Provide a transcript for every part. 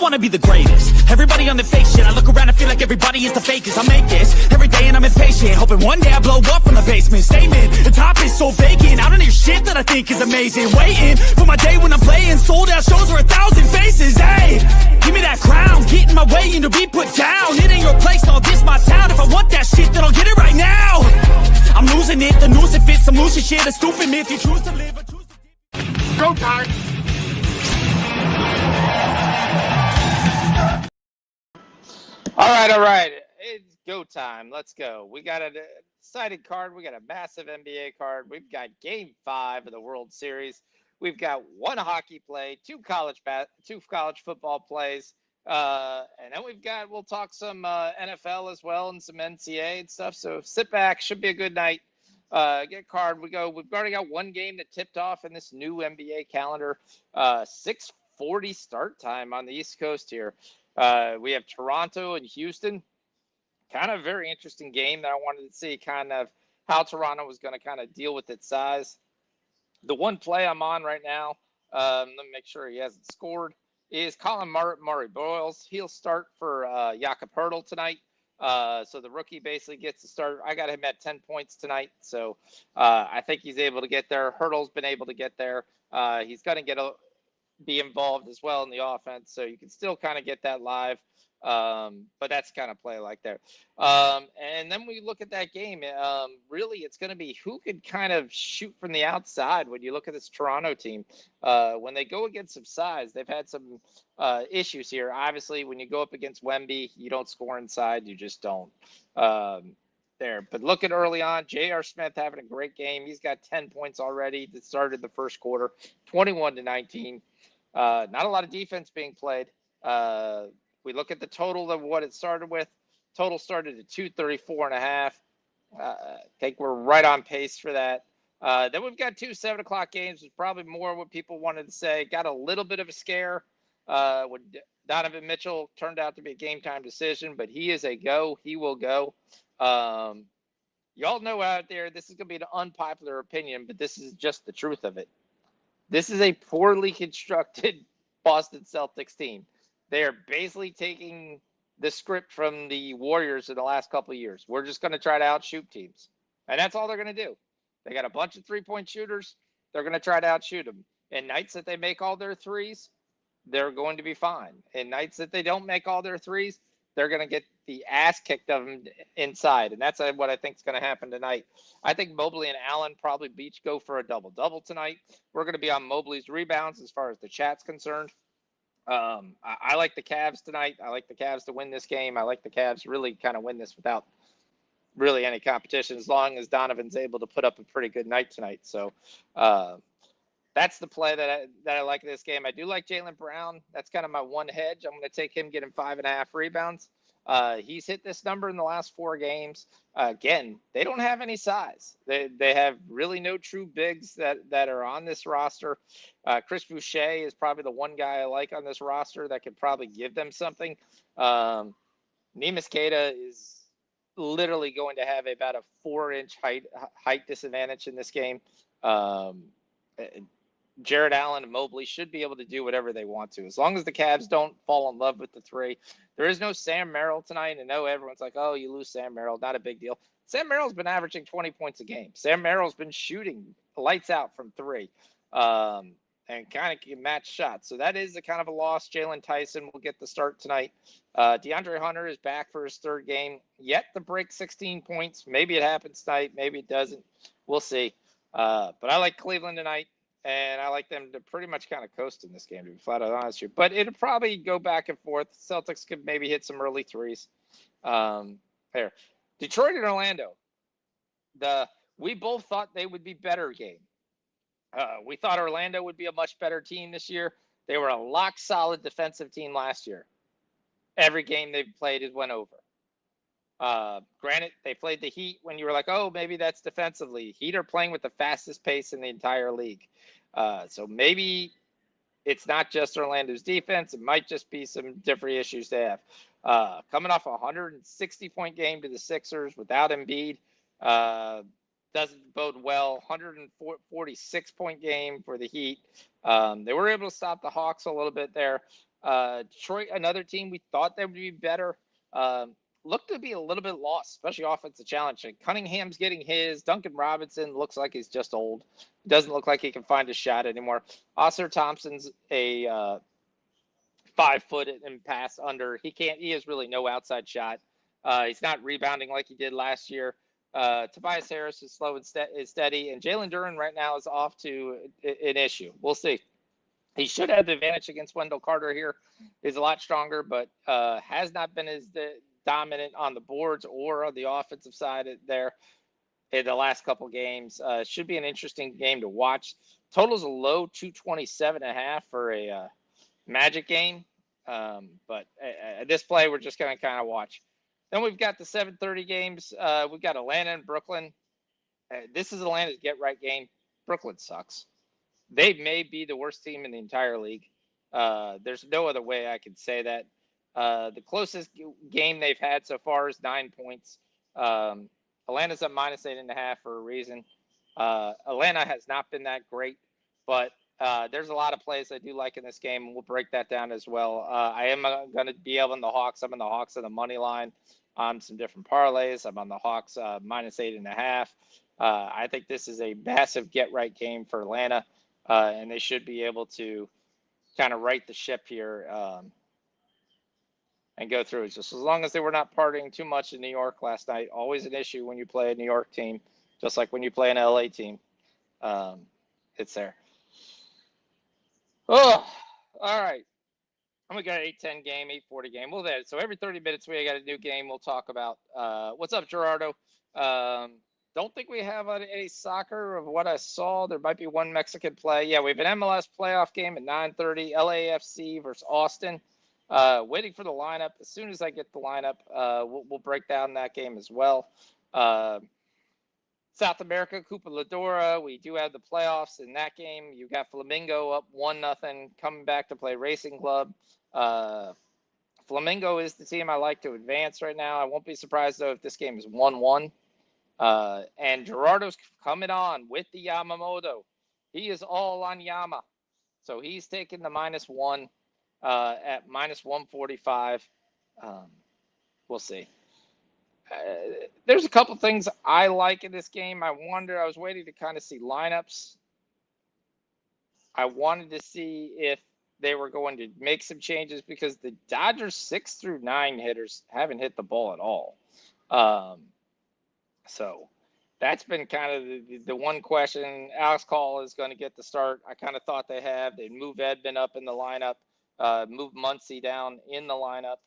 wanna be the greatest. Everybody on the fake shit. I look around and feel like everybody is the fakest. I make this every day and I'm impatient, hoping one day I blow up from the basement. Statement, the top is so vacant. I don't hear shit that I think is amazing. Waiting for my day when I'm playing sold out shows for 1,000 faces. Hey, give me that crown, get in my way and to be put down. It ain't your place, all this my town. If I want that shit, then I'll get it right now. I'm losing it, the news it fits. I'm losing shit, a stupid myth. You choose to live or choose to... Go time. All right. It's go time. Let's go. We got a exciting card. We got a massive NBA card. We've got Game 5 of the World Series. We've got one hockey play, two college football plays, and then we'll talk some NFL as well and some NCAA and stuff. So sit back. Should be a good night. Get card. We've already got one game that tipped off in this new NBA calendar. 6:40 start time on the East Coast here. We have Toronto and Houston. Kind of a very interesting game that I wanted to see kind of how Toronto was going to kind of deal with its size. The one play I'm on right now, let me make sure he hasn't scored, is Colin Murray Boyles. He'll start for Jakob Hurtle tonight. So the rookie basically gets to start. I got him at 10 points tonight. So I think he's able to get there. Hurtle's been able to get there. He's going to be involved as well in the offense. So you can still kind of get that live. But that's kind of play like there. And then we look at that game. Really, it's going to be who could kind of shoot from the outside when you look at this Toronto team. When they go against some size, they've had some issues here. Obviously, when you go up against Wemby, you don't score inside. You just don't. There. But look at early on, J.R. Smith having a great game. He's got 10 points already that started the first quarter, 21-19. Not a lot of defense being played. We look at the total of what it started with. Total started at 234.5. I think we're right on pace for that. Then we've got two 7 o'clock games. It's probably more what people wanted to say. Got a little bit of a scare when Donovan Mitchell turned out to be a game time decision, but he is a go. He will go. Y'all know out there, this is going to be an unpopular opinion, but this is just the truth of it. This is a poorly constructed Boston Celtics team. They are basically taking the script from the Warriors in the last couple of years. We're just going to try to outshoot teams. And that's all they're going to do. They got a bunch of three-point shooters. They're going to try to outshoot them. And nights that they make all their threes, they're going to be fine. And nights that they don't make all their threes, they're going to get the ass kicked of them inside. And that's what I think is going to happen tonight. I think Mobley and Allen probably each go for a double-double tonight. We're going to be on Mobley's rebounds as far as the chat's concerned. I like the Cavs tonight. I like the Cavs to win this game. I like the Cavs really kind of win this without really any competition, as long as Donovan's able to put up a pretty good night tonight. So that's the play that I like in this game. I do like Jaylen Brown. That's kind of my one hedge. I'm going to take him getting 5.5 rebounds. He's hit this number in the last 4 games. Again, they don't have any size. They have really no true bigs that are on this roster. Chris Boucher is probably the one guy I like on this roster that could probably give them something. Neemias Queta is literally going to have about a 4-inch height disadvantage in this game. Jared Allen and Mobley should be able to do whatever they want to, as long as the Cavs don't fall in love with the three. There is no Sam Merrill tonight. And I know everyone's like, oh, you lose Sam Merrill. Not a big deal. Sam Merrill's been averaging 20 points a game. Sam Merrill's been shooting lights out from 3 and kind of match shots. So that is a kind of a loss. Jalen Tyson will get the start tonight. DeAndre Hunter is back for his 3rd game, yet to break 16 points. Maybe it happens tonight. Maybe it doesn't. We'll see. But I like Cleveland tonight. And I like them to pretty much kind of coast in this game, to be flat out honest here. But it'll probably go back and forth. Celtics could maybe hit some early threes. There. Detroit and Orlando. We both thought they would be better game. We thought Orlando would be a much better team this year. They were a lock-solid defensive team last year. Every game they've played has went over. Granted, they played the Heat when you were like, oh, maybe that's defensively. Heat are playing with the fastest pace in the entire league. So maybe it's not just Orlando's defense. It might just be some different issues they have. Coming off a 160-point game to the Sixers without Embiid doesn't bode well. 146-point game for the Heat. They were able to stop the Hawks a little bit there. Detroit, another team we thought they would be better. Looked to be a little bit lost, especially offensive challenge. And Cunningham's getting his. Duncan Robinson looks like he's just old. Doesn't look like he can find a shot anymore. Oscar Thompson's a 5 foot and pass under. He has really no outside shot. He's not rebounding like he did last year. Tobias Harris is slow and steady, and Jalen Duren right now is off to an issue. We'll see. He should have the advantage against Wendell Carter here. He's a lot stronger, but has not been as dominant on the boards or on the offensive side there in the last couple games. Should be an interesting game to watch. Total's a low 227.5 for a Magic game. But at this play, we're just going to kind of watch. Then we've got the 7:30 games. We've got Atlanta and Brooklyn. This is Atlanta's get-right game. Brooklyn sucks. They may be the worst team in the entire league. There's no other way I can say that. The closest game they've had so far is 9 points. Atlanta's up -8.5 for a reason. Atlanta has not been that great, but there's a lot of plays I do like in this game, and we'll break that down as well. I am going to be able on the Hawks. I'm on the Hawks on the money line on some different parlays. I'm on the Hawks -8.5. I think this is a massive get-right game for Atlanta, and they should be able to kind of right the ship here and go through it. Just as long as they were not partying too much in New York last night. Always an issue when you play a New York team, just like when you play an LA team. It's there. Oh, all right. We got an 8:10 game, 8:40 game. Well, so every 30 minutes we got a new game we'll talk about. What's up, Gerardo? Don't think we have any soccer of what I saw. There might be one Mexican play. Yeah, we have an MLS playoff game at 9:30, LAFC versus Austin. Waiting for the lineup. As soon as I get the lineup, we'll break down that game as well. South America, Copa Ladora. We do have the playoffs in that game. You got Flamengo up 1-0, coming back to play Racing Club. Flamengo is the team I like to advance right now. I won't be surprised, though, if this game is 1-1. And Gerardo's coming on with the Yamamoto. He is all on Yama. So he's taking the -1 at -145. We'll see. There's a couple things I like in this game. I was waiting to kind of see lineups. I wanted to see if they were going to make some changes because the Dodgers 6 through 9 hitters haven't hit the ball at all. So that's been kind of the one question. Alex Call is going to get the start. I kind of thought they have. They'd move Edman up in the lineup, move Muncy down in the lineup.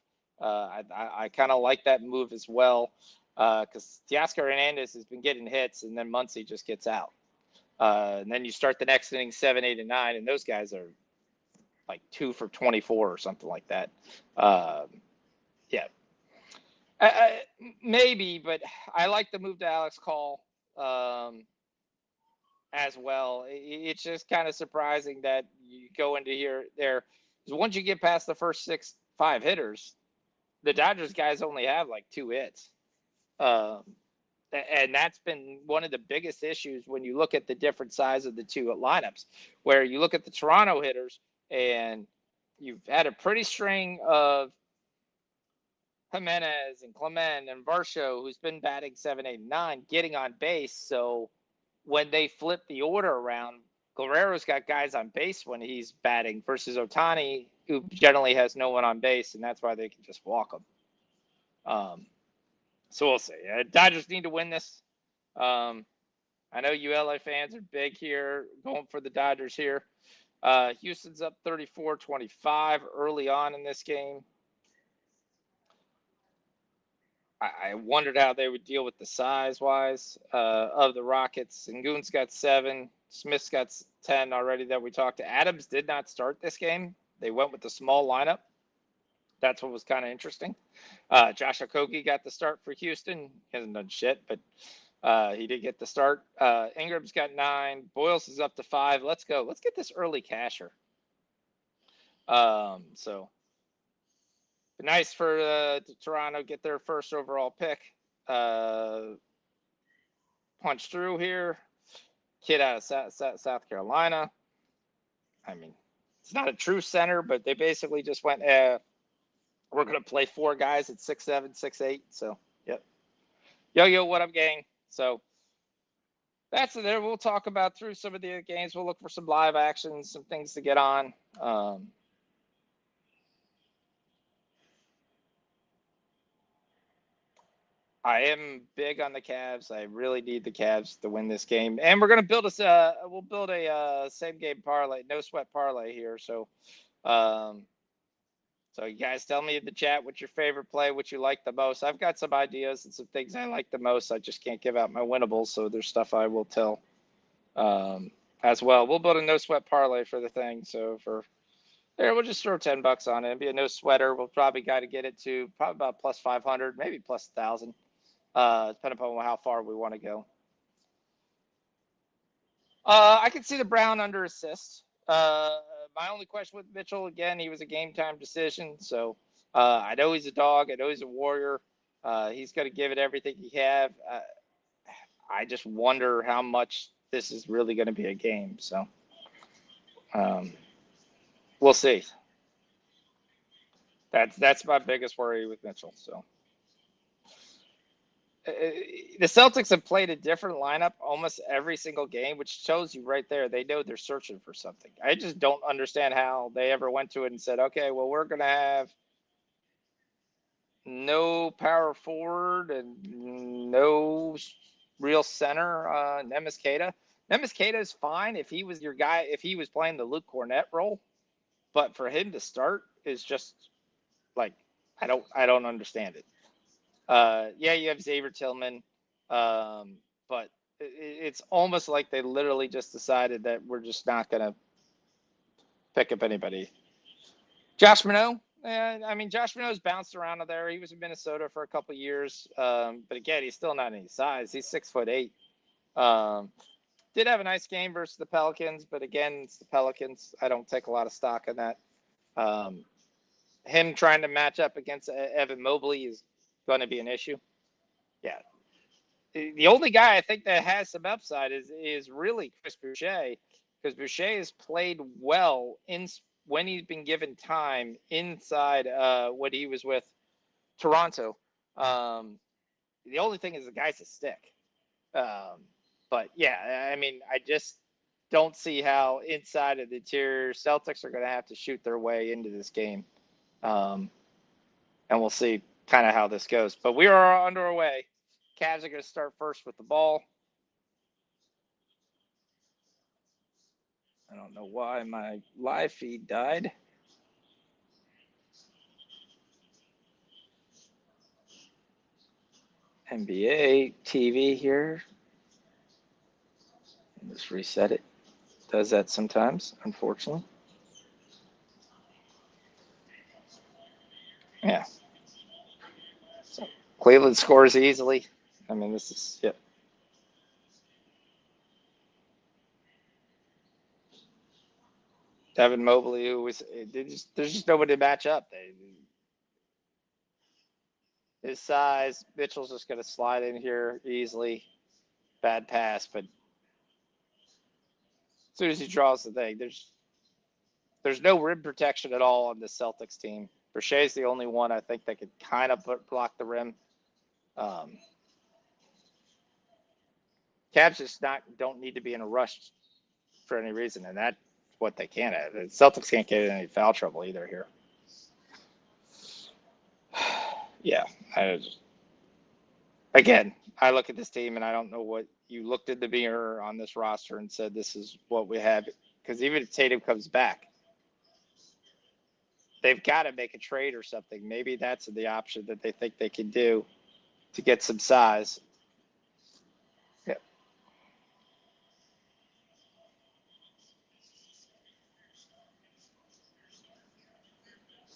I kind of like that move as well because Teoscar Hernandez has been getting hits, and then Muncy just gets out. And then you start the next inning 7, 8, and 9, and those guys are like 2 for 24 or something like that. Yeah. Maybe, but I like the move to Alex Call as well. It's just kind of surprising that you go into there. Because once you get past the first 5 hitters, the Dodgers guys only have like 2 hits. And that's been one of the biggest issues when you look at the different size of the 2 lineups, where you look at the Toronto hitters and you've had a pretty string of Jimenez and Clement and Varsho, who's been batting 7, 8, and 9, getting on base. So when they flip the order around, Guerrero's got guys on base when he's batting versus Ohtani, who generally has no one on base, and that's why they can just walk him. So we'll see. Dodgers need to win this. I know you LA fans are big here, going for the Dodgers here. Houston's up 34-25 early on in this game. I wondered how they would deal with the size-wise of the Rockets. Sengun's got 7. Smith's got 10 already that we talked to. Adams did not start this game. They went with the small lineup. That's what was kind of interesting. Josh Okogie got the start for Houston. He hasn't done shit, but he did get the start. Ingram's got 9. Boyles is up to 5. Let's go. Let's get this early casher. So nice for Toronto get their first overall pick. Punch through here. Kid out of South Carolina. I mean, it's not a true center, but they basically just went, we're going to play 4 guys at 6'7", 6'8". So, yep. Yo, what up, gang? So that's it there. We'll talk about through some of the games. We'll look for some live action, some things to get on. I am big on the Cavs. I really need the Cavs to win this game, and we're gonna build we'll build a same game parlay, no sweat parlay here. So, so you guys tell me in the chat what's your favorite play, what you like the most. I've got some ideas and some things I like the most. I just can't give out my winnables, so there's stuff I will tell as well. We'll build a no sweat parlay for the thing. So for there, we'll just throw $10 on it. It'll be a no sweater. We'll probably got to get it to probably about plus 500, maybe plus 1,000. Depending upon how far we want to go. I can see the Brown under assist. My only question with Mitchell, again, he was a game time decision. So I know he's a dog. I know he's a warrior. He's going to give it everything he have. I just wonder how much this is really going to be a game. So we'll see. That's my biggest worry with Mitchell. So. The Celtics have played a different lineup almost every single game, which shows you right there they know they're searching for something. I just don't understand how they ever went to it and said, okay, well, we're going to have no power forward and no real center. Nemes Keita. Nemes Keita is fine if he was your guy, if he was playing the Luke Cornett role. But for him to start is just like, I don't understand it. Yeah, you have Xavier Tillman, but it's almost like they literally just decided that we're just not going to pick up anybody. Josh Minot, I mean, Josh Minot's bounced around there. He was in Minnesota for a couple of years, but again, he's still not any size. He's 6'8". Did have a nice game versus the Pelicans, but again, it's the Pelicans. I don't take a lot of stock in that. Him trying to match up against Evan Mobley is going to be an issue. Yeah. The only guy I think that has some upside is really Chris Boucher, because Boucher has played well when he's been given time inside when he was with Toronto. The only thing is the guy's a stick. But yeah, I mean, I just don't see how inside of the interior Celtics are going to have to shoot their way into this game. And we'll see kind of how this goes. But we are underway. Cavs are going to start first with the ball. I don't know why my live feed died. NBA TV here. Just reset it. Does that sometimes, unfortunately. Yeah. So Cleveland scores easily. I mean, this is, yep. Evan Mobley, there's just nobody to match up. His size, Mitchell's just going to slide in here easily. Bad pass, but as soon as he draws the thing, there's no rim protection at all on the Celtics team. Boucher's the only one I think that could kind of block the rim. Cavs just don't need to be in a rush for any reason, and that's what they can't have. The Celtics can't get in any foul trouble either here. Yeah, again, I look at this team and I don't know what you looked in the mirror on this roster and said this is what we have. Because even if Tatum comes back, they've got to make a trade or something. Maybe that's the option that they think they can do to get some size. Yeah.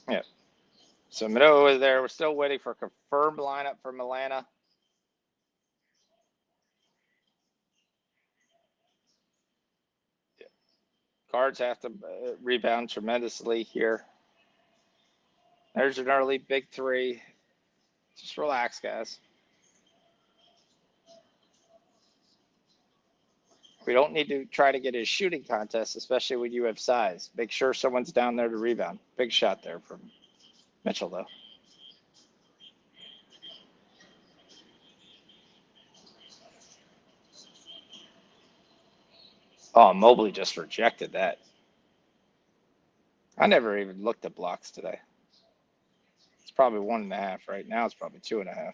Yeah. So Minot is there. We're still waiting for a confirmed lineup from Atlanta. Yeah. Cards have to rebound tremendously here. There's an early big three. Just relax, guys. We don't need to try to get a shooting contest, especially when you have size. Make sure someone's down there to rebound. Big shot there from Mitchell, though. Oh, Mobley just rejected that. I never even looked at blocks today. It's probably 1.5. Right now it's probably 2.5.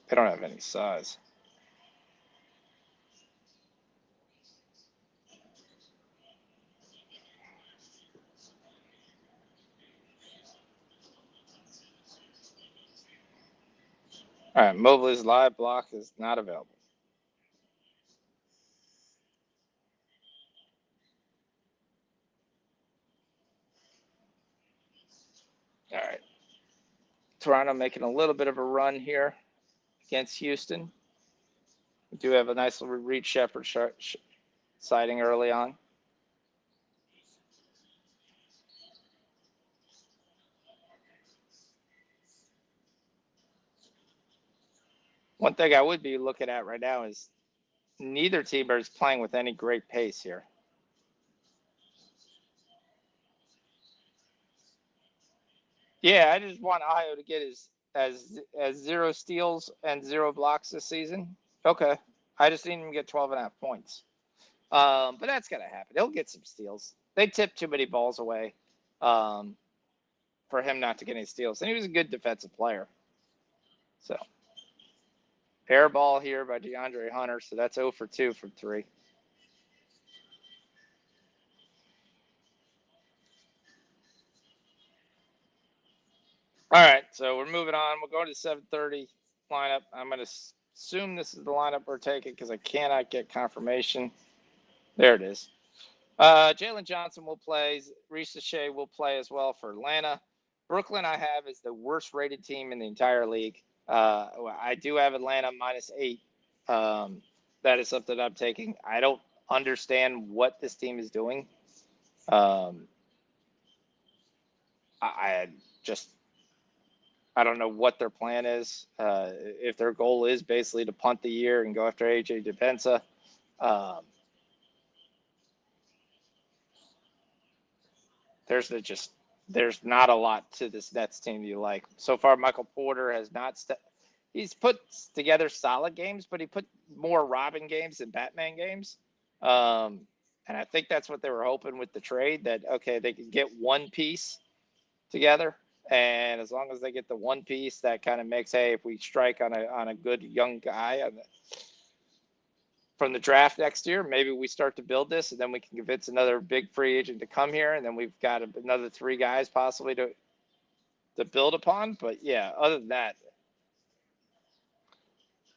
They don't have any size. All right, Mobley's live block is not available. All right. Toronto making a little bit of a run here against Houston. We do have a nice little Reed Shepherd sighting early on. One thing I would be looking at right now is neither team is playing with any great pace here. Yeah, I just want Ayo to get his as 0 steals and 0 blocks this season. Okay. I just need him to get 12.5 points. But that's going to happen. He'll get some steals. They tip too many balls away for him not to get any steals. And he was a good defensive player. So, air ball here by DeAndre Hunter. So that's 0 for 2 from 3. All right, so we're moving on. We'll go to 7:30 lineup. I'm going to assume this is the lineup we're taking because I cannot get confirmation. There it is. Jalen Johnson will play. Reese Shea will play as well for Atlanta. Brooklyn, I have is the worst rated team in the entire league. I do have Atlanta -8. That is something I'm taking. I don't understand what this team is doing. I don't know what their plan is. If their goal is basically to punt the year and go after AJ Depensa. There's not a lot to this Nets team you like. So far, Michael Porter has not he's put together solid games, but he put more Robin games than Batman games. And I think that's what they were hoping with the trade, that, okay, they could get one piece together. And as long as they get the one piece, that kind of makes, hey, if we strike on a good young guy from the draft next year, maybe we start to build this, and then we can convince another big free agent to come here, and then we've got another 3 guys possibly to build upon. But yeah, other than that,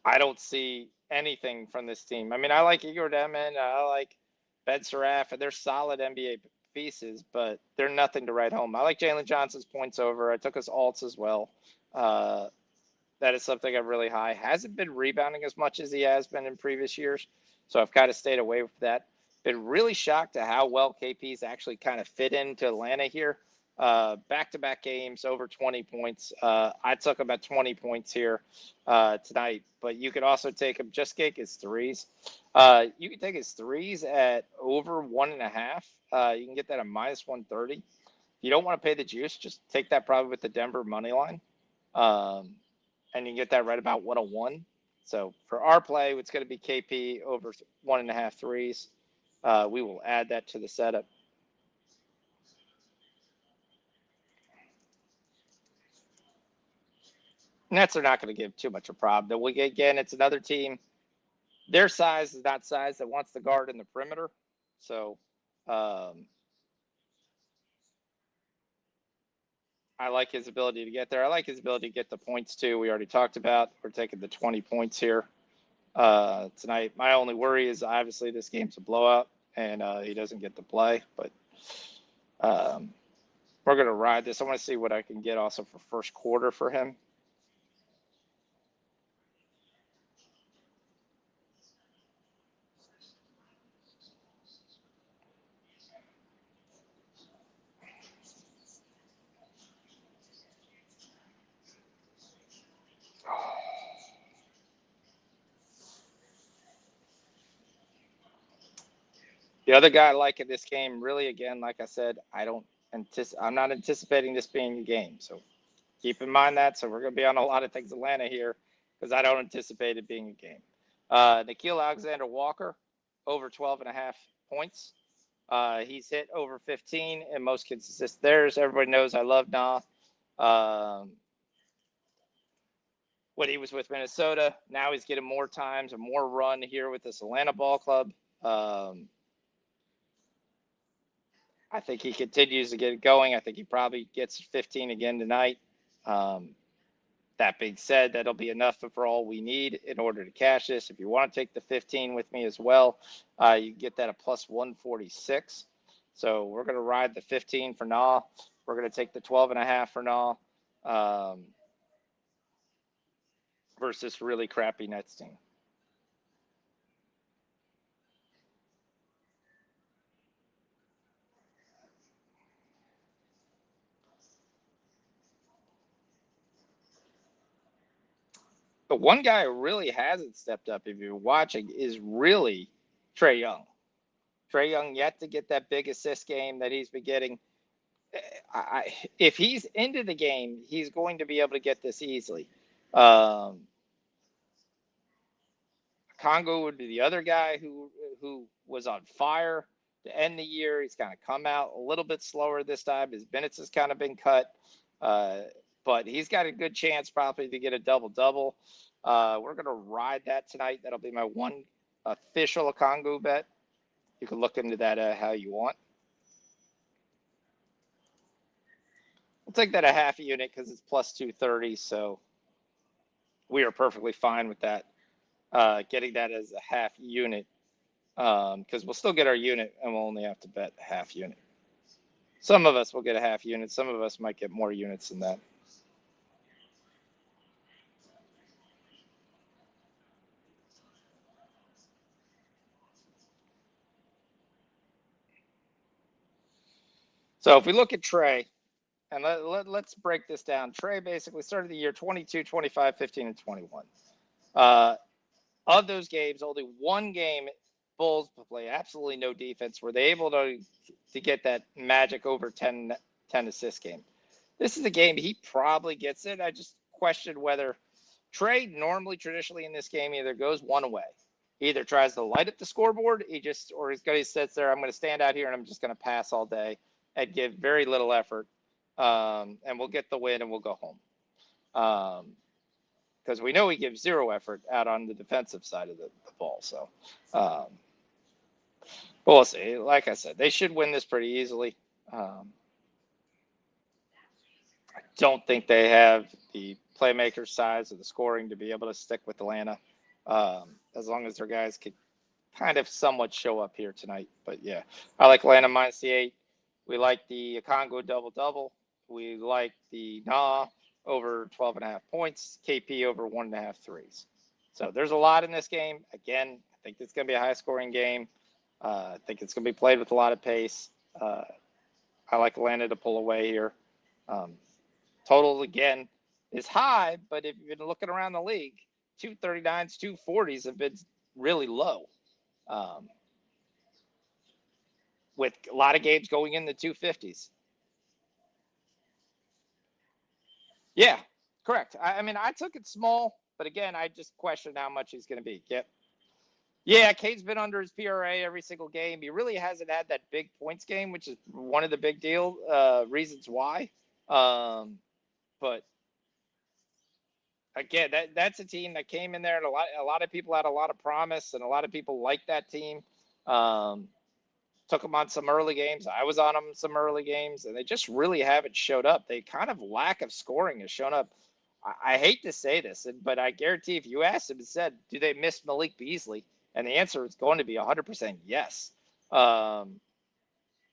I don't see anything from this team. I mean, I like Igor Demin, I like Ben Seraph, and they're solid NBA pieces, but they're nothing to write home. I like Jalen Johnson's points over. I took his alts as well. That is something I'm really high. Hasn't been rebounding as much as he has been in previous years, so I've kind of stayed away from that. Been really shocked at how well KP's actually kind of fit into Atlanta here. Back-to-back games, over 20 points. I took him at 20 points here tonight, but you could also take him, just take his threes. You can take his threes at over 1.5. You can get that at -130. If you don't want to pay the juice, just take that probably with the Denver money line. And you can get that right about 101. So for our play, it's going to be KP over 1.5 threes. We will add that to the setup. Nets are not going to give too much of a problem. Again, it's another team. Their size is not size that wants to guard in the perimeter. So I like his ability to get there. I like his ability to get the points too. We already talked about. We're taking the 20 points here tonight. My only worry is obviously this game's a blowout and he doesn't get to play. But we're going to ride this. I want to see what I can get also for first quarter for him. The other guy I like in this game, really, again, like I said, I'm not anticipating this being a game. So keep in mind that. So we're going to be on a lot of things Atlanta here because I don't anticipate it being a game. Nikhil Alexander Walker, over 12.5 points. He's hit over 15 and most consistent theirs. Everybody knows I love Na. When he was with Minnesota, now he's getting more times and more run here with this Atlanta ball club. I think he continues to get it going. I think he probably gets 15 again tonight. That being said, that'll be enough for all we need in order to cash this. If you want to take the 15 with me as well, you can get that at plus 146. So we're going to ride the 15 for Na. We're going to take the 12.5 for Na versus really crappy Nets team. The one guy who really hasn't stepped up, if you're watching, is really Trae Young. Trae Young yet to get that big assist game that he's been getting. If he's into the game, he's going to be able to get this easily. Congo would be the other guy who was on fire to end the year. He's kind of come out a little bit slower this time. His minutes has kind of been cut, but he's got a good chance probably to get a double-double. We're going to ride that tonight. That'll be my one official Congo bet. You can look into that how you want. We'll take that a half unit because it's plus 230, so we are perfectly fine with that. Getting that as a half unit because we'll still get our unit and we'll only have to bet a half unit. Some of us will get a half unit. Some of us might get more units than that. So if we look at Trae, and let's break this down. Trae basically started the year 22, 25, 15, and 21. Of those games, only one game Bulls play absolutely no defense. Were they able to get that magic over 10 assist game? This is a game he probably gets it. I just question whether Trae normally, traditionally in this game, either goes one way. He either tries to light up the scoreboard, or he sits there, I'm going to stand out here and I'm just going to pass all day and give very little effort. And we'll get the win and we'll go home. Because we know he gives zero effort out on the defensive side of the ball. So, but we'll see. Like I said, they should win this pretty easily. I don't think they have the playmaker size or the scoring to be able to stick with Atlanta, as long as their guys could kind of somewhat show up here tonight. But yeah, I like Atlanta minus the 8. We like the Congo double-double. We like the Na over 12.5 points, KP over 1.5 threes. So there's a lot in this game. Again, I think it's going to be a high-scoring game. I think it's going to be played with a lot of pace. I like Atlanta to pull away here. Total, again, is high, but if you've been looking around the league, 239s, 240s have been really low. With a lot of games going in the 250s. Yeah, correct. I mean, I took it small, but again, I just questioned how much he's going to be. Yep. Yeah, Cade's been under his PRA every single game. He really hasn't had that big points game, which is one of the big reasons why. But again, that's a team that came in there, and a lot of people had a lot of promise, and a lot of people liked that team. Took them on some early games. I was on them some early games, and they just really haven't showed up. They kind of lack of scoring has shown up. I hate to say this, but I guarantee if you asked them and said, do they miss Malik Beasley? And the answer is going to be 100% yes.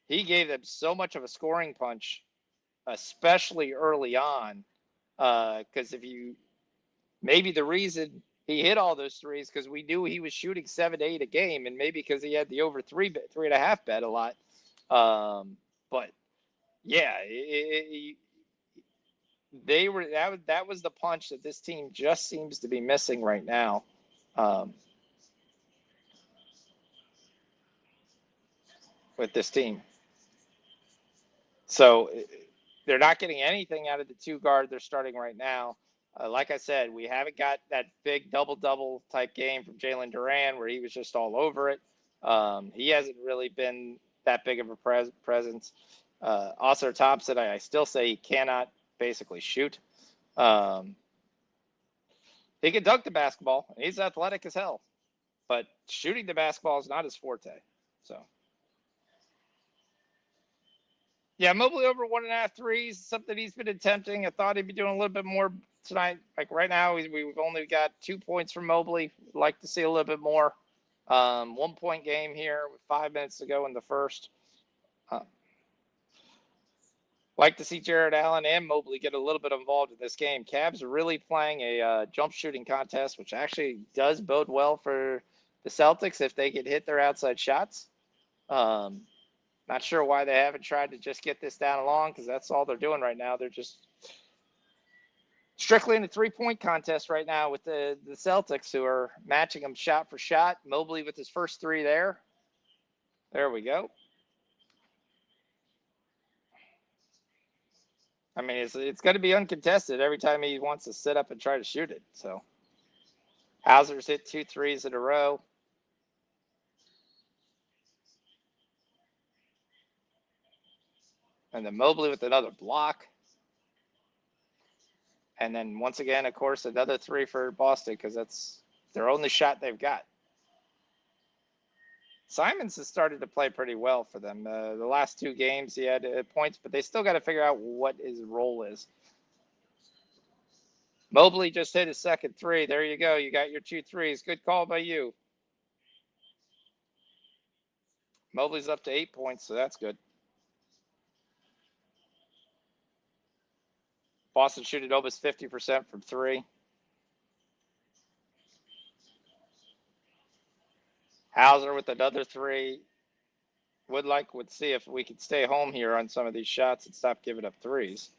He gave them so much of a scoring punch, especially early on, because maybe the reason he hit all those threes because we knew he was shooting 7 to 8 a game, and maybe because he had the over 3.5 bet a lot. But yeah, that was the punch that this team just seems to be missing right now. with this team. So they're not getting anything out of the two guard they're starting right now. Like I said, we haven't got that big double-double type game from Jalen Duran where he was just all over it. He hasn't really been that big of a presence. Oscar Thompson, I still say he cannot basically shoot. He can dunk the basketball. He's athletic as hell. But shooting the basketball is not his forte. So, yeah, Mobley over 1.5 threes, something he's been attempting. I thought he'd be doing a little bit more tonight. Like right now, we've only got 2 points from Mobley. Like to see a little bit more. 1 point game here with 5 minutes to go in the first. Like to see Jared Allen and Mobley get a little bit involved in this game. Cavs are really playing a jump shooting contest, which actually does bode well for the Celtics if they can hit their outside shots. Not sure why they haven't tried to just get this down along because that's all they're doing right now. They're just strictly in a 3-point contest right now with the Celtics, who are matching them shot for shot. Mobley with his first 3 there. There we go. I mean, it's going to be uncontested every time he wants to sit up and try to shoot it. So Hauser's hit 2 threes in a row. And then Mobley with another block. And then once again, of course, another 3 for Boston because that's their only shot they've got. Simons has started to play pretty well for them. The last 2 games he had points, but they still got to figure out what his role is. Mobley just hit his second 3. There you go. You got your 2 threes. Good call by you. Mobley's up to 8 points, so that's good. Boston shooting almost 50% from 3. Hauser with another 3. Would see if we could stay home here on some of these shots and stop giving up threes.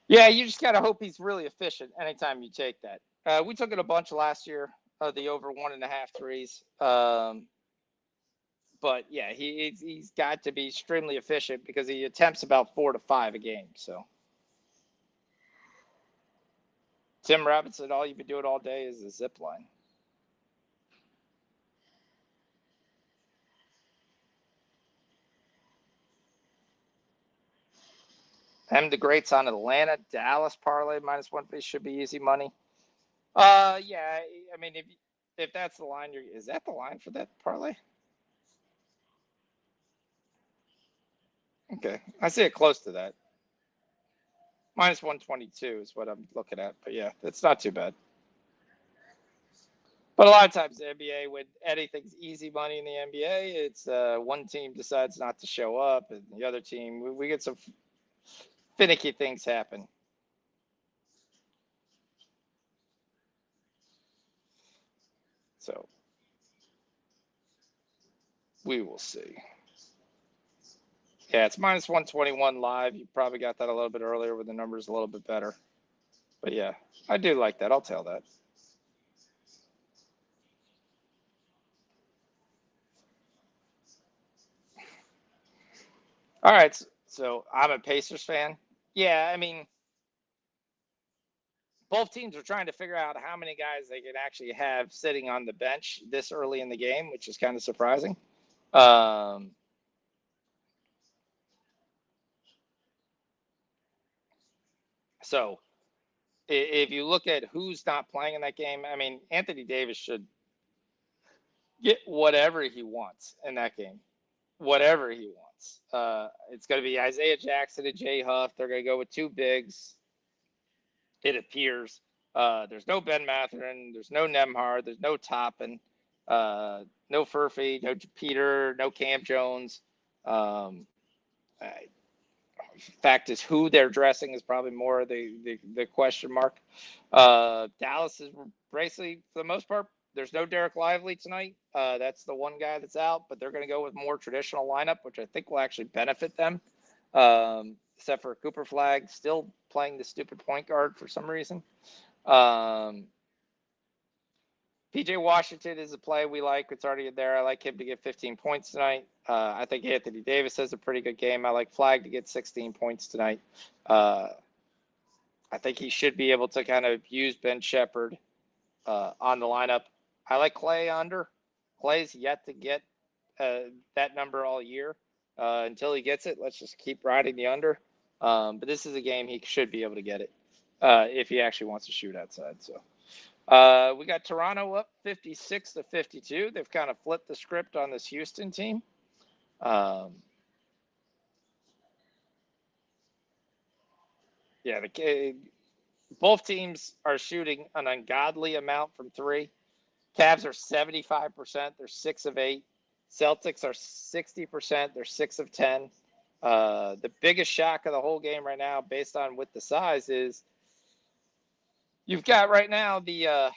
Yeah, you just got to hope he's really efficient anytime you take that. We took it a bunch last year, the over 1.5 threes. But yeah, he's got to be extremely efficient because he attempts about 4 to 5 a game. So Tim Robinson, all you've been doing all day is a zip line. The greats on Atlanta, Dallas parlay -1 should be easy money. Yeah, I mean if that's the line, is that the line for that parlay? Okay, I see it close to that. -122 is what I'm looking at, but yeah, it's not too bad. But a lot of times the NBA, when anything's easy money in the NBA, it's one team decides not to show up, and the other team, we get some finicky things happen. So we will see. Yeah, it's -121 live. You probably got that a little bit earlier when the numbers a little bit better. But yeah, I do like that. I'll tell that. All right, so I'm a Pacers fan. Yeah, I mean, both teams are trying to figure out how many guys they can actually have sitting on the bench this early in the game, which is kind of surprising. So if you look at who's not playing in that game, I mean, Anthony Davis should get whatever he wants in that game, whatever he wants. It's going to be Isaiah Jackson and Jay Huff. They're going to go with 2 bigs. It appears. There's no Ben Mathurin. There's no Nemhard. There's no Toppin. No Furphy. No Peter. No Cam Jones. Fact is, who they're dressing is probably more the question mark. Dallas is basically, for the most part, There's no Derek Lively tonight. That's the one guy that's out, but they're going to go with more traditional lineup, which I think will actually benefit them. Except for Cooper Flag still playing the stupid point guard for some reason. PJ Washington is a play we like. It's already in there. I like him to get 15 points tonight. I think Anthony Davis has a pretty good game. I like Flag to get 16 points tonight. I think he should be able to kind of use Ben Shepherd on the lineup. I like Clay under. Clay's yet to get that number all year. Until he gets it, let's just keep riding the under. But this is a game he should be able to get it if he actually wants to shoot outside. So we got Toronto up 56-52. They've kind of flipped the script on this Houston team. Both teams are shooting an ungodly amount from three. Cavs are 75%. They're 6 of 8. Celtics are 60%. They're 6 of 10. The biggest shock of the whole game right now, based on with the size, is you've got right now the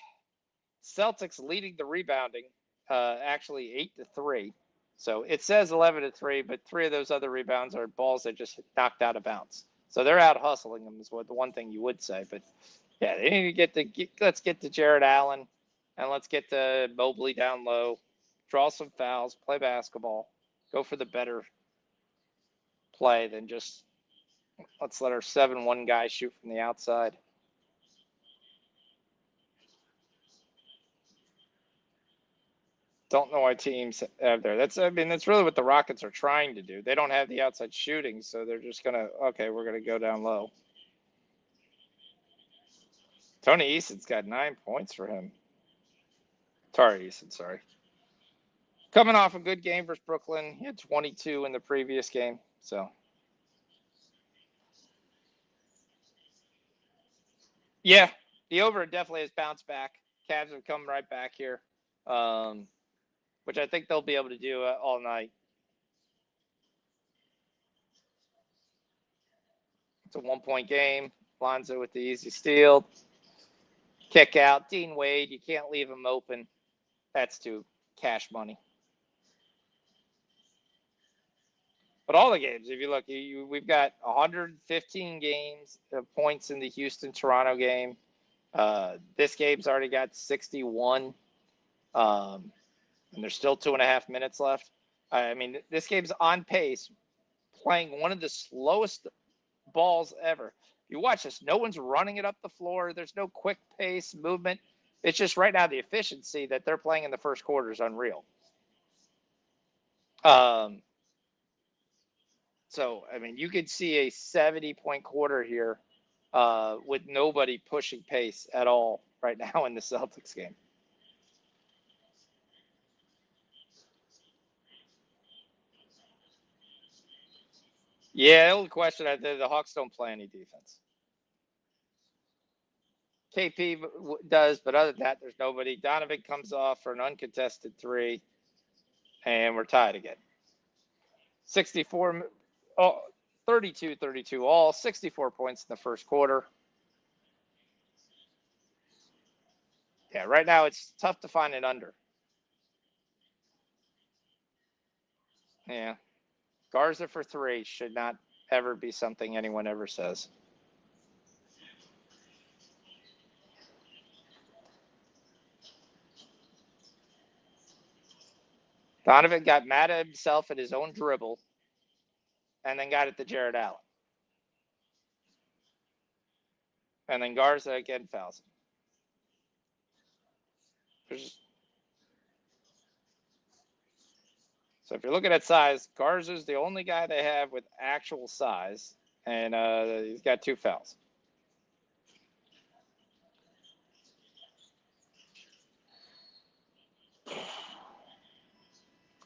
Celtics leading the rebounding, actually 8-3. So it says 11-3, but 3 of those other rebounds are balls that just knocked out of bounds. So they're out hustling them is what the one thing you would say. But yeah, they need to let's get to Jared Allen and let's get to Mobley down low, draw some fouls, play basketball, go for the better play than just let's let our 7-1 guy shoot from the outside. Don't know why teams have there. That's really what the Rockets are trying to do. They don't have the outside shooting, so they're just we're gonna go down low. Tony Eason's got 9 points for him. Tari Eason, sorry. Coming off a good game versus Brooklyn. He had 22 in the previous game, so. Yeah, the over definitely has bounced back. Cavs have come right back here. Which I think they'll be able to do all night. It's a 1-point game. Lonzo with the easy steal. Kick out. Dean Wade, you can't leave him open. That's too cash money. But all the games, if you look, we've got 115 games points in the Houston-Toronto game. This game's already got 61. And there's still 2.5 minutes left. I mean, this game's on pace, playing one of the slowest balls ever. You watch this, no one's running it up the floor. There's no quick pace movement. It's just right now the efficiency that they're playing in the first quarter is unreal. So, I mean, you could see a 70-point quarter here with nobody pushing pace at all right now in the Celtics game. Yeah, the only question, the Hawks don't play any defense. KP does, but other than that, there's nobody. Donovan comes off for an uncontested 3, and we're tied again. 32-32 all, 64 points in the first quarter. Yeah, right now it's tough to find an under. Yeah. Garza for 3 should not ever be something anyone ever says. Donovan got mad at himself at his own dribble and then got it to Jared Allen. And then Garza again fouls him. So if you're looking at size, Garza's the only guy they have with actual size, and he's got 2 fouls.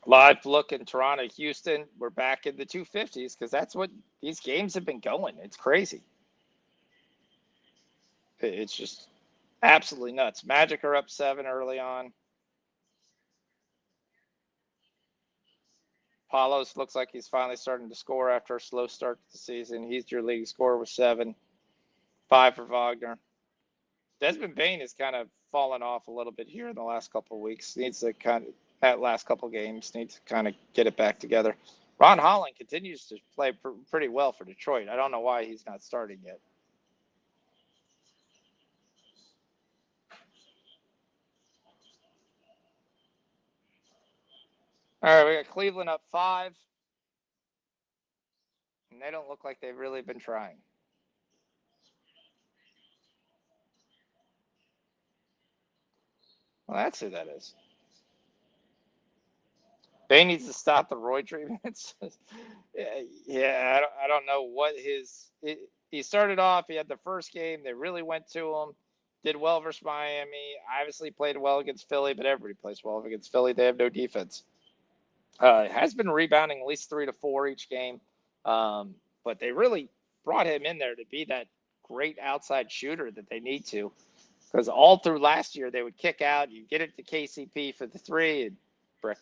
Live look in Toronto, Houston. We're back in the 250s because that's what these games have been going. It's crazy. It's just absolutely nuts. Magic are up 7 early on. Palos looks like he's finally starting to score after a slow start to the season. He's your league scorer with 7. 5 for Wagner. Desmond Bane has kind of fallen off a little bit here in the last couple of weeks. That last couple of games needs to kind of get it back together. Ron Holland continues to play pretty well for Detroit. I don't know why he's not starting yet. All right, we got Cleveland up 5. And they don't look like they've really been trying. Well, that's who that is. They needs to stop the Roy treatments. Yeah, I don't know what he started off. He had the first game. They really went to him. Did well versus Miami. Obviously played well against Philly, but everybody plays well against Philly. They have no defense. Has been rebounding at least 3 to 4 each game. But they really brought him in there to be that great outside shooter that they need to. Because all through last year, they would kick out. You get it to KCP for the 3 and brick.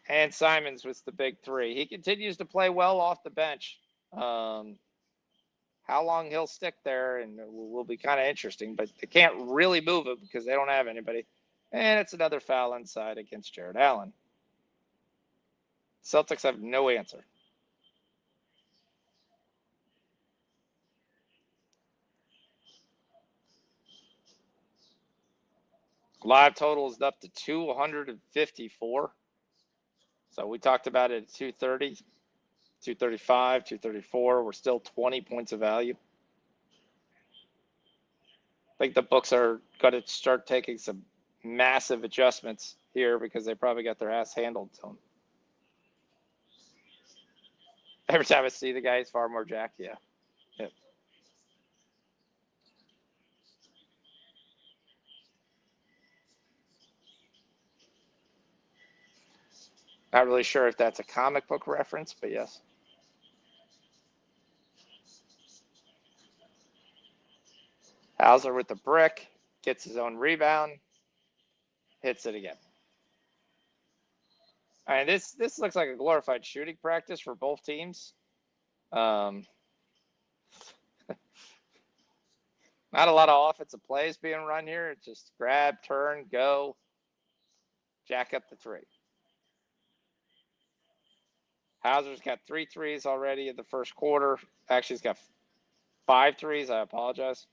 And Simons was the big 3. He continues to play well off the bench. How long he'll stick there and will be kind of interesting, but they can't really move him because they don't have anybody. And it's another foul inside against Jared Allen. Celtics have no answer. Live total is up to 254. So we talked about it at 230, 235, 234. We're still 20 points of value. I think the books are going to start taking some massive adjustments here because they probably got their ass handled to them. Every time I see the guy, he's far more jacked. Yeah. Yep. Not really sure if that's a comic book reference, but yes. Hauser with the brick, gets his own rebound, hits it again. All right, this looks like a glorified shooting practice for both teams. Not a lot of offensive plays being run here. It's just grab, turn, go, jack up the 3. Hauser's got 3 threes already in the first quarter. Actually, he's got 5 threes. I apologize.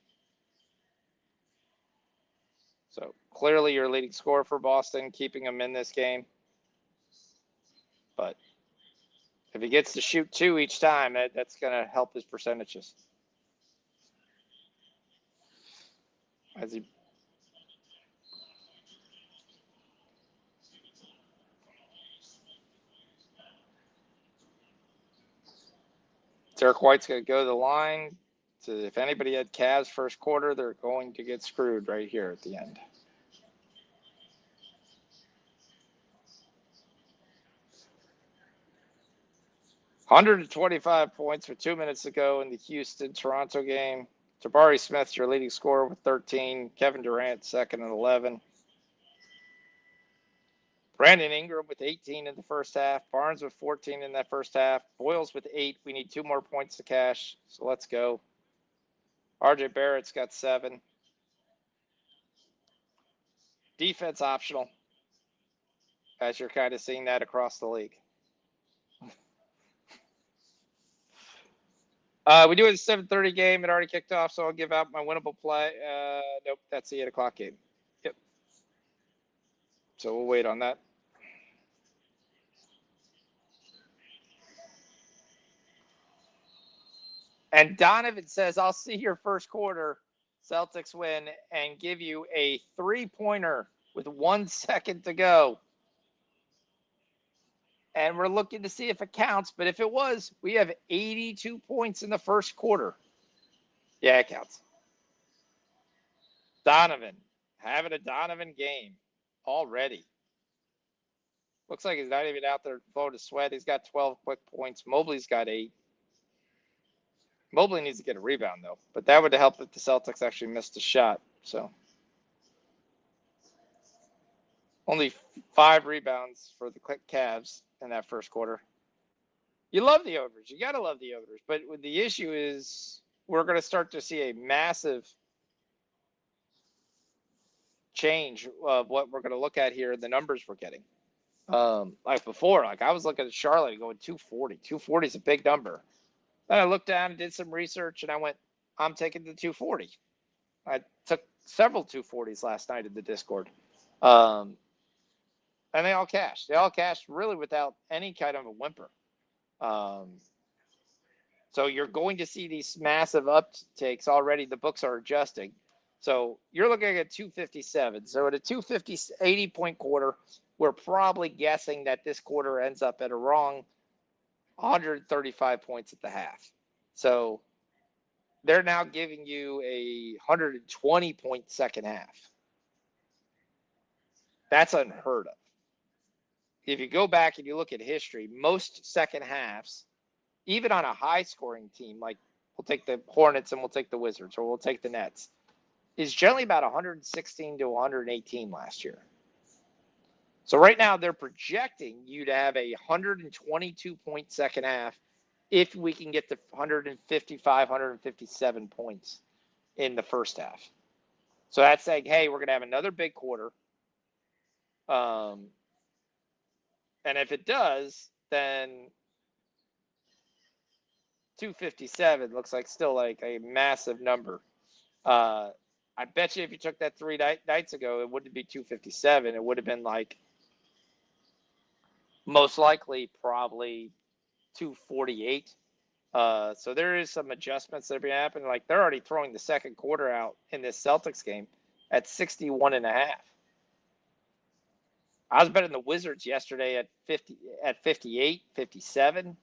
So clearly your leading scorer for Boston, keeping him in this game. But if he gets to shoot 2 each time, that's going to help his percentages. As he Derek White's going to go to the line. So if anybody had Cavs first quarter, they're going to get screwed right here at the end. $125 points with 2 minutes to go in the Houston-Toronto game. Jabari Smith, your leading scorer with 13. Kevin Durant, second at 11. Brandon Ingram with 18 in the first half. Barnes with 14 in that first half. Boyles with 8. We need 2 more points to cash, so let's go. RJ Barrett's got 7. Defense optional, as you're kind of seeing that across the league. We do it a 7:30 game. It already kicked off, so I'll give out my winnable play. Nope, that's the 8 o'clock game. Yep. So we'll wait on that. And Donovan says, I'll see your first quarter Celtics win and give you a 3-pointer with 1 second to go. And we're looking to see if it counts. But if it was, we have 82 points in the first quarter. Yeah, it counts. Donovan, having a Donovan game already. Looks like he's not even out there blowing a sweat. He's got 12 quick points. Mobley's got 8. Mobley needs to get a rebound, though. But that would help if the Celtics actually missed a shot. So only 5 rebounds for the Cavs in that first quarter. You love the overs. You got to love the overs. But the issue is we're going to start to see a massive change of what we're going to look at here, the numbers we're getting. Like before, like I was looking at Charlotte going 240. 240 is a big number. Then I looked down and did some research, and I went, I'm taking the 240. I took several 240s last night in the Discord. And they all cashed. They all cashed really without any kind of a whimper. So you're going to see these massive uptakes already. The books are adjusting. So you're looking at 257. So at a 250, 80-point quarter, we're probably guessing that this quarter ends up at a wrong 135 points at the half. So they're now giving you a 120-point second half. That's unheard of. If you go back and you look at history, most second halves, even on a high-scoring team, like we'll take the Hornets and we'll take the Wizards or we'll take the Nets, is generally about 116 to 118 last year. So right now they're projecting you to have a 122-point second half if we can get to 155, 157 points in the first half. So that's saying, hey, we're going to have another big quarter. And if it does, then 257 looks like still like a massive number. I bet you if you took that 3 nights ago, it wouldn't be 257. It would have been like most likely probably 248. So there is some adjustments that are going to happen. Like they're already throwing the second quarter out in this Celtics game at 61.5. I was betting the Wizards yesterday at 58, 57.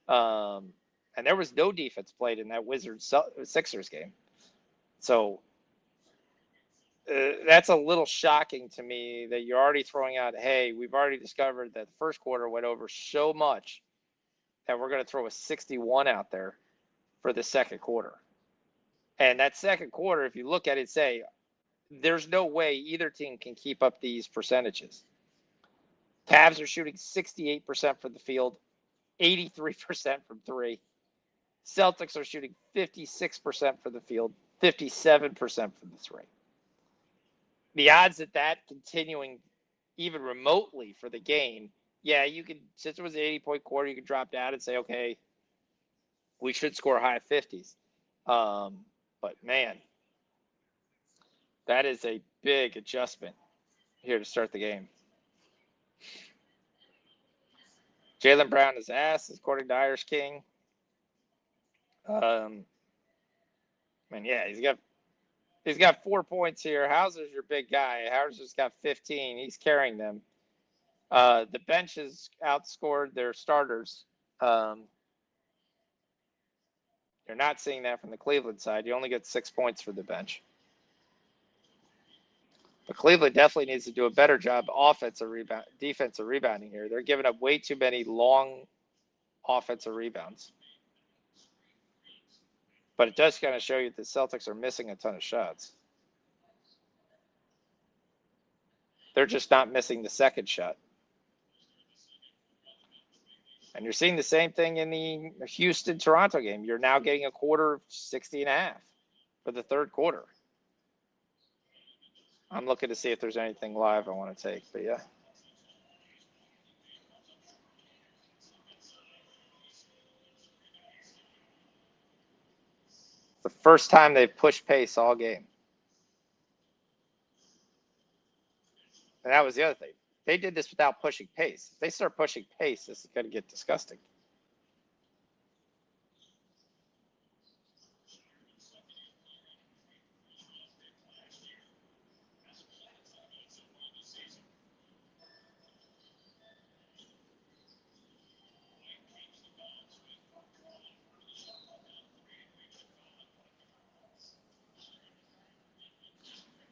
And there was no defense played in that Wizards-Sixers game. So that's a little shocking to me that you're already throwing out, hey, we've already discovered that the first quarter went over so much that we're going to throw a 61 out there for the second quarter. And that second quarter, if you look at it, say, there's no way either team can keep up these percentages. Cavs are shooting 68% from the field, 83% from three. Celtics are shooting 56% from the field, 57% from the three. The odds that continuing even remotely for the game, yeah, you could, since it was an 80-point quarter, you could drop down and say, okay, we should score high 50s. But, man, that is a big adjustment here to start the game. Jaylen Brown is ass, according to Irish King. Man, yeah, he's got 4 points here. Hauser's your big guy. Hauser's got 15. He's carrying them. The bench has outscored their starters. You're not seeing that from the Cleveland side. You only get 6 points for the bench. But Cleveland definitely needs to do a better job defensive rebounding here. They're giving up way too many long offensive rebounds. But it does kind of show you that the Celtics are missing a ton of shots. They're just not missing the second shot. And you're seeing the same thing in the Houston-Toronto game. You're now getting a quarter of 60.5 for the third quarter. I'm looking to see if there's anything live I want to take, but yeah. The first time they've pushed pace all game. And that was the other thing. They did this without pushing pace. If they start pushing pace, this is going to get disgusting.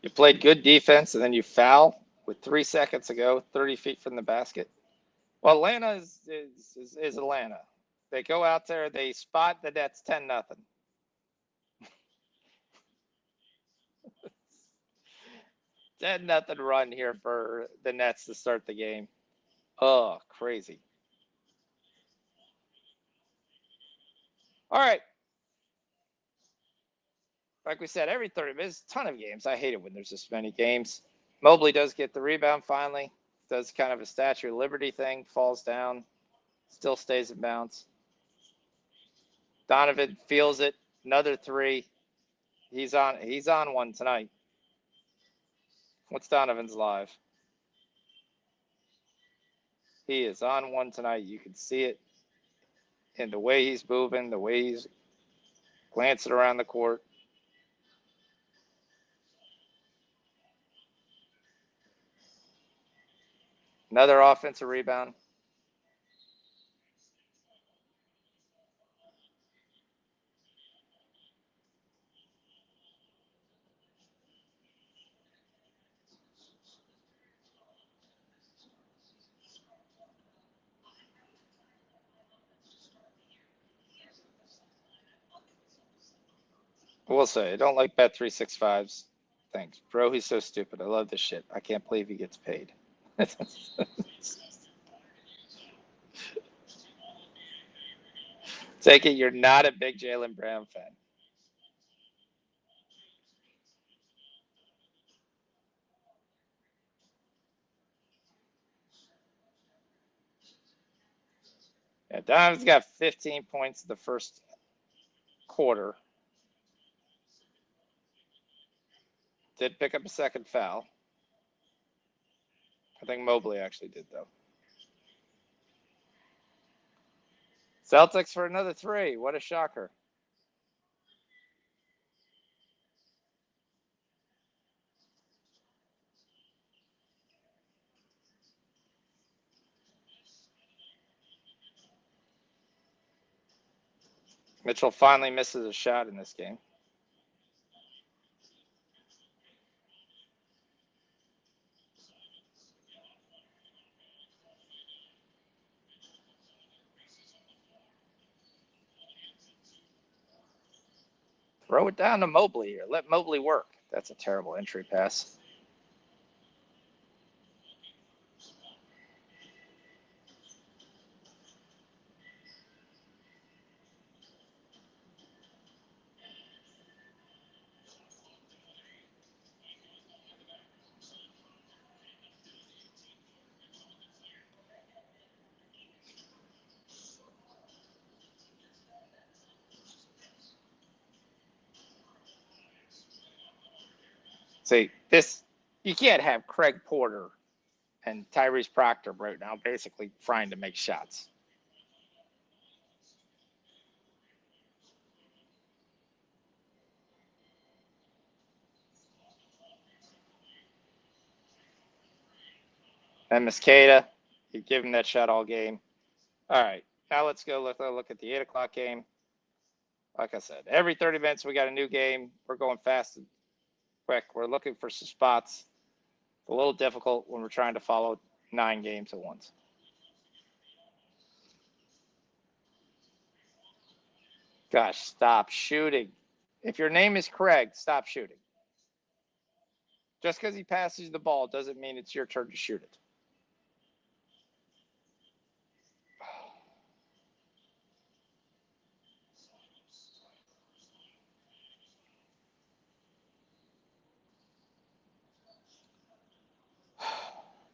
You played good defense, and then you foul with 3 seconds to go, 30 feet from the basket. Well, Atlanta is Atlanta. They go out there, they spot the Nets 10-0. 10-0 run here for the Nets to start the game. Oh, crazy. All right. like we said, every 30 minutes, a ton of games. I hate it when there's this many games. Mobley does get the rebound finally. Does kind of a Statue of Liberty thing, falls down, still stays in bounds. Donovan feels it. Another three. He's on one tonight. What's Donovan's live? He is on one tonight. You can see it in the way he's moving, the way he's glancing around the court. Another offensive rebound. I will say, I don't like Bet365's things. Bro, he's so stupid. I love this shit. I can't believe he gets paid. Take it you're not a big Jaylen Brown fan. Yeah, Donovan's got 15 points in the first quarter. Did pick up a second foul. I think Mobley actually did, though. Celtics for another three. What a shocker. Mitchell finally misses a shot in this game. Throw it down to Mobley here. Let Mobley work. That's a terrible entry pass. See, you can't have Craig Porter and Tyrese Proctor right now basically trying to make shots. And Mosqueda, you give him that shot all game. All right, now let's go look at the 8 o'clock game. Like I said, every 30 minutes we got a new game. We're going fast and quick. We're looking for some spots. It's a little difficult when we're trying to follow 9 games at once. Gosh, stop shooting. If your name is Craig, stop shooting. Just because he passes the ball doesn't mean it's your turn to shoot it.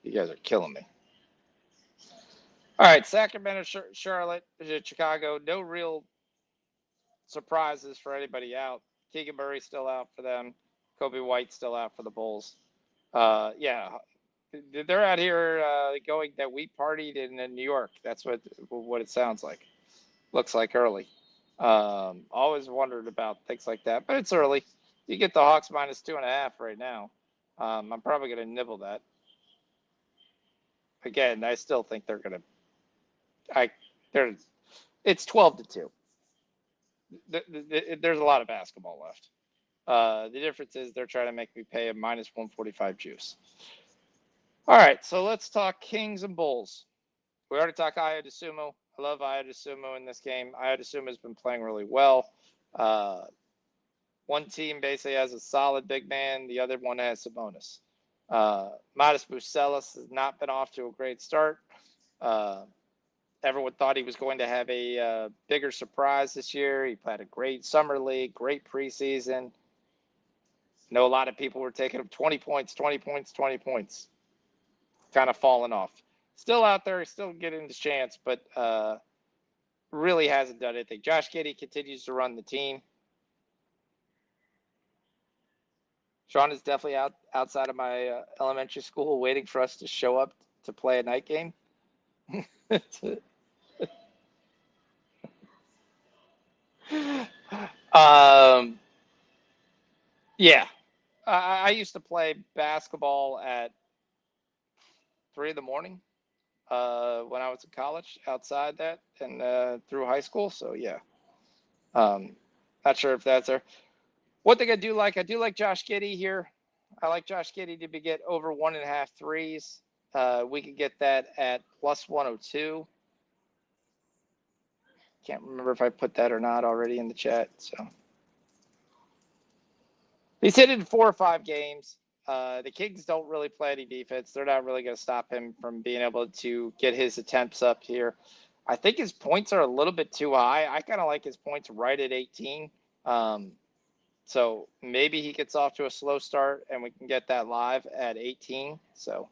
You guys are killing me. All right, Sacramento, Charlotte, Chicago. No real surprises for anybody out. Keegan Murray still out for them. Kobe White still out for the Bulls. Yeah, they're out here going that we partied in New York. That's what it sounds like. Looks like early. Always wondered about things like that, but it's early. You get the Hawks minus 2.5 right now. I'm probably going to nibble that. Again, I still think they're going to. It's 12-2. There's a lot of basketball left. The difference is they're trying to make me pay a minus 145 juice. All right, so let's talk Kings and Bulls. We already talked Ayo DeSumo. I love Ayo DeSumo in this game. Ayo DeSumo has been playing really well. One team basically has a solid big man. The other one has Sabonis. Modest Bucelis has not been off to a great start. Everyone thought he was going to have a bigger surprise this year. He played a great summer league, great preseason. know a lot of people were taking him 20 points, 20 points, 20 points. Kind of falling off. Still out there, still getting the chance, but really hasn't done anything. Josh Giddey continues to run the team. Sean is definitely outside of my elementary school waiting for us to show up to play a night game. Yeah. I used to play basketball at 3 in the morning when I was in college outside that and through high school. So, yeah. Not sure if that's there. One thing I do like Josh Giddey here. I like Josh Giddey to get over 1.5 threes. We could get that at plus 102. Can't remember if I put that or not already in the chat. So he's hit in 4 or 5 games. The Kings don't really play any defense. They're not really going to stop him from being able to get his attempts up here. I think his points are a little bit too high. I kind of like his points right at 18. So maybe he gets off to a slow start and we can get that live at 18. So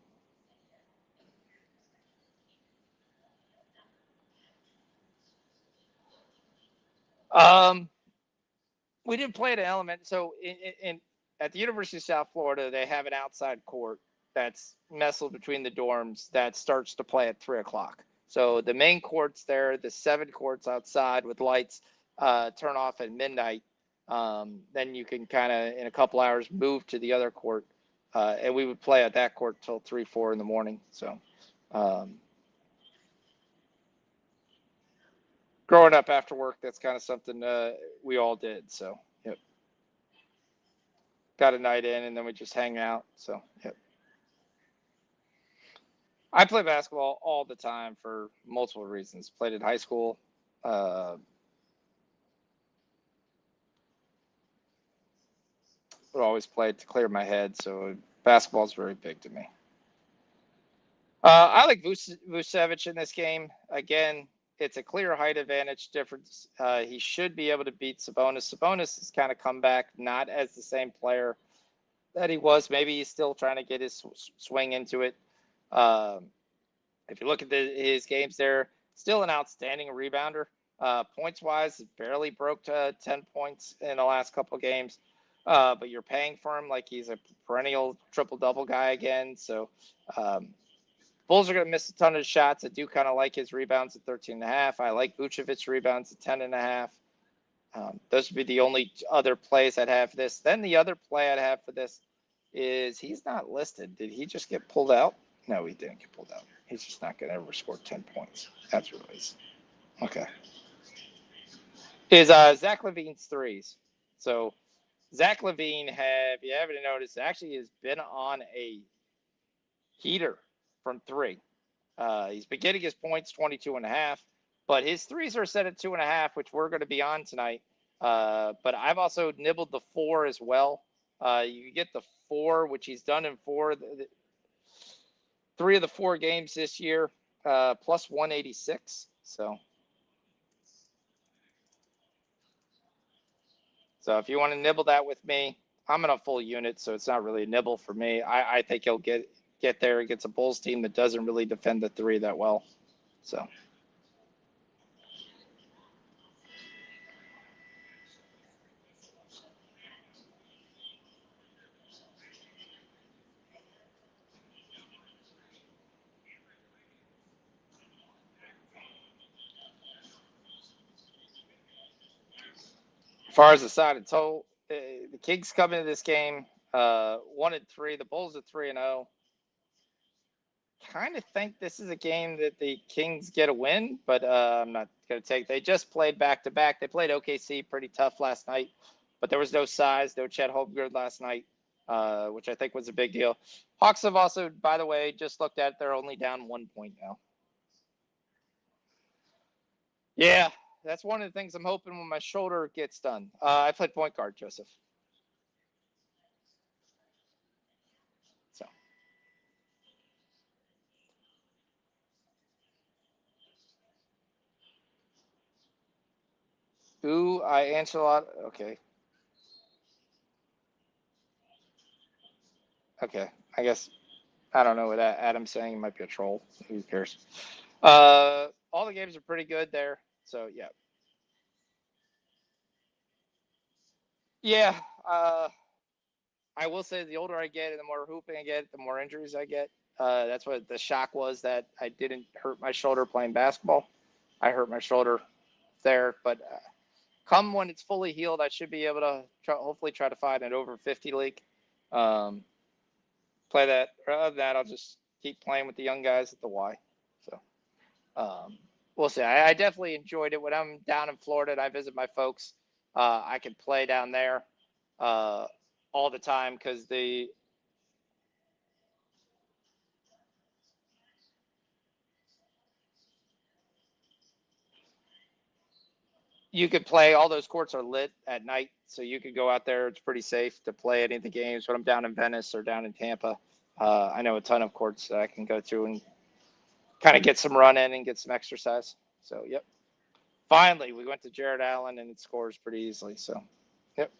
we didn't play at an element. So at the University of South Florida, they have an outside court that's nestled between the dorms that starts to play at 3:00. So the main courts there, the 7 courts outside with lights, turn off at midnight. Then you can kind of in a couple hours move to the other court, and we would play at that court till 3, 4 in the morning. So growing up after work, that's kind of something we all did. So yep, got a night in, and then we just hang out. So yep. I play basketball all the time for multiple reasons. Played in high school. Would always play to clear my head, so basketball is very big to me. I like Vucevic in this game. Again, it's a clear height advantage difference. He should be able to beat Sabonis. Sabonis has kind of come back, not as the same player that he was. Maybe he's still trying to get his swing into it. If you look at his games there, still an outstanding rebounder. Points-wise, barely broke to 10 points in the last couple of games. But you're paying for him like he's a perennial triple-double guy again. So Bulls are going to miss a ton of shots. I do kind of like his rebounds at 13.5. I like Vucevic's rebounds at 10.5. Those would be the only other plays I'd have for this. Then the other play I'd have for this is he's not listed. Did he just get pulled out? No, he didn't get pulled out. He's just not going to ever score 10 points. That's what it is. Okay. Is Zach LaVine's threes. So Zach LaVine, if you haven't noticed, actually has been on a heater from 3. He's been getting his points 22.5, but his threes are set at 2.5, which we're going to be on tonight. But I've also nibbled the 4 as well. You get the 4, which he's done in 4. 3 of the 4 games this year, plus 186. So if you want to nibble that with me, I'm in a full unit, so it's not really a nibble for me. I think he'll get there against a Bulls team that doesn't really defend the 3 that well. So. As far as the side of total, the Kings come into this game 1-3. The Bulls are 3-0. Kind of think this is a game that the Kings get a win, but I'm not going to take. They just played back-to-back. They played OKC pretty tough last night, but there was no size, no Chet Holmgren last night, which I think was a big deal. Hawks have also, by the way, just looked at it. They're only down 1 point now. Yeah, that's one of the things I'm hoping when my shoulder gets done. I played point guard, Joseph. So. Ooh, I answer a lot. Okay. Okay, I guess I don't know what Adam's saying. It might be a troll. Who cares? All the games are pretty good there. So yeah, yeah. I will say the older I get and the more hooping I get, the more injuries I get. That's what the shock was, that I didn't hurt my shoulder playing basketball. I hurt my shoulder there, but come when it's fully healed, I should be able to hopefully try to find an over 50 league. Play that. Other than that, I'll just keep playing with the young guys at the Y. So we'll see. I definitely enjoyed it when I'm down in Florida and I visit my folks. I can play down there all the time because you could play. All those courts are lit at night, so you could go out there. It's pretty safe to play any of the games. When I'm down in Venice or down in Tampa, I know a ton of courts that I can go through and kind of get some run in and get some exercise. So, yep. Finally, we went to Jared Allen, and it scores pretty easily. So, yep.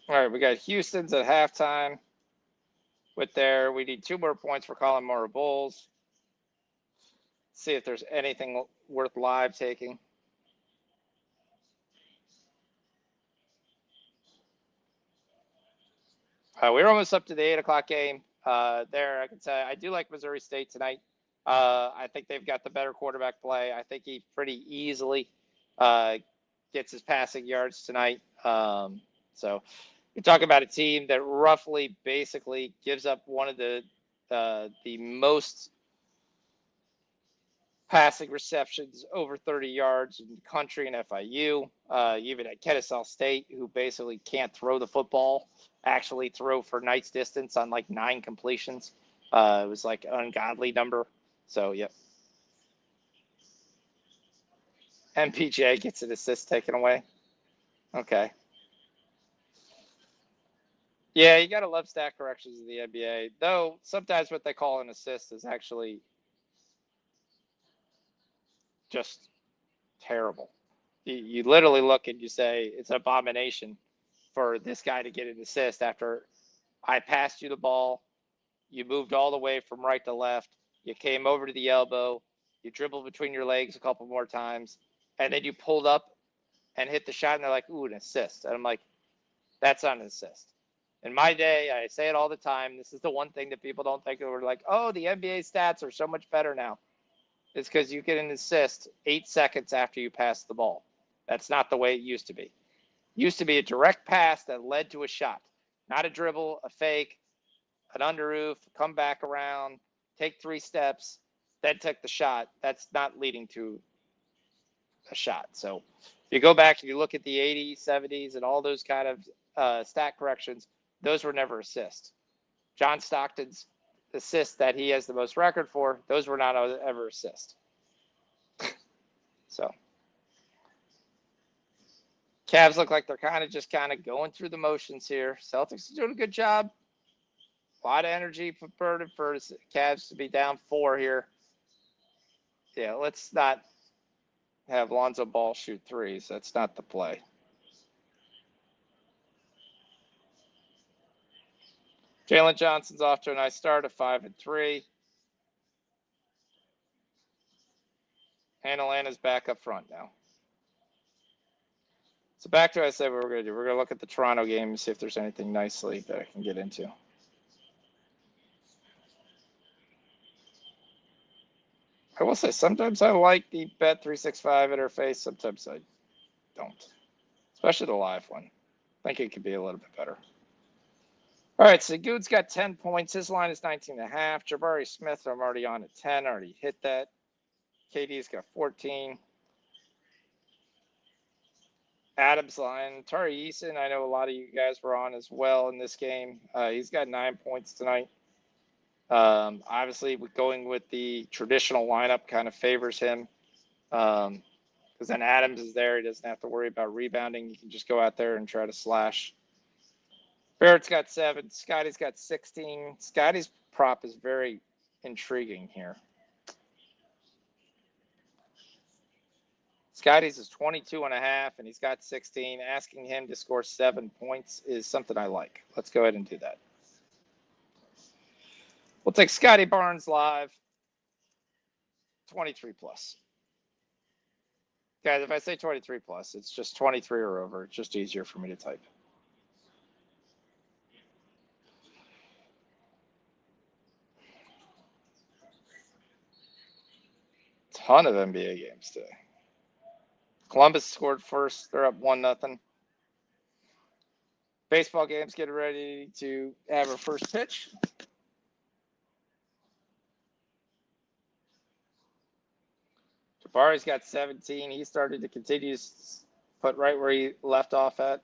All right, we got Houston's at halftime. We need 2 more points for Colin Murray Bulls. See if there's anything worth live taking. We're almost up to the 8:00 game. There, I can say I do like Missouri State tonight. I think they've got the better quarterback play. I think he pretty easily gets his passing yards tonight. So you're talking about a team that roughly basically gives up one of the most passing receptions over 30 yards in the country in FIU. Even at Kennesaw State, who basically can't throw the football, actually throw for nice distance on like 9 completions. It was like an ungodly number. So, yep. MPJ gets an assist taken away. Okay. Yeah, you got to love stat corrections in the NBA. Though sometimes what they call an assist is actually just terrible. You literally look and you say it's an abomination for this guy to get an assist after I passed you the ball. You moved all the way from right to left. You came over to the elbow. You dribbled between your legs a couple more times. And then you pulled up and hit the shot. And they're like, ooh, an assist. And I'm like, that's not an assist. In my day, I say it all the time. This is the one thing that people don't think of. We're like, oh, the NBA stats are so much better now. It's because you get an assist 8 seconds after you pass the ball. That's not the way it used to be. It used to be a direct pass that led to a shot, not a dribble, a fake, an under roof, come back around, take 3 steps, then take the shot. That's not leading to a shot. So if you go back and you look at the 80s, 70s, and all those kind of stat corrections, those were never assists. John Stockton's assists that he has the most record for, those were not ever assists. So Cavs look like they're kind of going through the motions here. Celtics are doing a good job. A lot of energy burden for Cavs to be down 4 here. Yeah, let's not have Lonzo Ball shoot threes. That's not the play. Jalen Johnson's off to a nice start at 5-3. And Atlanta's back up front now. So back to what I said what we're going to do. We're going to look at the Toronto game and see if there's anything nicely that I can get into. I will say sometimes I like the Bet365 interface. Sometimes I don't, especially the live one. I think it could be a little bit better. All right, so Good's got 10 points. His line is 19.5. Jabari Smith, I'm already on at 10. Already hit that. KD's got 14. Adams line. Tari Eason, I know a lot of you guys were on as well in this game. He's got 9 points tonight. Obviously, going with the traditional lineup kind of favors him. Because then Adams is there. He doesn't have to worry about rebounding. He can just go out there and try to slash. Barrett's got 7. Scotty's got 16. Scotty's prop is very intriguing here. Scotty's is 22.5, and he's got 16. Asking him to score 7 points is something I like. Let's go ahead and do that. We'll take Scotty Barnes live, 23 plus. Guys, if I say 23 plus, it's just 23 or over. It's just easier for me to type. Ton of NBA games today. Columbus scored first. They're up 1-0. Baseball games getting ready to have our first pitch. Jabari's got 17. He started to continue to put right where he left off at.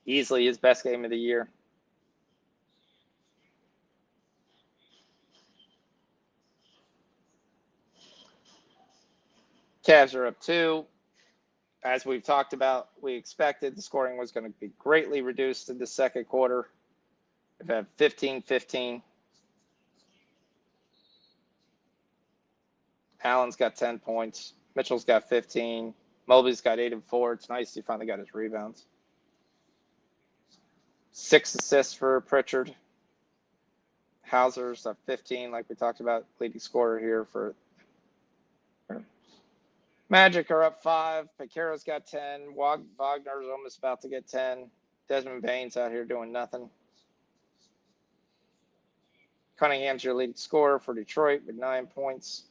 Easily his best game of the year. Cavs are up 2. As we've talked about, we expected the scoring was going to be greatly reduced in the second quarter. We've had 15-15. Allen's got 10 points. Mitchell's got 15. Mobley's got 8 and 4. It's nice he finally got his rebounds. 6 assists for Pritchard. Hauser's at 15, like we talked about, leading scorer here for Magic are up 5. Pacara's got 10. Wagner's almost about to get 10. Desmond Bain's out here doing nothing. Cunningham's your leading scorer for Detroit with 9 points.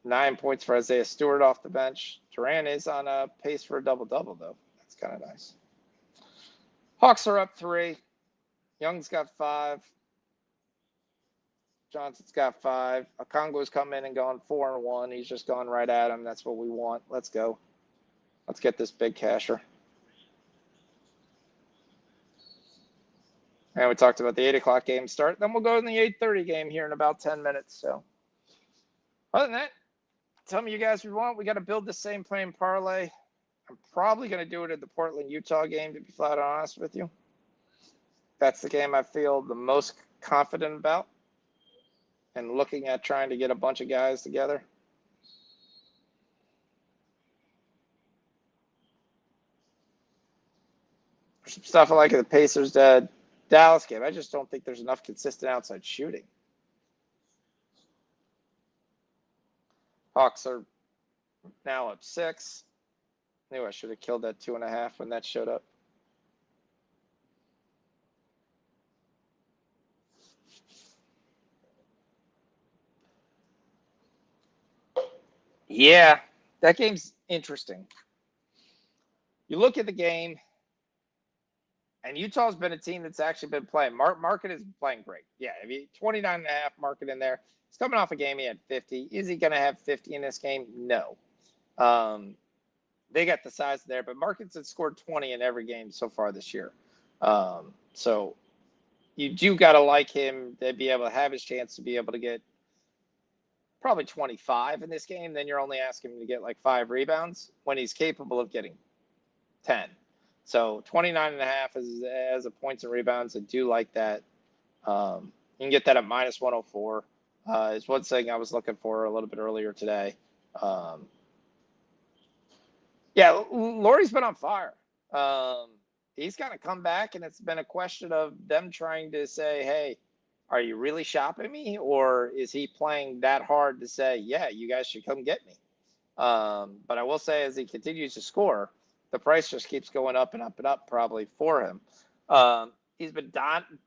9 points for Isaiah Stewart off the bench. Durant is on a pace for a double-double, though. That's kind of nice. Hawks are up 3. Young's got 5. Johnson's got 5. Okongwu's come in and gone 4-1. He's just gone right at him. That's what we want. Let's go. Let's get this big casher. And we talked about the 8 o'clock game start. Then we'll go in the 8:30 game here in about 10 minutes. So other than that, tell me you guys if you want. We got to build the same playing parlay. I'm probably going to do it at the Portland-Utah game, to be flat honest with you. That's the game I feel the most confident about. And looking at trying to get a bunch of guys together. There's some stuff I like at the Pacers Dallas game. I just don't think there's enough consistent outside shooting. Hawks are now up 6. Knew I should have killed that 2.5 when that showed up. Yeah, that game's interesting. You look at the game, and Utah's been a team that's actually been playing. Market is playing great. Yeah, I mean, 29.5 Market in there. He's coming off a game he had 50. Is he going to have 50 in this game? No. They got the size there, but Market's had scored 20 in every game so far this year. So you do got to like him to be able to have his chance to be able to get probably 25 in this game. Then you're only asking him to get like 5 rebounds when he's capable of getting 10. So 29.5 as a points and rebounds. I do like that. You can get that at minus 104. Is one thing I was looking for a little bit earlier today. Yeah, Laurie's been on fire. He's kind of come back, and it's been a question of them trying to say, hey, are you really shopping me? Or is he playing that hard to say, yeah, you guys should come get me? But I will say, as he continues to score, the price just keeps going up and up and up probably for him. He's been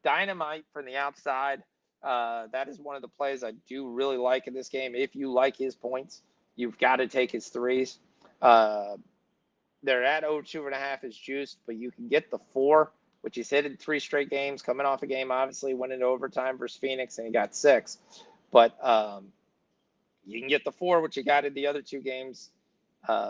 dynamite from the outside. That is one of the plays I do really like in this game. If you like his points, you've got to take his threes. They're at 2.5 is juiced, but you can get the 4, which he's hit in 3 straight games, coming off a game, obviously went into overtime versus Phoenix, and he got 6. But you can get the 4, which he got in the other 2 games.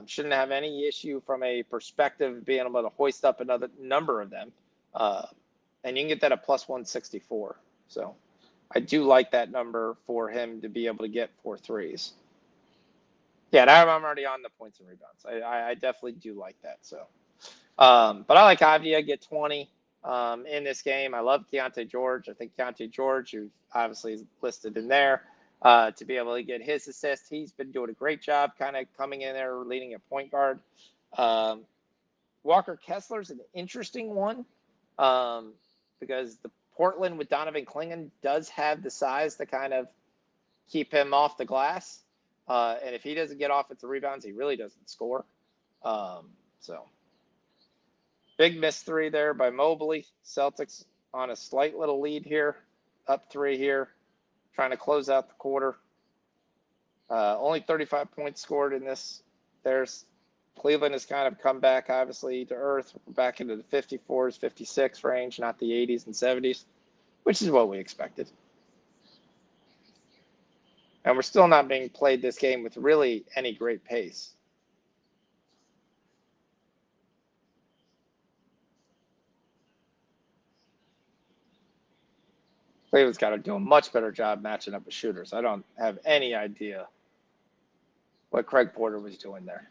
Shouldn't have any issue from a perspective of being able to hoist up another number of them. And you can get that at plus 164. So I do like that number for him to be able to get 4 threes. Yeah, I'm already on the points and rebounds. I definitely do like that. So, but I like Avdia, get 20. in this game. I love Keontae George. I think Keontae George, who obviously is listed in there, to be able to get his assist. He's been doing a great job kind of coming in there, leading a point guard. Walker Kessler's an interesting one because the Portland with Donovan Clingan does have the size to kind of keep him off the glass. And if he doesn't get offensive rebounds, he really doesn't score. So big miss 3 there by Mobley. Celtics on a slight little lead here, up 3 here, trying to close out the quarter. Only 35 points scored in this. Cleveland has kind of come back, obviously, to earth. We're back into the 54s, 56 range, not the 80s and 70s, which is what we expected. And we're still not being played this game with really any great pace. Cleveland's got to do a much better job matching up with shooters. I don't have any idea what Craig Porter was doing there.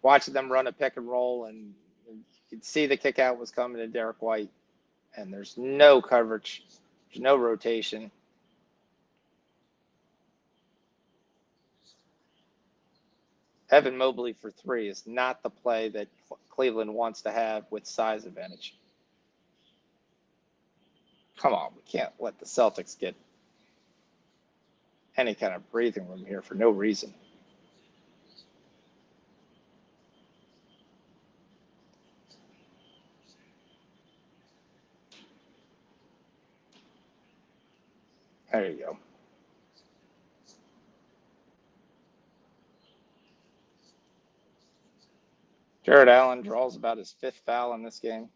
Watching them run a pick and roll, and you could see the kick out was coming to Derek White, and there's no coverage, there's no rotation. Evan Mobley for 3 is not the play that Cleveland wants to have with size advantage. Come on, we can't let the Celtics get any kind of breathing room here for no reason. There you go. Jared Allen draws about his 5th foul in this game.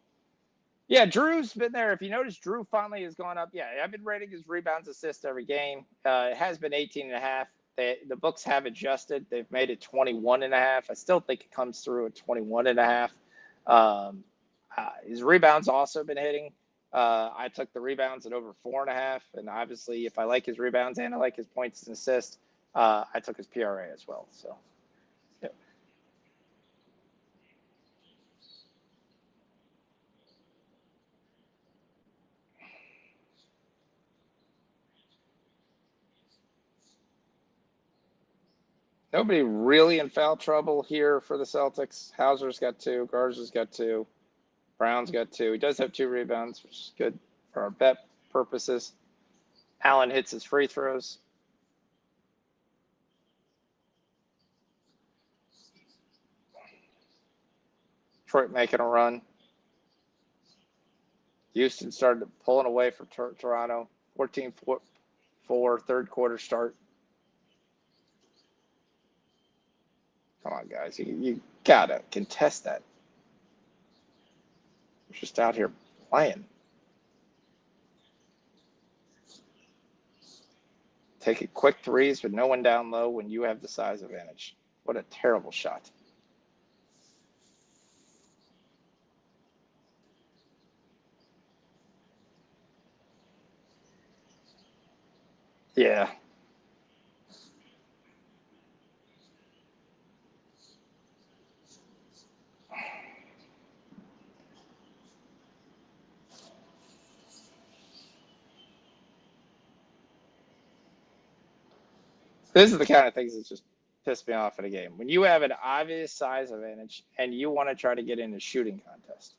Yeah, Drew's been there. If you notice, Drew finally has gone up. Yeah, I've been rating his rebounds, assists every game. It has been 18.5. The books have adjusted. They've made it 21.5. I still think it comes through at 21.5. His rebounds also been hitting. I took the rebounds at over 4.5. And obviously, if I like his rebounds and I like his points and assists, I took his PRA as well. So, yeah. Nobody really in foul trouble here for the Celtics. Hauser's got 2. Garza's got 2. Brown's got 2. He does have 2 rebounds, which is good for our bet purposes. Allen hits his free throws. Detroit making a run. Houston started pulling away from Toronto. 14-4 third quarter start. Come on, guys. You got to contest that. We're just out here playing. Taking quick threes with no one down low when you have the size advantage. What a terrible shot. Yeah. This is the kind of things that just piss me off in a game. When you have an obvious size advantage and you want to try to get in a shooting contest,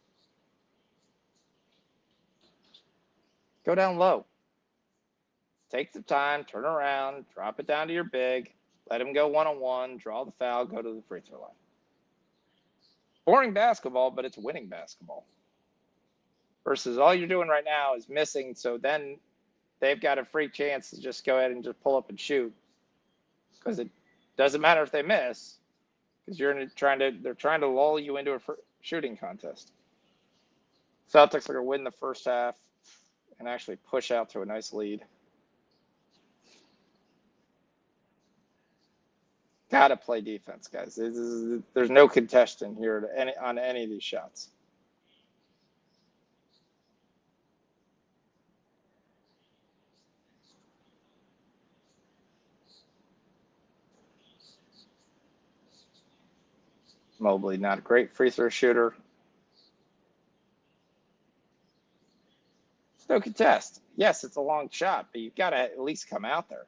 go down low. Take the time, turn around, drop it down to your big, let him go one-on-one, draw the foul, go to the free throw line. Boring basketball, but it's winning basketball. Versus all you're doing right now is missing, so then they've got a free chance to just go ahead and just pull up and shoot. Because it doesn't matter if they miss, because they're trying to lull you into a shooting contest. Celtics are going to win the first half and actually push out to a nice lead. Got to play defense, guys. There's no contestant here on any of these shots. Mobley, not a great free throw shooter. No contest. Yes, it's a long shot, but you've got to at least come out there.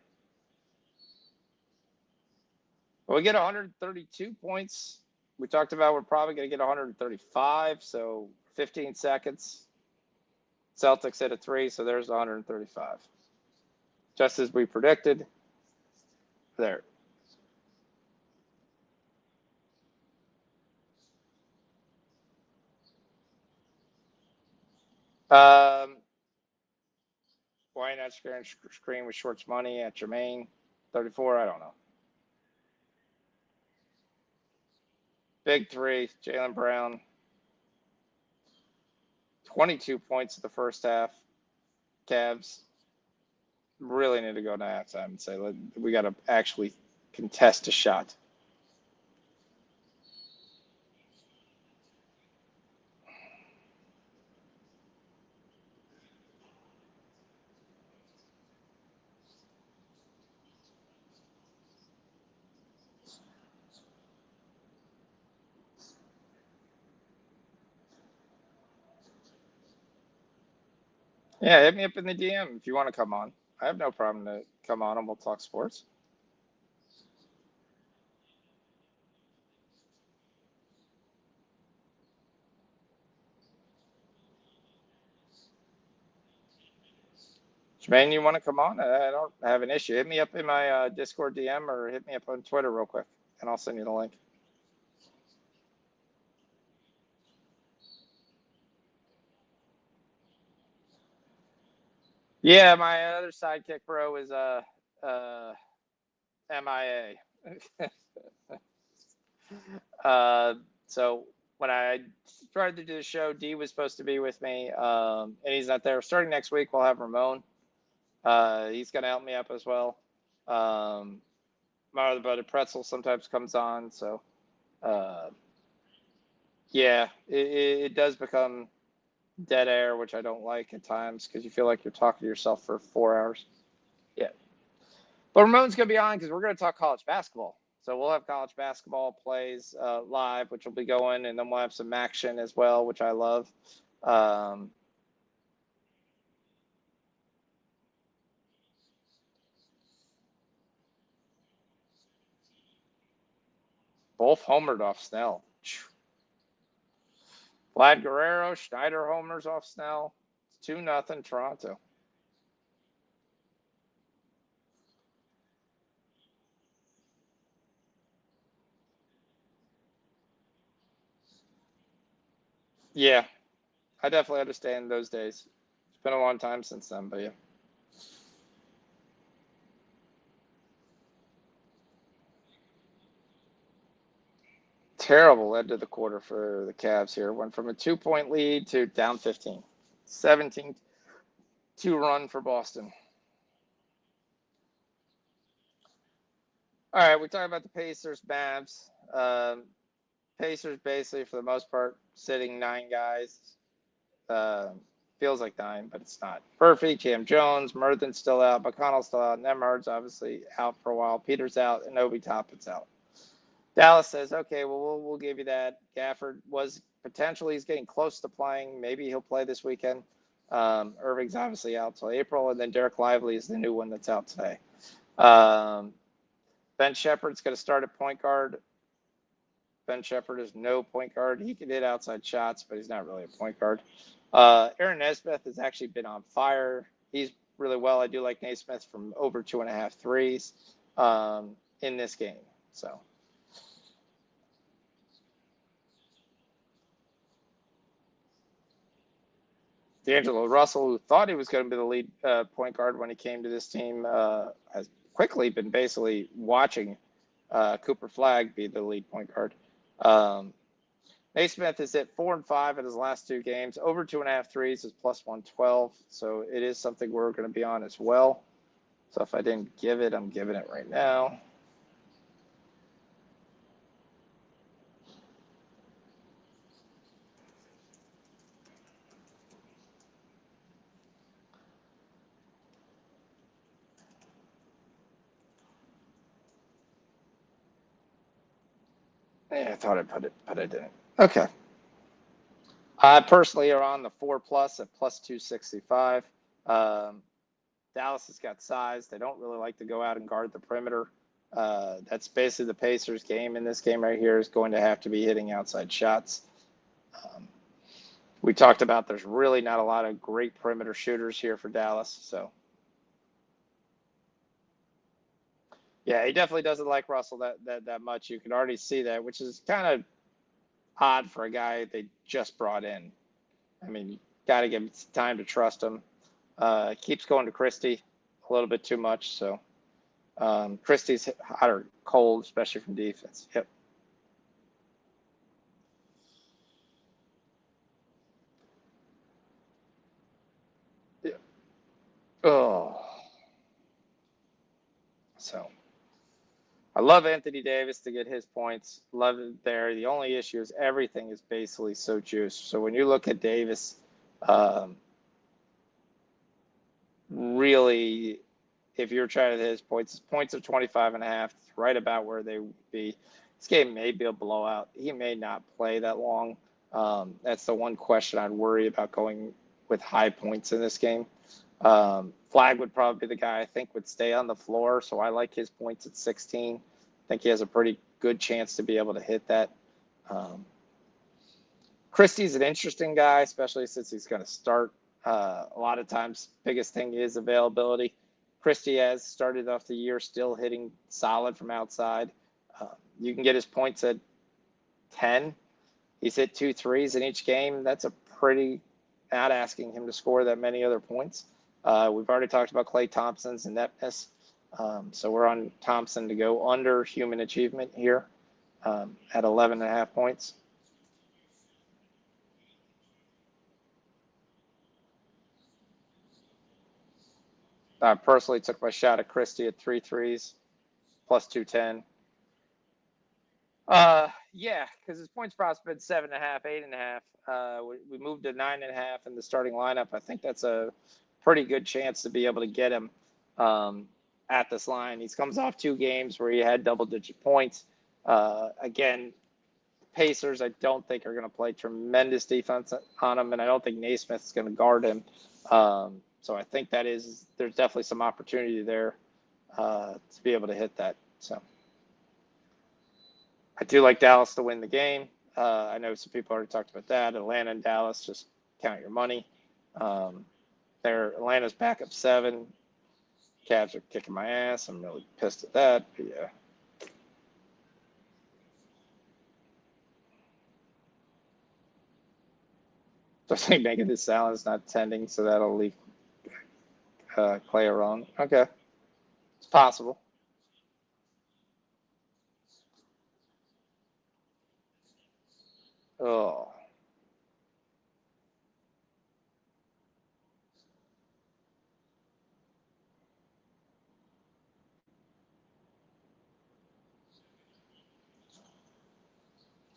Well, we get 132 points. We talked about we're probably going to get 135, so 15 seconds. Celtics hit a 3, so there's 135. Just as we predicted. There. Why not screen with Schwartz money at Jermaine? 34, I don't know. Big 3, Jaylen Brown. 22 points in the first half. Cavs really need to go to halftime and say, we got to actually contest a shot. Yeah, hit me up in the DM if you want to come on. I have no problem to come on and we'll talk sports. Jermaine, you want to come on? I don't have an issue. Hit me up in my Discord DM or hit me up on Twitter real quick, and I'll send you the link. Yeah, my other sidekick, bro, is MIA. So when I started to do the show, D was supposed to be with me, and he's not there. Starting next week, we'll have Ramon. He's going to help me up as well. My other brother Pretzel sometimes comes on, so yeah, it does become dead air, which I don't like at times because you feel like you're talking to yourself for 4 hours. Yeah, but Ramon's going to be on because we're going to talk college basketball. So we'll have college basketball plays live, which will be going, and then we'll have some action as well, which I love. Both homered off Snell. Vlad Guerrero, Schneider homers off Snell. It's 2-0 Toronto. Yeah, I definitely understand those days. It's been a long time since then, but yeah. Terrible end of the quarter for the Cavs here. Went from a 2-point lead to down 15. 17-2 run for Boston. All right, we talked about the Pacers, Mavs. Pacers basically, for the most part, sitting 9 guys. Feels like 9, but it's not. Murphy, Cam Jones, Merthen's still out, McConnell's still out, Nemhard's obviously out for a while, Peter's out, and Obi Toppin's out. Dallas says, okay, well, we'll give you that. Gafford was potentially, he's getting close to playing. Maybe he'll play this weekend. Irving's obviously out till April, and then Derek Lively is the new one that's out today. Ben Shepherd's going to start at point guard. Ben Shepherd is no point guard. He can hit outside shots, but he's not really a point guard. Aaron Nesmith has actually been on fire. He's really well. I do like Naismith from over 2.5 threes in this game. So. D'Angelo Russell, who thought he was going to be the lead point guard when he came to this team, has quickly been basically watching Cooper Flagg be the lead point guard. Naismith is at 4 and 5 in his last 2 games. Over 2.5 threes is plus 112. So it is something we're going to be on as well. So if I didn't give it, I'm giving it right now. Yeah, I thought I put it, but I didn't. Okay. I personally are on the 4+ at plus 265. Dallas has got size. They don't really like to go out and guard the perimeter. That's basically the Pacers' game in this game right here is going to have to be hitting outside shots. We talked about there's really not a lot of great perimeter shooters here for Dallas. So, yeah, he definitely doesn't like Russell that much. You can already see that, which is kind of odd for a guy they just brought in. I mean, you got to give him time to trust him. Keeps going to Christie a little bit too much. So Christie's hot or cold, especially from defense. Yep. Yeah. Oh. So I love Anthony Davis to get his points. Love it there. The only issue is everything is basically so juiced. So when you look at Davis, really, if you're trying to hit his points of 25.5, it's right about where they would be. This game may be a blowout. He may not play that long. That's the one question I'd worry about going with high points in this game. Flag would probably be the guy I think would stay on the floor, so I like his points at 16. I think he has a pretty good chance to be able to hit that. Christie's an interesting guy, especially since he's going to start. A lot of times, biggest thing is availability. Christie has started off the year still hitting solid from outside. You can get his points at 10. He's hit 2 threes in each game. That's a pretty, not asking him to score that many other points. We've already talked about Klay Thompson's ineptness. So we're on Thompson to go under human achievement here at 11.5 points. I personally took my shot at Christie at 3 threes, plus 210. Yeah, because his points props been 7.5, 8.5. We moved to 9.5 in the starting lineup. I think that's a pretty good chance to be able to get him at this line. He comes off 2 games where he had double-digit points. Again, Pacers, I don't think are going to play tremendous defense on him, and I don't think Naismith is going to guard him. So I think there's definitely some opportunity there to be able to hit that. So I do like Dallas to win the game. I know some people already talked about that. Atlanta and Dallas, just count your money. Atlanta's back up 7. Cavs are kicking my ass. I'm really pissed at that. But yeah. So I think making this Allen is not tending, so that'll leave Clay wrong. Okay. It's possible. Oh.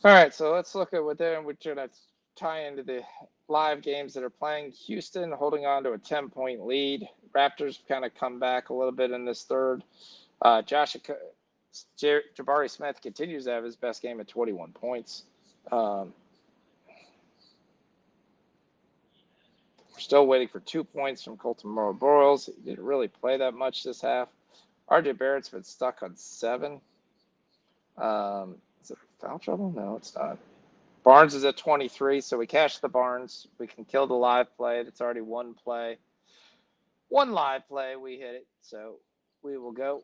All right, so let's look at what we're going to tie into the live games that are playing. Houston holding on to a 10-point lead. Raptors kind of come back a little bit in this third. Jabari Smith continues to have his best game at 21 points. We're still waiting for 2 points from Colton Morrow-Boyles. He didn't really play that much this half. RJ Barrett's been stuck on 7. Is it foul trouble? No, it's not. Barnes is at 23, so we cash the Barnes. We can kill the live play. It's already one play. One live play, we hit it. So we will go.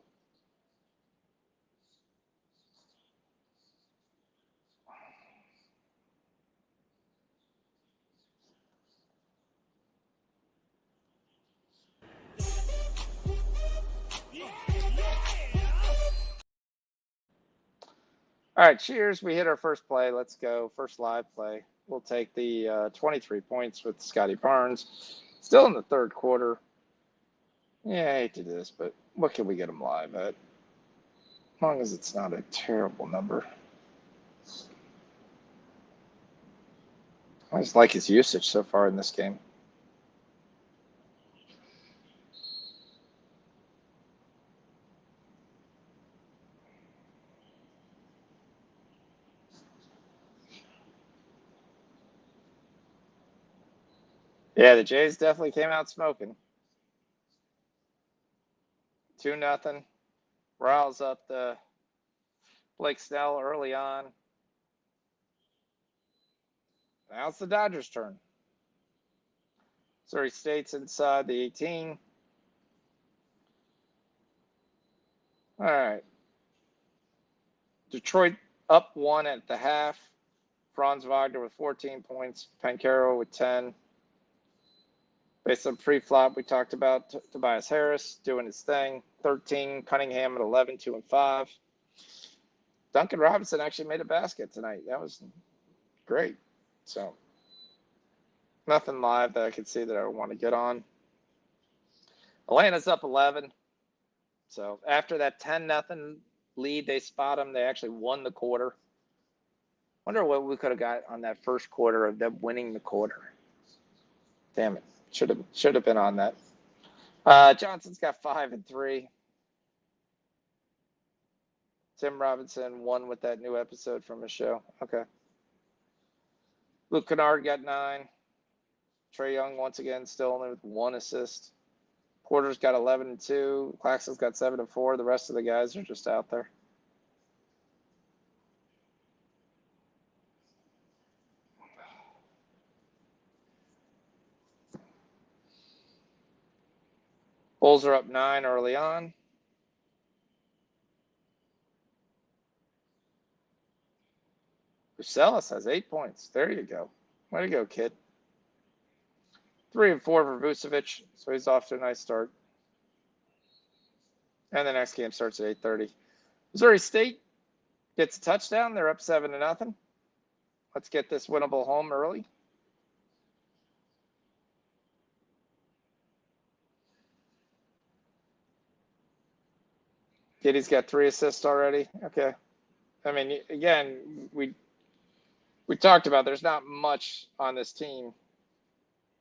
All right, cheers. We hit our first play. Let's go. First live play. We'll take the 23 points with Scotty Barnes. Still in the third quarter. Yeah, I hate to do this, but what can we get him live at? As long as it's not a terrible number. I just like his usage so far in this game. Yeah, the Jays definitely came out smoking. 2-0. Riles up the Blake Snell early on. Now it's the Dodgers' turn. Missouri State's inside the 18. All right. Detroit up 1 at the half. Franz Wagner with 14 points. Pancaro with 10. Based on pre-flop, we talked about Tobias Harris doing his thing. 13. Cunningham at 11, 2 and 5. Duncan Robinson actually made a basket tonight. That was great. So nothing live that I could see that I want to get on. Atlanta's up 11. So after that 10-0 lead, they spot them. They actually won the quarter. Wonder what we could have got on that first quarter of them winning the quarter. Damn it. Should have been on that. Johnson's got 5 and 3. Tim Robinson won with that new episode from his show. Okay. Luke Kennard got 9. Trae Young once again still only with 1 assist. Porter's got 11 and 2. Claxton's got 7 and 4. The rest of the guys are just out there. Bulls are up 9 early on. Brucelis has 8 points. There you go. Way to go, kid. 3 and 4 for Vucevic, so he's off to a nice start. And the next game starts at 8:30. Missouri State gets a touchdown. They're up 7-0. Let's get this winnable home early. Giddy's got 3 assists already. Okay. I mean, again, we talked about there's not much on this team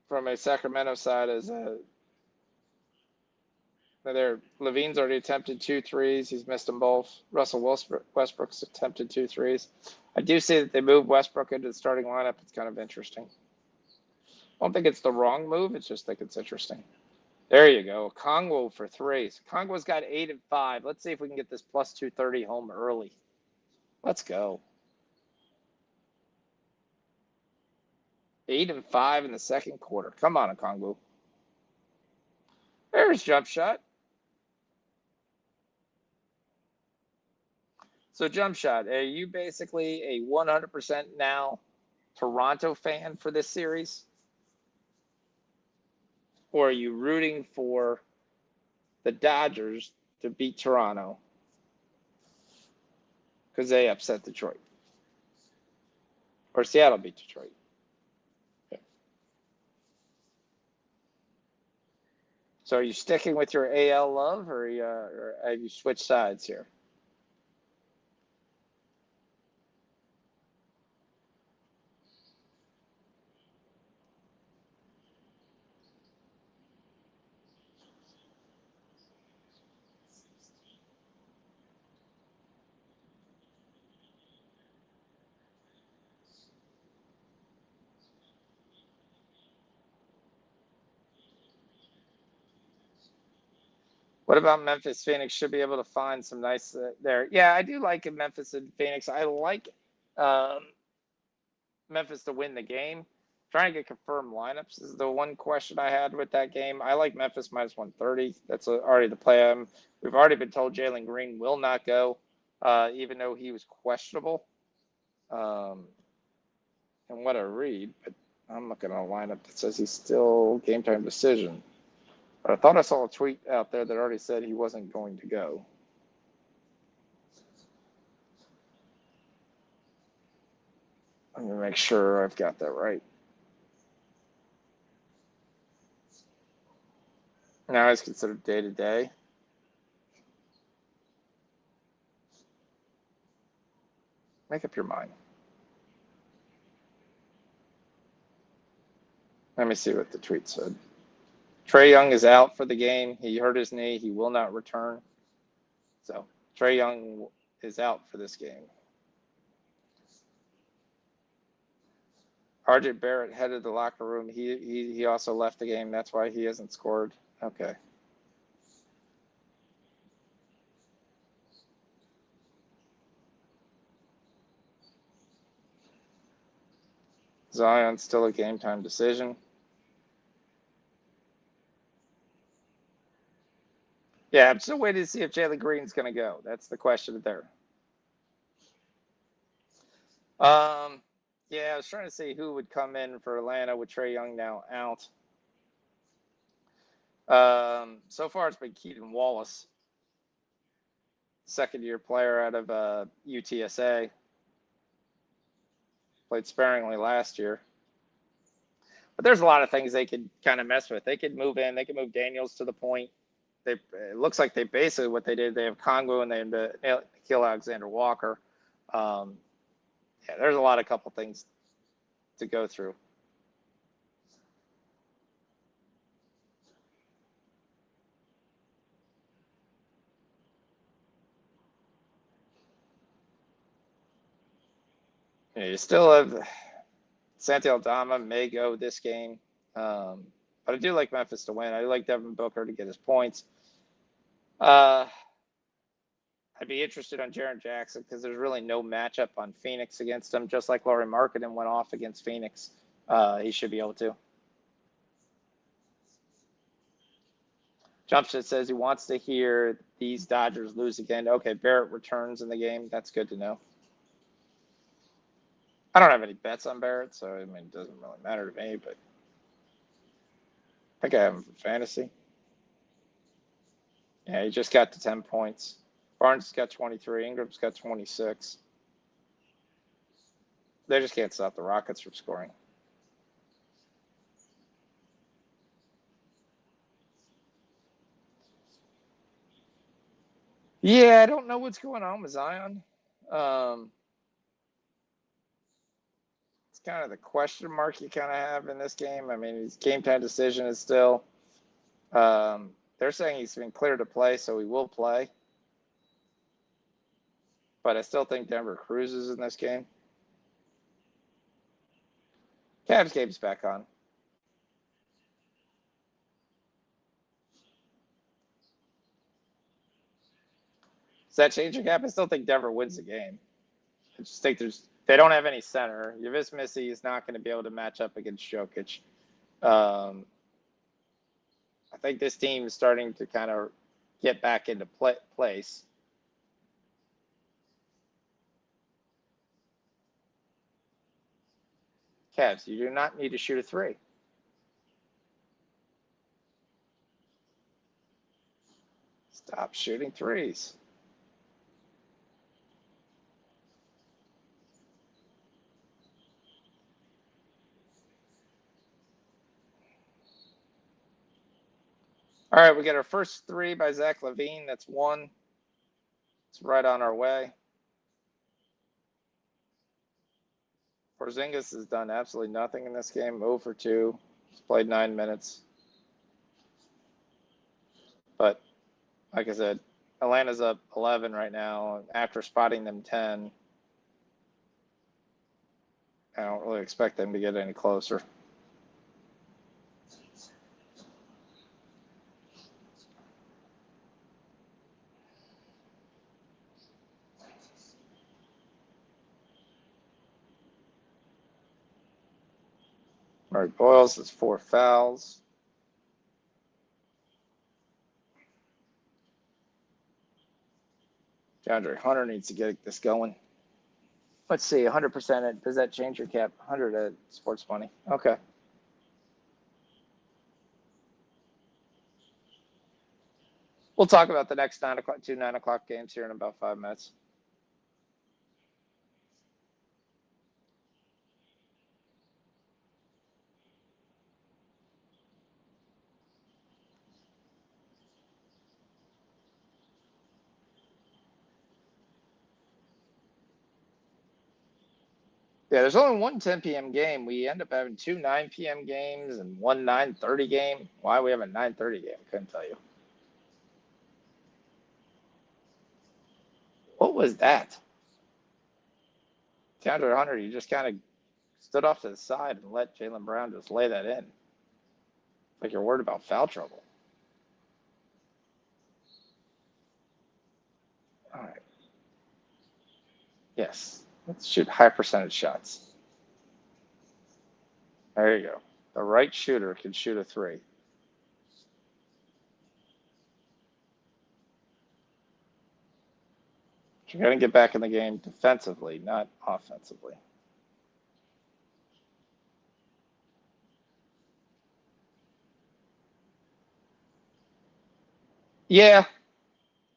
from a Sacramento side as Levine's already attempted 2 threes. He's missed them both. Russell Westbrook's attempted 2 threes. I do see that they moved Westbrook into the starting lineup. It's kind of interesting. I don't think it's the wrong move. It's just think it's interesting. There you go. Kongwu for 3s. Kongwu's got 8 and 5. Let's see if we can get this plus 230 home early. Let's go. 8 and 5 in the second quarter. Come on, Kongwu. There's jump shot. So jump shot. Are you basically a 100% now Toronto fan for this series? Or are you rooting for the Dodgers to beat Toronto because they upset Detroit? Or Seattle beat Detroit? Okay. So are you sticking with your AL love, or have you switched sides here? What about Memphis? Phoenix should be able to find some nice there. Yeah, I do like Memphis and Phoenix. I like Memphis to win the game. Trying to get confirmed lineups is the one question I had with that game. I like Memphis minus 130. That's already the play. We've already been told Jalen Green will not go, even though he was questionable. And what a read. But I'm looking at a lineup that says he's still game time decision. But I thought I saw a tweet out there that already said he wasn't going to go. I'm going to make sure I've got that right. Now he's considered day-to-day. Make up your mind. Let me see what the tweet said. Trae Young is out for the game. He hurt his knee. He will not return. So Trae Young is out for this game. RJ Barrett headed the locker room. He also left the game. That's why he hasn't scored. Okay. Zion's still a game time decision. Yeah, I'm still waiting to see if Jalen Green's going to go. That's the question there. Yeah, I was trying to see who would come in for Atlanta with Trae Young now out. So far it's been Keaton Wallace, second-year player out of UTSA. Played sparingly last year. But there's a lot of things they could kind of mess with. They could move in. They could move Daniels to the point. It looks like they basically what they did. They have Congo and they have Nikhil Alexander Walker. Yeah, there's a couple things to go through. Yeah, you still have Santi Aldama may go this game. But I do like Memphis to win. I like Devin Booker to get his points. I'd be interested on Jaren Jackson because there's really no matchup on Phoenix against him. Just like Lauri Markkanen went off against Phoenix, he should be able to. Jumpshot says he wants to hear these Dodgers lose again. Okay, Barrett returns in the game. That's good to know. I don't have any bets on Barrett, so I mean, it doesn't really matter to me, but I think I have him for fantasy. Yeah, he just got to 10 points. Barnes got 23. Ingram's got 26. They just can't stop the Rockets from scoring. Yeah, I don't know what's going on with Zion. It's kind of the question mark you kind of have in this game. I mean, his game time decision is still. They're saying he's been cleared to play, so he will play. But I still think Denver cruises in this game. Cavs game's back on. Does that change your gap? I still think Denver wins the game. I just think they don't have any center. Yavis Missy is not going to be able to match up against Jokic. I think this team is starting to kind of get back into place. Cavs, you do not need to shoot a three. Stop shooting threes. All right, we got our first three by Zach LaVine. That's one. It's right on our way. Porzingis has done absolutely nothing in this game. 0 for 2. He's played 9 minutes. But like I said, Atlanta's up 11 right now after spotting them 10. I don't really expect them to get any closer. All right, Boyles has 4 fouls. DeAndre Hunter needs to get this going. Let's see, 100%. Does that change your cap? 100 at sports money. Okay. We'll talk about the next 2 9 o'clock games here in about 5 minutes. Yeah, there's only one 10 p.m. game. We end up having 2 9 p.m. games and one 9:30 game. Why we have a 9:30 game? Couldn't tell you. What was that? DeAndre Hunter, you just kind of stood off to the side and let Jaylen Brown just lay that in. Like you're worried about foul trouble. All right. Yes. Let's shoot high percentage shots. There you go. The right shooter can shoot a 3. You're going to get back in the game defensively, not offensively. Yeah.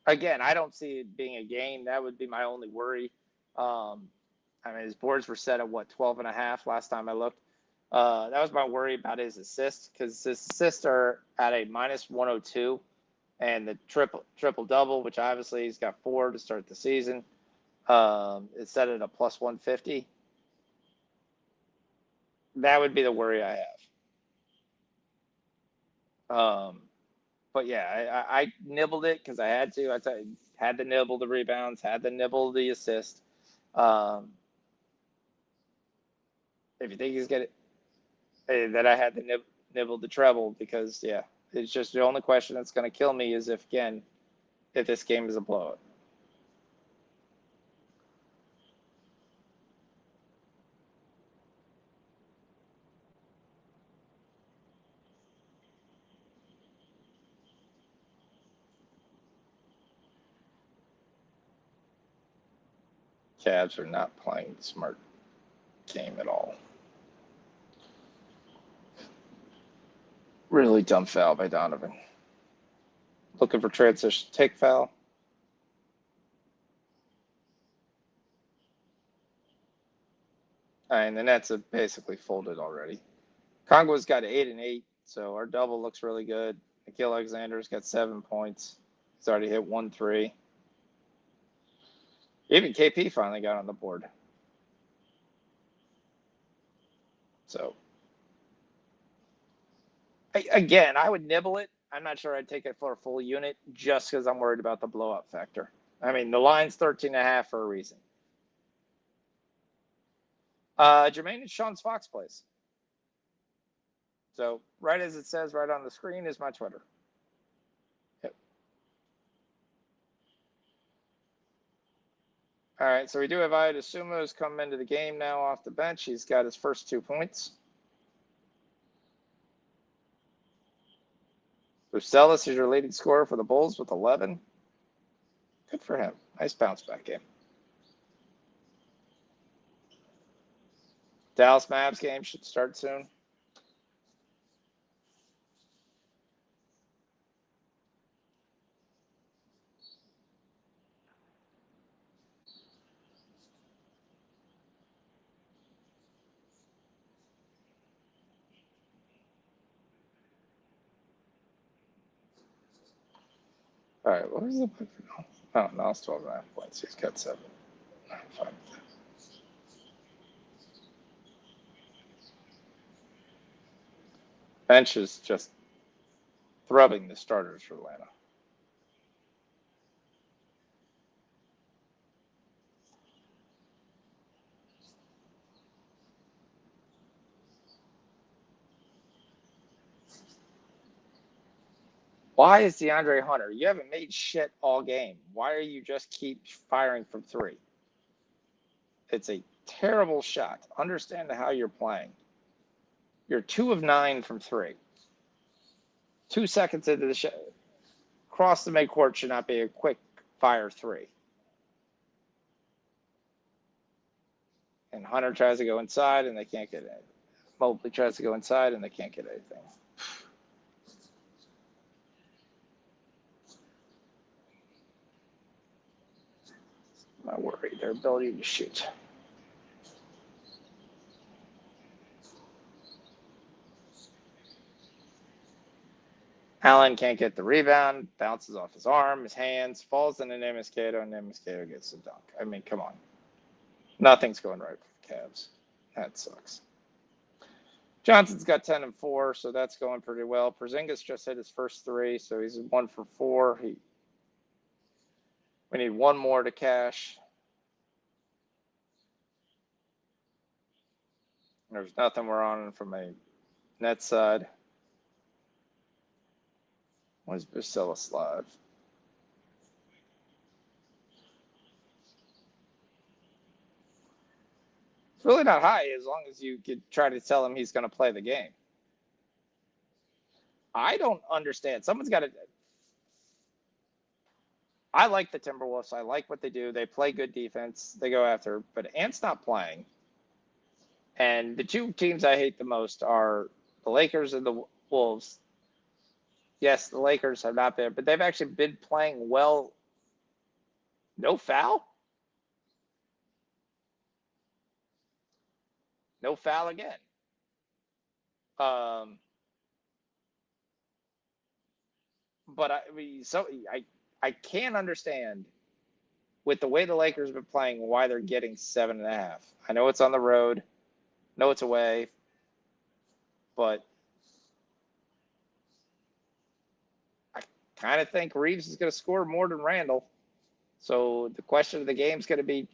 Again, I don't see it being a game. That would be my only worry. I mean, his boards were set at, 12.5 last time I looked. That was my worry about his assists, because his assists are at a minus 102, and the triple double, which obviously he's got 4 to start the season, is set at a plus 150. That would be the worry I have. But yeah, I nibbled it because I had to. Had to nibble the rebounds, had to nibble the assist. If you think he's going to, that I had to nibble the treble, because, yeah, it's just the only question that's going to kill me is if this game is a blowout. Cavs are not playing the smart game at all. Really dumb foul by Donovan. Looking for transition, take foul. And the Nets have basically folded already. Congo's got 8 and 8, so our double looks really good. Nikhil Alexander's got 7 points. He's already hit 1-3. Even KP finally got on the board. So, again, I would nibble it. I'm not sure I'd take it for a full unit just because I'm worried about the blowout factor. I mean, the line's 13.5 for a reason. Jermaine and Sean's Fox plays. So, right as it says right on the screen is my Twitter. Yep. All right, so we do have Ida Sumo's come into the game now off the bench. He's got his first 2 points. Bucelis is your leading scorer for the Bulls with 11. Good for him. Nice bounce back game. Dallas Mavs game should start soon. All right, what was the point for now? Oh, no, it's 12.5 points. He's got 7. Fine. Bench is just thrubbing the starters for Atlanta. Why is DeAndre Hunter? You haven't made shit all game. Why are you just keep firing from 3? It's a terrible shot. Understand how you're playing. You're 2 of 9 from 3. 2 seconds into the shot. Cross the midcourt should not be a quick fire 3. And Hunter tries to go inside, and they can't get it. Mobley tries to go inside, and they can't get anything. I worry their ability to shoot. Allen can't get the rebound, bounces off his arm, his hands, falls into Nemuscato, and Nemuscato gets the dunk. I mean, come on. Nothing's going right for the Cavs. That sucks. Johnson's got 10 and 4, so that's going pretty well. Porzingis just hit his first 3, so he's 1 for 4. We need 1 more to cash. There's nothing we're on from a net side. When's Bacillus live? It's really not high as long as you could try to tell him he's going to play the game. I don't understand. Someone's got to. I like the Timberwolves. I like what they do. They play good defense. They go after, but Ant's not playing. And the two teams I hate the most are the Lakers and the Wolves. Yes, the Lakers have not been, but they've actually been playing well. No foul? No foul again. But I can't understand with the way the Lakers have been playing why they're getting 7.5. I know it's on the road, know it's away, but I kind of think Reeves is going to score more than Randall. So the question of the game is going to be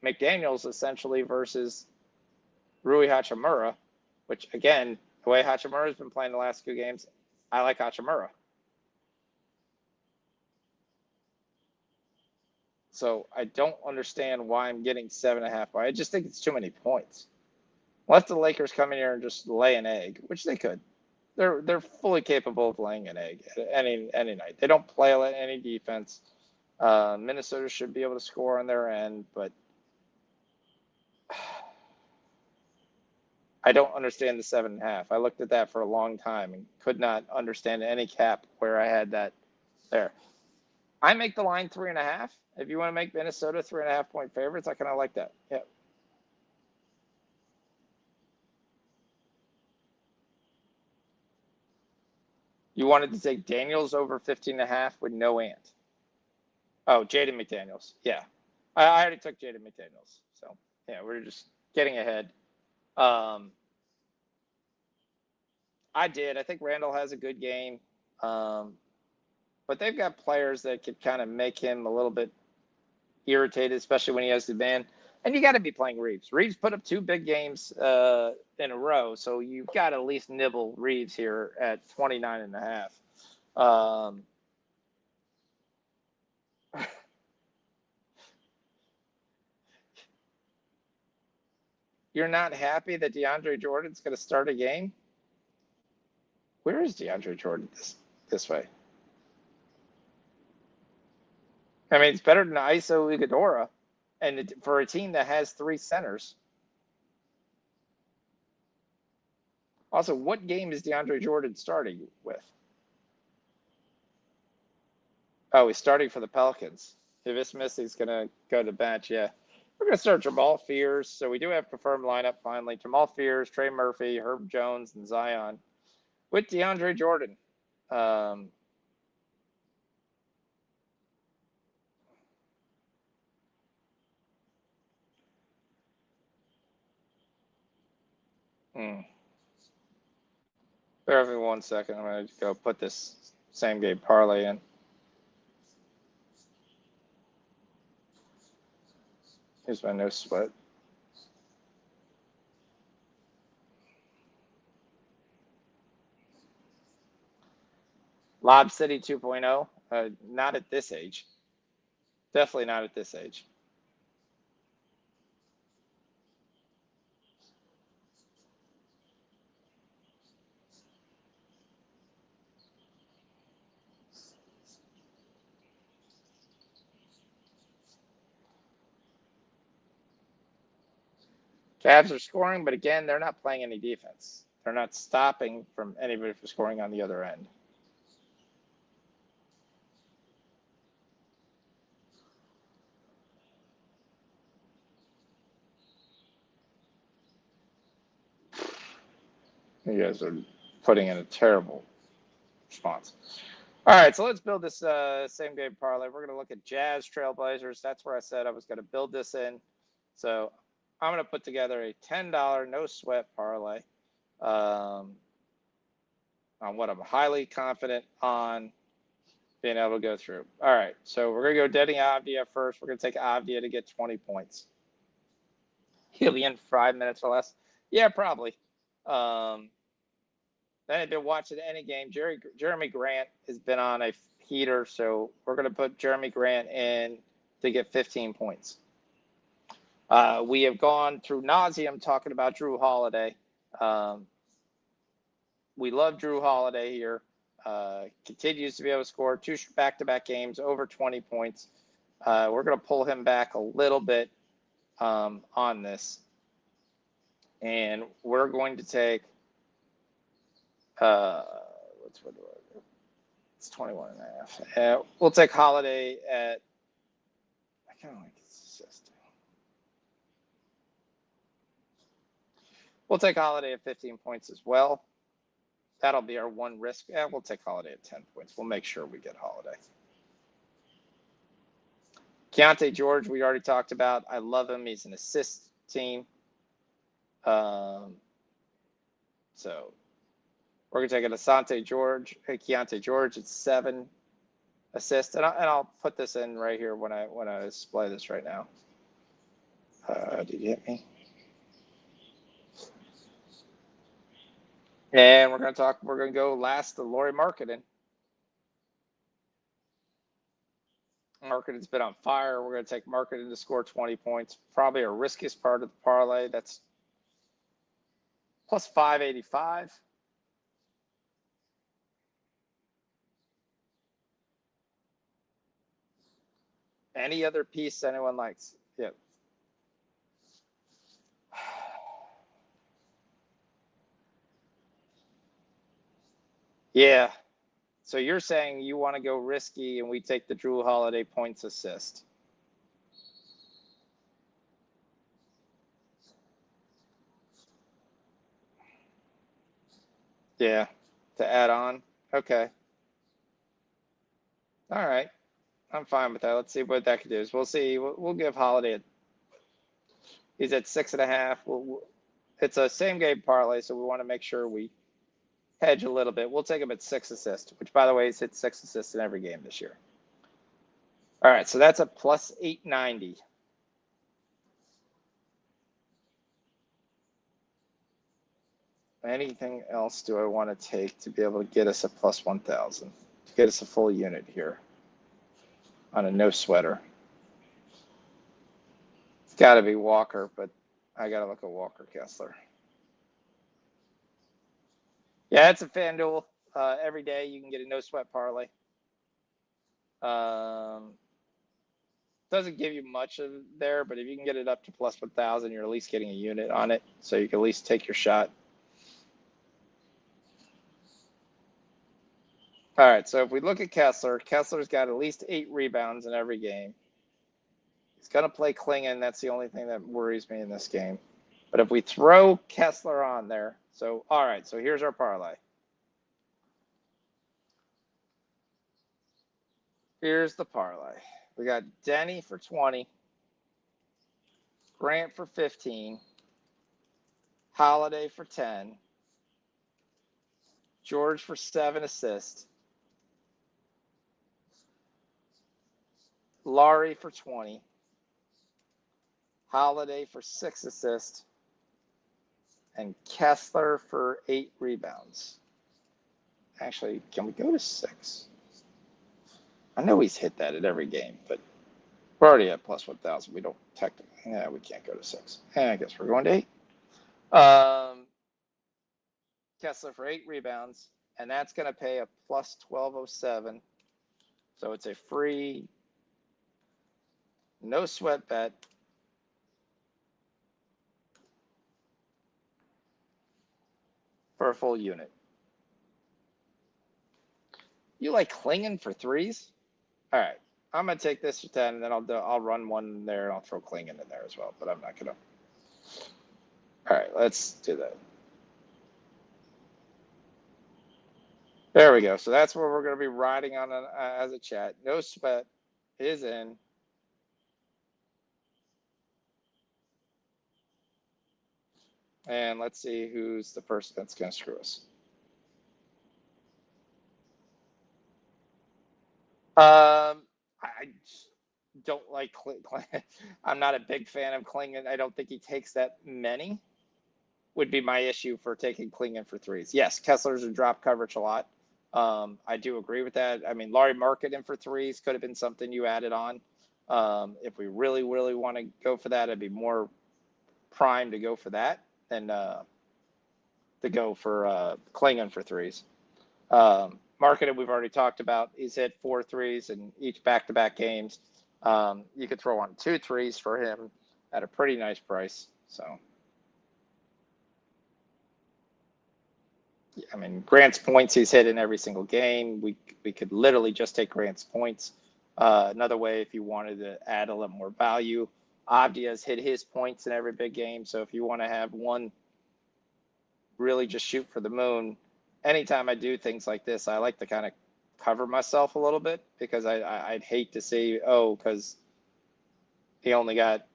McDaniels essentially versus Rui Hachimura, which again, the way Hachimura has been playing the last 2 games, I like Hachimura. So I don't understand why I'm getting 7.5. I just think it's too many points. Let the Lakers come in here and just lay an egg, which they could. They're fully capable of laying an egg any night. They don't play any defense. Minnesota should be able to score on their end, but I don't understand the 7.5. I looked at that for a long time and could not understand any cap where I had that there. I make the line 3.5. If you want to make Minnesota 3.5 point favorites, I kind of like that. Yeah. You wanted to take Daniels over 15.5 with no Ant. Oh, Jaden McDaniels. Yeah. I already took Jaden McDaniels. So, yeah, we're just getting ahead. I did. I think Randall has a good game. But they've got players that could kind of make him a little bit irritated, especially when he has the man. And you got to be playing Reeves. Reeves put up 2 big games in a row, so you've got to at least nibble Reeves here at 29.5. You're not happy that DeAndre Jordan's going to start a game? Where is DeAndre Jordan this way? I mean, it's better than ISO Iguodala, and for a team that has 3 centers. Also, what game is DeAndre Jordan starting with? Oh, he's starting for the Pelicans. If it's missed, he's going to go to the bench. Yeah. We're going to start Jamal Fears. So we do have confirmed lineup finally. Jamal Fears, Trey Murphy, Herb Jones, and Zion with DeAndre Jordan. Bear with me 1 second. I'm going to go put this same game parlay in. Here's my no sweat. Lob City 2.0. Not at this age. Definitely not at this age. Cavs are scoring, but again, they're not playing any defense. They're not stopping from anybody from scoring on the other end. You guys are putting in a terrible response. All right, so let's build this same game parlay. We're going to look at Jazz Trailblazers. That's where I said I was going to build this in. So I'm going to put together a $10 no sweat parlay on what I'm highly confident on being able to go through. All right, so we're going to go Denny Avdia first. We're going to take Avdia to get 20 points. He'll be in 5 minutes or less. Yeah, probably. Um, I haven't been watching any game. Jeremy Grant has been on a heater, so we're going to put Jeremy Grant in to get 15 points. We have gone through nauseum talking about Drew Holiday. We love Drew Holiday here. Continues to be able to score 2 back-to-back games, over 20 points. We're going to pull him back a little bit on this. And we're going to take, it's 21 and a half. We'll take Holiday at, I kind of like his assist. We'll take Holiday at 15 points as well. That'll be our one risk. Yeah, we'll take Holiday at 10 points. We'll make sure we get Holiday. Keontae George, we already talked about. I love him. He's an assist team. So we're going to take an Keontae George at 7 assists. And I'll put this in right here when I display this right now. Did you hit me? And we're going to go last to Lauri Markkanen. Markkanen's been on fire. We're going to take Markkanen to score 20 points. Probably our riskiest part of the parlay. That's plus 585. Any other piece anyone likes? Yeah. Yeah. So you're saying you want to go risky and we take the Drew Holiday points assist. Yeah. To add on. Okay. All right. I'm fine with that. Let's see what that could do. We'll see. We'll give Holiday he's at 6.5. It's a same game parlay, so we want to make sure we hedge a little bit. We'll take him at 6 assists, which, by the way, he's hit 6 assists in every game this year. All right, so that's a plus 890. Anything else do I want to take to be able to get us a plus 1,000? To get us a full unit here on a no sweater. It's got to be Walker, but I got to look at Walker Kessler. Yeah, it's a FanDuel. Every day you can get a no sweat parlay. Doesn't give you much of there, but if you can get it up to plus 1,000, you're at least getting a unit on it, so you can at least take your shot. All right, so if we look at Kessler, Kessler's got at least 8 rebounds in every game. He's going to play Klingon. That's the only thing that worries me in this game. But if we throw Kessler on there, so all right, so here's our parlay. Here's the parlay. We got Denny for 20, Grant for 15, Holiday for 10, George for 7 assists, Lauri for 20, Holiday for 6 assists, and Kessler for 8 rebounds. Actually, can we go to 6? I know he's hit that at every game, but we're already at plus 1,000. We don't technically. Yeah, we can't go to 6. I guess we're going to 8. Kessler for 8 rebounds, and that's going to pay a plus 1207. So it's a free, no sweat bet. For a full unit. You like Klingon for 3s? All right. I'm going to take this for 10, and then I'll run one in there, and I'll throw Klingon in there as well, but I'm not going to. All right, let's do that. There we go. So that's where we're going to be riding on as a chat. No sweat is in. And let's see who's the person that's going to screw us. I don't like Klingon. I'm not a big fan of Klingon. I don't think he takes that many. would be my issue for taking Klingon for threes. Yes, Kessler's a drop coverage a lot. I do agree with that. I mean, Laurie Marketing for threes could have been something you added on. If we really, really want to go for that, I'd be more primed to go for that than to go for Klingon for threes. Marketing, we've already talked about. He's hit 4 threes in each back-to-back games. You could throw on 2 threes for him at a pretty nice price. So, I mean, Grant's points he's hit in every single game. We could literally just take Grant's points. Another way, if you wanted to add a little more value, Avdia's hit his points in every big game. So if you want to have one really just shoot for the moon, anytime I do things like this, I like to kind of cover myself a little bit, because I'd hate to see, because he only got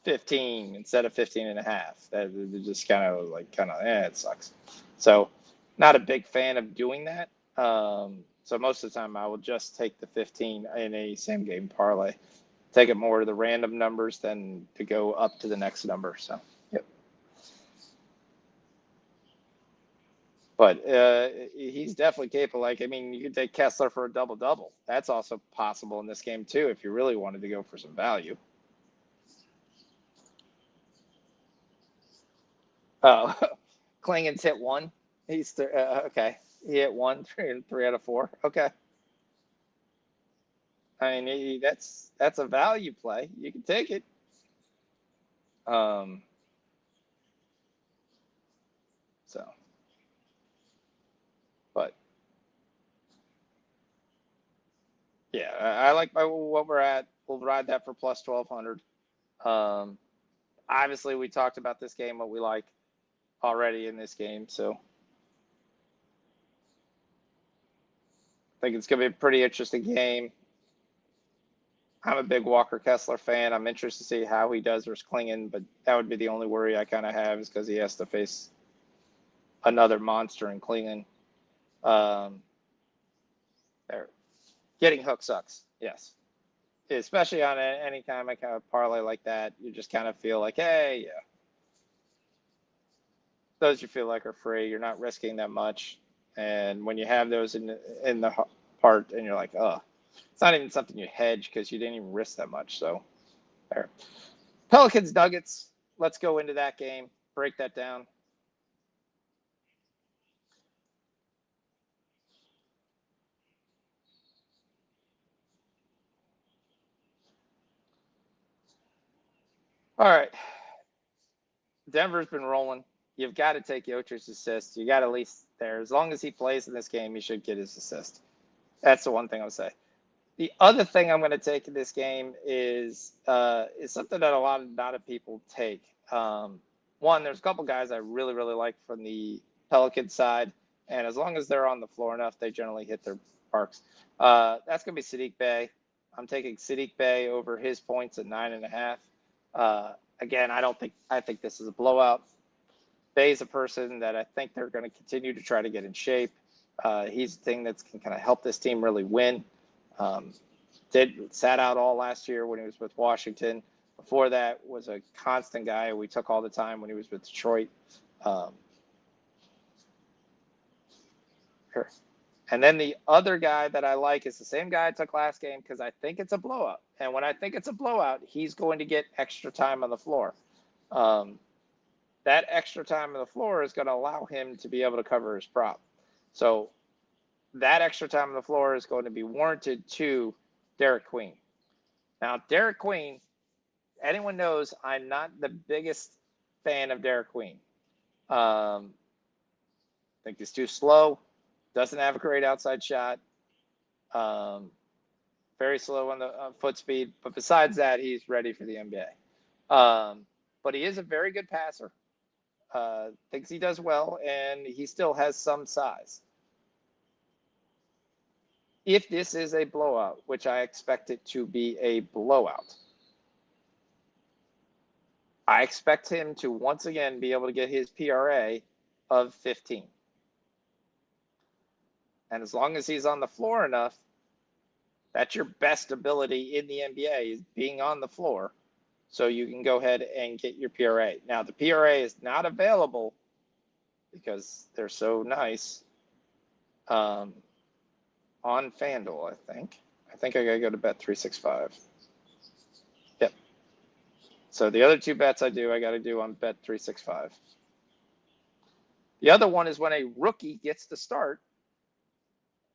15 instead of 15 and a half. That just it sucks. So not a big fan of doing that. So most of the time I will just take the 15 in a same game parlay, take it more to the random numbers than to go up to the next number. So, yep. But he's definitely capable. Like, I mean, you could take Kessler for a double-double. That's also possible in this game, too, if you really wanted to go for some value. Oh, Klingon's hit 1. He's okay. He hit 1, 3 out of 4. Okay. I mean, that's a value play. You can take it. So, but yeah, I like what we're at. We'll ride that for plus 1,200. Obviously, we talked about this game, what we like already in this game. So I think it's going to be a pretty interesting game. I'm a big Walker Kessler fan. I'm interested to see how he does versus Klingon, but that would be the only worry I kind of have, is because he has to face another monster in Klingon. Getting hooked sucks, yes. Especially on any kind of parlay like that, you just kind of feel like, hey, yeah. Those you feel like are free. You're not risking that much. And when you have those in the part, and you're like, oh, it's not even something you hedge because you didn't even risk that much. So there. Pelicans Nuggets. Let's go into that game. Break that down. All right. Denver's been rolling. You've got to take Yocher's assist. You got at least there. As long as he plays in this game, he should get his assist. That's the one thing I'll say. The other thing I'm going to take in this game is something that a lot of people take. One, there's a couple guys I really, really like from the Pelican side, and as long as they're on the floor enough, they generally hit their marks. That's going to be Sadiq Bey. I'm taking Sadiq Bey over his points at 9.5. Again, I think this is a blowout. Bey's a person that I think they're going to continue to try to get in shape. He's the thing that's can kind of help this team really win. Sat out all last year when he was with Washington. Before that was a constant guy we took all the time when he was with Detroit. And then the other guy that I like is the same guy I took last game, because I think it's a blowout. And when I think it's a blowout, he's going to get extra time on the floor. That extra time on the floor is going to allow him to be able to cover his prop. So that extra time on the floor is going to be warranted to Derek Queen. Now, Derek Queen, anyone knows I'm not the biggest fan of Derek Queen. I think he's too slow, doesn't have a great outside shot, very slow on the foot speed. But besides that, he's ready for the NBA. But he is a very good passer. Thinks he does well, and he still has some size. If this is a blowout, which I expect it to be a blowout, I expect him to once again be able to get his PRA of 15. And as long as he's on the floor enough, that's your best ability in the NBA, is being on the floor. so you can go ahead and get your PRA. Now, the PRA is not available because they're so nice on FanDuel, I think. I think I got to go to Bet365. Yep. So the other two bets I got to do on Bet365. The other one is when a rookie gets to start,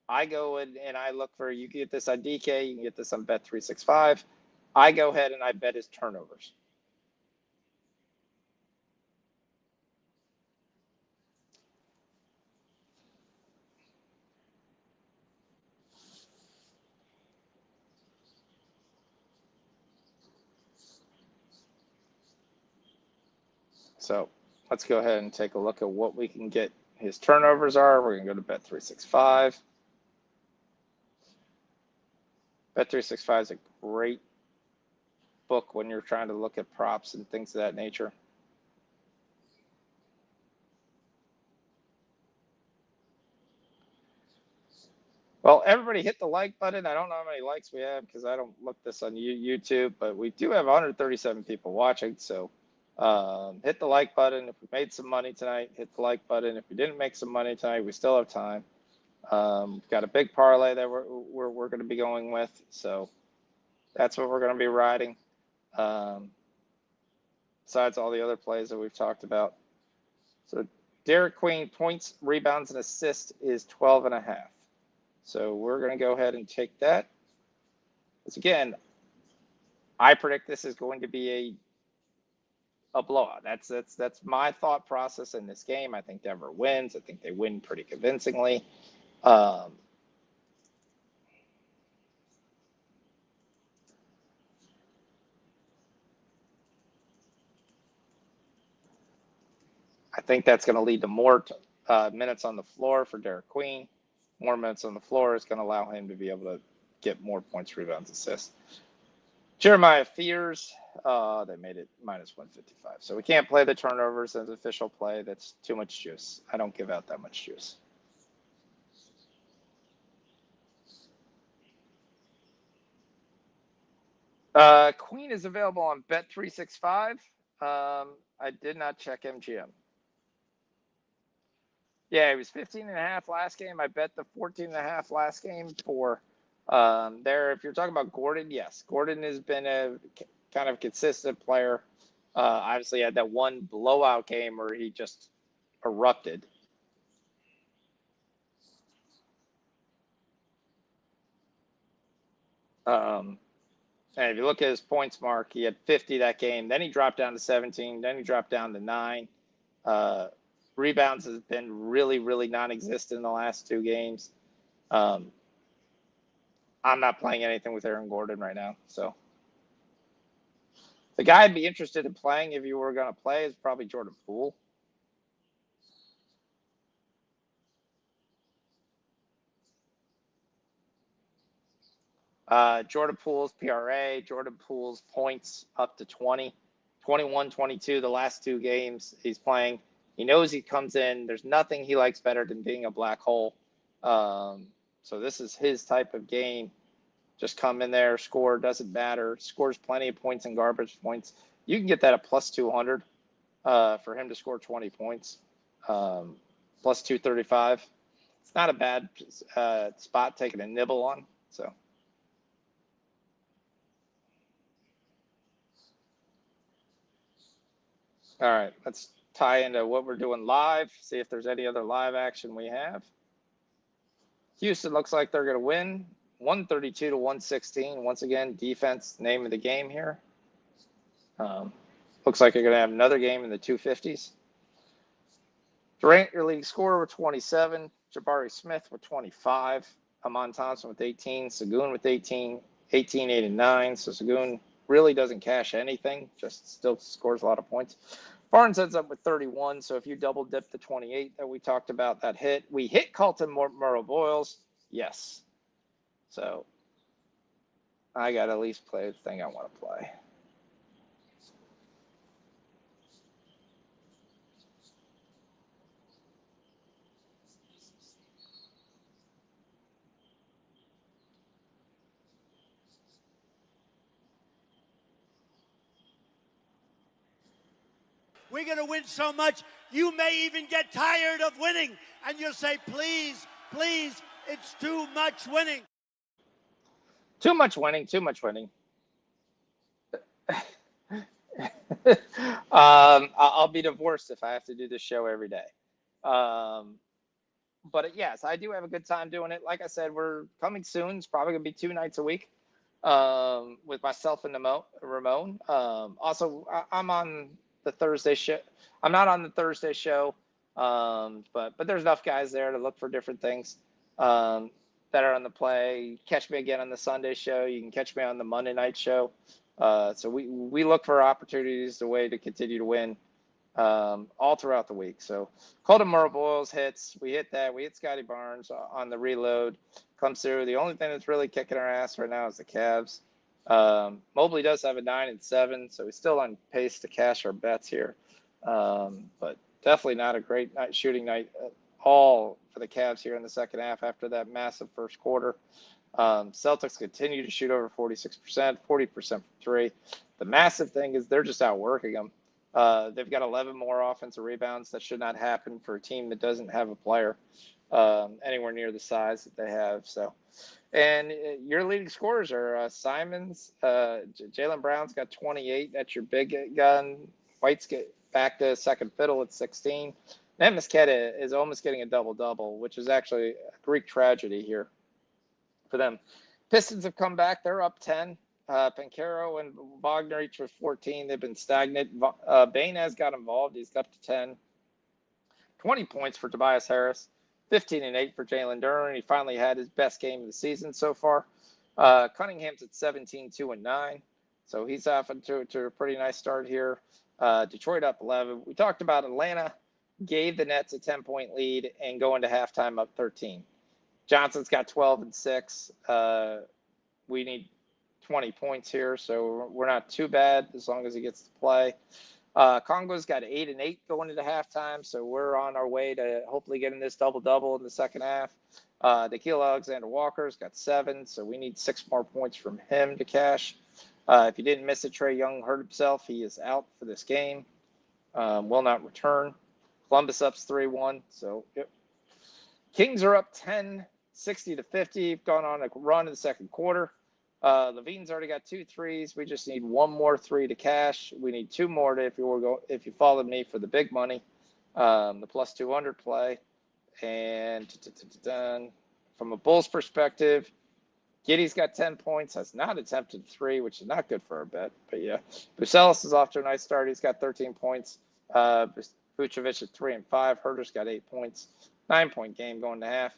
I go and I look for, you can get this on DK, you can get this on Bet365. I go ahead and I bet his turnovers. So let's go ahead and take a look at what we can get his turnovers are. We're going to go to Bet365. Bet365 is a great book when you're trying to look at props and things of that nature. Well, everybody hit the like button. I don't know how many likes we have because I don't look this on YouTube, but we do have 137 people watching. So hit the like button. If we made some money tonight, hit the like button. If we didn't make some money tonight, we still have time. We've got a big parlay that we're going to be going with. So that's what we're going to be riding. Besides all the other plays that we've talked about. So Derek Queen points, rebounds, and assists is 12.5. So we're going to go ahead and take that. Because again, I predict this is going to be a blowout. That's my thought process in this game. I think Denver wins. I think they win pretty convincingly. I think that's going to lead to more minutes on the floor for Derek Queen. More minutes on the floor is going to allow him to be able to get more points, rebounds, assists. Jeremiah Fears, they made it minus 155. So we can't play the turnovers as official play. That's too much juice. I don't give out that much juice. Queen is available on Bet365. I did not check MGM. Yeah, it was 15.5 last game. I bet the 14.5 last game for there. If you're talking about Gordon, yes, Gordon has been a kind of consistent player. Obviously, had that one blowout game where he just erupted. And if you look at his points mark, he had 50 that game. Then he dropped down to 17. Then he dropped down to 9. Rebounds has been really, really non-existent in the last two games. I'm not playing anything with Aaron Gordon right now. So the guy I'd be interested in playing if you were going to play is probably Jordan Poole. Jordan Poole's PRA, Jordan Poole's points up to 20, 21, 22 the last two games he's playing. He knows he comes in. There's nothing he likes better than being a black hole. So this is his type of game. Just come in there, score, doesn't matter. Scores plenty of points and garbage points. You can get that at plus 200 for him to score 20 points, plus 235. It's not a bad spot taking a nibble on. So. All right, let's tie into what we're doing live, see if there's any other live action we have. Houston looks like they're going to win 132 to 116. Once again, defense, name of the game here. Looks like you're going to have another game in the 250s. Durant, your leading scorer with 27. Jabari Smith with 25. Amon Thompson with 18. Sagoon with 18. 18, 8, and 9. So Sagoon really doesn't cash anything, just still scores a lot of points. Barnes ends up with 31. So if you double dip the 28 that we talked about, that hit. We hit Colton Murrow Boyles. Yes. So I got to at least play the thing I want to play. We're going to win so much, you may even get tired of winning. And you'll say, please, please, it's too much winning. Too much winning, too much winning. I'll be divorced if I have to do this show every day. But yes, I do have a good time doing it. Like I said, we're coming soon. It's probably going to be 2 nights a week with myself and Ramon. Also, I'm on the Thursday show. I'm not on the Thursday show, but there's enough guys there to look for different things that are on the play. Catch me again on the Sunday show. You can catch me on the Monday night show. So we look for opportunities, the way to continue to win all throughout the week. So Colton Murray Boyles hits. We hit that. We hit Scotty Barnes on the reload. Comes through. The only thing that's really kicking our ass right now is the Cavs. Mobley does have a 9-7, so he's still on pace to cash our bets here. But definitely not a great shooting night at all for the Cavs here in the second half after that massive first quarter. Celtics continue to shoot over 46%, 40% from three. The massive thing is they're just outworking them. They've got 11 more offensive rebounds. That should not happen for a team that doesn't have a player anywhere near the size that they have. So, and your leading scorers are Simons. Jaylen Brown's got 28. That's your big gun. White's get back to second fiddle at 16. And Mosqueda is almost getting a double-double, which is actually a Greek tragedy here for them. Pistons have come back. They're up 10. Pancaro and Wagner each with 14. They've been stagnant. Bain has got involved. He's up to 10. 20 points for Tobias Harris. 15-8 for Jalen Duren. He finally had his best game of the season so far. Cunningham's at 17, 2-9. So he's off to a pretty nice start here. Detroit up 11. We talked about Atlanta gave the Nets a 10-point lead and going to halftime up 13. Johnson's got 12-6. We need 20 points here, so we're not too bad as long as he gets to play. Congo's got 8-8 going into halftime, so we're on our way to hopefully getting this double-double in the second half. Nickeil Alexander-Walker's got 7, so we need 6 more points from him to cash. If you didn't miss it, Trae Young hurt himself. He is out for this game. Will not return. Columbus up's 3-1, so yep. Kings are up 10, 60-50, gone on a run in the second quarter. Levine's already got 2 threes. We just need 1 more 3 to cash. We need 2 more if you followed me for the big money, the plus 200 play. And from a Bulls perspective, Giddey's got 10 points. Has not attempted 3, which is not good for our bet. But yeah, Bucelis is off to a nice start. He's got 13 points. Vucevic at 3 and 5. Herter's got 8 points. 9-point game going to half.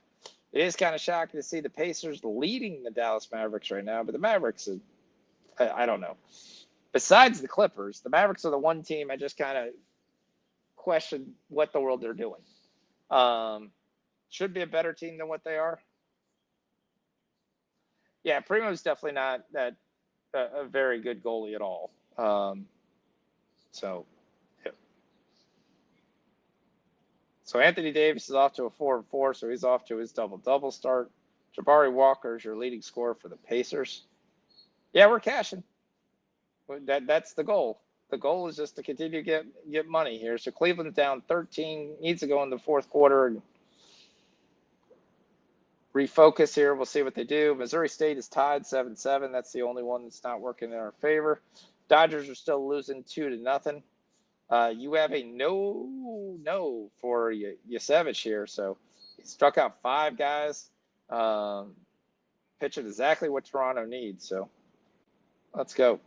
It is kind of shocking to see the Pacers leading the Dallas Mavericks right now, but the Mavericks, I don't know. Besides the Clippers, the Mavericks are the one team I just kind of question what the world they're doing. Should be a better team than what they are. Yeah, Primo's definitely not a very good goalie at all. So Anthony Davis is off to a 4-4, so he's off to his double-double start. Jabari Walker is your leading scorer for the Pacers. Yeah, we're cashing. That's the goal. The goal is just to continue to get money here. So Cleveland's down 13, needs to go in the fourth quarter and refocus here. We'll see what they do. Missouri State is tied 7-7. That's the only one that's not working in our favor. Dodgers are still losing 2-0. You have a no for Yasevich here. So he struck out 5 guys, pitching exactly what Toronto needs. So let's go.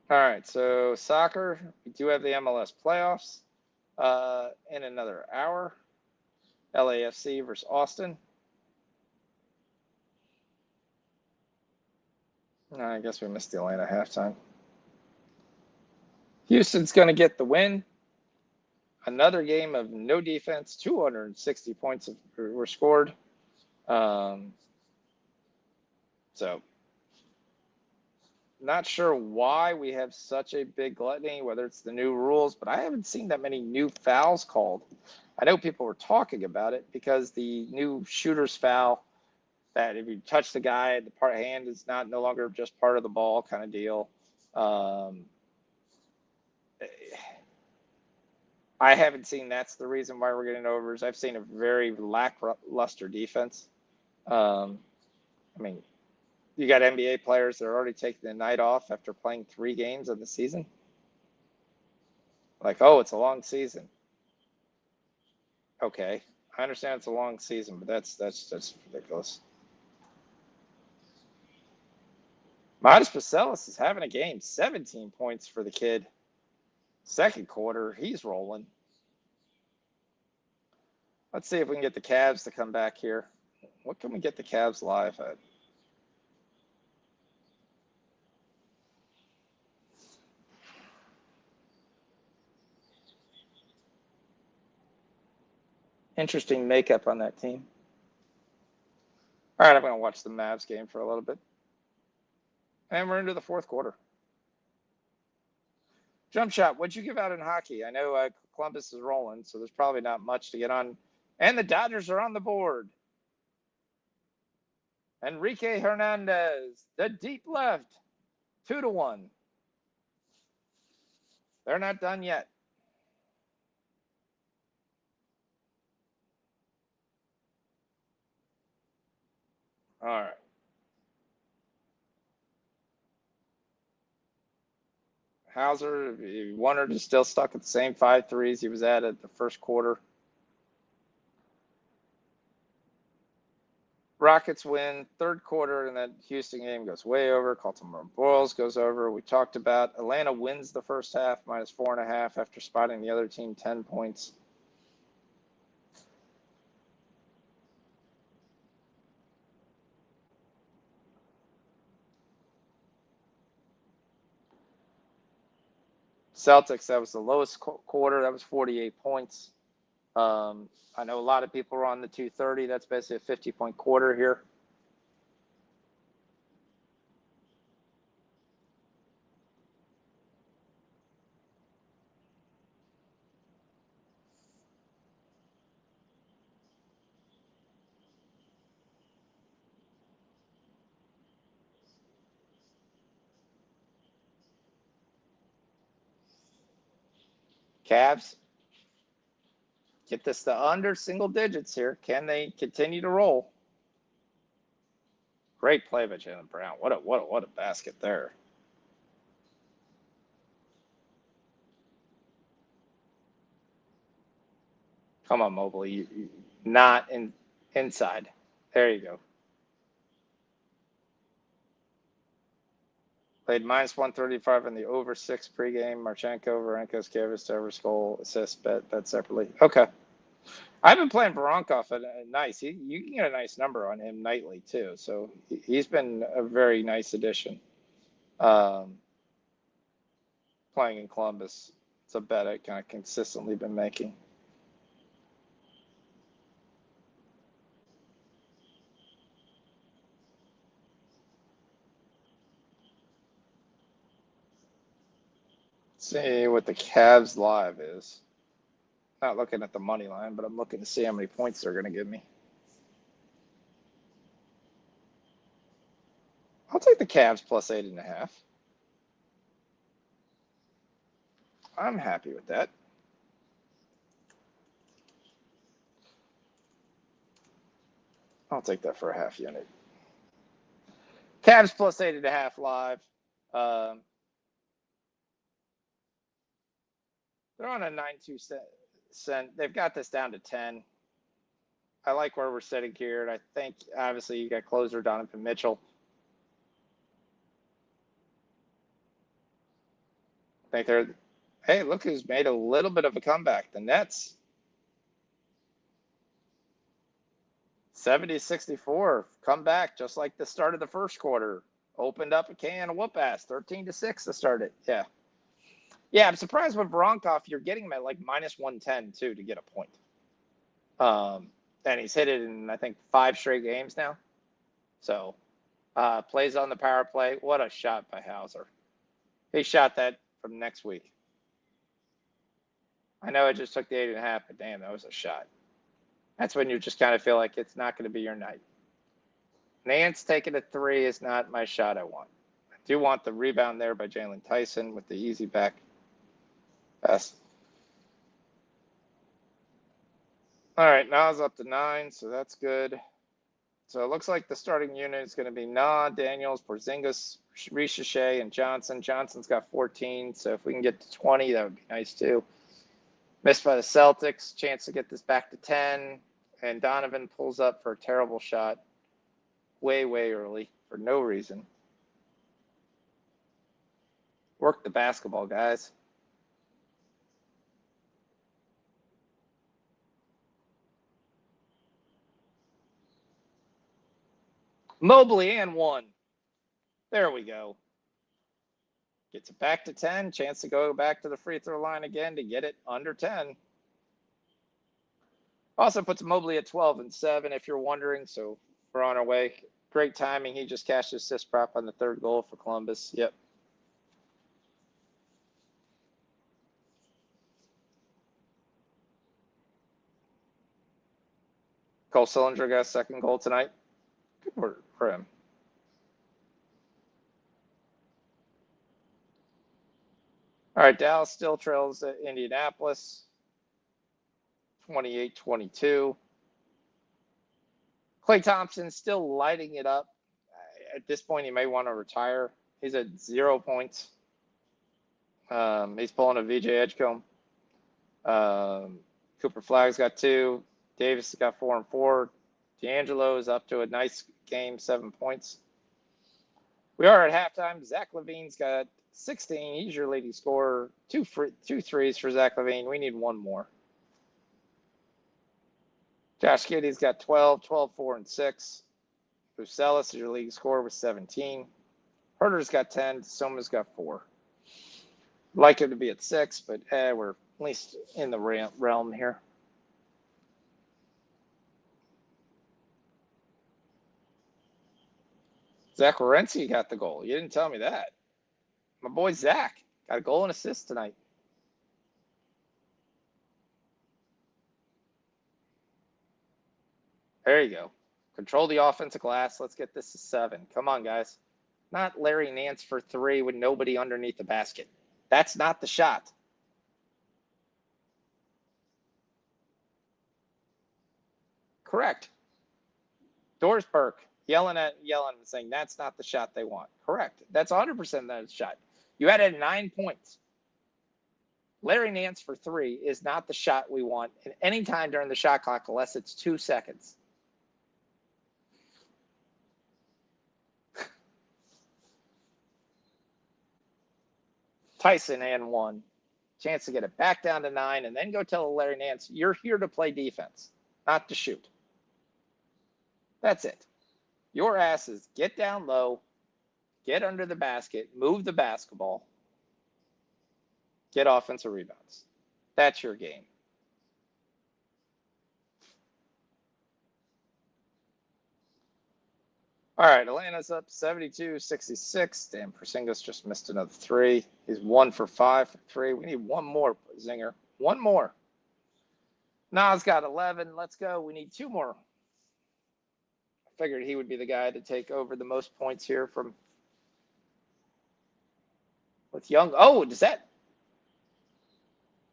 All right, so soccer, we do have the MLS playoffs in another hour. LAFC versus Austin. I guess we missed the Atlanta halftime. Houston's going to get the win. Another game of no defense. 260 points were scored. So, not sure why we have such a big gluttony, whether it's the new rules, but I haven't seen that many new fouls called. I know people were talking about it because the new shooter's foul, that if you touch the guy, the hand is no longer just part of the ball kind of deal. I haven't seen that's the reason why we're getting overs. I've seen a very lackluster defense. I mean, you got NBA players that are already taking the night off after playing 3 games of the season. Like, oh, it's a long season. Okay, I understand it's a long season, but that's ridiculous. Modest Pacelis is having a game. 17 points for the kid. Second quarter, he's rolling. Let's see if we can get the Cavs to come back here. What can we get the Cavs live at? Interesting makeup on that team. All right, I'm going to watch the Mavs game for a little bit. And we're into the fourth quarter. Jump shot, what'd you give out in hockey? I know Columbus is rolling, so there's probably not much to get on. And the Dodgers are on the board. Enrique Hernandez, the deep left, 2-1. They're not done yet. All right. Hauser, Warner is still stuck at the same 5 threes he was at the first quarter. Rockets win third quarter, and that Houston game goes way over. Baltimore Boyles goes over. We talked about Atlanta wins the first half, -4.5 after spotting the other team 10 points. Celtics, that was the lowest quarter. That was 48 points. I know a lot of people are on the 230. That's basically a 50-point quarter here. Cavs, get this to under single digits here. Can they continue to roll? Great play by Jaylen Brown. What a basket there. Come on, Mobley. You not inside. There you go. Played -135 in the over 6 pregame. Marchenko, Varenko's, Kavas, Devers, goal, assist, bet separately. Okay. I've been playing Voronkov at nice. You can get a nice number on him nightly too. So he's been a very nice addition. Playing in Columbus, it's a bet I kind of consistently been making. See what the Cavs live is. Not looking at the money line, but I'm looking to see how many points they're going to give me. I'll take the Cavs +8.5. I'm happy with that. I'll take that for a half unit. Cavs +8.5 live. They're on a 92 cent. They've got this down to 10. I like where we're sitting here, and I think obviously you got closer Donovan Mitchell. I think they're. Hey, look who's made a little bit of a comeback. The Nets. 70-64, come back just like the start of the first quarter. Opened up a can of whoop ass, 13-6 to start it. Yeah, I'm surprised with Voronkov, you're getting him at like -110 too to get a point. And he's hit it in I think 5 straight games now. So plays on the power play. What a shot by Hauser. He shot that from next week. I know I just took the 8.5, but damn, that was a shot. That's when you just kind of feel like it's not going to be your night. Nance taking a 3 is not my shot I want. I do want the rebound there by Jalen Tyson with the easy back. Pass. All right, now it's up to 9, so that's good. So it looks like the starting unit is going to be Daniels, Porzingis, Ricochet, and Johnson. Johnson's got 14, so if we can get to 20, that would be nice too. Missed by the Celtics, chance to get this back to 10, and Donovan pulls up for a terrible shot way early for no reason. Work the basketball, guys. Mobley and 1. There we go. Gets it back to 10. Chance to go back to the free throw line again to get it under 10. Also puts Mobley at 12 and 7, if you're wondering. So we're on our way. Great timing. He just cashed his assist prop on the third goal for Columbus. Yep. Cole Sillinger got a second goal tonight. Good work for him. All right, Dallas still trails at Indianapolis, 28-22. Klay Thompson still lighting it up. At this point, he may want to retire. He's at 0 points. He's pulling a VJ Edgecombe. Cooper Flagg's got 2. Davis has got 4 and 4. D'Angelo is up to a nice game, 7 points. We are at halftime. Zach LaVine's got 16. He's your leading scorer. 2 threes for Zach LaVine. We need 1 more. Josh Giddey's got 12, 4, and 6. Bucelis is your leading scorer with 17. Herter's got 10. Soma's got 4. Like him to be at 6, but we're at least in the realm here. Zach Lorenzi got the goal. You didn't tell me that. My boy Zach got a goal and assist tonight. There you go. Control the offensive glass. Let's get this to 7. Come on, guys. Not Larry Nance for 3 with nobody underneath the basket. That's not the shot. Correct. Doris Burke yelling and saying that's not the shot they want. Correct. That's 100% that shot. You had it at 9 points. Larry Nance for 3 is not the shot we want at any time during the shot clock unless it's 2 seconds. Tyson and 1. Chance to get it back down to 9 and then go tell Larry Nance, you're here to play defense, not to shoot. That's it. Your asses get down low, get under the basket, move the basketball, get offensive rebounds. That's your game. All right, Atlanta's up 72-66. Damn, Porzingis just missed another 3. He's 1 for 5 for 3. We need 1 more, Zinger. 1 more. Nas got 11. Let's go. We need 2 more. I figured he would be the guy to take over the most points here from with Young. Oh, does that?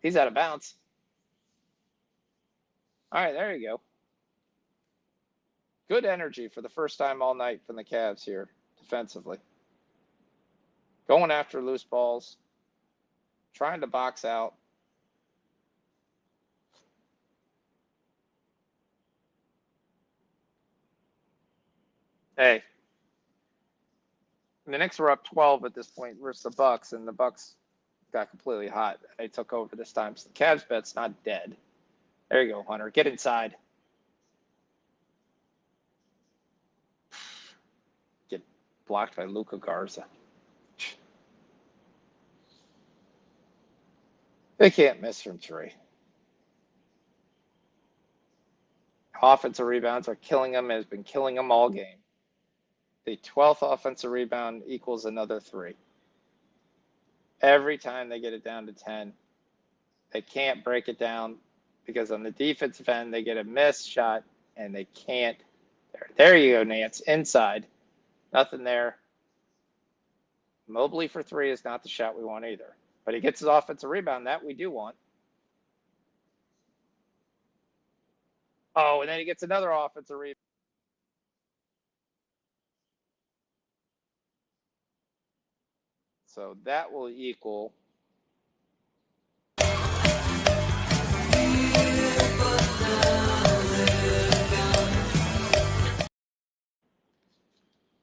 He's out of bounds. All right, there you go. Good energy for the first time all night from the Cavs here defensively. Going after loose balls, trying to box out. Hey, the Knicks were up 12 at this point versus the Bucks, and the Bucks got completely hot. They took over this time, so the Cavs bet's not dead. There you go, Hunter. Get inside. Get blocked by Luka Garza. They can't miss from 3. Offensive rebounds are killing them, has been killing them all game. The 12th offensive rebound equals another 3. Every time they get it down to 10, they can't break it down because on the defensive end, they get a missed shot and they can't. There you go, Nance. Inside. Nothing there. Mobley for 3 is not the shot we want either. But he gets his offensive rebound. That we do want. Oh, and then he gets another offensive rebound. So that will equal.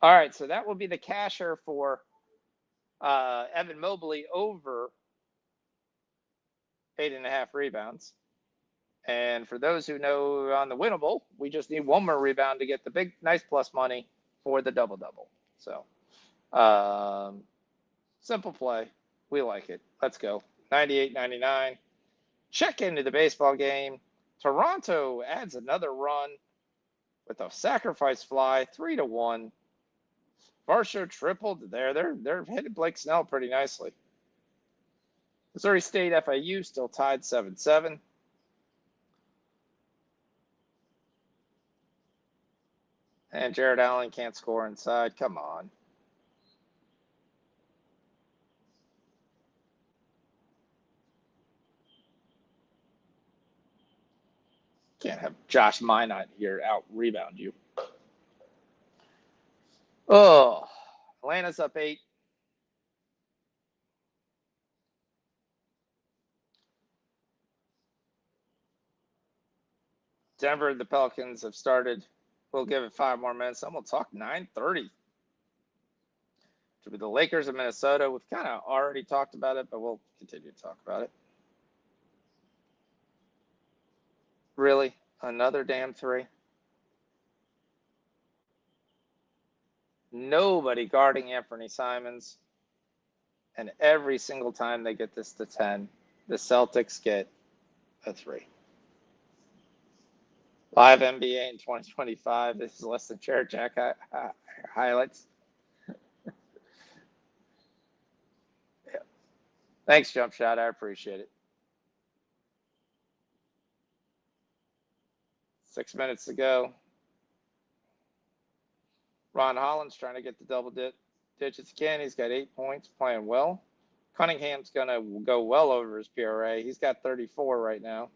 All right, so that will be the casher for Evan Mobley over 8.5 rebounds. And for those who know on the winnable, we just need one more rebound to get the big, nice plus money for the double-double. So, simple play. We like it. Let's go. 98.99. Check into the baseball game. Toronto adds another run with a sacrifice fly, 3-1. Varsho tripled there. They're hitting Blake Snell pretty nicely. Missouri State FIU still tied 7-7. And Jared Allen can't score inside. Come on. Can't have Josh Minot here out rebound you. Oh, Atlanta's up 8. Denver, the Pelicans have started. We'll give it 5 more minutes. And we'll talk 9:30. To be the Lakers of Minnesota. We've kind of already talked about it, but we'll continue to talk about it. Really? Another damn 3? Nobody guarding Anthony Simons. And every single time they get this to 10, the Celtics get a 3. Live NBA in 2025. This is less than Chair Jack highlights. Yeah. Thanks, Jump Shot. I appreciate it. 6 minutes to go. Ron Holland's trying to get the double digits again. He's got 8 points, playing well. Cunningham's going to go well over his PRA. He's got 34 right now.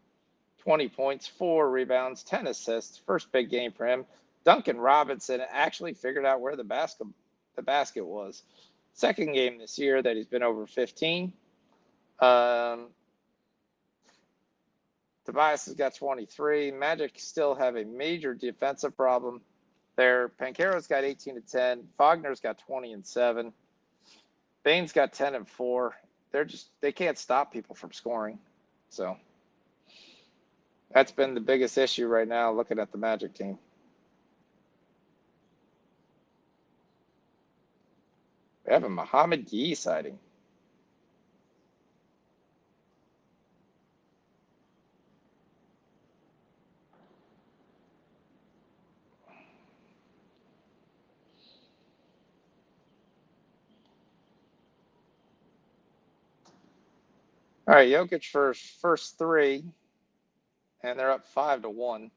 20 points, 4 rebounds, 10 assists. First big game for him. Duncan Robinson actually figured out where the basket was. Second game this year that he's been over 15. Tobias has got 23. Magic still have a major defensive problem there. Pancaro's got 18-10. Fogner's got 20-7. Bain's got 10-4. They can't stop people from scoring. So that's been the biggest issue right now looking at the Magic team. We have a Muhammad Yee sighting. All right, Jokic first 3, and they're up 5-1.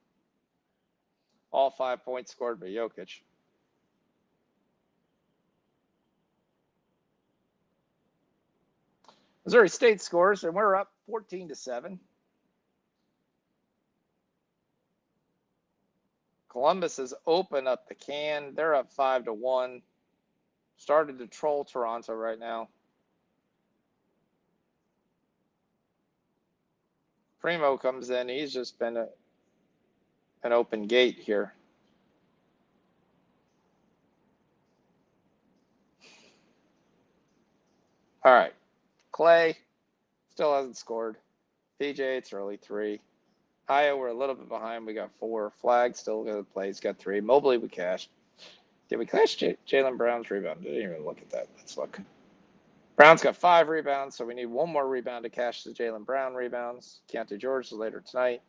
All 5 points scored by Jokic. Missouri State scores, and we're up 14-7. Columbus has opened up the can. They're up 5-1. Started to troll Toronto right now. Primo comes in. He's just been an open gate here. All right. Clay still hasn't scored. PJ, it's early 3. Io, we're a little bit behind. We got 4. Flag still going to play. He's got 3. Mobley, we cashed. Did we cash Jaylen Brown's rebound? Didn't even look at that. Let's look. Brown's got 5 rebounds, so we need one more rebound to cash the Jaylen Brown rebounds. Keontae George is later tonight.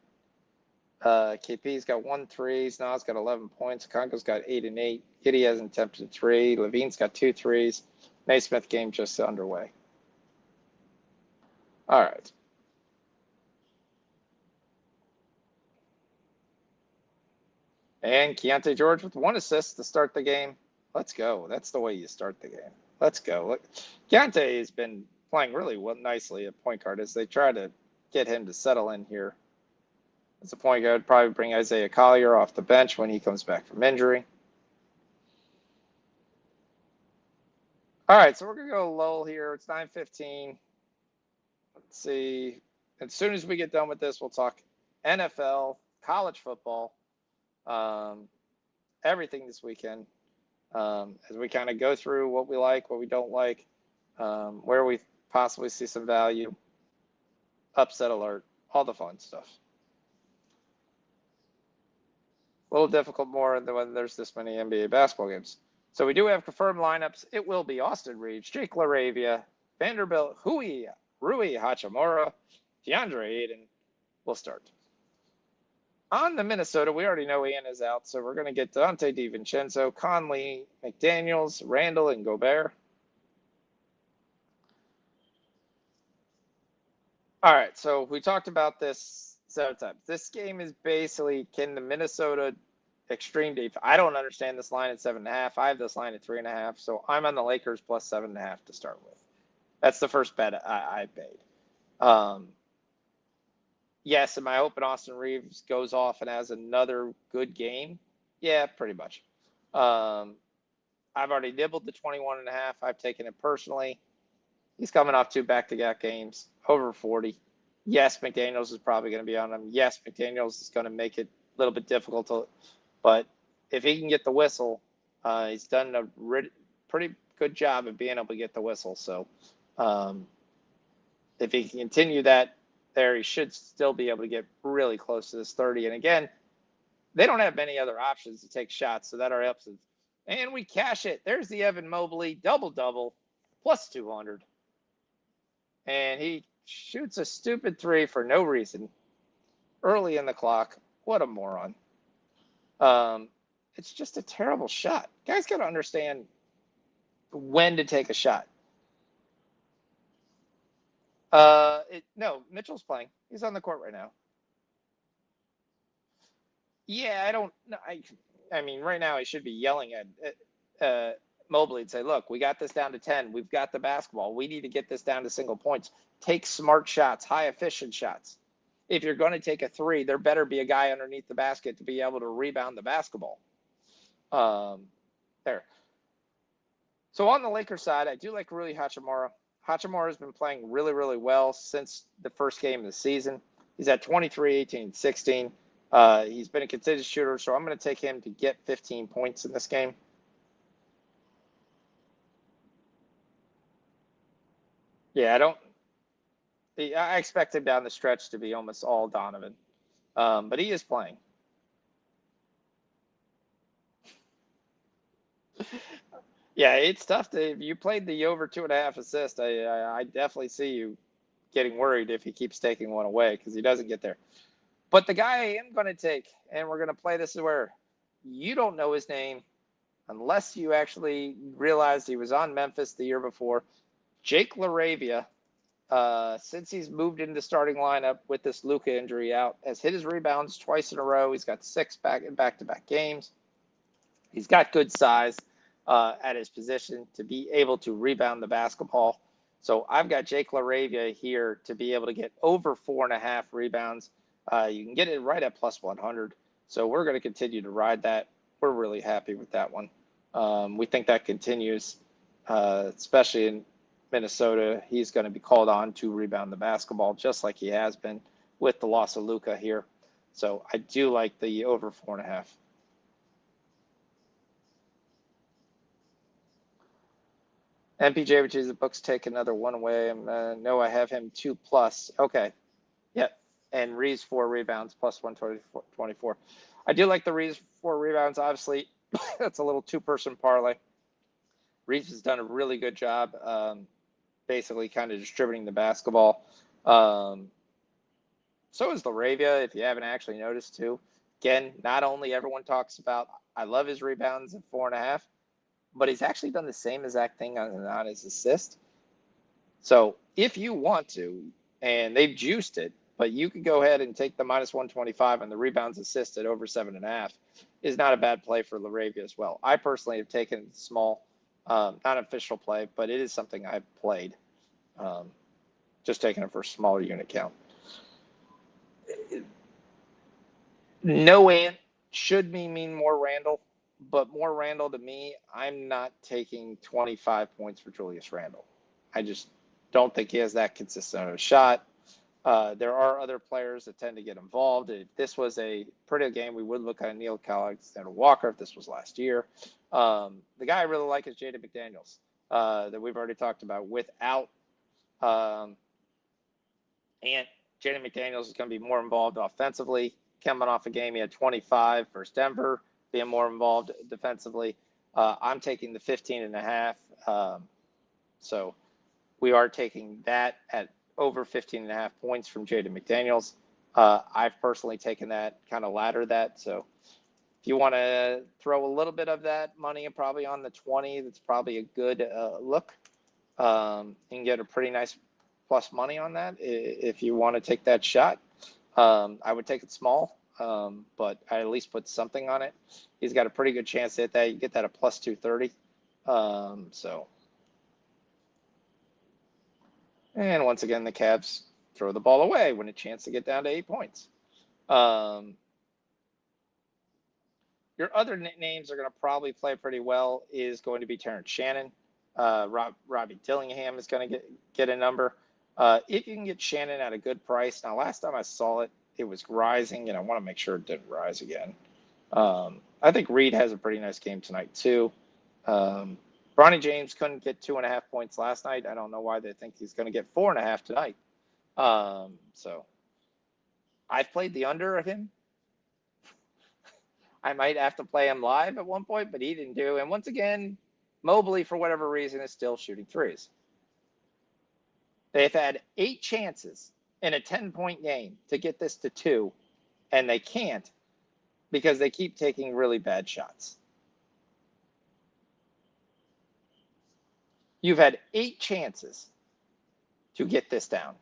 KP's got 1 3. Snow's got 11 points. Congo's got 8 and 8. Giddey hasn't attempted 3. Levine's got 2 threes. Naismith game just underway. All right. And Keontae George with 1 assist to start the game. Let's go. That's the way you start the game. Let's go. Look, Keontae has been playing really well, nicely at point guard as they try to get him to settle in here. As a point guard, probably bring Isaiah Collier off the bench when he comes back from injury. All right, so we're going to go lull here. It's 9:15. Let's see. As soon as we get done with this, we'll talk NFL, college football, everything this weekend, as we kind of go through what we like, what we don't like, where we possibly see some value, upset alert, all the fun stuff. A little difficult more than when there's this many NBA basketball games. So we do have confirmed lineups. It will be Austin Reeves, Jake LaRavia, Vanderbilt, Rui Hachimura, DeAndre Ayton. We'll start. On the Minnesota, we already know Ian is out, so we're going to get Dante DiVincenzo, Conley, McDaniels, Randall, and Gobert. All right, so we talked about this several times. This game is basically, can the Minnesota extreme deep? I don't understand this line at 7.5. I have this line at 3.5, so I'm on the Lakers plus 7.5 to start with. That's the first bet I made. Yes, am I hoping Austin Reeves goes off and has another good game? Yeah, pretty much. I've already nibbled the 21.5. I've taken it personally. He's coming off 2 back-to-back games, over 40. Yes, McDaniels is probably going to be on him. Yes, McDaniels is going to make it a little bit difficult, but if he can get the whistle, he's done a pretty good job of being able to get the whistle. So if he can continue that there, he should still be able to get really close to this 30. And again, they don't have many other options to take shots, so that are helps. And we cash it. There's the Evan Mobley double-double plus 200. And he shoots a stupid 3 for no reason early in the clock. What a moron. It's just a terrible shot. Guys got to understand when to take a shot. No, Mitchell's playing. He's on the court right now. Yeah, I don't know. I mean, right now I should be yelling at Mobley and say, look, we got this down to 10. We've got the basketball. We need to get this down to single points. Take smart shots, high efficient shots. If you're going to take a 3, there better be a guy underneath the basket to be able to rebound the basketball. There. So on the Lakers side, I do like Rui Hachimura. Hachimura has been playing really, really well since the first game of the season. He's at 23, 18, 16. He's been a consistent shooter, so I'm going to take him to get 15 points in this game. Yeah, I expect him down the stretch to be almost all Donovan. But he is playing. Yeah, it's tough to. If you played the over 2.5 assists, I definitely see you getting worried if he keeps taking one away because he doesn't get there. But the guy I am going to take, and we're going to play this where you don't know his name unless you actually realized he was on Memphis the year before. Jake LaRavia, since he's moved into the starting lineup with this Luka injury out, has hit his rebounds twice in a row. He's got 6 back-to-back games. He's got good size at his position to be able to rebound the basketball. So I've got Jake LaRavia here to be able to get over 4.5 rebounds. You can get it right at plus 100. So we're going to continue to ride that. We're really happy with that one. We think that continues, especially in Minnesota. He's going to be called on to rebound the basketball just like he has been with the loss of Luka here. So I do like the over 4.5. MPJ, which is the books, take another one away. No, I have him 2+. Okay. Yep. And Reeves 4 rebounds plus 124. I do like the Reeves 4 rebounds. Obviously, that's a little 2-person parlay. Reeves has done a really good job, basically kind of distributing the basketball. So is LaRavia, if you haven't actually noticed too. Again, not only everyone talks about, I love his rebounds at 4.5, but he's actually done the same exact thing on his assist. So if you want to, and they've juiced it, but you could go ahead and take the minus 125 and the rebounds assist at over 7.5 is not a bad play for LaRavia as well. I personally have taken small, not an official play, but it is something I've played. Just taking it for a smaller unit count. No Ant should mean more Randall, but more Randall to me, I'm not taking 25 points for Julius Randall. I just don't think he has that consistent of a shot. There are other players that tend to get involved. If this was a pretty game, we would look at Neil Alexander Walker if this was last year. The guy I really like is Jaden McDaniels, that we've already talked about. Without Ant, Jaden McDaniels is going to be more involved offensively. Coming off a game, he had 25 versus Denver, being more involved defensively. I'm taking the 15.5. So we are taking that at over 15.5 points from Jaden McDaniels. I've personally taken that, kind of laddered that. So if you want to throw a little bit of that money probably on the 20, that's probably a good look. You can get a pretty nice plus money on that if you want to take that shot. I would take it small, but I at least put something on it. He's got a pretty good chance to hit that. You get that at plus 230. And once again, the Cavs throw the ball away when a chance to get down to 8 points. Your other names are going to probably play pretty well is going to be Terrence Shannon. Robbie Dillingham is going to get a number. If you can get Shannon at a good price. Now, last time I saw it, it was rising, and I want to make sure it didn't rise again. I think Reed has a pretty nice game tonight, too. Bronny James couldn't get 2.5 points last night. I don't know why they think he's going to get 4.5 tonight. So I've played the under of him. I might have to play him live at one point, but he didn't do. And once again, Mobley, for whatever reason, is still shooting threes. They've had 8 chances in a 10-point game to get this to 2, and they can't because they keep taking really bad shots. You've had 8 chances to get this down.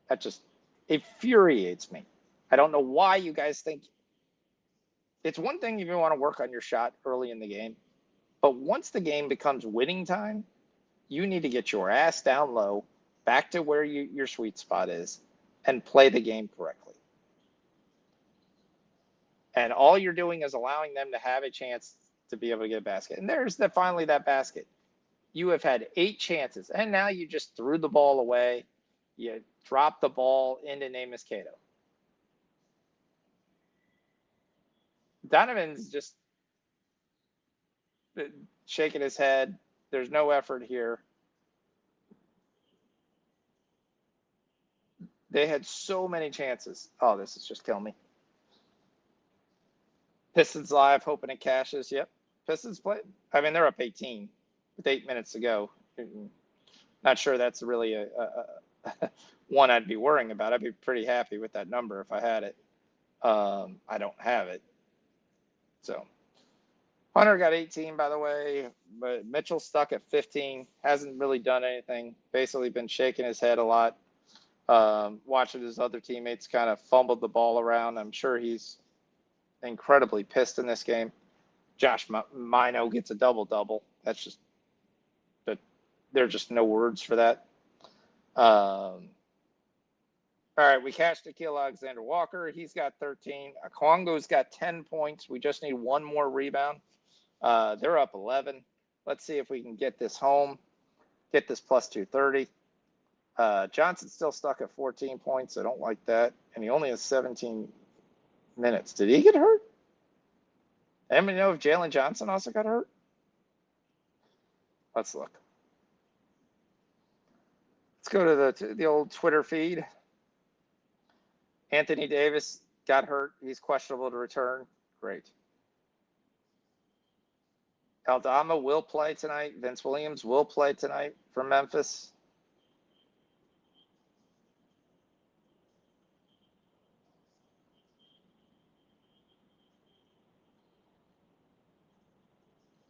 That just infuriates me. I don't know why you guys think it's one thing if you want to work on your shot early in the game, but once the game becomes winning time, you need to get your ass down low, back to where your sweet spot is, and play the game correctly. And all you're doing is allowing them to have a chance to be able to get a basket. And there's finally that basket. You have had 8 chances, and now you just threw the ball away. You dropped the ball into Neemias Queta. Donovan's just shaking his head. There's no effort here. They had so many chances. Oh, this is just killing me. Pistons live, hoping it cashes. Yep. Pistons play. I mean, they're up 18 with 8 minutes to go. Not sure that's really a one I'd be worrying about. I'd be pretty happy with that number if I had it. I don't have it. So Hunter got 18, by the way, but Mitchell's stuck at 15. Hasn't really done anything. Basically been shaking his head a lot. Watching his other teammates kind of fumbled the ball around. I'm sure he's incredibly pissed in this game. Josh Mino gets a double-double. That's just, but there are just no words for that. All right, we cashed Nickeil Alexander-Walker. He's got 13. Okongwu's got 10 points. We just need one more rebound. They're up 11. Let's see if we can get this home, get this plus 230. Johnson's still stuck at 14 points. I don't like that. And he only has 17 minutes. Did he get hurt? Anybody know if Jalen Johnson also got hurt? Let's look. Let's go to the old Twitter feed. Anthony Davis got hurt. He's questionable to return. Great. Aldama will play tonight. Vince Williams will play tonight for Memphis.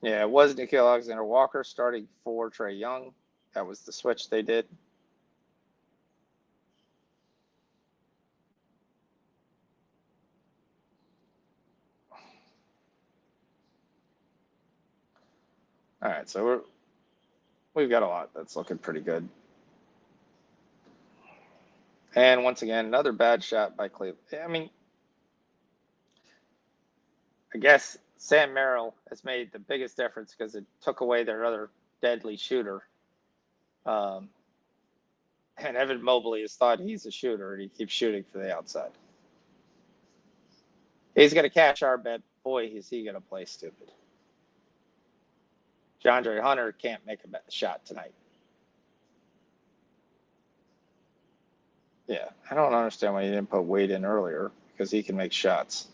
Yeah, it was Nickeil Alexander-Walker starting for Trae Young. That was the switch they did. All right, so We've got a lot that's looking pretty good. And once again, another bad shot by Cleveland. I mean, I guess Sam Merrill has made the biggest difference because it took away their other deadly shooter. And Evan Mobley has thought he's a shooter, and he keeps shooting for the outside. He's going to cash our bet. Boy, is he going to play stupid. DeAndre Hunter can't make a shot tonight. Yeah, I don't understand why you didn't put Wade in earlier, because he can make shots.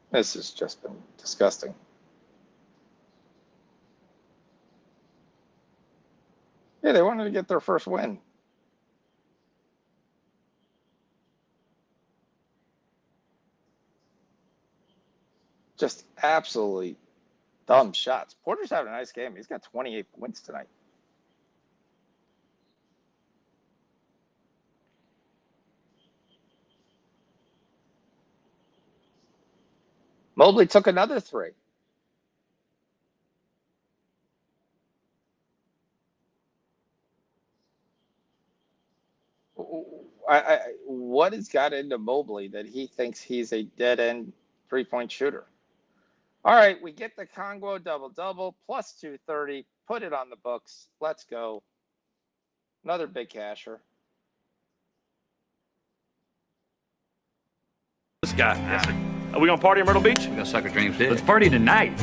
This has just been disgusting. Yeah, they wanted to get their first win. Just absolutely dumb shots. Porter's having a nice game. He's got 28 points tonight. Mobley took another three. What has got into Mobley that he thinks he's a dead-end three-point shooter? All right, we get the Congo double-double, plus 230. Put it on the books. Let's go. Another big casher. This guy. Yes, are we going to party in Myrtle Beach? We're gonna suck our dreams dead. Let's party tonight.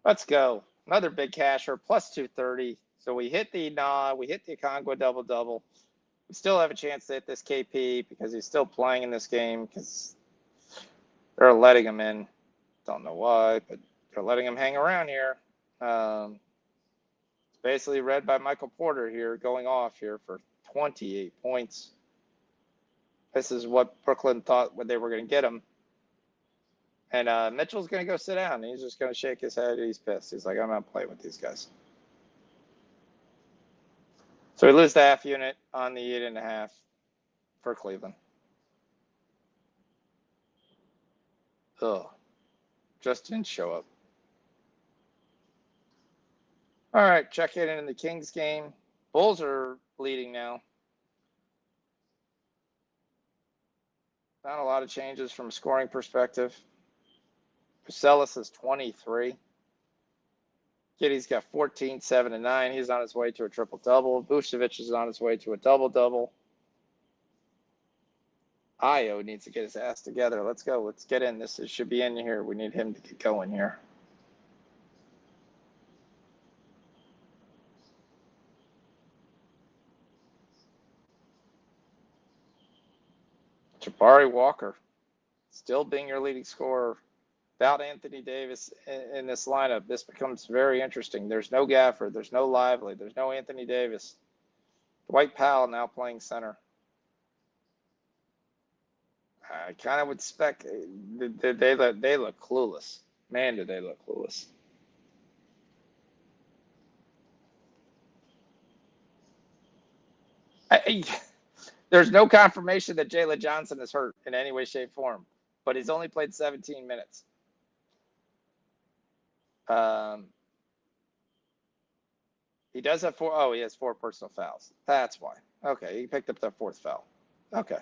Let's go. Another big casher, plus 230. So we hit the Congo double-double. We still have a chance to hit this KP because he's still playing in this game because they're letting him in. Don't know why, but they're letting him hang around here. It's basically read by Michael Porter here, going off here for 28 points. This is what Brooklyn thought when they were going to get him. And Mitchell's going to go sit down. He's just going to shake his head. He's pissed. He's like, I'm not playing with these guys. So we lose the half unit on the 8.5 for Cleveland. Ugh. Just didn't show up. All right, check in the Kings game. Bulls are leading now. Not a lot of changes from a scoring perspective. Marcellus is 23. Giddy's got 14, 7, and 9. He's on his way to a triple-double. Vucevic is on his way to a double-double. Io needs to get his ass together. Let's go. Let's get in. This should be in here. We need him to get going here. Jabari Walker still being your leading scorer. Without Anthony Davis in this lineup, this becomes very interesting. There's no Gafford. There's no Lively. There's no Anthony Davis. Dwight Powell now playing center. I kind of would expect they look clueless. Man, do they look clueless. There's no confirmation that Jalen Johnson is hurt in any way, shape, form, but he's only played 17 minutes. He does have four. Oh, he has 4 personal fouls. That's why. Okay, he picked up the 4th foul. Okay,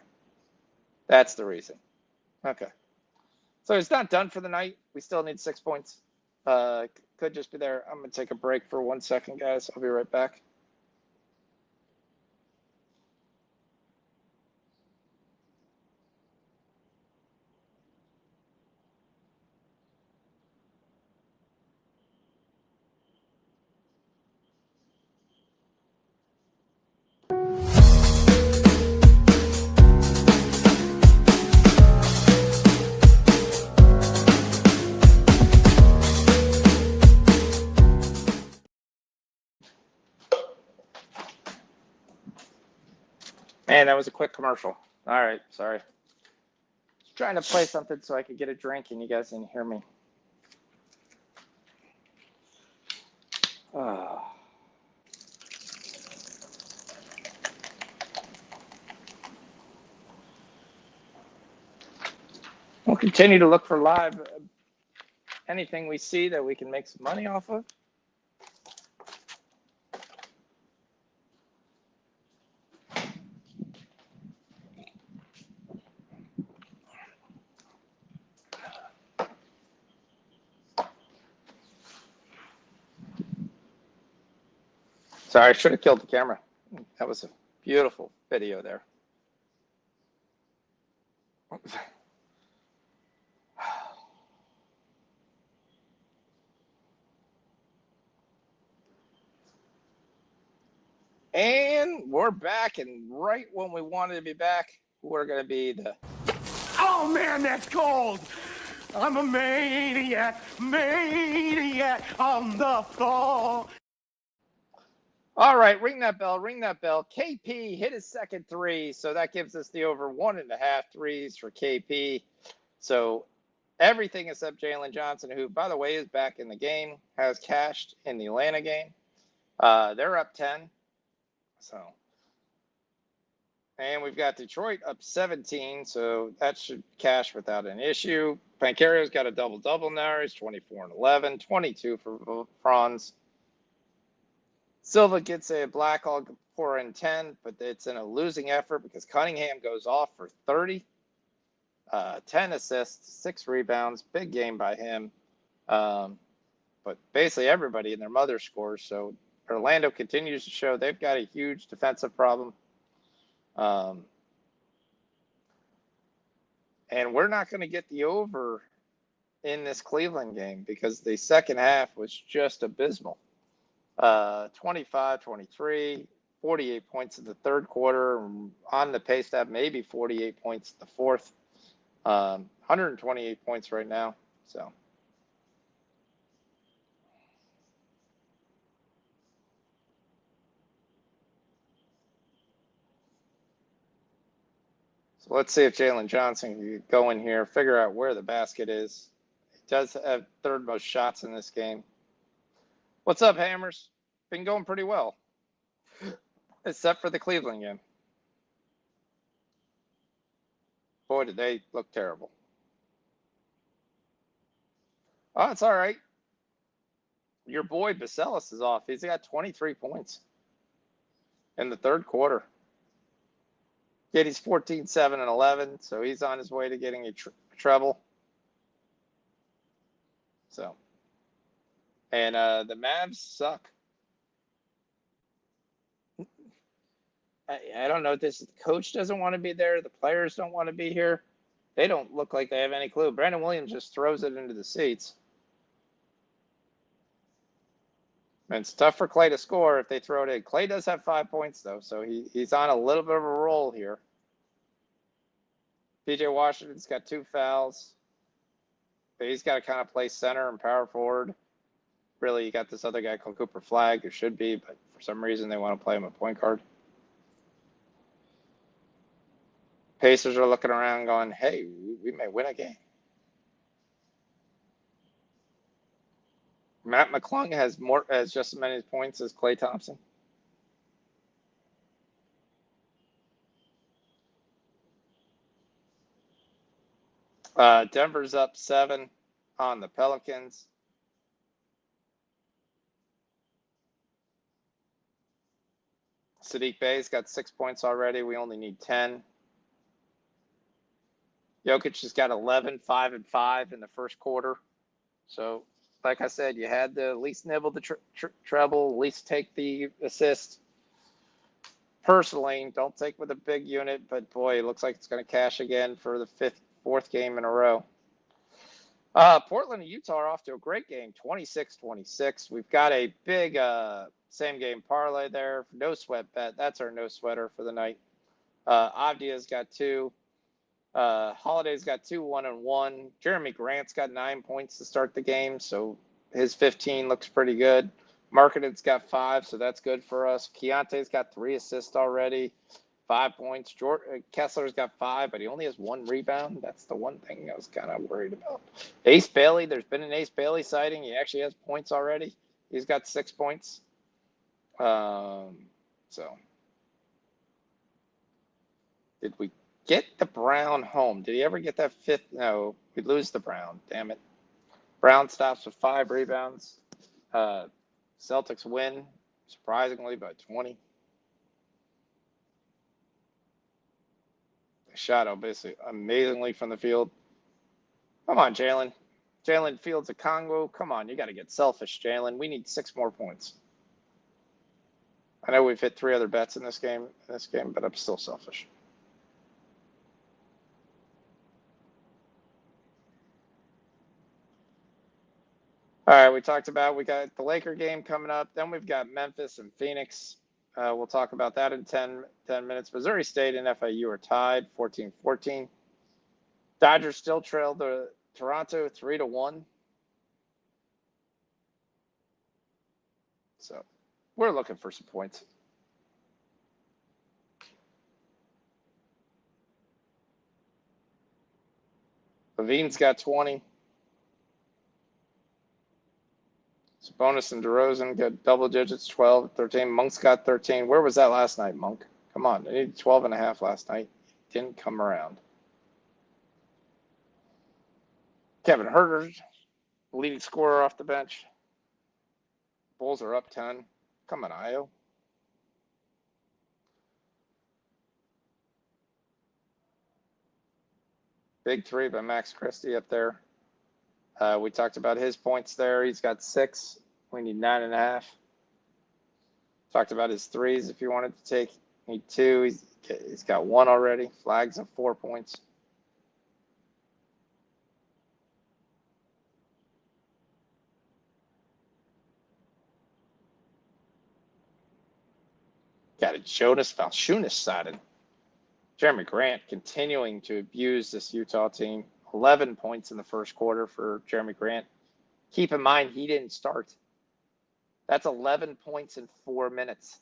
that's the reason. Okay, so it's not done for the night. We still need 6 points. Could just be there. I'm gonna take a break for 1 second, guys. I'll be right back. Man, that was a quick commercial. All right, sorry. Just trying to play something so I could get a drink and you guys didn't hear me. We'll continue to look for live anything we see that we can make some money off of. Sorry, I should have killed the camera. That was a beautiful video there. And we're back, and right when we wanted to be back, we're going to be the... Oh, man, that's cold. I'm a maniac on the floor. All right, ring that bell, ring that bell. KP hit his second three, so that gives us the over 1.5 threes for KP. So everything except Jalen Johnson, who, by the way, is back in the game, has cashed in the Atlanta game. They're up 10. So, and we've got Detroit up 17, so that should cash without an issue. Pancario's got a double-double now. He's 24 and 11, 22 for Franz. Silva gets a black all 4 and 10, but it's in a losing effort because Cunningham goes off for 30, 10 assists, 6 rebounds. Big game by him. But basically everybody and their mother scores. So Orlando continues to show they've got a huge defensive problem. And we're not going to get the over in this Cleveland game because the second half was just abysmal. 25-23, 48 points in the third quarter, on the pace to have maybe 48 points in the fourth. 128 points right now. So let's see if Jalen Johnson can go in here, figure out where the basket is. He does have third most shots in this game. What's up, Hammers? Been going pretty well, except for the Cleveland game. Boy, did they look terrible. Oh, it's all right. Your boy Bacelis is off. He's got 23 points in the third quarter. Yet he's 14, 7, and 11, so he's on his way to getting a treble. So, and the Mavs suck. I don't know if the coach doesn't want to be there. The players don't want to be here. They don't look like they have any clue. Brandon Williams just throws it into the seats. And it's tough for Clay to score if they throw it in. Clay does have 5 points, though, so he's on a little bit of a roll here. PJ Washington's got 2 fouls. But he's got to kind of play center and power forward. Really, you got this other guy called Cooper Flagg, who should be, but for some reason they want to play him a point guard. Pacers are looking around going, hey, we may win a game. Matt McClung has just as many points as Klay Thompson. Denver's up 7 on the Pelicans. Sadiq Bey's got 6 points already. We only need 10. Jokic has got 11, 5, and 5 in the first quarter. So, like I said, you had to at least nibble the treble, at least take the assist. Personally, don't take with a big unit, but boy, it looks like it's going to cash again for the fourth game in a row. Portland and Utah are off to a great game, 26-26. We've got a big same-game parlay there. No sweat bet. That's our no sweater for the night. Avdia's got 2. Holiday's got 2, 1 and 1. Jeremy Grant's got 9 points to start the game, so his 15 looks pretty good. Marketing's got 5, so that's good for us. Keontae's got 3 assists already, 5 points. Kessler's got 5, but he only has 1 rebound. That's the one thing I was kind of worried about. Ace Bailey, there's been an Ace Bailey sighting. He actually has points already. He's got 6 points. So did we get the Brown home. Did he ever get that fifth? No, we lose the Brown. Damn it. Brown stops with 5 rebounds. Celtics win, surprisingly, by 20. They shot basically amazingly from the field. Come on, Jalen. Jalen Fields of Congo. Come on, you got to get selfish, Jalen. We need 6 more points. I know we've hit 3 other bets in this game, but I'm still selfish. All right, we talked about we got the Laker game coming up. Then we've got Memphis and Phoenix. We'll talk about that in 10 minutes. Missouri State and FIU are tied 14-14. Dodgers still trail the Toronto 3-1. So we're looking for some points. Levine's got 20. Sabonis and DeRozan got double digits, 12, 13. Monk's got 13. Where was that last night, Monk? Come on. I needed 12.5 last night. Didn't come around. Kevin Herter, leading scorer off the bench. Bulls are up 10. Come on, Io. Big 3 by Max Christie up there. We talked about his points there. He's got 6. We need 9.5. Talked about his 3s if you wanted to take. Need 2. He's got 1 already. Flags of 4 points. Got a Jonas Valanciunas sided. Jeremy Grant continuing to abuse this Utah team. 11 points in the first quarter for Jeremy Grant. Keep in mind, he didn't start. That's 11 points in 4 minutes.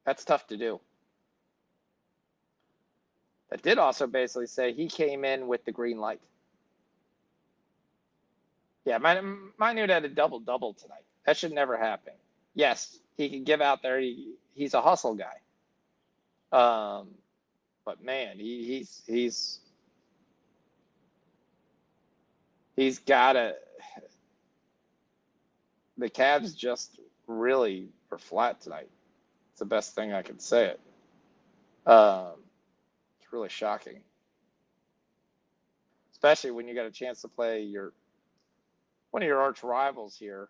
That's tough to do. That did also basically say he came in with the green light. Yeah, Minute had a double-double tonight. That should never happen. Yes, he can give out there. He's a hustle guy. But man, he's got a. The Cavs just really were flat tonight. It's the best thing I can say it. It's really shocking, especially when you got a chance to play one of your arch rivals here,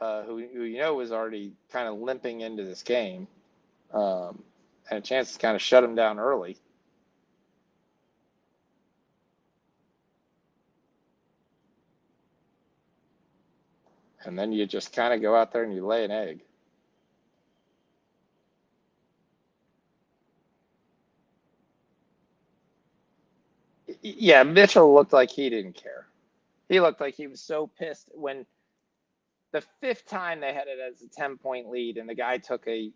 who you know is already kind of limping into this game, and a chance to kind of shut him down early. And then you just kind of go out there and you lay an egg. Yeah, Mitchell looked like he didn't care. He looked like he was so pissed when the 5th time they had it as a 10-point lead and the guy took a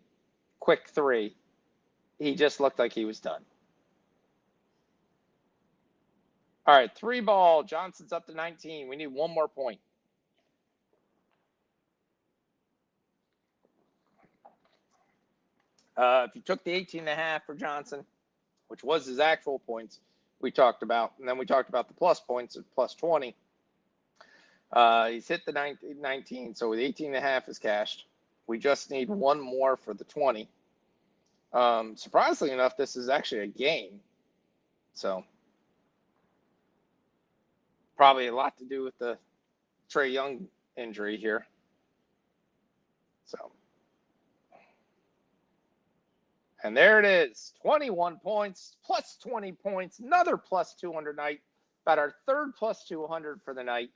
quick 3. He just looked like he was done. All right, 3 ball. Johnson's up to 19. We need 1 more point. If you took the 18.5 for Johnson, which was his actual points, we talked about, and then we talked about the plus points at plus 20. He's hit the 19, so the 18.5 is cashed. We just need 1 more for the 20. Surprisingly enough, this is actually a game. So probably a lot to do with the Trae Young injury here. So. And there it is, 21 points, plus 20 points, another plus 200 night, about our 3rd plus 200 for the night.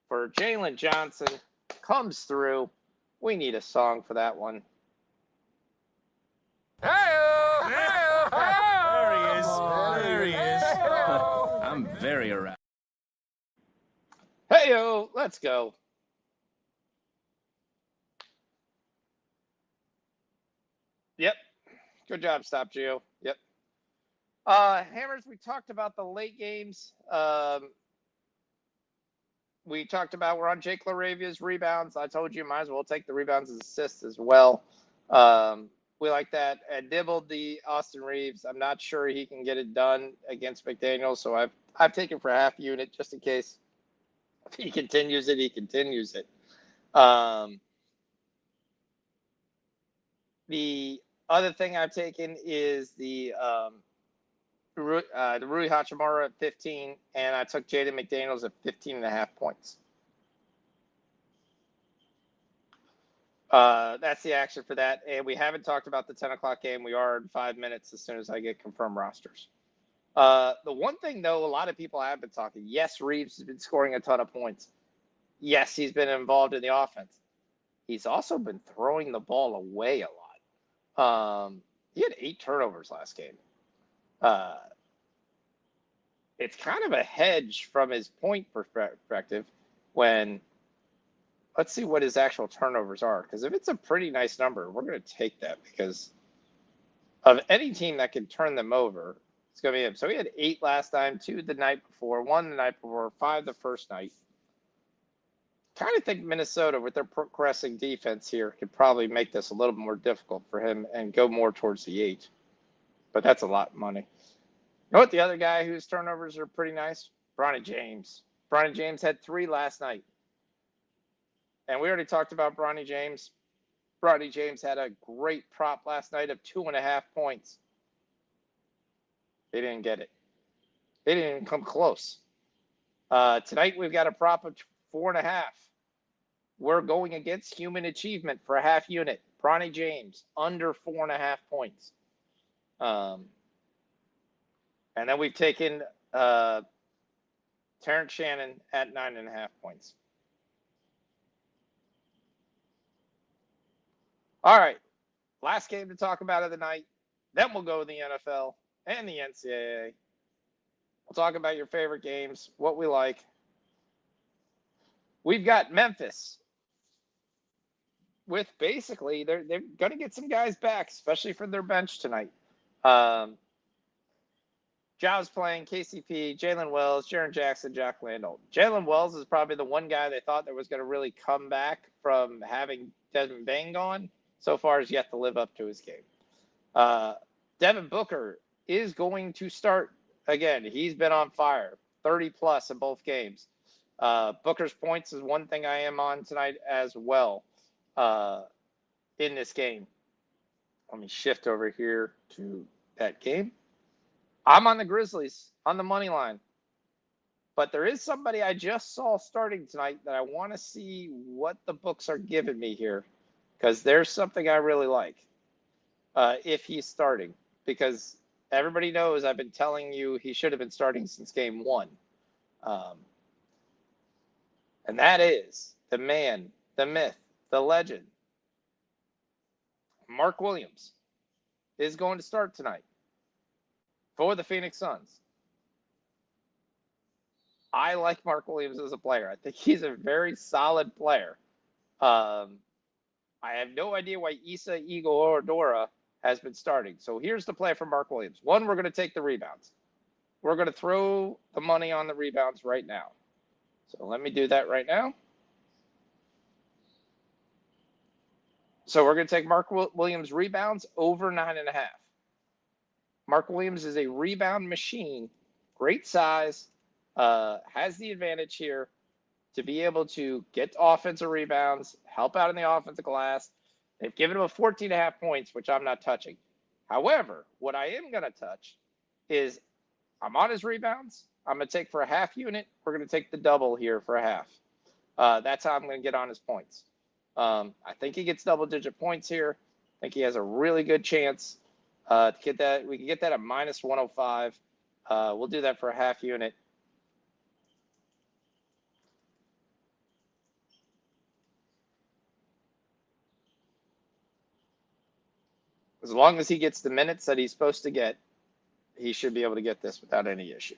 For Jalen Johnson, comes through. We need a song for that one. There he is. I'm very aroused. Hey-o, let's go. Yep. Good job, Stop Geo. Yep. Hammers, we talked about the late games. We talked about we're on Jake LaRavia's rebounds. I told you might as well take the rebounds and assists as well. We like that. And nibbled the Austin Reeves. I'm not sure he can get it done against McDaniels, so I've taken for a half unit just in case. If he continues it, he continues it. The other thing I've taken is the Rui Hachimura at 15, and I took Jaden McDaniels at 15.5 points. That's the action for that. And we haven't talked about the 10 o'clock game. We are in 5 minutes as soon as I get confirmed rosters. The one thing, though, a lot of people have been talking, yes, Reeves has been scoring a ton of points. Yes, he's been involved in the offense. He's also been throwing the ball away a lot. He had 8 turnovers last game. It's kind of a hedge from his point perspective when – let's see what his actual turnovers are. Because if it's a pretty nice number, we're going to take that because of any team that can turn them over, it's going to be him. So he had 8 last time, 2 the night before, 1 the night before, 5 the first night. Kind of think Minnesota, with their progressing defense here, could probably make this a little more difficult for him and go more towards the 8. But that's a lot of money. You know what? The other guy whose turnovers are pretty nice? Bronny James. Bronny James had 3 last night. And we already talked about Bronny James. Bronny James had a great prop last night of 2.5 points. They didn't get it. They didn't even come close. Tonight we've got a prop of 4.5. We're going against human achievement for a half unit. Bronny James under 4.5 points. And then we've taken Terrence Shannon at 9.5 points. All right, last game to talk about of the night. Then we'll go to the NFL and the NCAA. We'll talk about your favorite games, what we like. We've got Memphis with basically, they're going to get some guys back, especially for their bench tonight. Jow's playing, KCP, Jalen Wells, Jaron Jackson, Jack Landau. Jalen Wells is probably the one guy they thought that was going to really come back from having Desmond Bain gone. So far has yet to live up to his game. Devin Booker is going to start again. He's been on fire, 30+ in both games. Booker's points is one thing I am on tonight as well in this game. Let me shift over here to that game. I'm on the Grizzlies on the money line. But there is somebody I just saw starting tonight that I want to see what the books are giving me here. Because there's something I really like if he's starting. Because everybody knows I've been telling you he should have been starting since game 1. And that is the man, the myth, the legend. Mark Williams is going to start tonight for the Phoenix Suns. I like Mark Williams as a player. I think he's a very solid player. I have no idea why Issa Iguodala has been starting. So here's the play for Mark Williams. 1, we're going to take the rebounds. We're going to throw the money on the rebounds right now. So let me do that right now. So we're going to take Mark Williams rebounds over 9.5. Mark Williams is a rebound machine. Great size. Has the advantage here to be able to get offensive rebounds, help out in the offensive glass. They've given him a 14.5 points, which I'm not touching. However, what I am going to touch is I'm on his rebounds. I'm going to take for a half unit. We're going to take the double here for a half. That's how I'm going to get on his points. I think he gets double-digit points here. I think he has a really good chance to get that. We can get that at minus 105. We'll do that for a half unit. As long as he gets the minutes that he's supposed to get, he should be able to get this without any issue.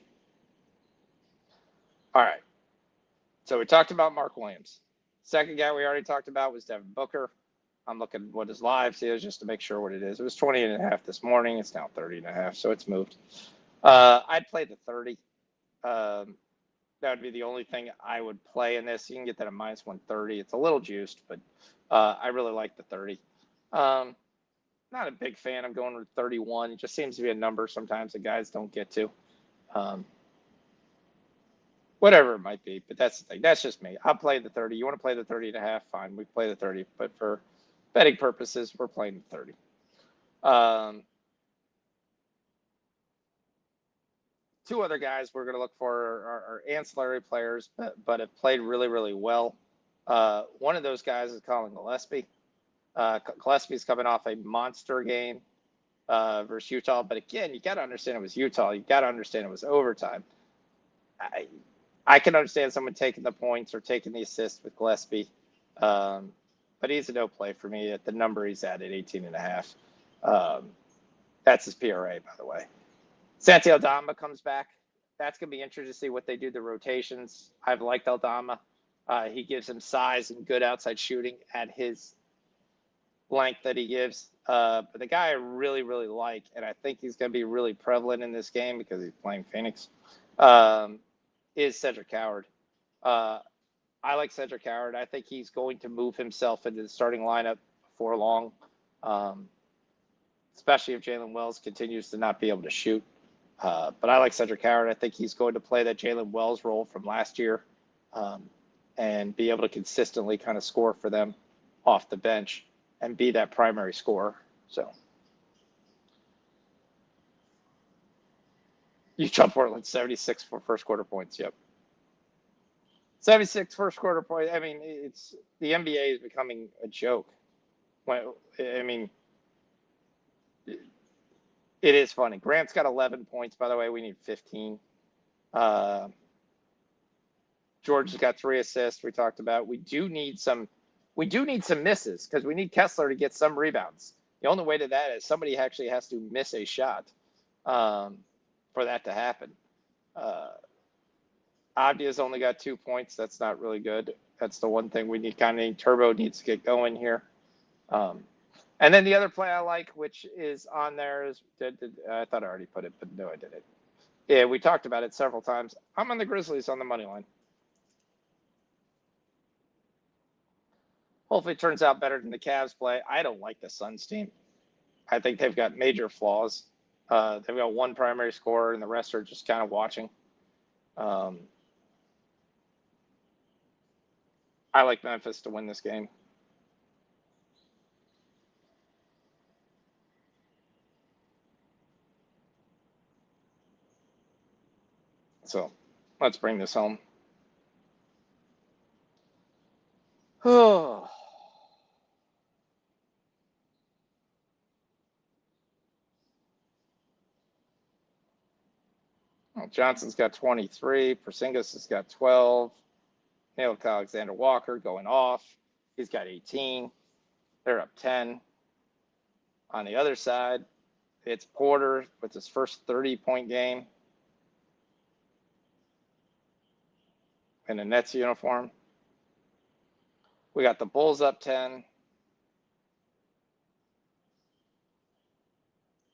All right. So we talked about Mark Williams. Second guy we already talked about was Devin Booker. I'm looking at what his lives is just to make sure what it is. It was 20.5 this morning. It's now 30.5, so it's moved. I'd play the 30. That would be the only thing I would play in this. You can get that at minus 130. It's a little juiced, but I really like the 30. Not a big fan of going with 31. It just seems to be a number sometimes that guys don't get to. Whatever it might be, but that's the thing. That's just me. I'll play the 30. You want to play the 30.5? Fine, we play the 30. But for betting purposes, we're playing the 30. Two other guys we're going to look for are ancillary players, but have played really, really well. One of those guys is Colin Gillespie. Gillespie's coming off a monster game versus Utah. But again, you got to understand it was Utah. You got to understand it was overtime. I can understand someone taking the points or taking the assist with Gillespie. But he's a no play for me at the number he's at 18.5. That's his PRA, by the way. Santi Aldama comes back. That's going to be interesting to see what they do, the rotations. I've liked Aldama. He gives him size and good outside shooting at his length that he gives. But the guy I really, really like, and I think he's going to be really prevalent in this game because he's playing Phoenix, is Cedric Howard. I like Cedric Howard. I think he's going to move himself into the starting lineup before long, especially if Jalen Wells continues to not be able to shoot. But I like Cedric Howard. I think he's going to play that Jalen Wells role from last year and be able to consistently kind of score for them off the bench and be that primary scorer. So Utah Portland 76 for first quarter points. Yep. 76 first quarter points. I mean, it's the NBA is becoming a joke. I mean, it is funny. Grant's got 11 points, by the way. We need 15. George has got 3 assists. We talked about. We do need some misses because we need Kessler to get some rebounds. The only way to that is somebody actually has to miss a shot for that to happen. Avdia's only got 2 points. That's not really good. That's the one thing we need. Turbo needs to get going here. And then the other play I like, which is on there, is I thought I already put it, but no, I didn't. Yeah, we talked about it several times. I'm on the Grizzlies on the money line. Hopefully it turns out better than the Cavs play. I don't like the Suns team. I think they've got major flaws. They've got one primary scorer, and the rest are just kind of watching. I like Memphis to win this game. So let's bring this home. Oh. Well, Johnson's got 23. Porzingis has got 12. Alexander Walker going off. He's got 18. They're up 10. On the other side, it's Porter with his first 30-point game in a Nets uniform. We got the Bulls up 10.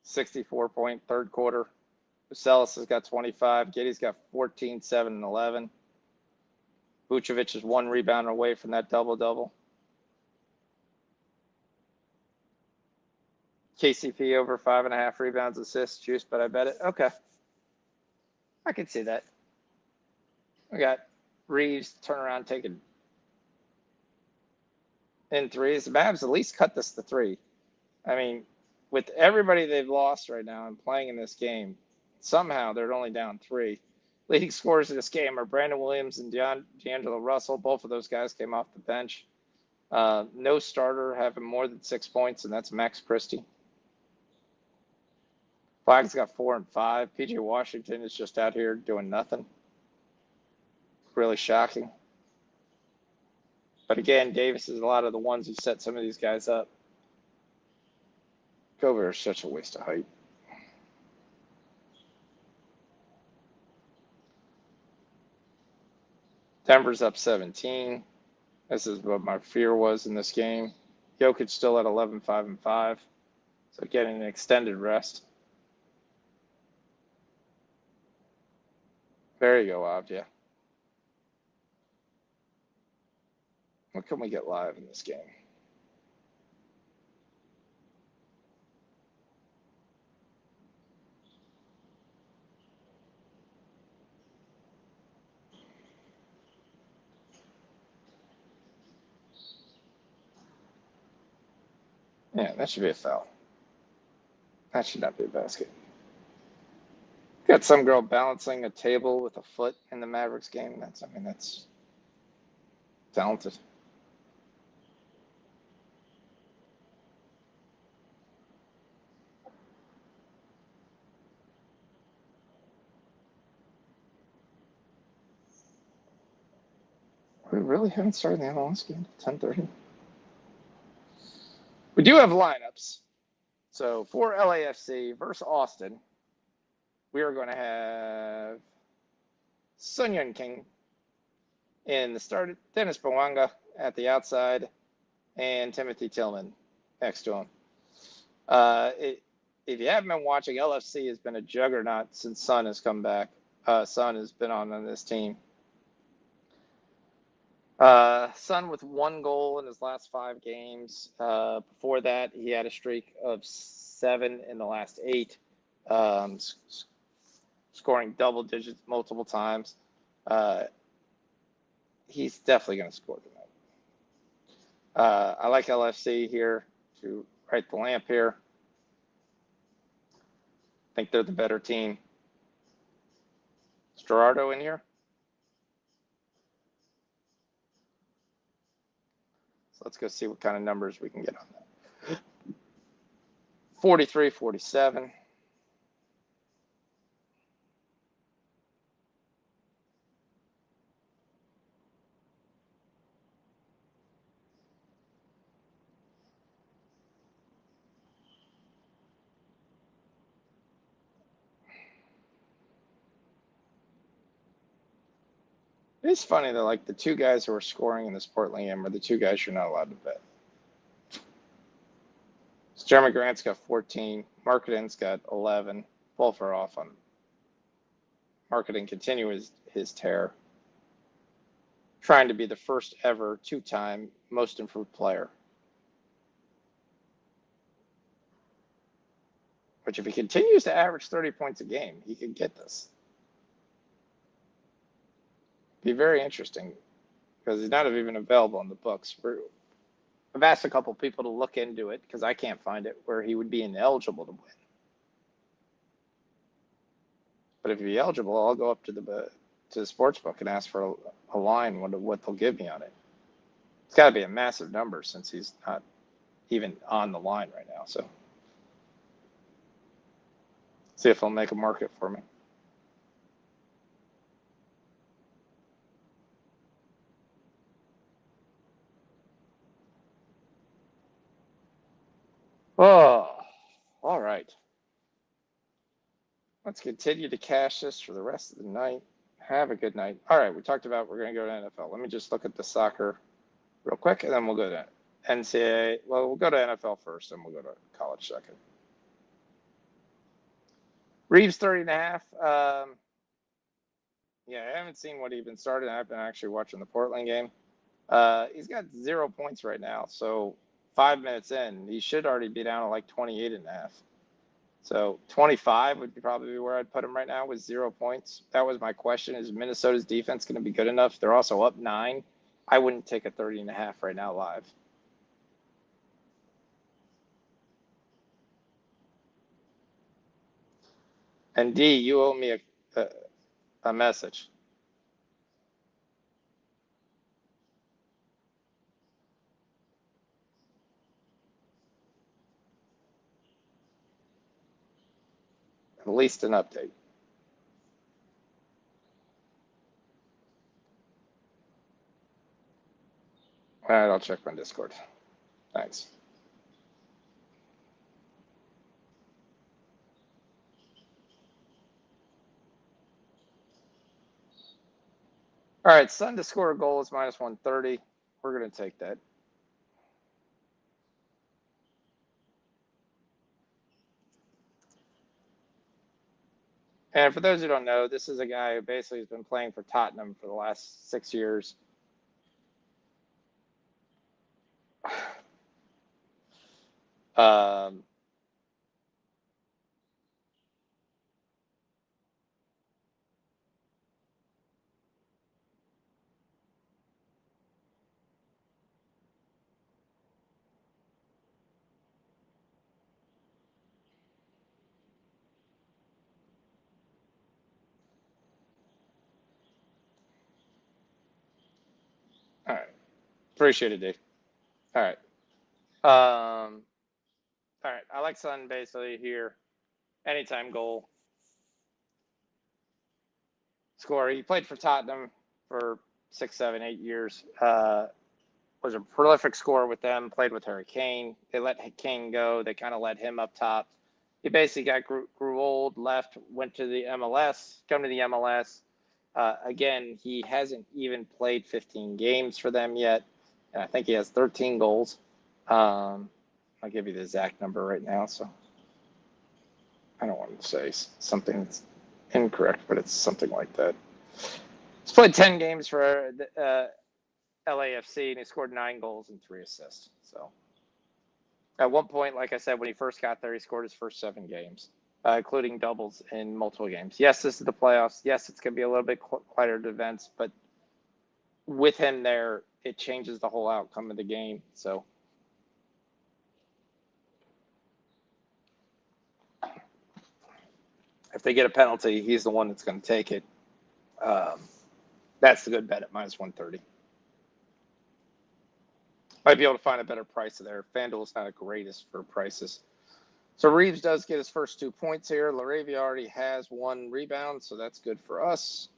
64-point third quarter. Vaselis has got 25. Giddey's got 14, 7, and 11. Vucevic is 1 rebound away from that double-double. KCP over 5.5 rebounds, assists, juice, but I bet it. Okay. I can see that. We got Reeves turn around taking in threes. The Mavs at least cut this to 3. I mean, with everybody they've lost right now and playing in this game, somehow they're only down 3. Leading scorers in this game are Brandon Williams and D'Angelo Russell. Both of those guys came off the bench. No starter having more than 6 points, and that's Max Christie. Flag's got 4 and 5. PJ Washington is just out here doing nothing. Really shocking. But again, Davis is a lot of the ones who set some of these guys up. Gobert is such a waste of height. Denver's up 17. This is what my fear was in this game. Jokic still at 11, 5, and 5. So getting an extended rest. There you go, Avdia. What can we get live in this game? Yeah, that should be a foul. That should not be a basket. Got some girl balancing a table with a foot in the Mavericks game. That's talented. We really haven't started the MLS game at 10:30. We do have lineups. So for LAFC versus Austin, we are going to have Sun Yun King in the start, Dennis Bawanga at the outside, and Timothy Tillman next to him. If you haven't been watching, LFC has been a juggernaut since Sun has come back. Sun has been on this team. Sun with 1 goal in his last 5 games. Before that, he had a streak of 7 in the last 8, scoring double digits multiple times. He's definitely going to score tonight. I like LFC here to right the lamp here. I think they're the better team. Is Gerardo in here? So let's go see what kind of numbers we can get on that. 43, 47. It's funny that like the 2 guys who are scoring in this Portland game are the 2 guys you're not allowed to bet. So Jeremy Grant's got 14. Marketing's got 11. Both are off on Marketing continues his tear. Trying to be the first ever 2-time most improved player. Which if he continues to average 30 points a game, he could get this. Be very interesting because he's not even available in the books. I've asked a couple people to look into it because I can't find it where he would be ineligible to win. But if he's eligible, I'll go up to the sports book and ask for a line what they'll give me on it. It's got to be a massive number since he's not even on the line right now. So see if they'll make a market for me. Oh, all right. Let's continue to cash this for the rest of the night. Have a good night. All right, we talked about we're going to go to NFL. Let me just look at the soccer real quick, and then we'll go to NCAA. Well, we'll go to NFL first, and we'll go to college second. Reeves 30.5. Yeah, I haven't seen what he even started. I've been actually watching the Portland game. He's got 0 points right now. So 5 minutes in, he should already be down to like 28.5. So 25 would probably be where I'd put him right now with 0 points. That was my question. Is Minnesota's defense going to be good enough? They're also up 9. I wouldn't take a 30.5 right now live. And D, you owe me a message. At least an update. All right, I'll check my Discord. Thanks. All right, Sun to score a goal is minus 130. We're going to take that. And for those who don't know, this is a guy who basically has been playing for Tottenham for the last 6 years. Appreciate it, Dave. All right. All right. I like Son basically here. Anytime goal. Score. He played for Tottenham for 6, 7, 8 years. Was a prolific scorer with them. Played with Harry Kane. They let Kane go. They kind of let him up top. He basically grew old, left, went to the MLS, come to the MLS. Again, he hasn't even played 15 games for them yet. And I think he has 13 goals. I'll give you the exact number right now. So I don't want to say something that's incorrect, but it's something like that. He's played 10 games for LAFC, and he scored 9 goals and 3 assists. So at one point, like I said, when he first got there, he scored his first 7 games, including doubles in multiple games. Yes, this is the playoffs. Yes, it's going to be a little bit quieter events, but with him there, it changes the whole outcome of the game. So if they get a penalty, he's the one that's going to take it. That's the good bet at minus 130. Might be able to find a better price there. FanDuel's not the greatest for prices. So Reeves does get his first 2 points here. Laravia already has 1 rebound, so that's good for us.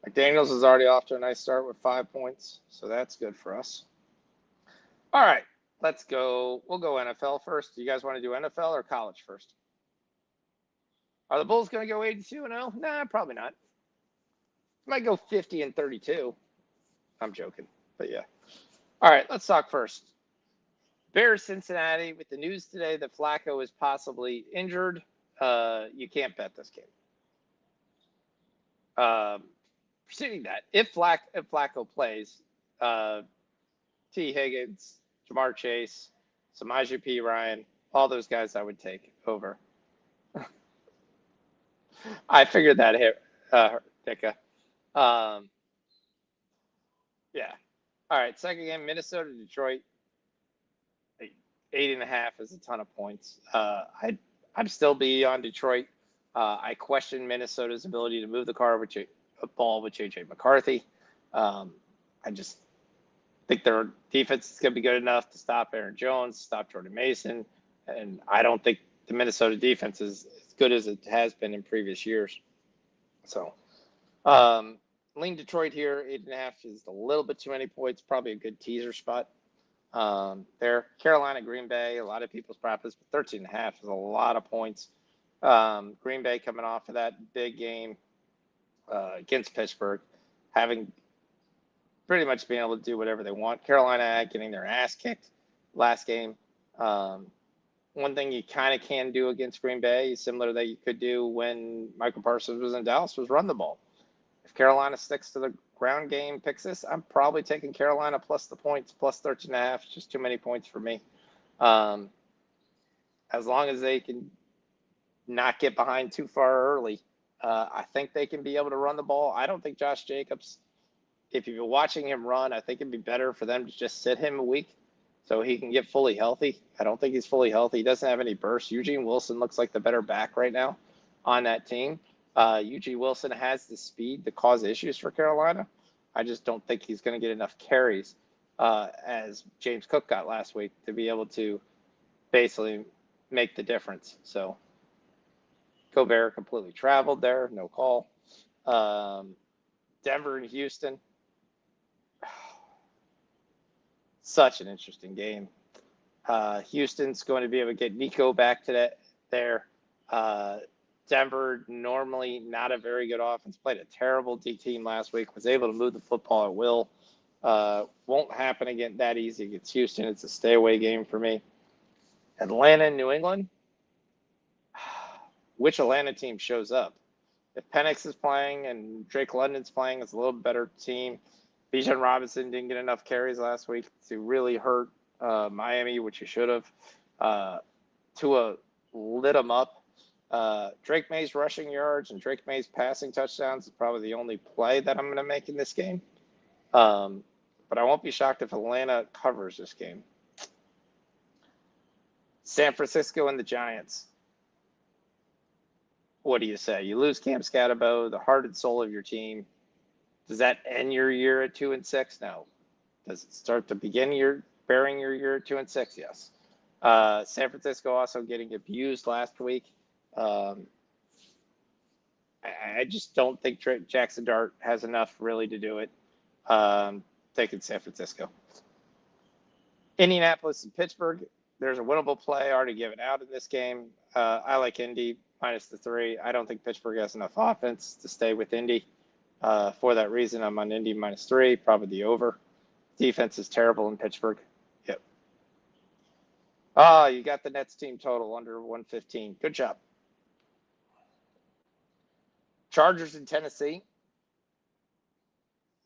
McDaniels is already off to a nice start with 5 points, so that's good for us. All right, let's go. We'll go NFL first. Do you guys want to do NFL or college first? Are the Bulls going to go 82-0? Nah, probably not. Might go 50-32. I'm joking, but yeah. All right, let's talk first. Bears Cincinnati, with the news today that Flacco is possibly injured. You can't bet this game. Preceding that, if Flacco plays, T. Higgins, Jamar Chase, Samaje P. Ryan, all those guys I would take over. I figured that here, Dicka. Yeah. All right, second game, Minnesota, Detroit. 8.5 is a ton of points. I'd still be on Detroit. I question Minnesota's ability to move the ball with J.J. McCarthy. I just think their defense is going to be good enough to stop Aaron Jones, stop Jordan Mason, and I don't think the Minnesota defense is as good as it has been in previous years. So, lean Detroit here. 8.5 is a little bit too many points. Probably a good teaser spot. There, Carolina, Green Bay, a lot of people's practice, but 13.5 is a lot of points. Green Bay coming off of that big game against Pittsburgh, having pretty much being able to do whatever they want. Carolina getting their ass kicked last game. One thing you kind of can do against Green Bay, similar that you could do when Michael Parsons was in Dallas, was run the ball. If Carolina sticks to the ground game, picks this, I'm probably taking Carolina plus the points, plus 13.5. Just too many points for me. As long as they can not get behind too far early, I think they can be able to run the ball. I don't think Josh Jacobs, if you've been watching him run, I think it'd be better for them to just sit him a week so he can get fully healthy. I don't think he's fully healthy. He doesn't have any bursts. Eugene Wilson looks like the better back right now on that team. Eugene Wilson has the speed to cause issues for Carolina. I just don't think he's going to get enough carries as James Cook got last week to be able to basically make the difference. So Gobert completely traveled there, no call. Denver and Houston. Such an interesting game. Houston's going to be able to get Nico back to there. Denver, normally not a very good offense, played a terrible D team last week, was able to move the football at will. Won't happen again that easy against Houston. It's a stay away game for me. Atlanta and New England. Which Atlanta team shows up? If Penix is playing and Drake London's playing, it's a little better team. Bijan Robinson didn't get enough carries last week to really hurt Miami, which he should have. Tua lit them up. Drake May's rushing yards and Drake May's passing touchdowns is probably the only play that I'm going to make in this game. But I won't be shocked if Atlanta covers this game. San Francisco and the Giants. What do you say? You lose Cam Scatterbo, the heart and soul of your team. Does that end your year at 2-6? No. Does it start to begin bearing your year 2-6? Yes. San Francisco also getting abused last week. I just don't think Jackson Dart has enough really to do it. Taking San Francisco. Indianapolis and Pittsburgh. There's a winnable play already given out in this game. I like Indy minus the 3. I don't think Pittsburgh has enough offense to stay with Indy. For that reason, I'm on Indy minus 3, probably the over. Defense is terrible in Pittsburgh. Yep. You got the Nets team total under 115. Good job. Chargers in Tennessee.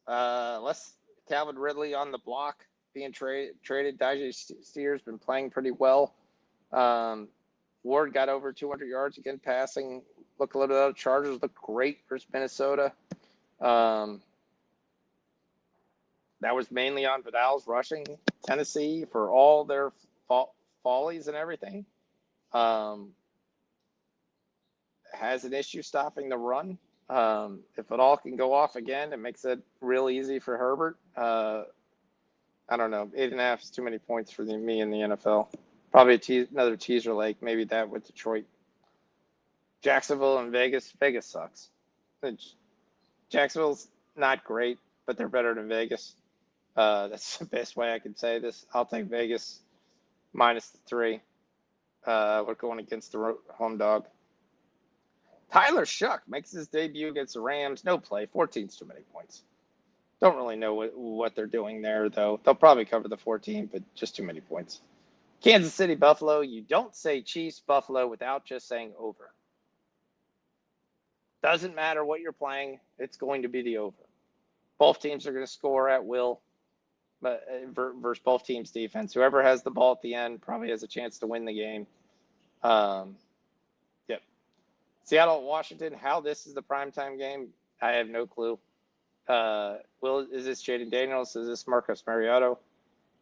Less Calvin Ridley on the block being traded. Dajay Steer's been playing pretty well. Ward got over 200 yards again passing. Look a little bit. Chargers look great versus Minnesota. That was mainly on Vidal's rushing Tennessee for all their follies and everything. Has an issue stopping the run. If it all can go off again, it makes it real easy for Herbert. I don't know. 8.5 is too many points for me in the NFL. Probably another teaser leg. Maybe that with Detroit. Jacksonville and Vegas. Vegas sucks. Jacksonville's not great, but they're better than Vegas. That's the best way I can say this. I'll take Vegas minus the 3. We're going against the home dog. Tyler Shuck makes his debut against the Rams. No play. 14's too many points. Don't really know what they're doing there, though. They'll probably cover the 14, but just too many points. Kansas City, Buffalo. You don't say Chiefs, Buffalo without just saying over. Doesn't matter what you're playing. It's going to be the over. Both teams are going to score at will, but versus both teams' defense. Whoever has the ball at the end probably has a chance to win the game. Yep. Seattle, Washington. How this is the primetime game, I have no clue. Is this Jaden Daniels? Is this Marcus Mariota?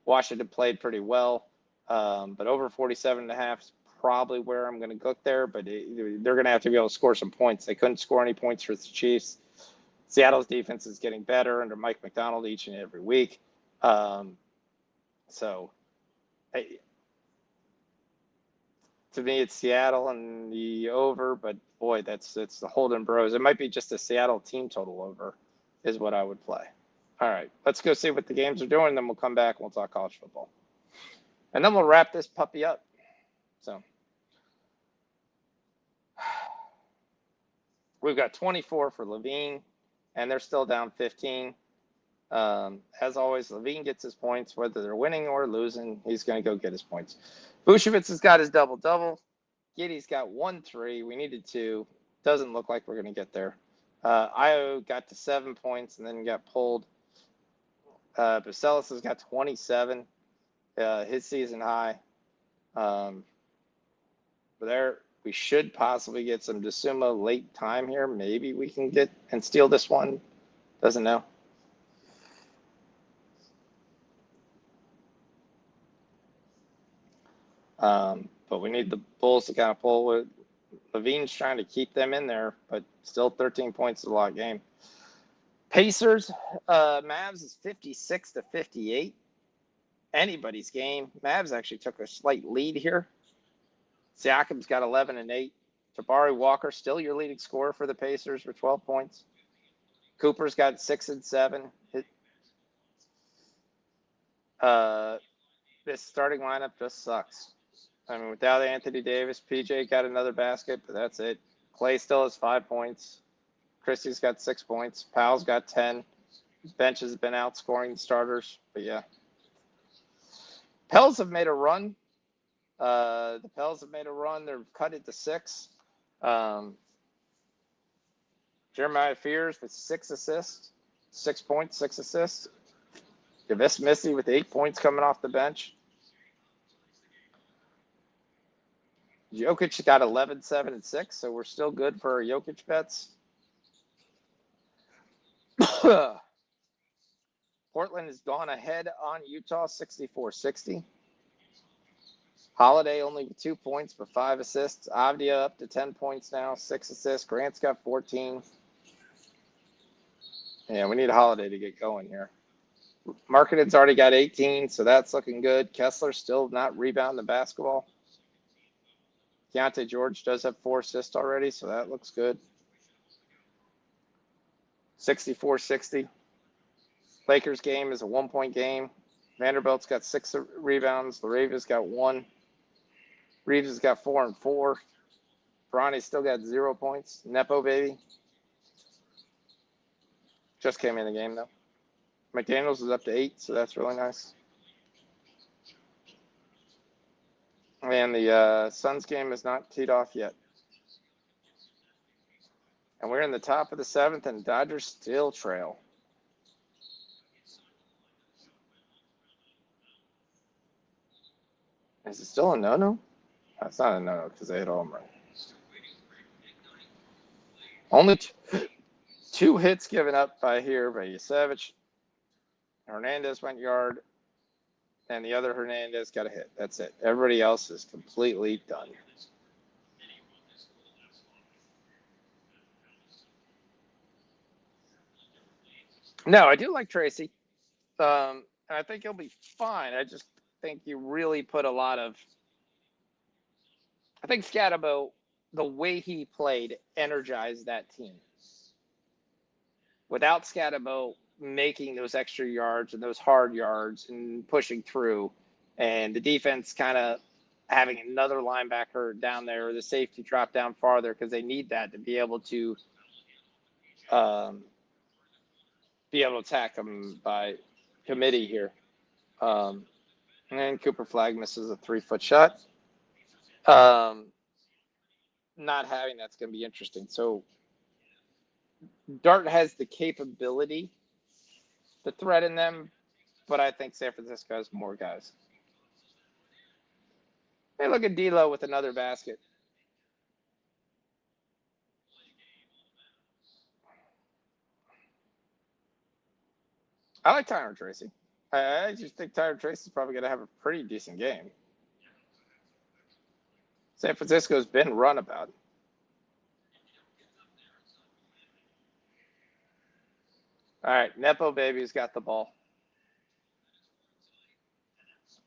Washington played pretty well, but over 47.5 is probably where I'm going to look there. But they're going to have to be able to score some points. They couldn't score any points for the Chiefs. Seattle's defense is getting better under Mike McDonald each and every week. To me, it's Seattle and the over, but boy, it's the Holden Bros. It might be just a Seattle team total over is what I would play. All right, let's go see what the games are doing, then we'll come back and we'll talk college football. And then we'll wrap this puppy up. So we've got 24 for Levine, and they're still down 15. As always, Levine gets his points, whether they're winning or losing. He's going to go get his points. Vucevic has got his double-double. Giddey's got 1-3. We needed 2. Doesn't look like we're going to get there. Io got to 7 points and then got pulled. Bacelis has got 27, his season high. But there, we should possibly get some Desuma late time here. Maybe we can get and steal this one. Doesn't know. But we need the Bulls to kind of pull with. Levine's trying to keep them in there, but still 13 points is a lot of game. Pacers, Mavs is 56-58. Anybody's game. Mavs actually took a slight lead here. Siakam's got 11 and 8. Jabari Walker, still your leading scorer for the Pacers with 12 points. Cooper's got 6 and 7. This starting lineup just sucks. I mean, without Anthony Davis, PJ got another basket, but that's it. Clay still has 5 points. Christie's got 6 points. Powell's got 10. His bench has been outscoring the starters, but yeah. Pels have made a run. The Pels have made a run. They've cut it to 6. Jeremiah Fears with 6 assists, 6 points, 6 assists. Gavis Missy with 8 points coming off the bench. Jokic got 11, 7, and 6, so we're still good for our Jokic bets. Portland has gone ahead on Utah 64-60. Holiday only with 2 points but 5 assists. Avdia up to 10 points now, 6 assists. Grant's got 14. Yeah, we need Holiday to get going here. Markkanen's already got 18, so that's looking good. Kessler's still not rebounding the basketball. Keontae George does have 4 assists already, so that looks good. 64-60. Lakers game is a 1-point game. Vanderbilt's got 6 rebounds. LaRavia's got 1. Reeves has got 4 and 4. Bronny's still got 0 points. Nepo, baby. Just came in the game, though. McDaniels is up to 8, so that's really nice. And the Suns game is not teed off yet. And we're in the top of the 7th, and Dodgers still trail. Is it still a no-no? That's not a no-no because they hit home run. Only 2 hits given up by Yasevich. Hernandez went yard, and the other Hernandez got a hit. That's it. Everybody else is completely done. No, I do like Tracy. I think he'll be fine. I just think you really put a lot of. I think Scatabo, the way he played, energized that team. Without Scatabo making those extra yards and those hard yards and pushing through, and the defense kind of having another linebacker down there, or the safety drop down farther because they need that to be able to attack them by committee here. And Cooper Flag misses a 3-foot shot. Not having that's going to be interesting. So Dart has the capability to threaten them, but I think San Francisco has more guys. Hey, look at D'Lo with another basket. I like Tyron Tracy. I just think Tyron Tracy's probably going to have a pretty decent game. San Francisco's been run about. All right, Nepo baby's got the ball.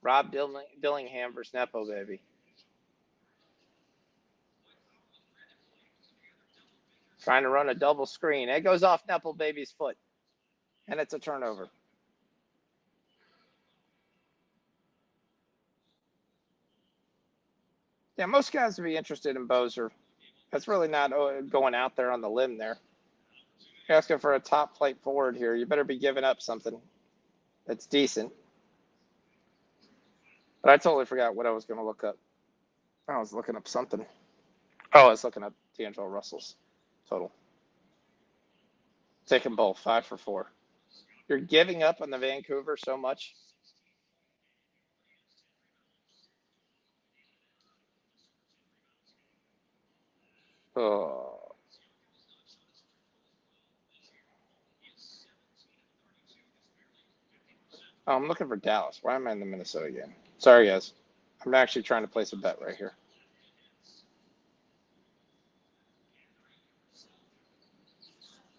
Rob Dillingham versus Nepo baby. Trying to run a double screen. It goes off Nepo baby's foot, and it's a turnover. Yeah, most guys would be interested in Bozer. That's really not going out there on the limb there. You're asking for a top flight forward here. You better be giving up something that's decent. But I totally forgot what I was going to look up. I was looking up something. Oh, I was looking up D'Angelo Russell's total. Taking both, 5 for 4. You're giving up on the Vancouver so much. Oh. Oh, I'm looking for Dallas. Why am I in the Minnesota game? Sorry, guys. I'm actually trying to place a bet right here.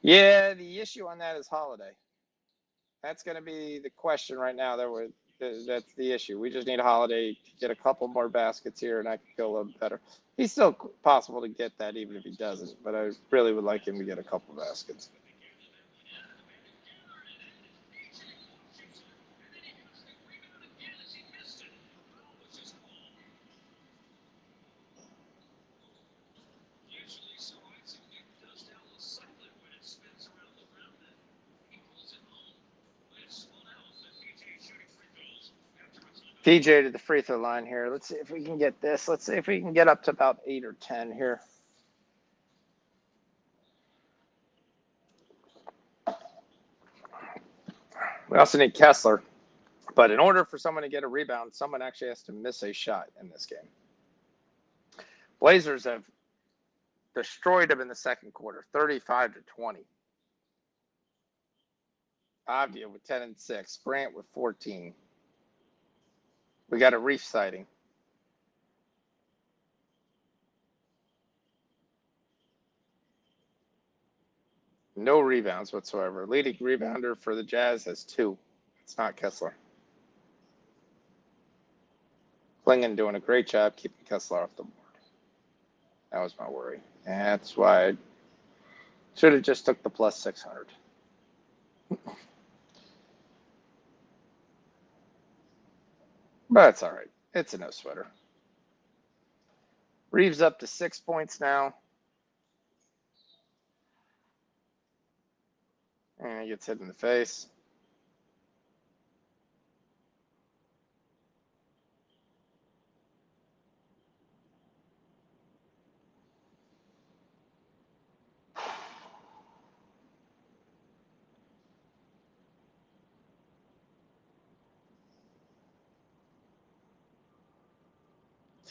Yeah, the issue on that is Holiday. That's going to be the question right now. That's the issue. We just need a Holiday to get a couple more baskets here, and I could go a little better. He's still possible to get that even if he doesn't, but I really would like him to get a couple baskets. PJ to the free throw line here. Let's see if we can get this. Let's see if we can get up to about 8 or 10 here. We also need Kessler. But in order for someone to get a rebound, someone actually has to miss a shot in this game. Blazers have destroyed them in the second quarter, 35-20. Avdia with 10 and 6. Grant with 14. We got a Reef sighting. No rebounds whatsoever. Leading rebounder for the Jazz has 2. It's not Kessler. Klingon doing a great job keeping Kessler off the board. That was my worry. And that's why I should have just took the plus 600. But that's all right. It's a no sweater. Reeves up to 6 points now. And he gets hit in the face.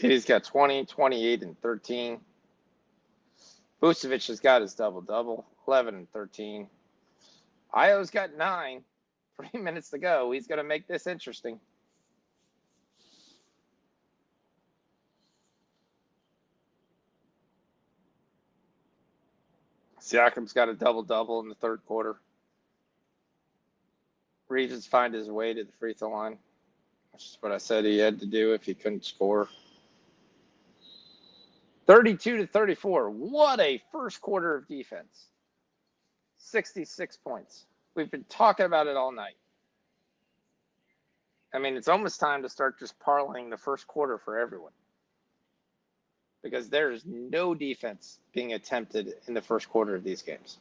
He's got 20, 28, and 13. Vucevic has got his double-double, 11 and 13. Io's got 9. 3 minutes to go. He's going to make this interesting. Siakam's got a double-double in the third quarter. Regis find his way to the free throw line, which is what I said he had to do if he couldn't score. 32-34. What a first quarter of defense. 66 points. We've been talking about it all night. I mean, it's almost time to start just parlaying the first quarter for everyone. Because there's no defense being attempted in the first quarter of these games.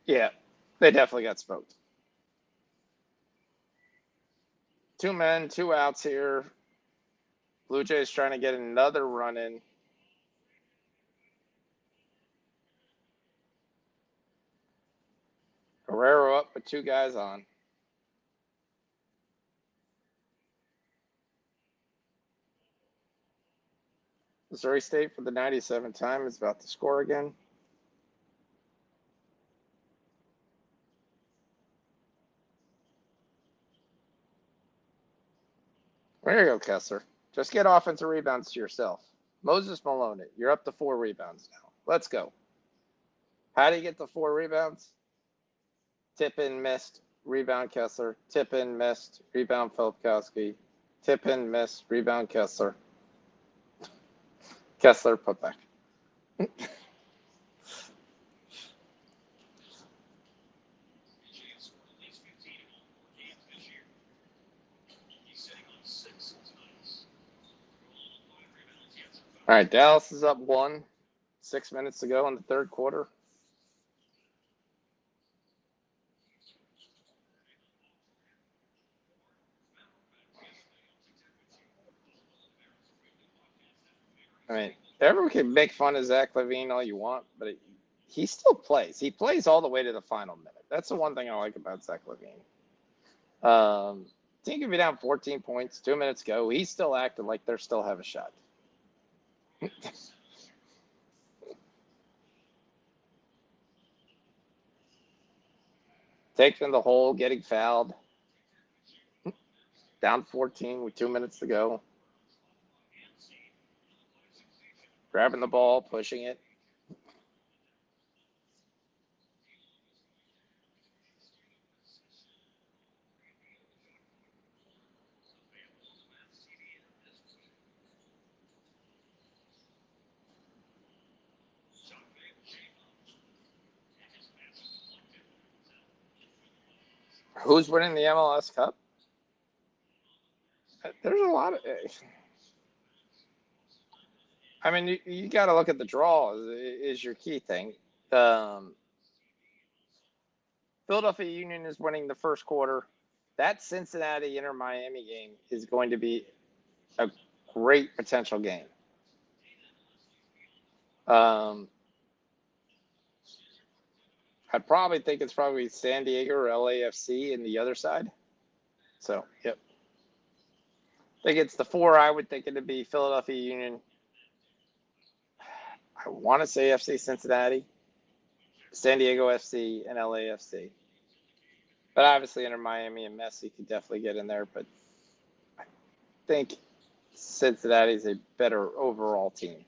Yeah, they definitely got smoked. 2 men, 2 outs here. Blue Jays trying to get another run in. Guerrero up with 2 guys on. Missouri State for the 97th time is about to score again. There you go, Kessler. Just get offensive rebounds to yourself. Moses Malone, you're up to 4 rebounds now. Let's go. How do you get the 4 rebounds? Tip in, missed, rebound Kessler. Tip in, missed, rebound Filipkowski. Tip in, missed, rebound Kessler. Kessler put back. All right, Dallas is up 1. 6 minutes to go in the third quarter. I mean, everyone can make fun of Zach LaVine all you want, but he still plays. He plays all the way to the final minute. That's the one thing I like about Zach LaVine. Team can be down 14 points, 2 minutes ago. He still acted like they still have a shot. Taking the hole, getting fouled. Down 14 with 2 minutes to go. Grabbing the ball, pushing it. Who's winning the MLS Cup? There's a lot of. I mean, you got to look at the draw is your key thing. Philadelphia Union is winning the first quarter. That Cincinnati Inter Miami game is going to be a great potential game. I'd probably think it's probably San Diego or LAFC in the other side. So, yep. I think it's the 4. I would think it'd be Philadelphia Union. I want to say FC Cincinnati, San Diego FC, and LAFC. But obviously, Inter Miami and Messi could definitely get in there. But I think Cincinnati's a better overall team.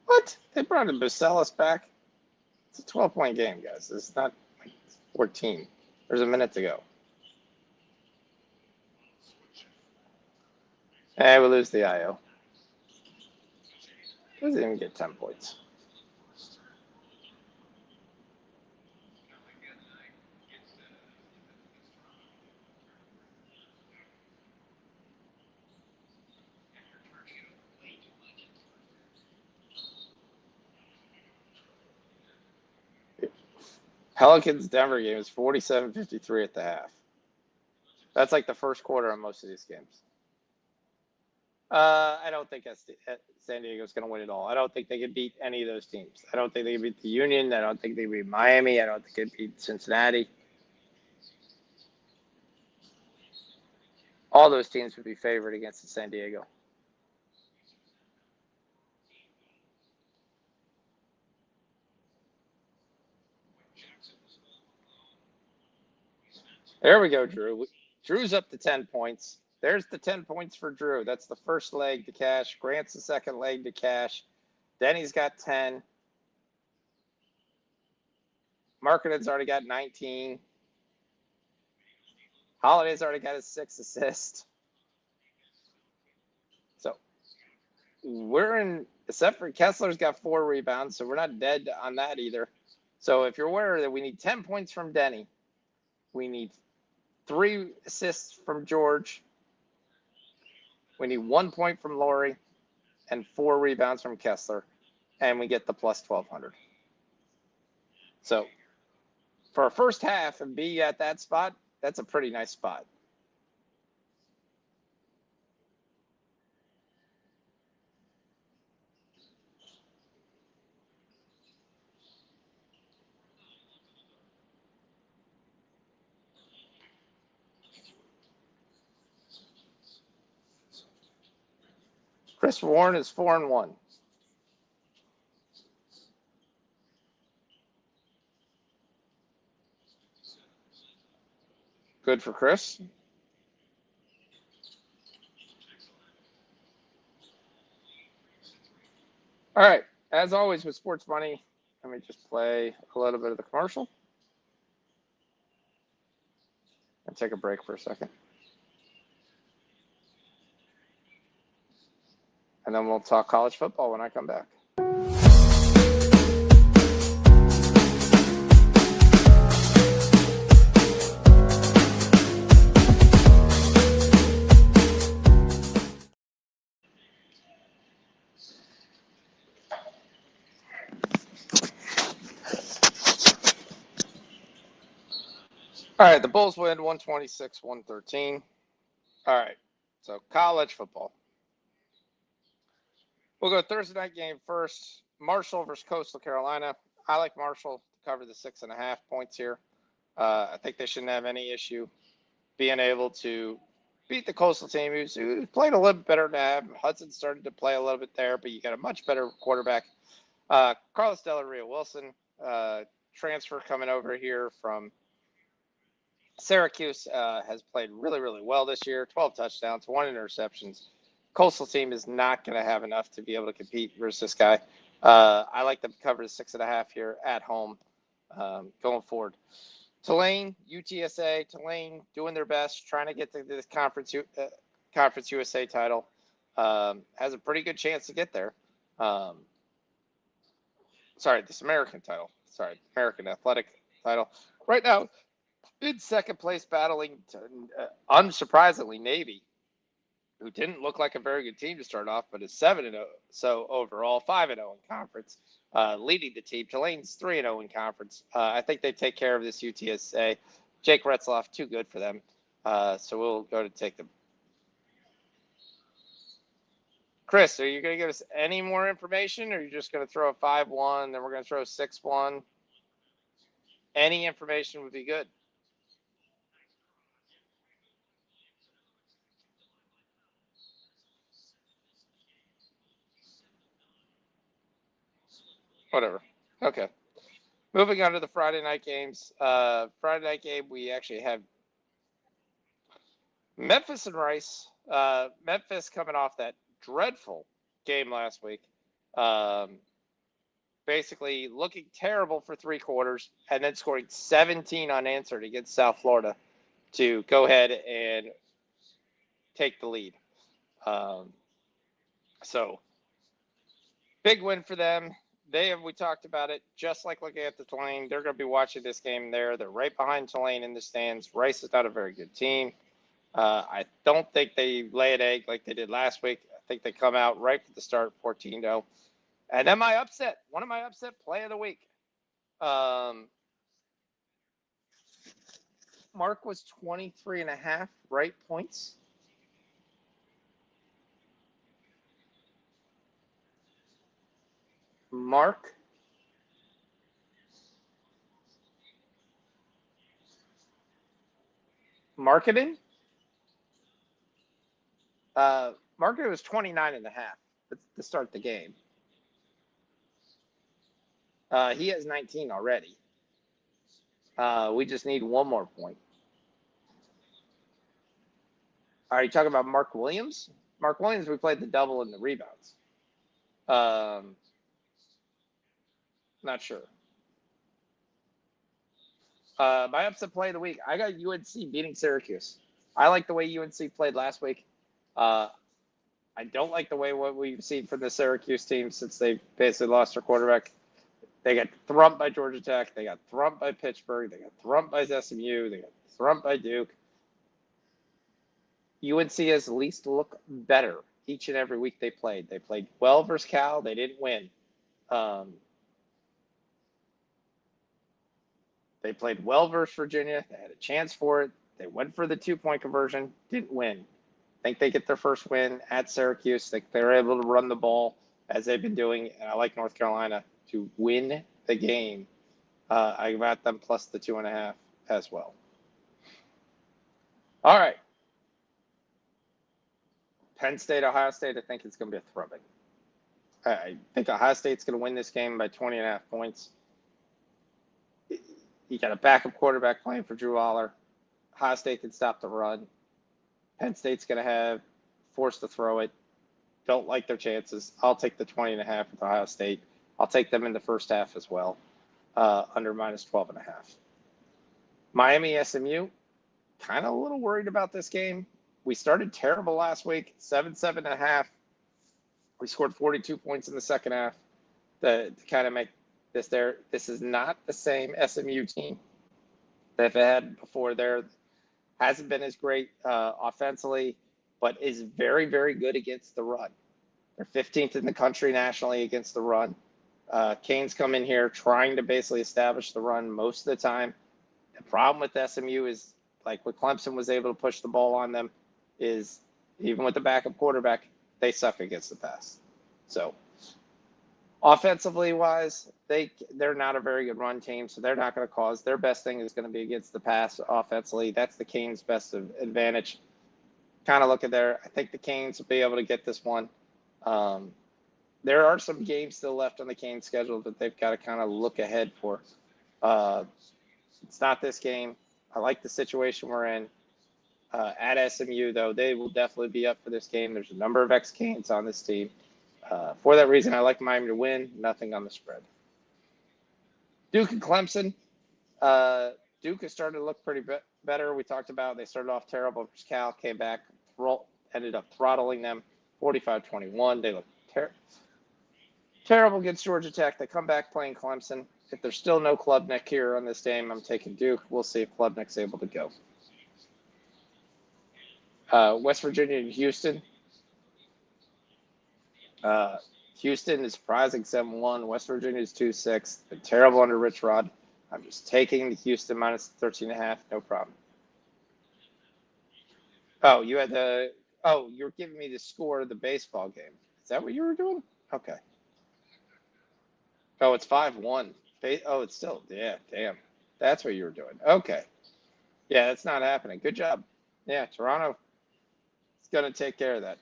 What? They brought in Bacelis back? It's a 12-point game, guys. It's not like 14. There's a minute to go. Hey, we lose the IO. Doesn't even get 10 points. Pelicans Denver game is 47-53 at the half. That's like the first quarter on most of these games. I don't think San Diego's going to win it all. I don't think they can beat any of those teams. I don't think they can beat the Union. I don't think they can beat Miami. I don't think they can beat Cincinnati. All those teams would be favored against San Diego. There we go, Drew. Drew's up to 10 points. There's the 10 points for Drew. That's the first leg to cash. Grant's the second leg to cash. Denny's got 10. Marketing's already got 19. Holiday's already got his 6th assist. So we're in, except for Kessler's got 4 rebounds, so we're not dead on that either. So if you're aware that we need 10 points from Denny, we need 3 assists from George, we need 1 point from Laurie, and 4 rebounds from Kessler, and we get the plus 1,200. So for our first half and be at that spot, that's a pretty nice spot. Chris Warren is 4-1. Good for Chris. All right. As always with sports money, let me just play a little bit of the commercial and take a break for a second. And then we'll talk college football when I come back. All right, the Bulls win 126-113. All right, so college football. We'll go Thursday night game first. Marshall versus Coastal Carolina. I like Marshall to cover the 6.5 points here. I think they shouldn't have any issue being able to beat the Coastal team, who's played a little bit better than that. Hudson started to play a little bit there, but you got a much better quarterback. Carlos Del Rio Wilson, transfer coming over here from Syracuse, has played really, really well this year. 12 touchdowns, 1 interceptions. Coastal team is not going to have enough to be able to compete versus this guy. I like them to cover the 6.5 here at home going forward. Tulane, UTSA, Tulane doing their best, trying to get to this Conference USA title. Has a pretty good chance to get there. This American title. American Athletic title. Right now, in second place, battling, unsurprisingly, Navy, who didn't look like a very good team to start off, but is 7-0. So overall, 5-0 in conference, leading the team. Tulane's 3-0 in conference. I think they take care of this UTSA. Jake Retzloff, too good for them. So we'll go to take them. Chris, are you going to give us any more information, or are you just going to throw a 5-1, then we're going to throw a 6-1? Any information would be good. Whatever. Okay. Moving on to the Friday night games. Friday night game, we actually have Memphis and Rice. Memphis coming off that dreadful game last week. Basically looking terrible for 3 quarters and then scoring 17 unanswered against South Florida to go ahead and take the lead. So big win for them. We talked about it, just like looking at the Tulane. They're going to be watching this game there. They're right behind Tulane in the stands. Rice is not a very good team. I don't think they lay an egg like they did last week. I think they come out right at the start, 14-0. And then one of my upset play of the week. Mark was 23.5 right points. Marketing. Marketing was 29.5 to start the game. He has 19 already. We just need one more point. Are you talking about Mark Williams? Mark Williams, we played the double in the rebounds. Not sure. My upset play of the week, I got UNC beating Syracuse. I like the way UNC played last week. I don't like the way what we've seen from the Syracuse team since they basically lost their quarterback. They got thrumped by Georgia Tech. They got thrumped by Pittsburgh. They got thrumped by SMU. They got thrumped by Duke. UNC has at least looked better each and every week they played. They played well versus Cal. They didn't win. They played well versus Virginia. They had a chance for it. They went for the 2-point conversion. Didn't win. I think they get their first win at Syracuse. They're able to run the ball as they've been doing. And I like North Carolina to win the game. I got them plus the 2.5 as well. All right. Penn State, Ohio State, I think it's going to be a thrubbing. I think Ohio State's going to win this game by 20.5 points. You got a backup quarterback playing for Drew Aller. Ohio State can stop the run. Penn State's going to have forced to throw it. Don't like their chances. I'll take the 20.5 with Ohio State. I'll take them in the first half as well, under minus 12.5. Miami SMU, kind of a little worried about this game. We started terrible last week, 7.5. We scored 42 points in the second half to kind of make this there. This is not the same SMU team that they've had before. There hasn't been as great offensively, but is very, very good against the run. They're 15th in the country nationally against the run. Canes come in here trying to basically establish the run most of the time. The problem with SMU is, like what Clemson was able to push the ball on them, is even with the backup quarterback, they suck against the pass. So offensively wise, they're not a very good run team, so they're not going to cause. Their best thing is going to be against the pass offensively. That's the Canes' best advantage. Kind of look at there. I think the Canes will be able to get this one. There are some games still left on the Canes schedule that they've got to kind of look ahead for. It's not this game. I like the situation we're in. At SMU, though, they will definitely be up for this game. There's a number of ex-Canes on this team. For that reason, I like Miami to win. Nothing on the spread. Duke and Clemson. Duke has started to look pretty better. We talked about they started off terrible versus Cal, came back, ended up throttling them 45-21. They look terrible against Georgia Tech. They come back playing Clemson. If there's still no Klubnik here on this game, I'm taking Duke. We'll see if Klubnik's able to go. West Virginia and Houston. Houston is surprising 7-1. West Virginia is 2-6. Been terrible under Rich Rod. I'm just taking the Houston minus 13.5. No problem. Oh, you're giving me the score of the baseball game. Is that what you were doing? Okay. Oh, it's 5-1. Oh, it's still, yeah, damn. That's what you were doing. Okay. Yeah, that's not happening. Good job. Yeah, Toronto is going to take care of that.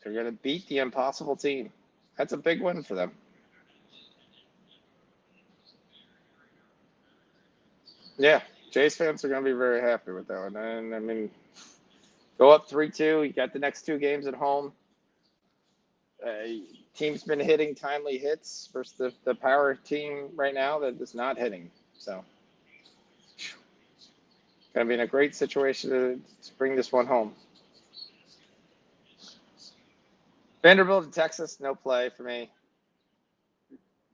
They're going to beat the impossible team. That's a big win for them. Yeah, Jays fans are going to be very happy with that one. And I mean, go up 3-2. You got the next 2 games at home. Team's been hitting timely hits versus the power team right now that is not hitting. So, going to be in a great situation to bring this one home. Vanderbilt to Texas, no play for me.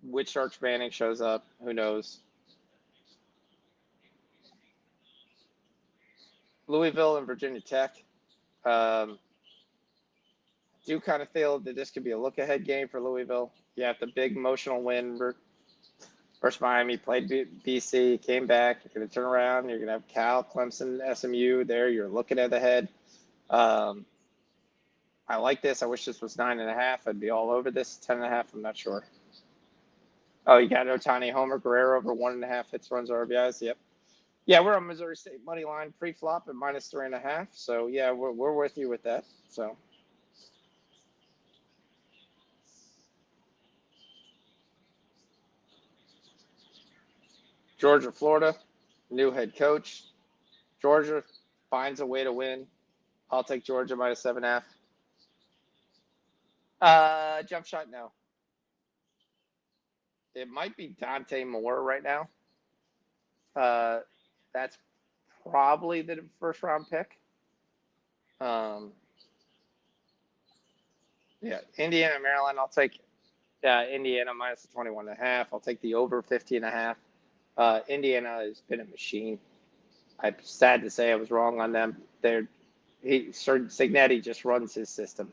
Which Arch Manning shows up, who knows? Louisville and Virginia Tech. Do kind of feel that this could be a look-ahead game for Louisville. You have the big emotional win versus Miami, played BC, came back. You're going to turn around. You're going to have Cal, Clemson, SMU there. You're looking at the head. I like this. I wish this was 9.5. I'd be all over this. 10.5, I'm not sure. Oh, you got Otani, Homer, Guerrero over 1.5 hits, runs, RBIs. Yep. Yeah, we're on Missouri State money line pre-flop at -3.5. So yeah, we're with you with that. So. Georgia, Florida, new head coach. Georgia finds a way to win. I'll take Georgia -7.5. Jump shot, no. It might be Dante Moore right now. That's probably the first round pick. Yeah, Indiana, Maryland. I'll take Indiana -21.5. I'll take the over 50.5. Indiana has been a machine. I'm sad to say I was wrong on them. Signetti just runs his system,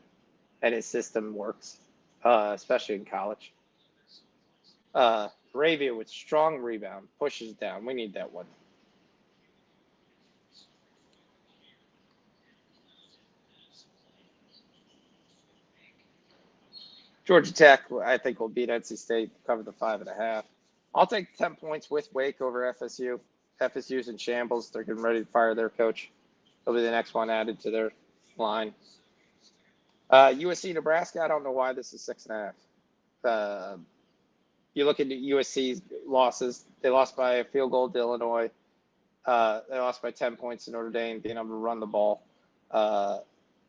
and his system works, especially in college. Arabia with strong rebound, pushes down. We need that one. Georgia Tech, I think, will beat NC State, cover the 5.5. I'll take 10 points with Wake over FSU. FSU's in shambles. They're getting ready to fire their coach. They'll be the next one added to their line. USC, Nebraska, I don't know why this is 6.5. You look at USC's losses. They lost by a field goal to Illinois. They lost by 10 points to Notre Dame, being able to run the ball.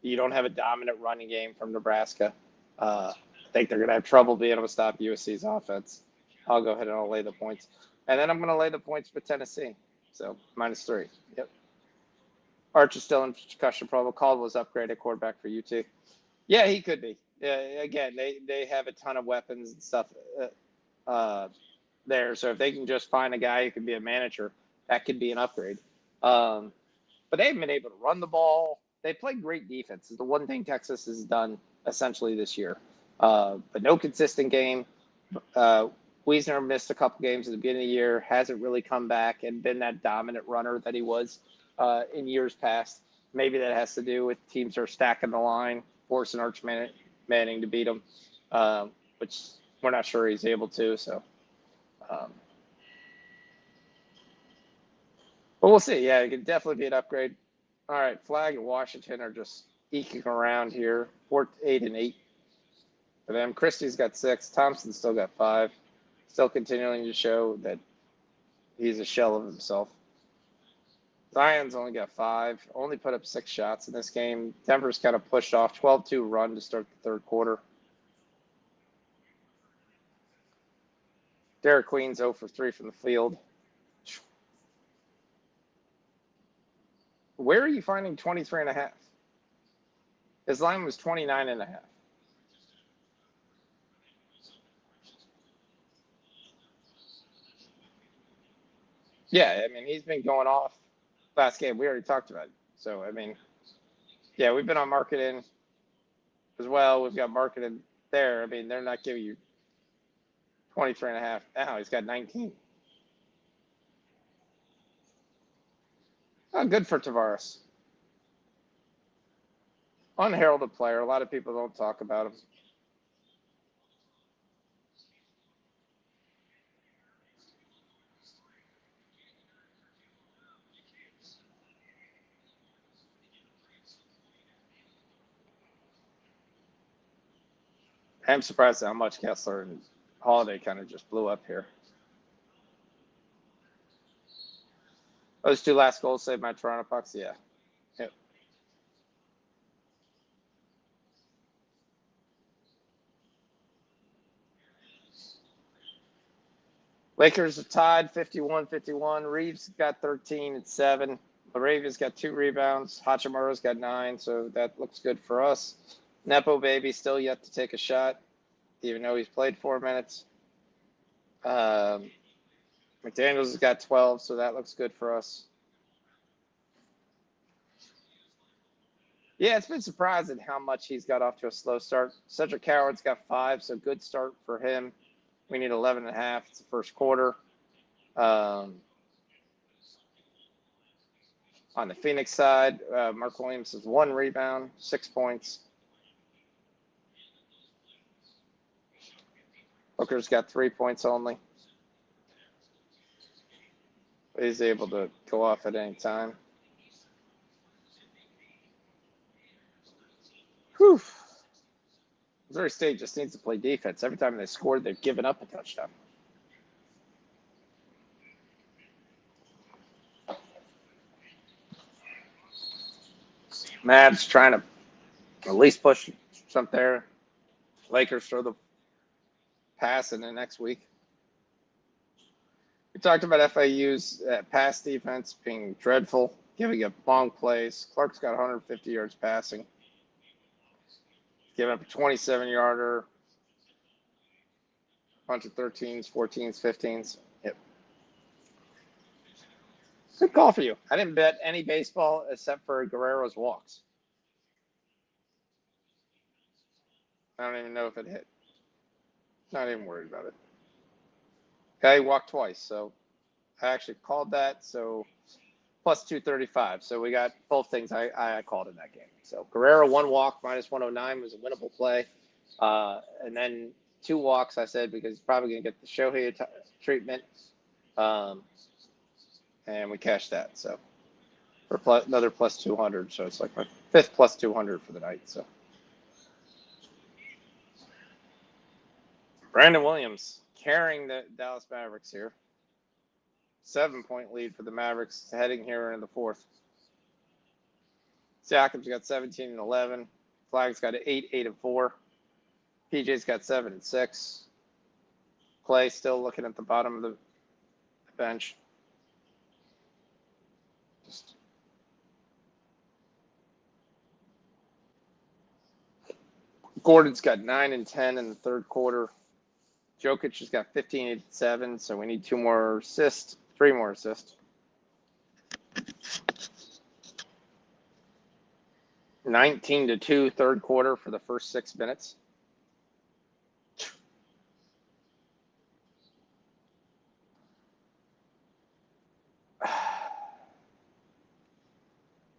You don't have a dominant running game from Nebraska. I think they're going to have trouble being able to stop USC's offense. I'll go ahead and I'll lay the points. And then I'm going to lay the points for Tennessee. So -3. Yep. Arch is still in concussion protocol. Caldwell's upgraded quarterback for UT. Yeah, he could be. Again, they have a ton of weapons and stuff there. So if they can just find a guy who can be a manager, that could be an upgrade. But they haven't been able to run the ball. They play great defense. It's the one thing Texas has done essentially this year. But no consistent game. Wiesner missed a couple games at the beginning of the year, hasn't really come back and been that dominant runner that he was in years past. Maybe that has to do with teams are stacking the line, forcing Arch Manning to beat them, which we're not sure he's able to. So, but we'll see. Yeah, it could definitely be an upgrade. All right, Flag and Washington are just eking around here, 8 and 8 for them. Christie's got 6. Thompson's still got 5. Still continuing to show that he's a shell of himself. Zion's only got 5. Only put up 6 shots in this game. Denver's kind of pushed off 12-2 run to start the third quarter. Derek Queen's 0 for 3 from the field. Where are you finding 23.5? His line was 29.5. Yeah, I mean, he's been going off last game. We already talked about it. So, I mean, yeah, we've been on marketing as well. We've got marketing there. I mean, they're not giving you 23.5. Now he's got 19. Oh, good for Tavares. Unheralded player. A lot of people don't talk about him. I'm surprised at how much Kessler and Holiday kind of just blew up here. Those two last goals saved my Toronto Pucks. Yeah. Yep. Lakers are tied 51-51. Reeves got 13 at 7. Laravia's got 2 rebounds. Hachimuro's got 9, so that looks good for us. Nepo Baby still yet to take a shot, even though he's played 4 minutes. McDaniels has got 12, so that looks good for us. Yeah, it's been surprising how much he's got off to a slow start. Cedric Howard's got 5, so good start for him. We need 11.5. It's the first quarter. On the Phoenix side, Mark Williams has 1 rebound, 6 points. Hooker's got 3 points only. He's able to go off at any time. Whew. Missouri State just needs to play defense. Every time they scored, they've given up a touchdown. Mavs trying to at least push something there. Lakers throw the pass in the next week. We talked about FAU's pass defense being dreadful, giving up long plays. Clark's got 150 yards passing. Giving up a 27-yarder, bunch of 13s, 14s, 15s. Yep. Good call for you. I didn't bet any baseball except for Guerrero's walks. I don't even know if it hit. Not even worried about it. Okay, walked twice, so I actually called that. So plus 235. So we got both things I called in that game. So Guerrero 1 walk minus 109 was a winnable play, and then 2 walks I said because he's probably going to get the Shohei treatment, and we cashed that. So for another plus 200. So it's like my 5th plus 200 for the night. So. Brandon Williams carrying the Dallas Mavericks here. 7-point lead for the Mavericks heading here into the 4th. Siakam's got 17 and 11. Flagg's got 8 and 4. PJ's got 7 and 6. Clay still looking at the bottom of the bench. Gordon's got 9 and 10 in the 3rd quarter. Jokic has got 15 and 7, so we need 2 more assists, 3 more assists. 19-2 3rd quarter for the first 6 minutes.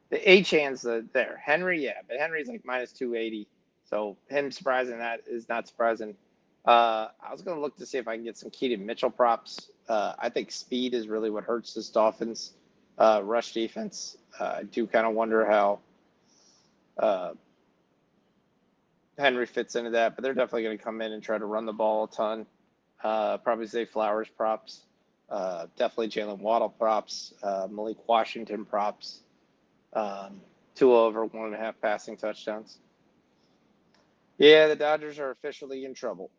The H-hands there. Henry, yeah, but Henry's like minus 280. So him surprising that is not surprising. I was going to look to see if I can get some Keaton Mitchell props. I think speed is really what hurts this Dolphins rush defense. I do kind of wonder how Henry fits into that, but they're definitely going to come in and try to run the ball a ton. Probably Zay Flowers props. Definitely Jalen Waddle props. Malik Washington props. 2 over 1.5 passing touchdowns. Yeah, the Dodgers are officially in trouble.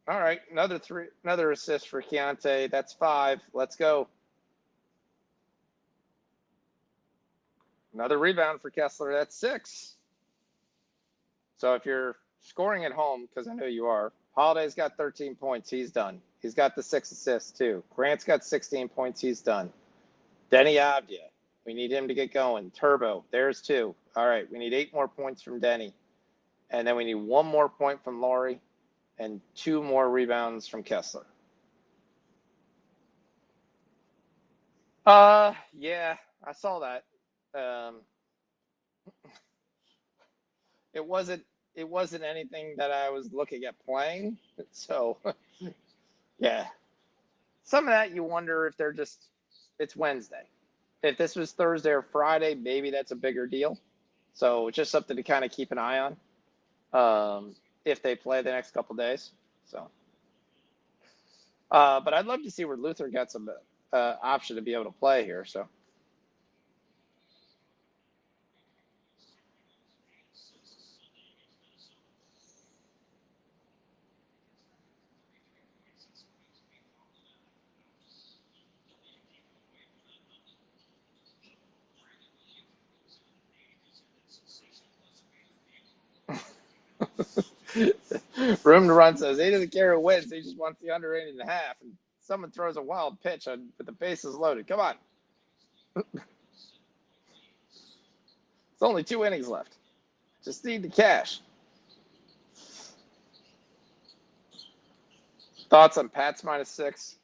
All right, another assist for Keontae. That's 5. Let's go. Another rebound for Kessler. That's 6. So if you're scoring at home, because I know you are, Holiday's got 13 points. He's done. He's got the 6 assists, too. Grant's got 16 points. He's done. Denny Avdia. We need him to get going. Turbo. There's 2. All right, we need 8 more points from Denny. And then we need 1 more point from Laurie and 2 more rebounds from Kessler. Yeah, I saw that. It wasn't anything that I was looking at playing. So, yeah. Some of that you wonder if it's Wednesday. If this was Thursday or Friday, maybe that's a bigger deal. So just something to kind of keep an eye on. if they play the next couple days. So, but I'd love to see where Luther gets some option to be able to play here. So. Room to Run says he doesn't care who wins. He just wants the under 8.5. And someone throws a wild pitch with the bases loaded. Come on. It's only 2 innings left. Just need the cash. Thoughts on Pats -6?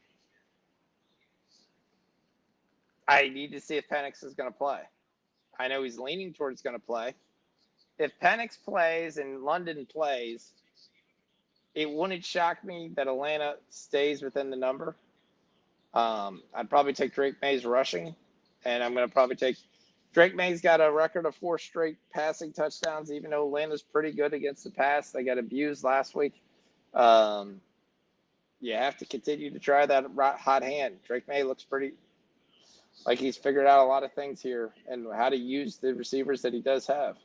I need to see if Penix is going to play. I know he's leaning towards going to play. If Penix plays and London plays, it wouldn't shock me that Atlanta stays within the number. I'd probably take Drake Mays rushing, and I'm going to probably take Drake May's got a record of 4 straight passing touchdowns, even though Atlanta's pretty good against the pass. They got abused last week. You have to continue to try that hot hand. Drake May looks pretty like he's figured out a lot of things here and how to use the receivers that he does have.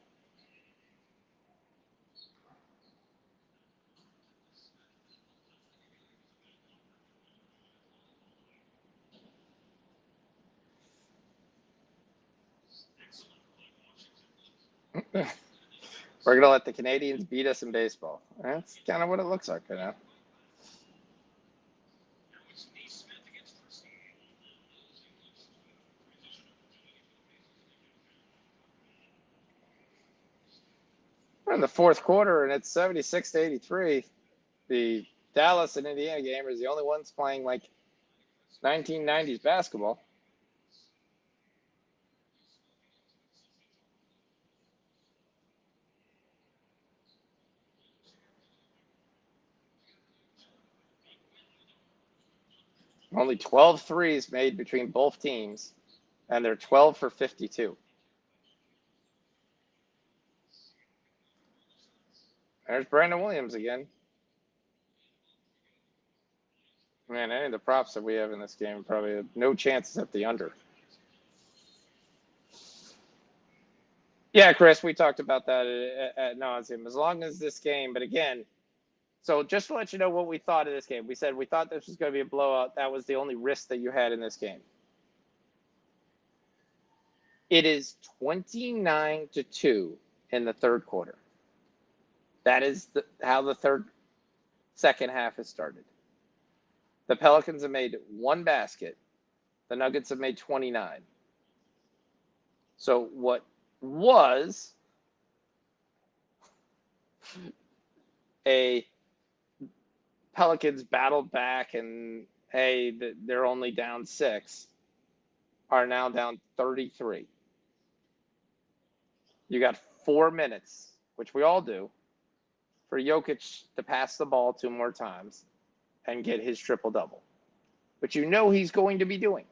We're going to let the Canadians beat us in baseball. That's kind of what it looks like right now. We're in the fourth quarter, and it's 76-83. The Dallas and Indiana game is the only ones playing like 1990s basketball. Only 12 threes made between both teams, and they're 12 for 52. There's Brandon Williams again. Man, any of the props that we have in this game probably have no chances at the under. Yeah, Chris, we talked about that at nauseum. As long as this game, but again, so just to let you know what we thought of this game. We said we thought this was going to be a blowout. That was the only risk that you had in this game. It is 29-2 in the third quarter. That is how the second half has started. The Pelicans have made 1 basket. The Nuggets have made 29. So what was a Pelicans battled back and, hey, they're only down 6, are now down 33. You got 4 minutes, which we all do, for Jokic to pass the ball 2 more times and get his triple-double, which you know he's going to be doing.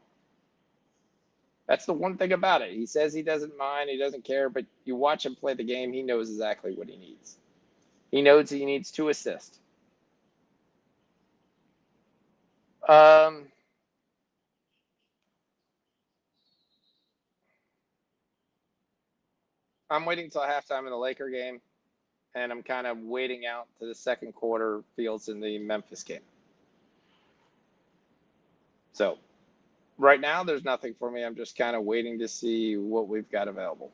That's the one thing about it. He says he doesn't mind, he doesn't care, but you watch him play the game, he knows exactly what he needs. He knows he needs 2 assists. I'm waiting until halftime in the Laker game, and I'm kind of waiting out to the second quarter feels in the Memphis game. So right now, there's nothing for me. I'm just kind of waiting to see what we've got available.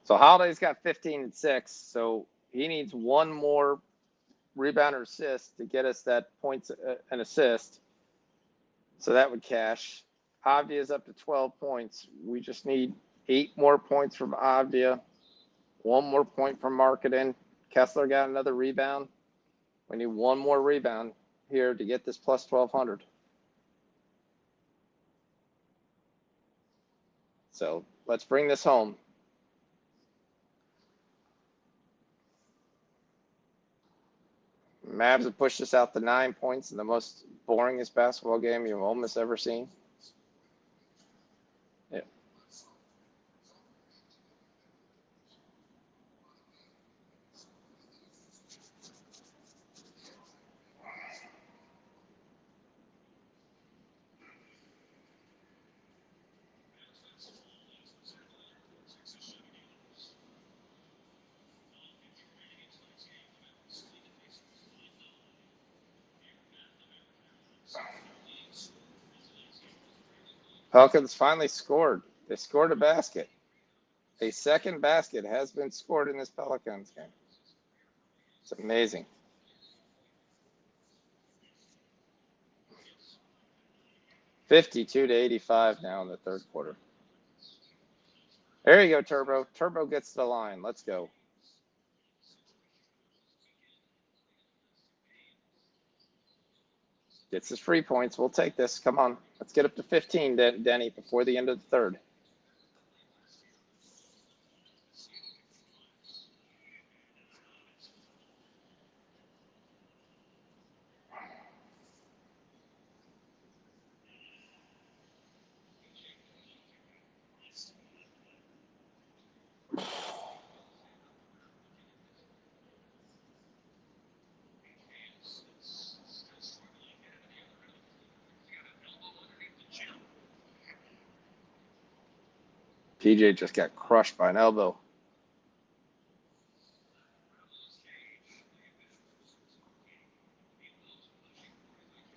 So Holiday's got 15 and 6, so he needs 1 more rebound or assist to get us that points and assist. So that would cash. Avdia is up to 12 points. We just need 8 more points from Avdia, 1 more point from Marketing. Kessler got another rebound. We need 1 more rebound here to get this plus 1,200. So let's bring this home. Mavs have pushed us out to 9 points in the most boringest basketball game you've almost ever seen. Yeah. Pelicans finally scored. They scored a basket. A second basket has been scored in this Pelicans game. It's amazing. $52-85 now in the third quarter. There you go, Turbo. Turbo gets to the line. Let's go. Gets his free points. We'll take this. Come on. Let's get up to 15, Denny, before the end of the third. PJ just got crushed by an elbow.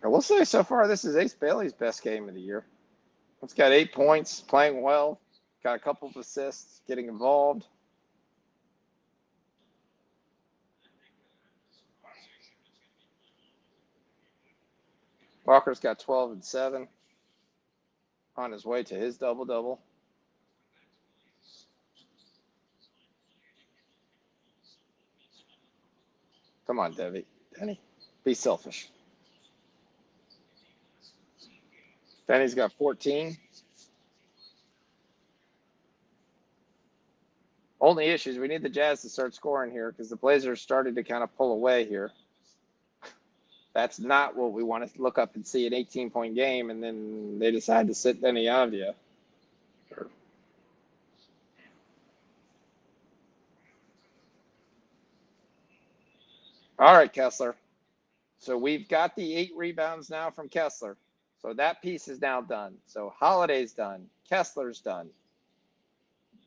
I will say so far this is Ace Bailey's best game of the year. He's got 8 points, playing well, got a couple of assists, getting involved. Walker's got 12 and 7 on his way to his double-double. Come on, Denny. Be selfish. Denny's got 14. Only issues, we need the Jazz to start scoring here because the Blazers started to kind of pull away here. That's not what we want to look up and see, an 18-point game, and then they decide to sit Denny Avdia. All right, Kessler. So we've got the 8 rebounds now from Kessler. So that piece is now done. So Holiday's done. Kessler's done.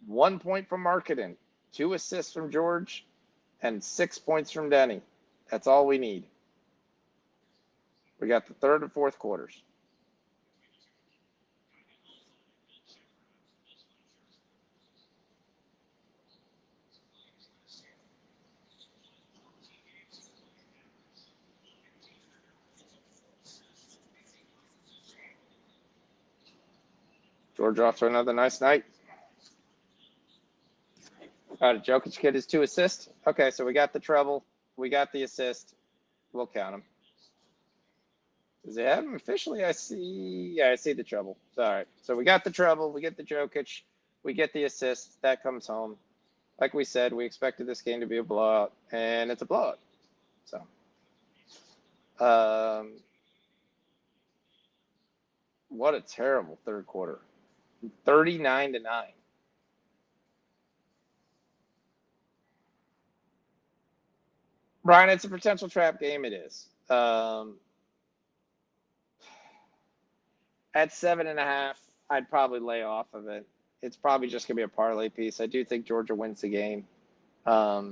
1 point from Marketing, 2 assists from George, and 6 points from Denny. That's all we need. We got the third and fourth quarters. George off to another nice night. Did Jokic get his 2 assists? Okay, so we got the treble. We got the assist. We'll count them. Does he have him officially? I see. Yeah, I see the treble. All right. So we got the treble. We get the Jokic. We get the assist. That comes home. Like we said, we expected this game to be a blowout, and it's a blowout. So, what a terrible third quarter. 39-9. Brian, it's a potential trap game. It is. At 7.5, I'd probably lay off of it. It's probably just going to be a parlay piece. I do think Georgia wins the game. I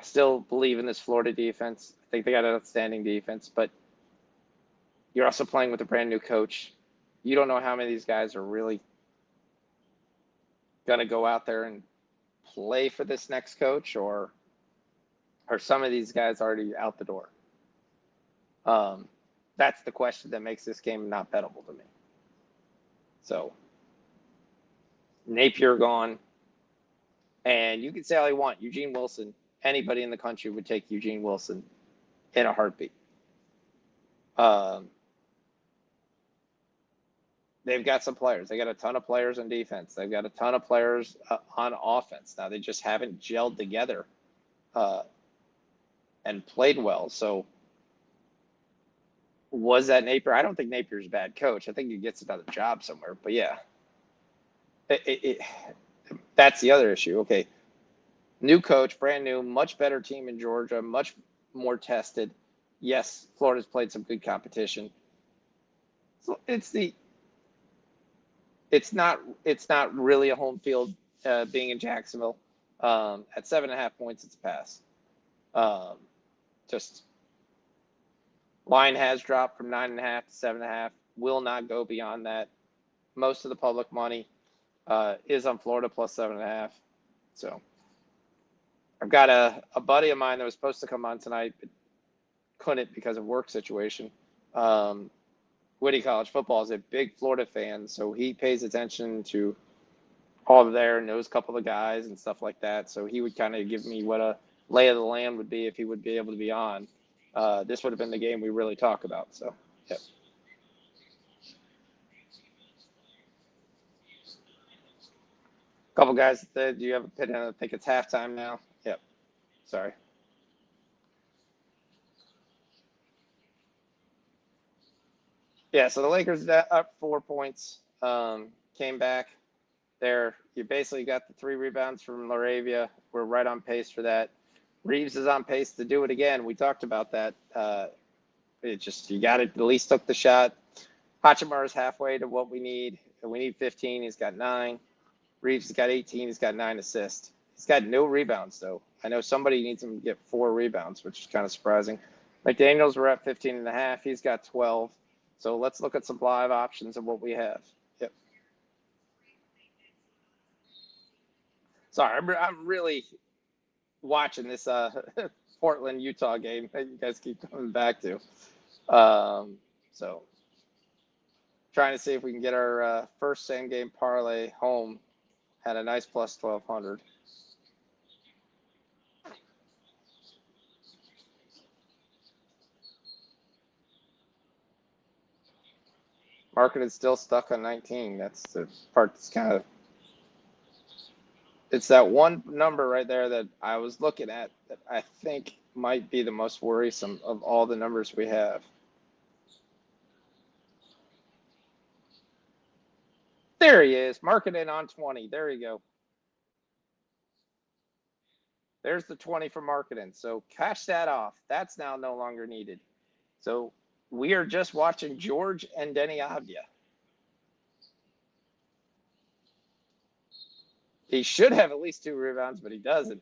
still believe in this Florida defense. I think they got an outstanding defense, but you're also playing with a brand new coach. You don't know how many of these guys are really going to go out there and play for this next coach, or are some of these guys already out the door? That's the question that makes this game not bettable to me. So, Napier gone. And you can say all you want. Eugene Wilson, anybody in the country would take Eugene Wilson in a heartbeat. They've got some players. They got a ton of players on defense. They've got a ton of players on offense. Now, they just haven't gelled together and played well. So was that Napier? I don't think Napier's a bad coach. I think he gets another job somewhere. But yeah, that's the other issue. Okay, new coach, brand new, much better team in Georgia, much more tested. Yes, Florida's played some good competition. So it's not really a home field being in Jacksonville. At 7.5 points, it's a pass. Just line has dropped from 9.5 to 7.5. Will not go beyond that. Most of the public money is on Florida plus 7.5. So I've got a buddy of mine that was supposed to come on tonight, but couldn't because of work situation. Whitty College Football is a big Florida fan, so he pays attention to all of there, knows a couple of guys and stuff like that. So he would kind of give me what a lay of the land would be if he would be able to be on. This would have been the game we really talk about. So, yep. Couple guys said, do you have a pit in? I think it's halftime now. Yep. Sorry. Yeah, so the Lakers up 4 points, came back there. You basically got the 3 rebounds from Laravia. We're right on pace for that. Reeves is on pace to do it again. We talked about that. You got to at least took the shot. Hachimura is halfway to what we need. We need 15. He's got 9. Reeves has got 18. He's got 9 assists. He's got no rebounds, though. I know somebody needs him to get 4 rebounds, which is kind of surprising. McDaniels, we're at 15.5. He's got 12. So let's look at some live options of what we have. Yep. Sorry, I'm really watching this Portland Utah game that you guys keep coming back to. So trying to see if we can get our first same game parlay home at a nice plus 1,200. Market is still stuck on 19. That's the part that's kind of, it's that one number right there that I was looking at that I think might be the most worrisome of all the numbers we have. There he is, market in on 20. There you go. There's the 20 for marketing. So cash that off. That's now no longer needed. So we are just watching George and Denny Avdia. He should have at least 2 rebounds, but he doesn't.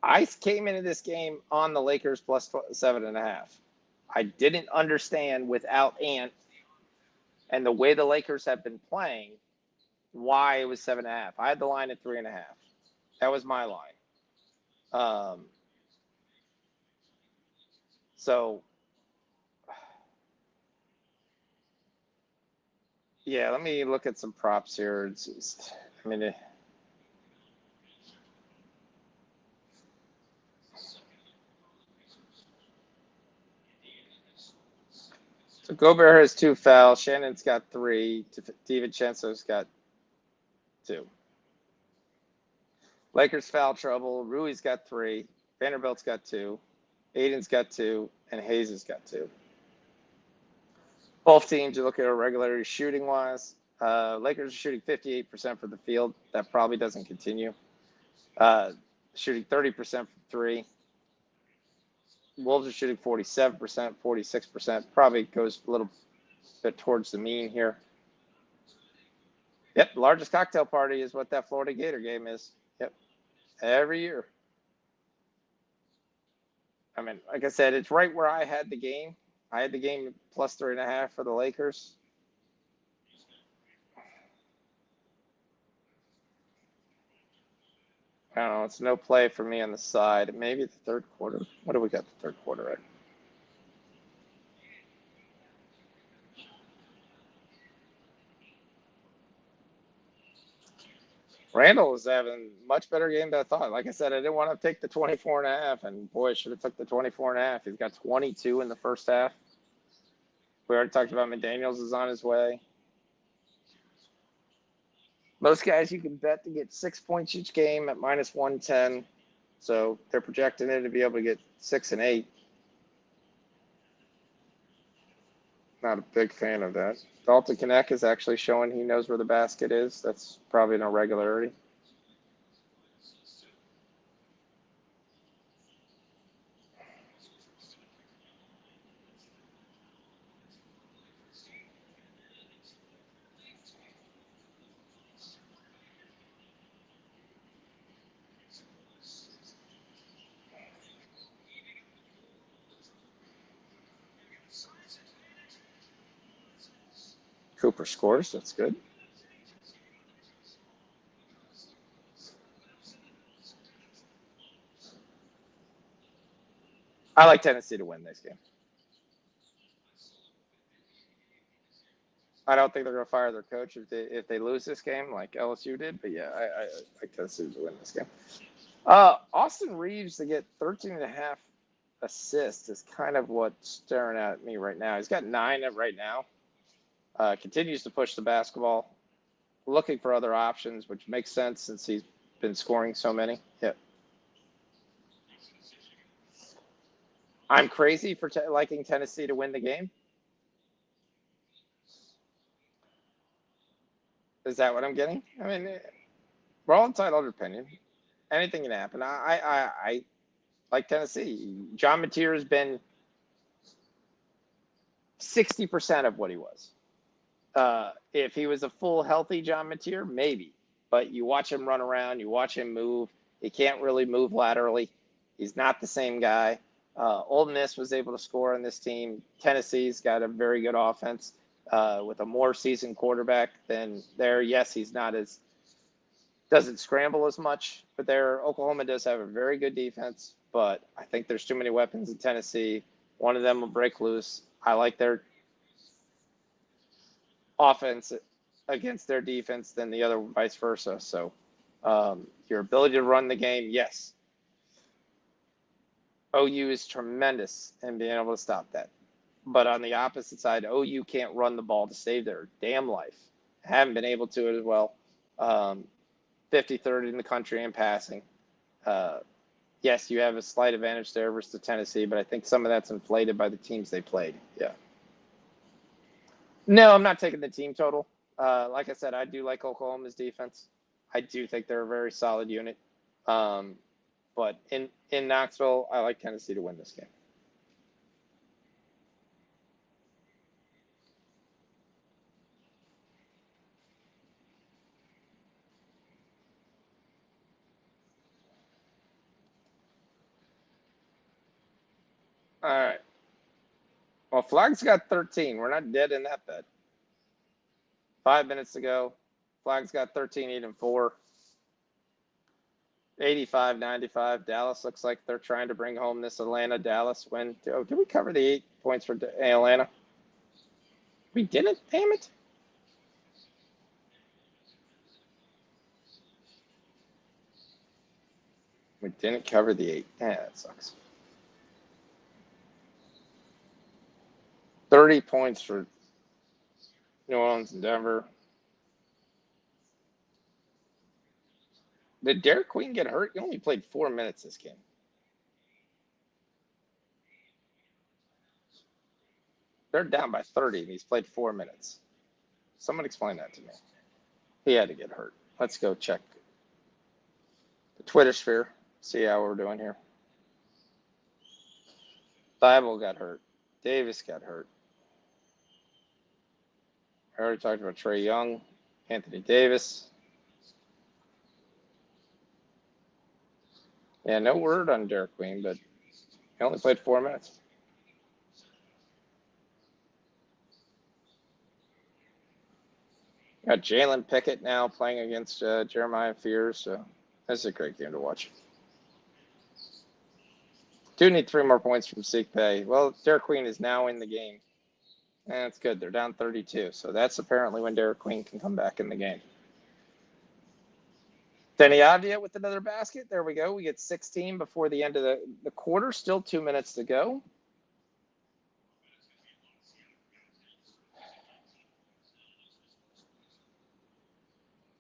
I came into this game on the Lakers plus 7.5. I didn't understand without Ant and the way the Lakers have been playing why it was 7.5. I had the line at 3.5. That was my line. So yeah, let me look at some props here. So Gobert has 2 fouls. Shannon's got 3. DiVincenzo's got 2. Lakers foul trouble. Rui's got 3. Vanderbilt's got 2. Aiden's got 2. And Hayes has got 2. Both teams, you look at irregularity shooting-wise. Lakers are shooting 58% from the field. That probably doesn't continue. Shooting 30% from 3. Wolves are shooting 47%, 46%. Probably goes a little bit towards the mean here. Yep, largest cocktail party is what that Florida Gator game is. Yep, every year. I mean, like I said, it's right where I had the game. I had the game plus 3.5 for the Lakers. I don't know. It's no play for me on the side. Maybe the third quarter. What do we got the third quarter at? Randall is having much better game than I thought. Like I said, I didn't want to take the 24.5, and boy, I should have took the 24.5. He's got 22 in the first half. We already talked about McDaniels is on his way. Most guys you can bet to get 6 points each game at minus 110. So they're projecting it to be able to get 6 and 8. Not a big fan of that. Dalton Knecht is actually showing he knows where the basket is. That's probably an irregularity. Cooper scores. That's good. I like Tennessee to win this game. I don't think they're going to fire their coach if they lose this game like LSU did. But yeah, I like Tennessee to win this game. Austin Reeves to get 13.5 assists is kind of what's staring at me right now. He's got 9 right now. Continues to push the basketball. Looking for other options, which makes sense since he's been scoring so many. Yep. I'm crazy for liking Tennessee to win the game. Is that what I'm getting? I mean, we're all entitled to opinion. Anything can happen. I like Tennessee. John Mateer has been 60% of what he was. If he was a full healthy John Mateer, maybe. But you watch him run around, you watch him move. He can't really move laterally. He's not the same guy. Ole Miss was able to score on this team. Tennessee's got a very good offense with a more seasoned quarterback than there. Yes, he's not as doesn't scramble as much, but there Oklahoma does have a very good defense. But I think there's too many weapons in Tennessee. One of them will break loose. I like their offense against their defense than the other, vice versa. So your ability to run the game, yes. OU is tremendous in being able to stop that. But on the opposite side, OU can't run the ball to save their damn life. Haven't been able to as well. 53rd in the country in passing. Yes, you have a slight advantage there versus Tennessee, but I think some of that's inflated by the teams they played. Yeah. No, I'm not taking the team total. Like I said, I do like Oklahoma's defense. I do think they're a very solid unit. But in Knoxville, I like Tennessee to win this game. All right. Well, Flag's got 13. We're not dead in that bet. 5 minutes to go. Flag's got 13, 8, and 4. 85-95. Dallas looks like they're trying to bring home this Atlanta-Dallas win. Oh, did we cover the 8 points for Atlanta? We didn't? Damn it. We didn't cover the 8. Yeah, that sucks. 30 points for New Orleans and Denver. Did Derek Queen get hurt? He only played 4 minutes this game. They're down by 30, and he's played 4 minutes. Someone explain that to me. He had to get hurt. Let's go check the Twitter sphere, see how we're doing here. Thibault got hurt. Davis got hurt. I already talked about Trae Young, Anthony Davis. Yeah, no word on Derek Queen, but he only played 4 minutes. Got Jalen Pickett now playing against Jeremiah Fears, so this is a great game to watch. Do need 3 more points from Sikpe. Well, Derek Queen is now in the game. And that's good. They're down 32, so that's apparently when Derek Queen can come back in the game. Denny Avdia with another basket. There we go. We get 16 before the end of the quarter. Still 2 minutes to go.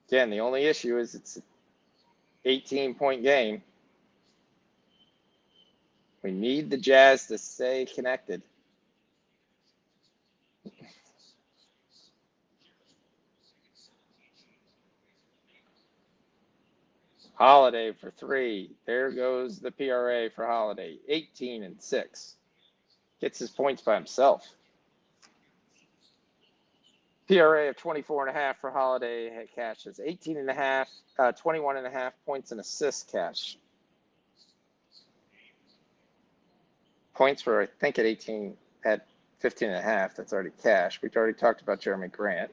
Again, the only issue is it's an 18-point game. We need the Jazz to stay connected. Holiday for 3. There goes the PRA for Holiday. 18 and 6. Gets his points by himself. PRA of 24.5 for Holiday cashes. 18.5, 21.5 points and assists cash. Points were, I think, at 18, at 15.5. That's already cash. We've already talked about Jeremy Grant.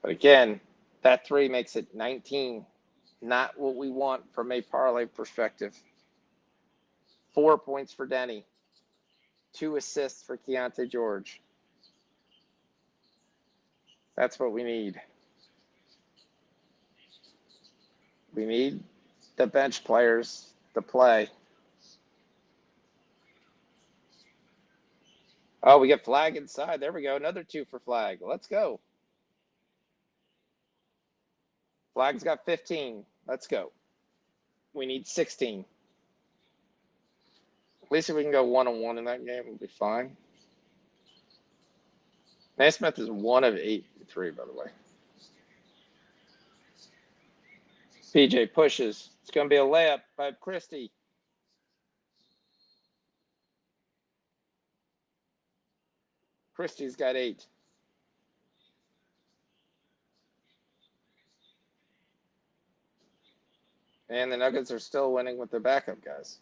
But again, that 3 makes it 19. Not what we want from a parlay perspective. 4 points for Denny. 2 assists for Keontae George. That's what we need. We need the bench players to play. Oh, we get Flag inside. There we go. Another 2 for Flag. Let's go. Flag's got 15. Let's go. We need 16. At least if we can go 1-on-1 in that game, we'll be fine. Naismith is 1 of 8 for 3, by the way. PJ pushes. It's going to be a layup by Christie. Christie's got 8. And the Nuggets are still winning with their backup guys.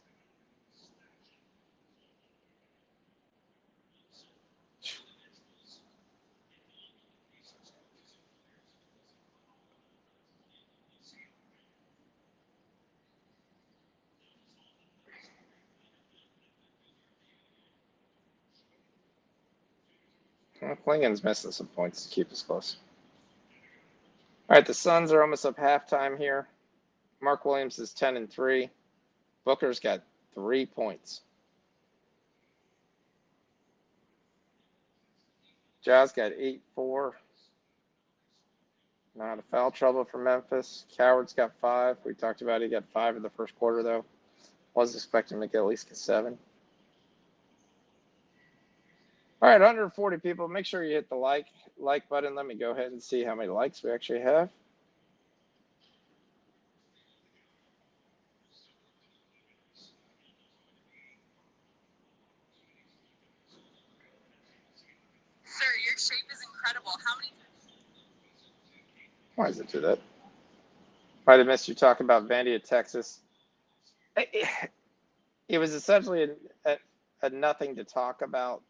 Well, Klingon's missing some points to keep us close. All right, the Suns are almost up halftime here. Mark Williams is 10 and 3. Booker's got 3 points. Jazz got 8-4. Not a foul trouble for Memphis. Coward's got 5. We talked about he got 5 in the first quarter, though. Was expecting him to get at least 7. All right, 140 people. Make sure you hit the like button. Let me go ahead and see how many likes we actually have. Sir, your shape is incredible. How many? Why does it do that? Might have missed you talking about Vandy, Texas. It was essentially a nothing to talk about.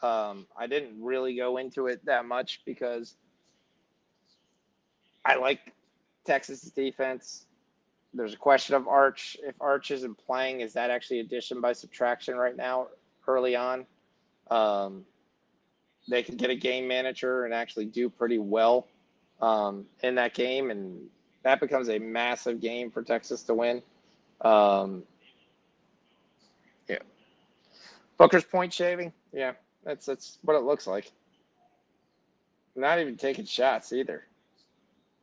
I didn't really go into it that much because I like Texas' defense. There's a question of Arch. If Arch isn't playing, is that actually addition by subtraction right now, early on? They could get a game manager and actually do pretty well in that game, and that becomes a massive game for Texas to win. Yeah. Booker's point shaving. Yeah, that's what it looks like. Not even taking shots either.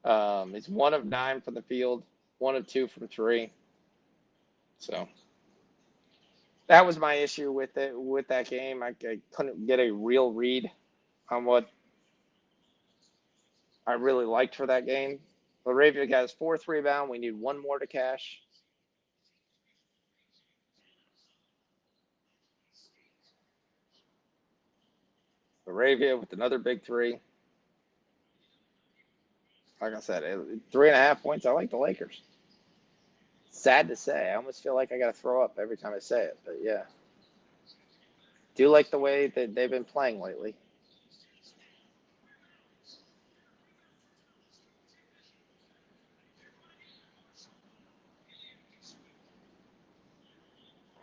He's 1 of 9 from the field, 1 of 2 from 3. So that was my issue with that game. I couldn't get a real read on what I really liked for that game. Laravia got his 4th rebound. We need 1 more to cash. Laravia with another big 3. Like I said, 3.5 points. I like the Lakers. Sad to say. I almost feel like I got to throw up every time I say it. But, yeah. Do like the way that they've been playing lately.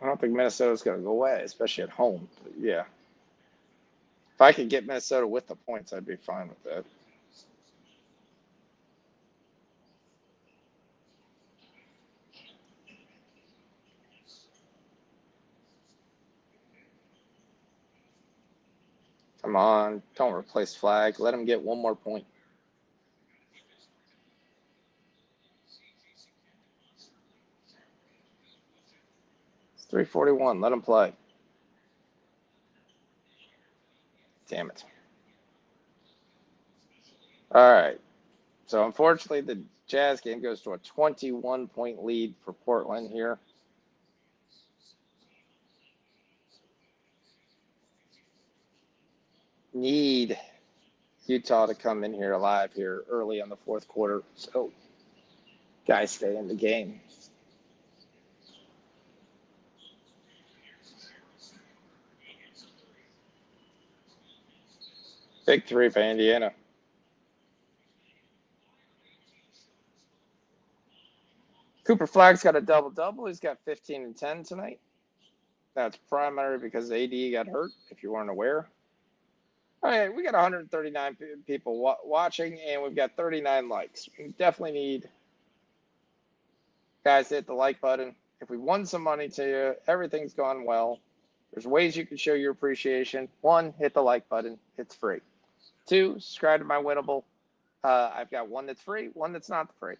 I don't think Minnesota's going to go away, especially at home. But, yeah. If I could get Minnesota with the points, I'd be fine with that. Come on. Don't replace flag. Let him get one more point. It's 341. Let him play. Damn it. All right. So unfortunately, the Jazz game goes to a 21-point lead for Portland here. Need Utah to come in here alive here early on the fourth quarter. So guys stay in the game. Big three for Indiana. Cooper Flagg's got a double-double. He's got 15 and 10 tonight. That's primary because AD got hurt, if you weren't aware. All right, we got 139 people watching, and we've got 39 likes. We definitely need guys to hit the like button. If we won some money to you, everything's gone well. There's ways you can show your appreciation. 1, hit the like button. It's free. 2, subscribe to my Winnable. I've got one that's free, one that's not free.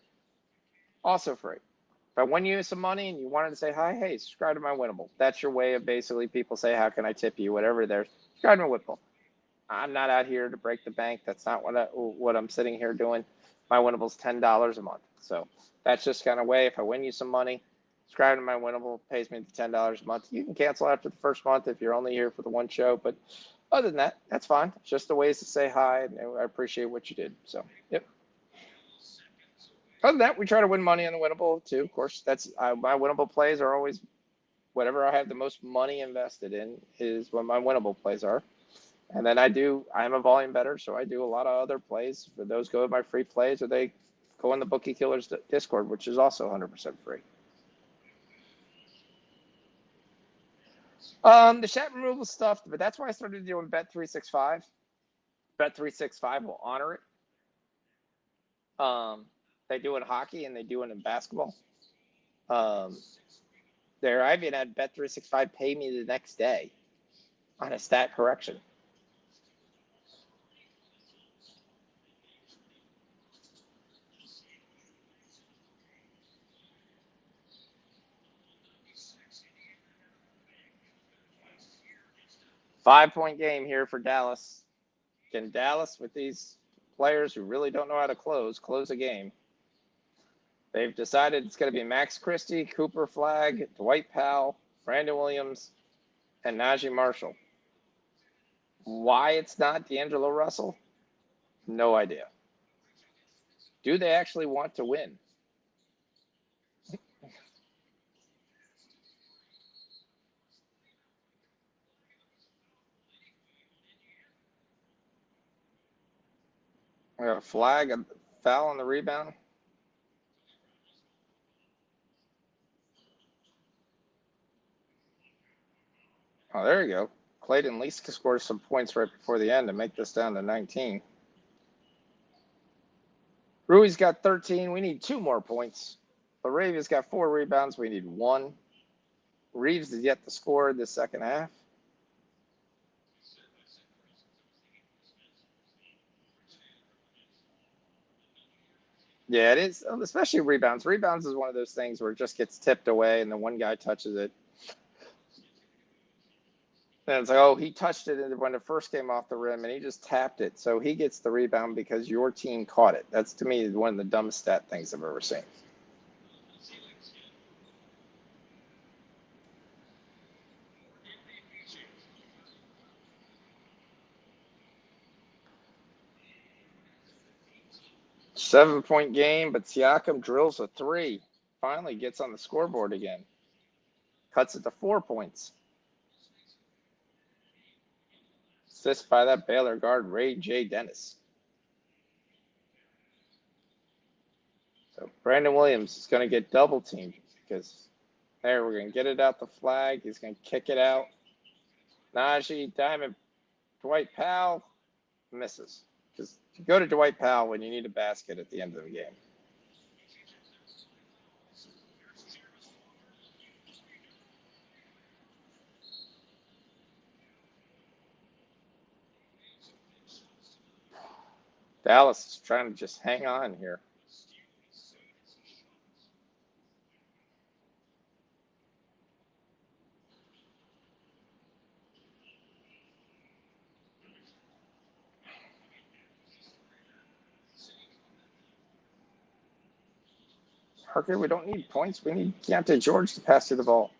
Also free. If I win you some money and you wanted to say hi, hey, subscribe to my Winnable. That's your way of basically people say, how can I tip you, whatever there's. Subscribe to my Winnable. I'm not out here to break the bank. That's not what I'm sitting here doing. My Winnable's $10 a month. So that's just kind of way. If I win you some money, subscribe to my Winnable, pays me the $10 a month. You can cancel after the first month if you're only here for the one show. But other than that, that's fine. It's just the ways to say hi, and I appreciate what you did. So, yep. Other than that, we try to win money on the Winnable too. Of course, that's my Winnable plays are always whatever I have the most money invested in is what my Winnable plays are. And then I'm a volume bettor, so I do a lot of other plays. For those go to my free plays, or they go in the Bookie Killers Discord, which is also 100% free. The chat removal stuff, but that's why I started doing Bet365. Bet365 will honor it. They do it in hockey and they do it in basketball. I even had Bet365 pay me the next day on a stat correction. Five-point game here for Dallas. Can Dallas, with these players who really don't know how to close a game? They've decided it's going to be Max Christie, Cooper Flagg, Dwight Powell, Brandon Williams, and Najee Marshall. Why it's not D'Angelo Russell? No idea. Do they actually want to win? We got a flag, a foul on the rebound. Oh, there you go. Clayton Least scored some points right before the end to make this down to 19. Rui's got 13. We need 2 more points. Laravia's got 4 rebounds. We need 1. Reeves is yet to score this second half. Yeah, it is, especially rebounds. Rebounds is one of those things where it just gets tipped away and the one guy touches it. And it's like, oh, he touched it when it first came off the rim and he just tapped it. So he gets the rebound because your team caught it. That's, to me, one of the dumbest stat things I've ever seen. Seven-point game, but Siakam drills a 3. Finally gets on the scoreboard again. Cuts it to 4 points. Assist by that Baylor guard, Ray J. Dennis. So Brandon Williams is going to get double teamed because there we're going to get it out the flag. He's going to kick it out. Najee, Diamond, Dwight Powell misses. Because you go to Dwight Powell when you need a basket at the end of the game. Dallas is trying to just hang on here. Parker, we don't need points. We need Keontae George to pass you the ball.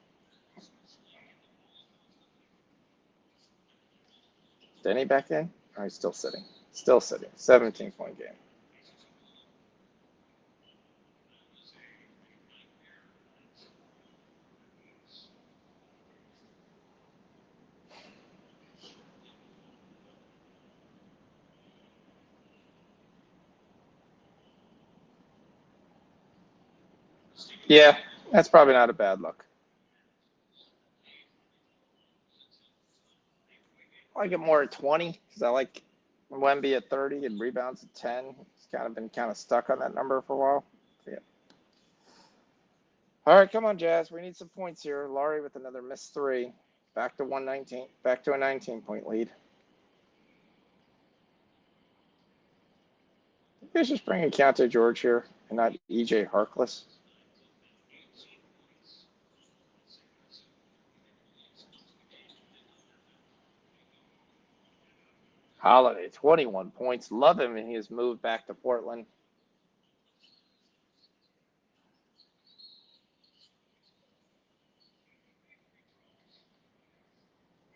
Denny back in? Oh, he's still sitting. Still sitting. 17-point game. Yeah, that's probably not a bad look. I like it more at 20 because I like Wemby at 30 and rebounds at 10. He's been stuck on that number for a while. Yeah. All right, come on, Jazz. We need some points here. Laurie with another missed 3. Back to 119. Back to a 19-point lead. He's just bringing Keontae George here and not EJ Harkless. Holiday, 21 points. Love him, and he has moved back to Portland.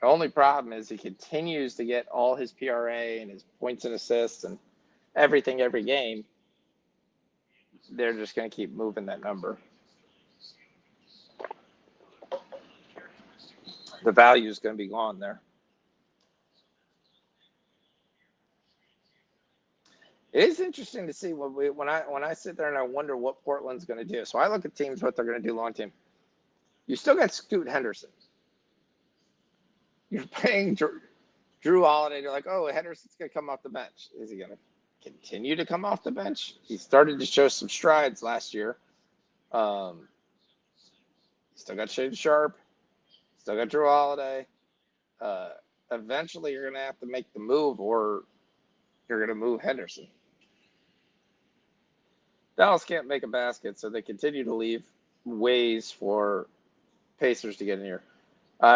The only problem is he continues to get all his PRA and his points and assists and everything every game. They're just going to keep moving that number. The value is going to be gone there. It is interesting to see when I sit there and I wonder what Portland's going to do. So I look at teams, what they're going to do long term. You still got Scoot Henderson. You're paying Drew Holiday. You're like, oh, Henderson's going to come off the bench. Is he going to continue to come off the bench? He started to show some strides last year. Still got Shane Sharp. Still got Drew Holiday. Eventually, you're going to have to make the move, or you're going to move Henderson. Dallas can't make a basket, so they continue to leave ways for Pacers to get in here.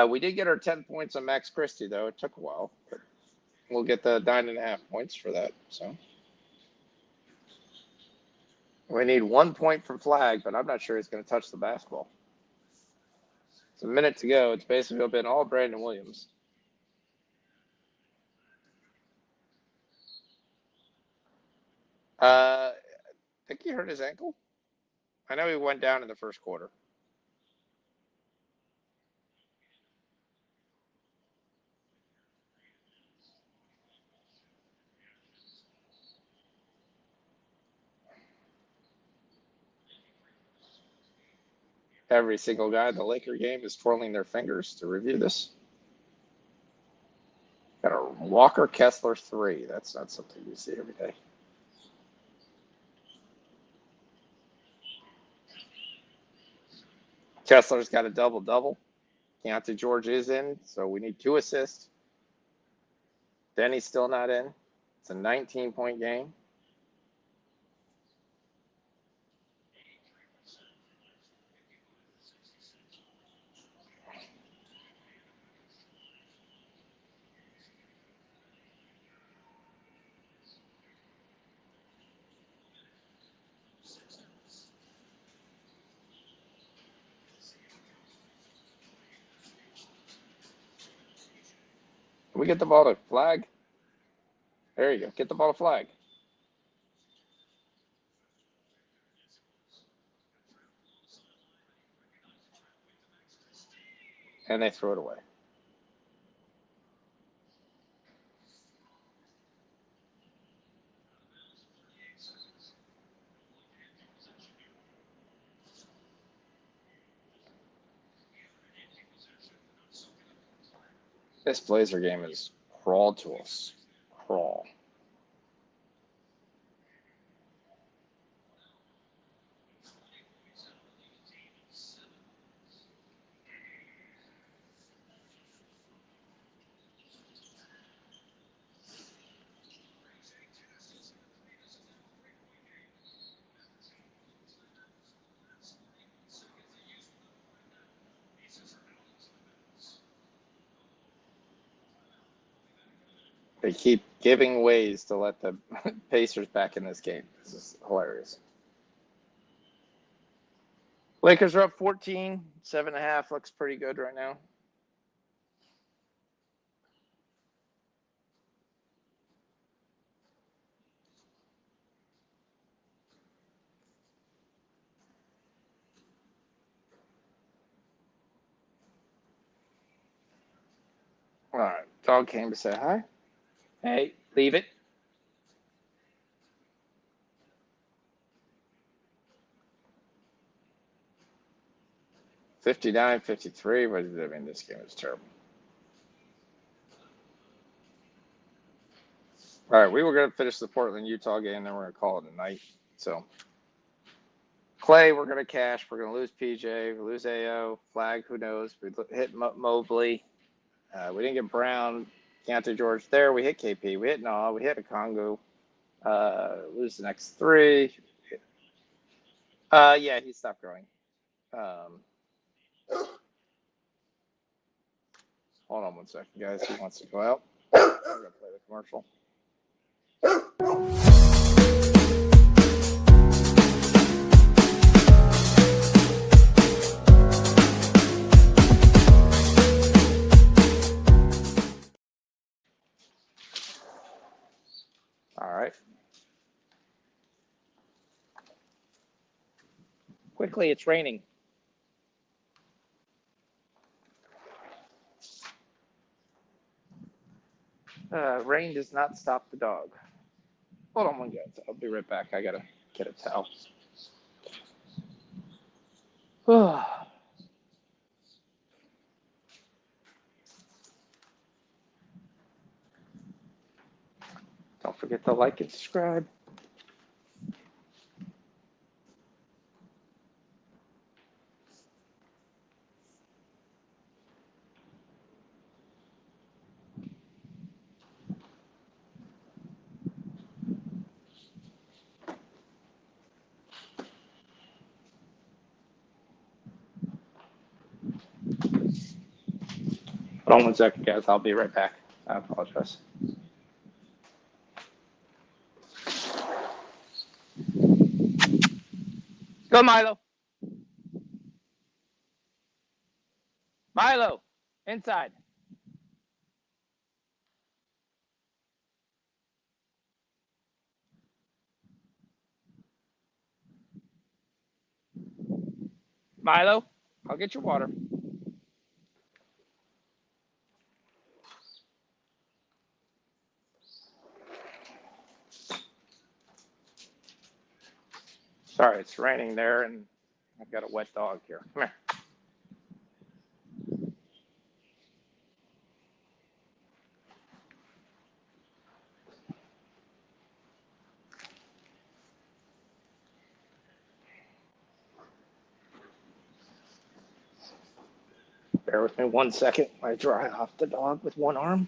We did get our 10 points on Max Christie, though. It took a while, but we'll get the 9.5 points for that. So we need 1 point from Flag, but I'm not sure he's going to touch the basketball. It's a minute to go. It's basically been all Brandon Williams. I think he hurt his ankle. I know he went down in the first quarter. Every single guy in the Laker game is twirling their fingers to review this. Got a Walker Kessler 3. That's not something you see every day. Kessler's got a double-double. Keontae George is in, so we need 2 assists. Denny's still not in. It's a 19-point game. Can we get the ball to Flag? There you go. Get the ball to Flag. And they throw it away. This Blazer game is crawl to us. Crawl. They keep giving ways to let the Pacers back in this game. This is hilarious. Lakers are up 14, 7.5 looks pretty good right now. All right, dog came to say hi. Hey, leave it. $59, $53. What does that mean? This game is terrible. All right, we were going to finish the Portland-Utah game, then we're going to call it a night. So, Clay, we're going to cash. We're going to lose PJ. We lose AO. Flag, who knows? We hit Mobley. We didn't get Brown. Keontae George there. We hit KP. We hit Naw. We hit a Congo. Lose the next 3. Yeah, he stopped growing. Hold on one second, guys. He wants to go out. I'm going to play the commercial. All right. Quickly, it's raining. Rain does not stop the dog. Hold on one guys. I'll be right back. I gotta get a towel. Don't forget to like and subscribe. Hold on one second, guys. I'll be right back. I apologize. Go, Milo. Milo, inside. Milo, I'll get your water. Sorry, it's raining there, and I've got a wet dog here. Come here. Bear with me 1 second. I dry off the dog with one arm.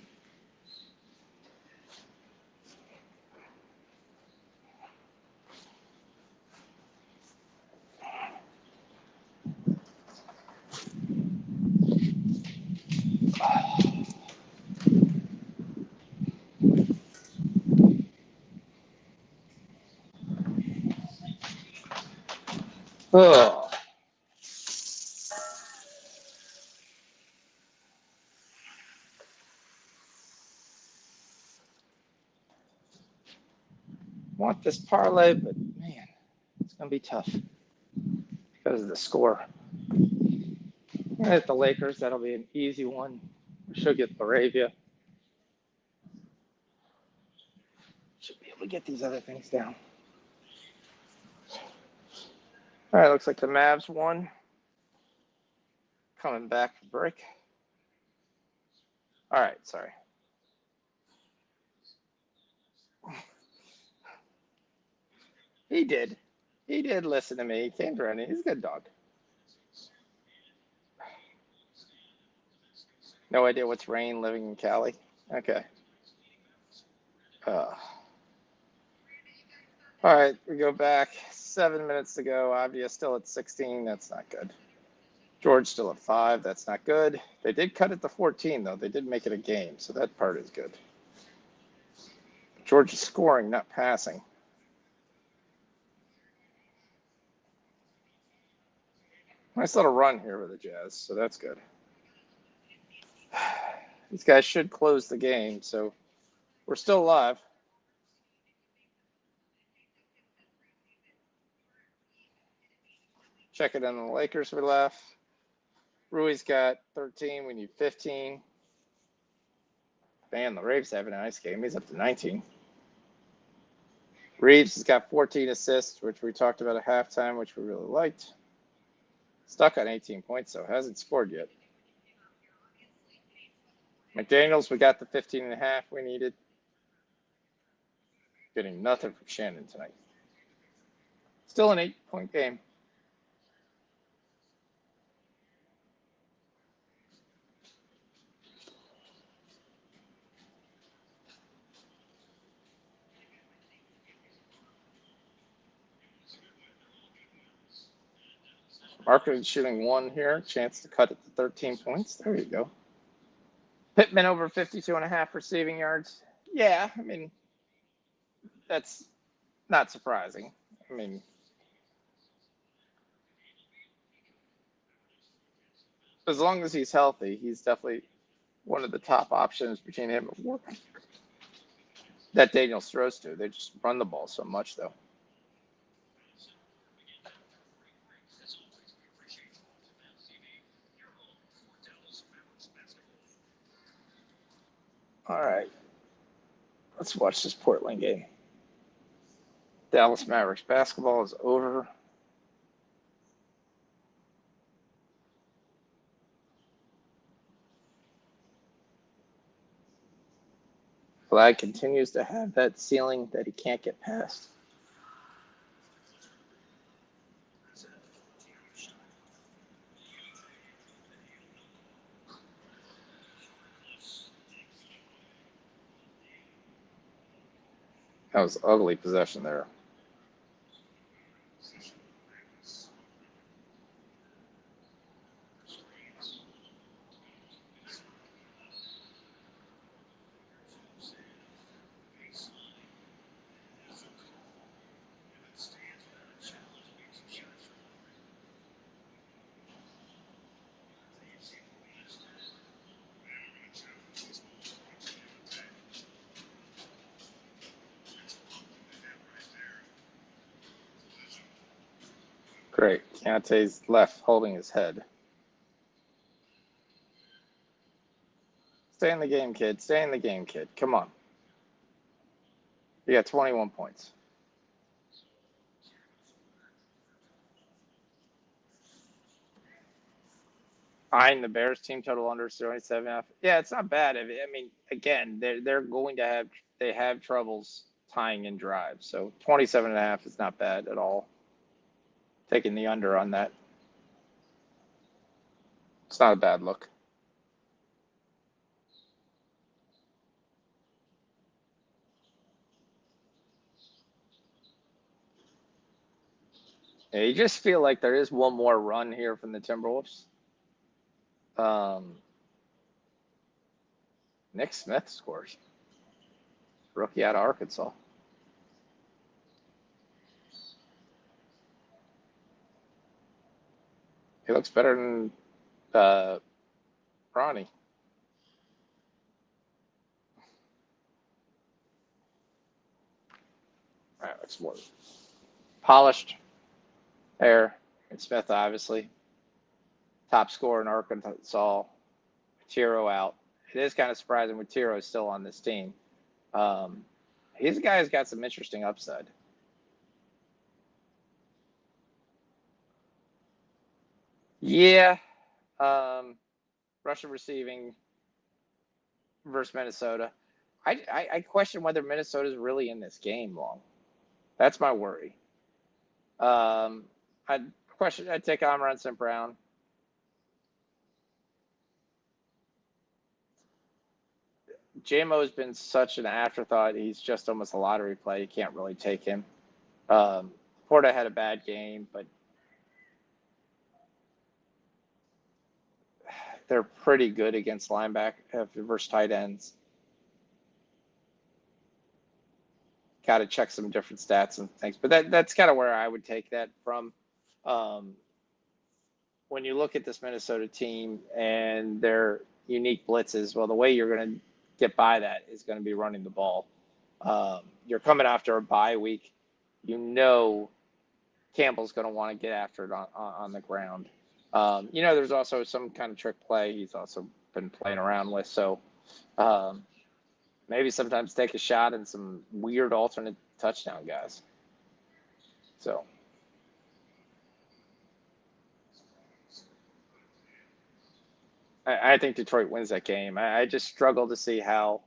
Oh. Want this parlay, but man, it's going to be tough because of the score. At the Lakers, that'll be an easy one. We should get Laravia. Should be able to get these other things down. All right, looks like the Mavs won. Coming back for break. All right, sorry. He did. He did listen to me. He came to running. He's a good dog. No idea what's rain living in Cali. Okay. All right, we go back. 7 minutes to go. Avdia still at 16. That's not good. George still at 5. That's not good. They did cut it to 14, though. They did make it a game, so that part is good. Georgia's scoring, not passing. Nice little run here with the Jazz, so that's good. These guys should close the game, so we're still alive. Check it in on the Lakers. We left. Rui's got 13. We need 15. Man, the Raves have a nice game. He's up to 19. Reeves has got 14 assists, which we talked about at halftime, which we really liked. Stuck on 18 points, though. Hasn't scored yet. McDaniels, we got the 15.5 we needed. Getting nothing from Shannon tonight. Still an 8-point game. Marketing shooting 1 here. Chance to cut it to 13 points. There you go. Pittman over 52.5 receiving yards. Yeah, I mean, that's not surprising. I mean, as long as he's healthy, he's definitely one of the top options between him and Warren that Daniels throws to. They just run the ball so much, though. All right. Let's watch this Portland game. Dallas Mavericks basketball is over. Vlad continues to have that ceiling that he can't get past. That was ugly possession there. Great. Keontae's left holding his head. Stay in the game, kid. Stay in the game, kid. Come on. You got 21 points. Eyeing the Bears team total under 77.5. Yeah, it's not bad. I mean, again, they're going to have troubles tying in drives. So 27.5 is not bad at all. Taking the under on that. It's not a bad look. Yeah, you just feel like there is one more run here from the Timberwolves. Nick Smith scores. Rookie out of Arkansas. He looks better than Ronnie. All right, looks more polished hair. And Smith, obviously. Top scorer in Arkansas. Tiro out. It is kind of surprising with Tiro still on this team. He's a guy who's got some interesting upside. Yeah. Russian receiving versus Minnesota. I question whether Minnesota's really in this game long. That's my worry. I'd take Amon St. Brown. JMO has been such an afterthought. He's just almost a lottery play. You can't really take him. Porta had a bad game, but they're pretty good against linebacker versus tight ends. got to check some different stats and things. But that's kind of where I would take that from. When you look at this Minnesota team and their unique blitzes, well, the way you're going to get by that is going to be running the ball. You're coming after a bye week. You know Campbell's going to want to get after it on the ground. There's also some kind of trick play he's also been playing around with. So maybe sometimes take a shot and some weird alternate touchdown guys. So I think Detroit wins that game. I just struggle to see how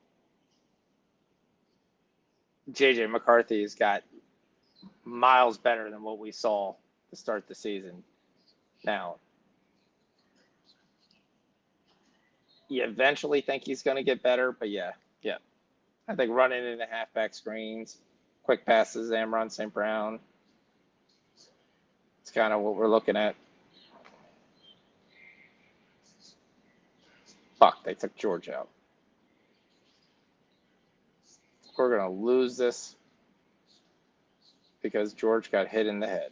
J.J. McCarthy has got miles better than what we saw to start the season. Now, you eventually think he's going to get better, but yeah. I think running into halfback screens, quick passes, Amon St. Brown, it's kind of what we're looking at. Fuck, they took George out. We're going to lose this because George got hit in the head.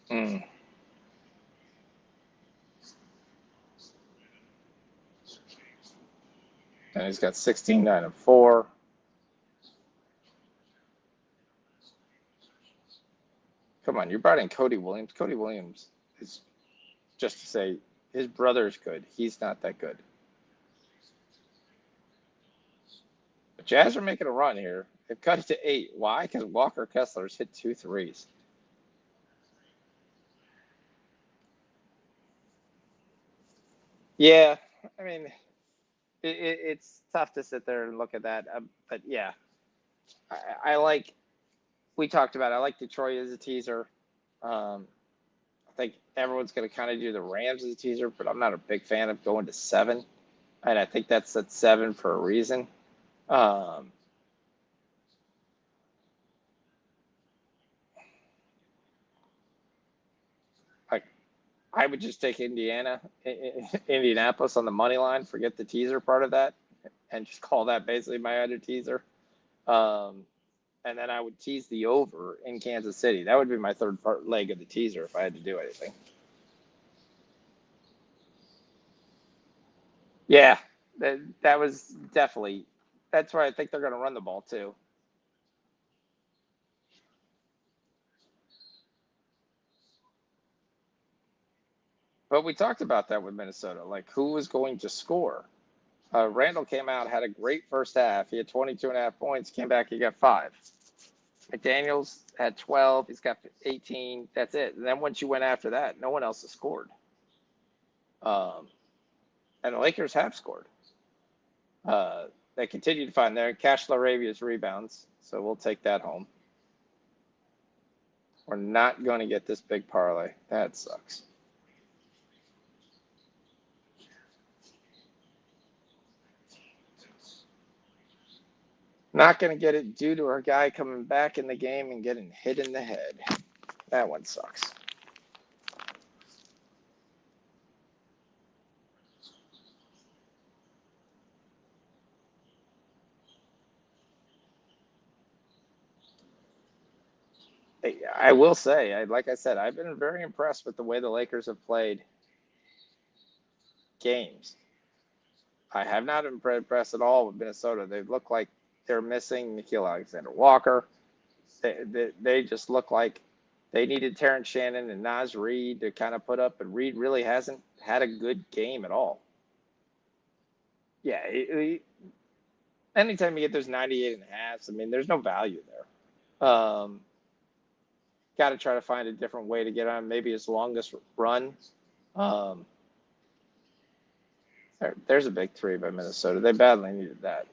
And he's got 16, 9, and 4. Come on, you brought in Cody Williams. Cody Williams is, just to say, his brother's good. He's not that good. The Jazz are making a run here. They've cut it to 8. Why? Because Walker Kessler's hit 2 threes. Yeah, I mean, it's tough to sit there and look at that. But yeah, I like, we talked about it. I like Detroit as a teaser. I think everyone's going to kind of do the Rams as a teaser, but I'm not a big fan of going to 7. And I think that's at 7 for a reason. I would just take Indianapolis on the money line, forget the teaser part of that, and just call that basically my other teaser. And then I would tease the over in Kansas City. That would be my third leg of the teaser if I had to do anything. Yeah, that was definitely – that's why I think they're going to run the ball too. But we talked about that with Minnesota, like who was going to score. Randall came out, had a great first half. He had 22.5 points, came back, he got 5. McDaniels had 12, he's got 18, that's it. And then once you went after that, no one else has scored. And the Lakers have scored. They continue to find their Cash Laravia's rebounds, so we'll take that home. We're not going to get this big parlay. That sucks. Not going to get it due to our guy coming back in the game and getting hit in the head. That one sucks. I will say, like I said, I've been very impressed with the way the Lakers have played games. I have not been impressed at all with Minnesota. They look like they're missing Nickeil Alexander-Walker. They just look like they needed Terrence Shannon and Naz Reid to kind of put up, and Reid really hasn't had a good game at all. Yeah, anytime you get those 98.5s, I mean, there's no value there. Got to try to find a different way to get on maybe his longest run. There's a big 3 by Minnesota. They badly needed that.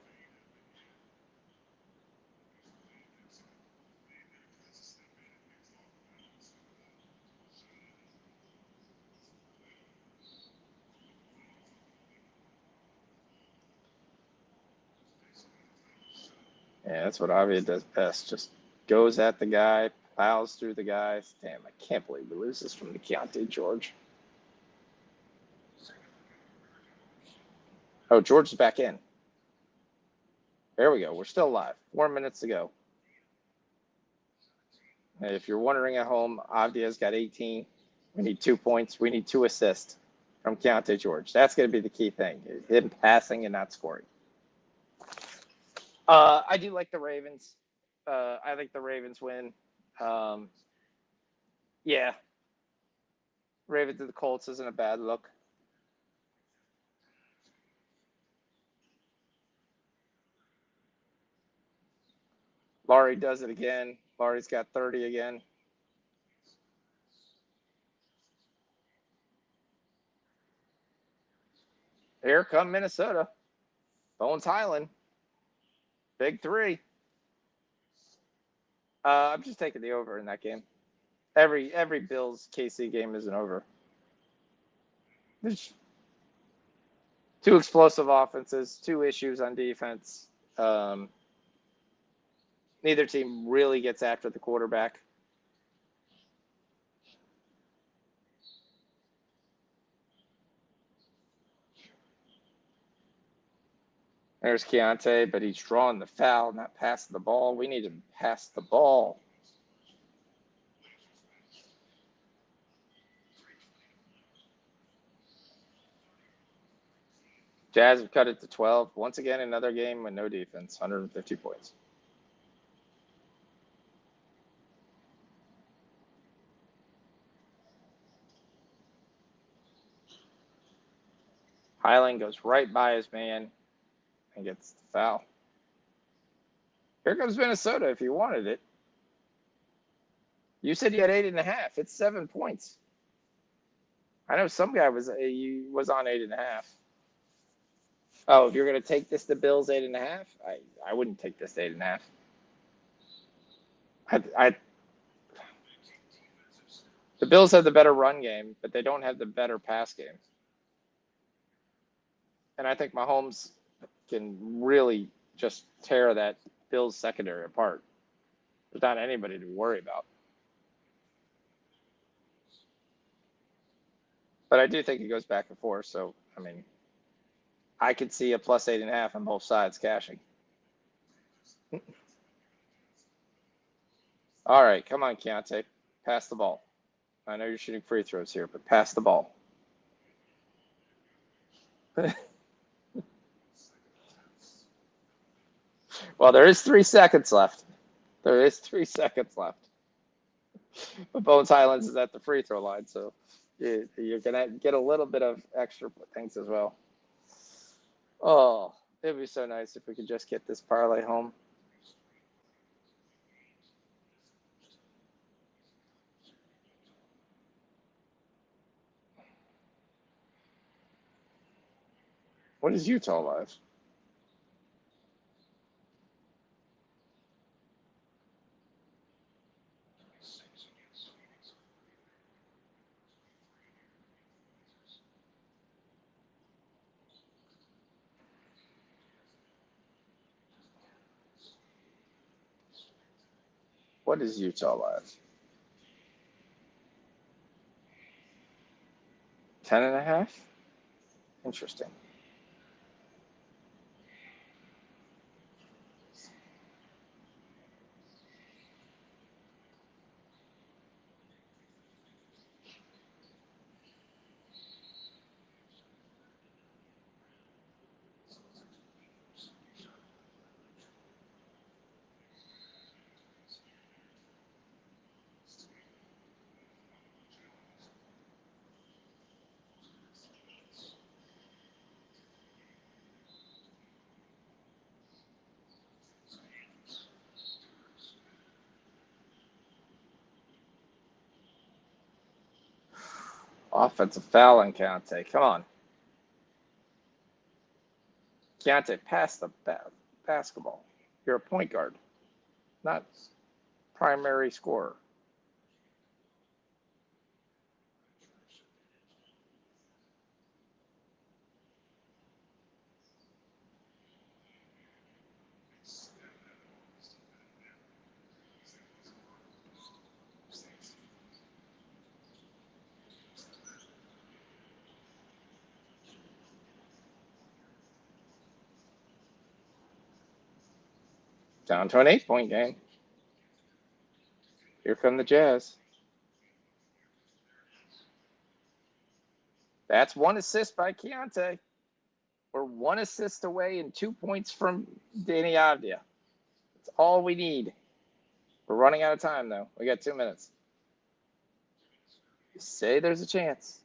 Yeah, that's what Avia does best. Just goes at the guy, Fouls through the guys. Damn, I can't believe we lose this from the Keontae George. Oh, George is back in. There we go. We're still live. 4 minutes to go. And if you're wondering at home, Avdia's got 18. We need 2 points. We need 2 assists from Keontae George. That's going to be the key thing. Him passing and not scoring. I do like the Ravens. I think the Ravens win. Yeah. Ravens to the Colts isn't a bad look. Laurie does it again. Laurie's got 30 again. Here come Minnesota. Bones Highland. Big 3. I'm just taking the over in that game. Every Bills KC game is an over. There's 2 explosive offenses, 2 issues on defense. Neither team really gets after the quarterback. There's Keontae, but he's drawing the foul, not passing the ball. We need him to pass the ball. Jazz have cut it to 12. Once again, another game with no defense, 150 points. Highland goes right by his man and gets the foul. Here comes Minnesota if you wanted it. You said you had 8.5. It's 7 points. I know some guy was on 8.5. Oh, if you're going to take this to Bills 8.5, I wouldn't take this to 8.5. The Bills have the better run game, but they don't have the better pass game. And I think Mahomes can really just tear that Bills secondary apart. There's not anybody to worry about. But I do think it goes back and forth. So, I mean, I could see a plus 8.5 on both sides cashing. All right, come on, Keontae. Pass the ball. I know you're shooting free throws here, but pass the ball. Well, there is 3 seconds left. There is 3 seconds left. But Bones Highlands is at the free throw line, so you're going to get a little bit of extra things as well. Oh, it'd be so nice if we could just get this parlay home. What is Utah live? What is Utah live? 10.5? Interesting. Offensive foul on Keontae. Come on. Keontae, pass the basketball. You're a point guard, not primary scorer. Down to an 8-point game. Here come the Jazz. That's 1 assist by Keontae. We're 1 assist away and 2 points from Danny Avdia. That's all we need. We're running out of time, though. We got 2 minutes. Say there's a chance.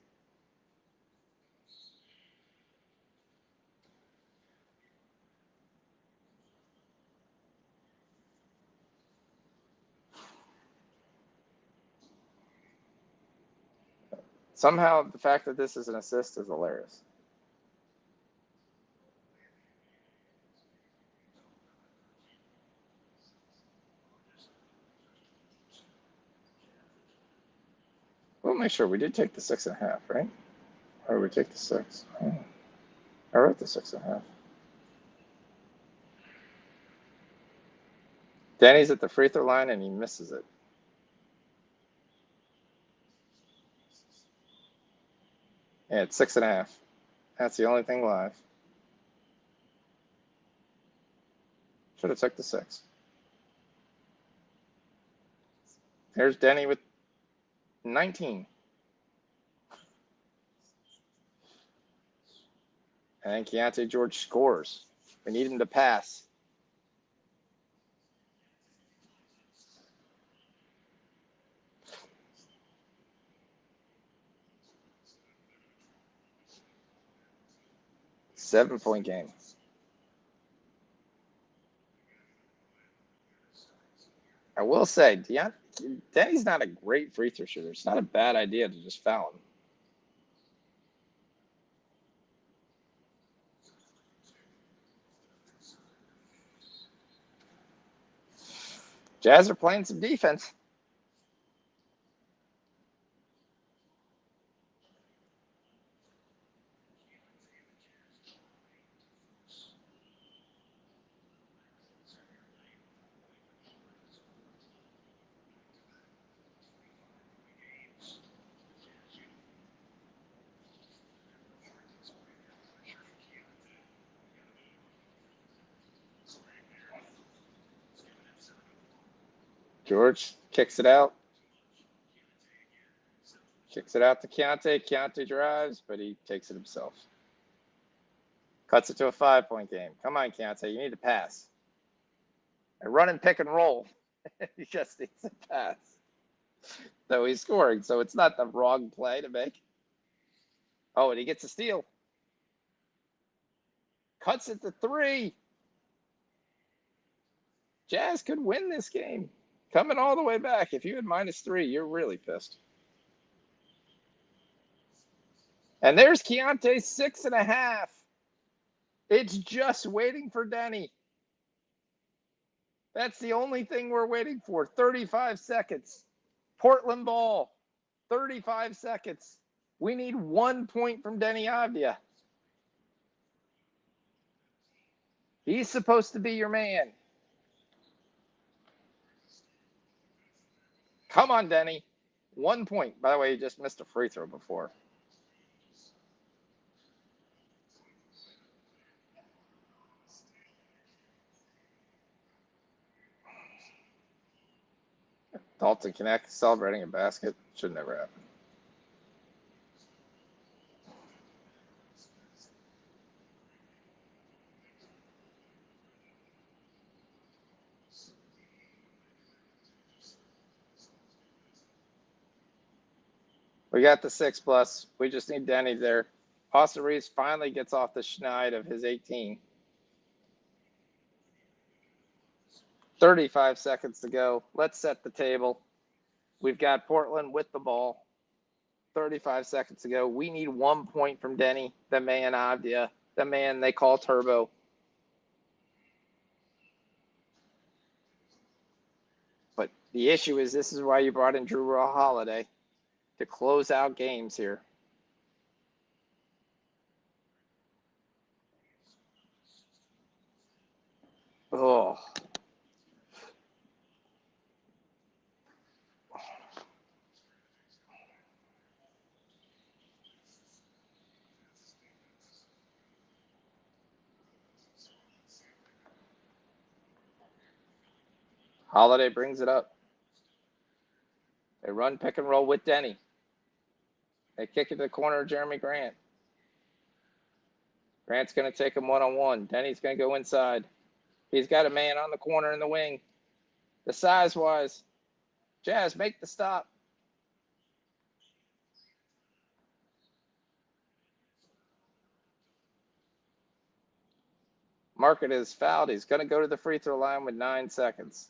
Somehow, the fact that this is an assist is hilarious. We'll make sure we did take the 6.5, right? Or did we take the 6? Oh. I wrote the 6.5. Danny's at the free throw line and he misses it. Yeah, it's 6.5. That's the only thing live. Should have took the 6. There's Denny with 19. And Keontae George scores. We need him to pass. Seven-point game. I will say, Denny's not a great free throw shooter. It's not a bad idea to just foul him. Jazz are playing some defense. George kicks it out. Kicks it out to Keontae. Keontae drives, but he takes it himself. Cuts it to a 5-point game. Come on, Keontae. You need to pass. And run and pick and roll. He just needs to pass. So he's scoring, so it's not the wrong play to make. Oh, and he gets a steal. Cuts it to 3. Jazz could win this game. Coming all the way back. If you had -3, you're really pissed. And there's Keontae's 6.5. It's just waiting for Denny. That's the only thing we're waiting for. 35 seconds. Portland ball. 35 seconds. We need 1 point from Denny Avdia. He's supposed to be your man. Come on, Denny. 1 point. By the way, he just missed a free throw before. Dalton Connect celebrating a basket. Should never happen. We got the 6+. We just need Denny there. Austin Reeves finally gets off the schneid of his 18. 35 seconds to go. Let's set the table. We've got Portland with the ball. 35 seconds to go. We need 1 point from Denny, the man Avdia, the man they call Turbo. But the issue is this is why you brought in Drew Holiday, to close out games here. Oh. Holiday brings it up. They run pick and roll with Denny. They kick it to the corner of Jeremy Grant. Grant's going to take him one-on-one. Denny's going to go inside. He's got a man on the corner in the wing. The size-wise. Jazz, make the stop. Market is fouled. He's going to go to the free throw line with 9 seconds.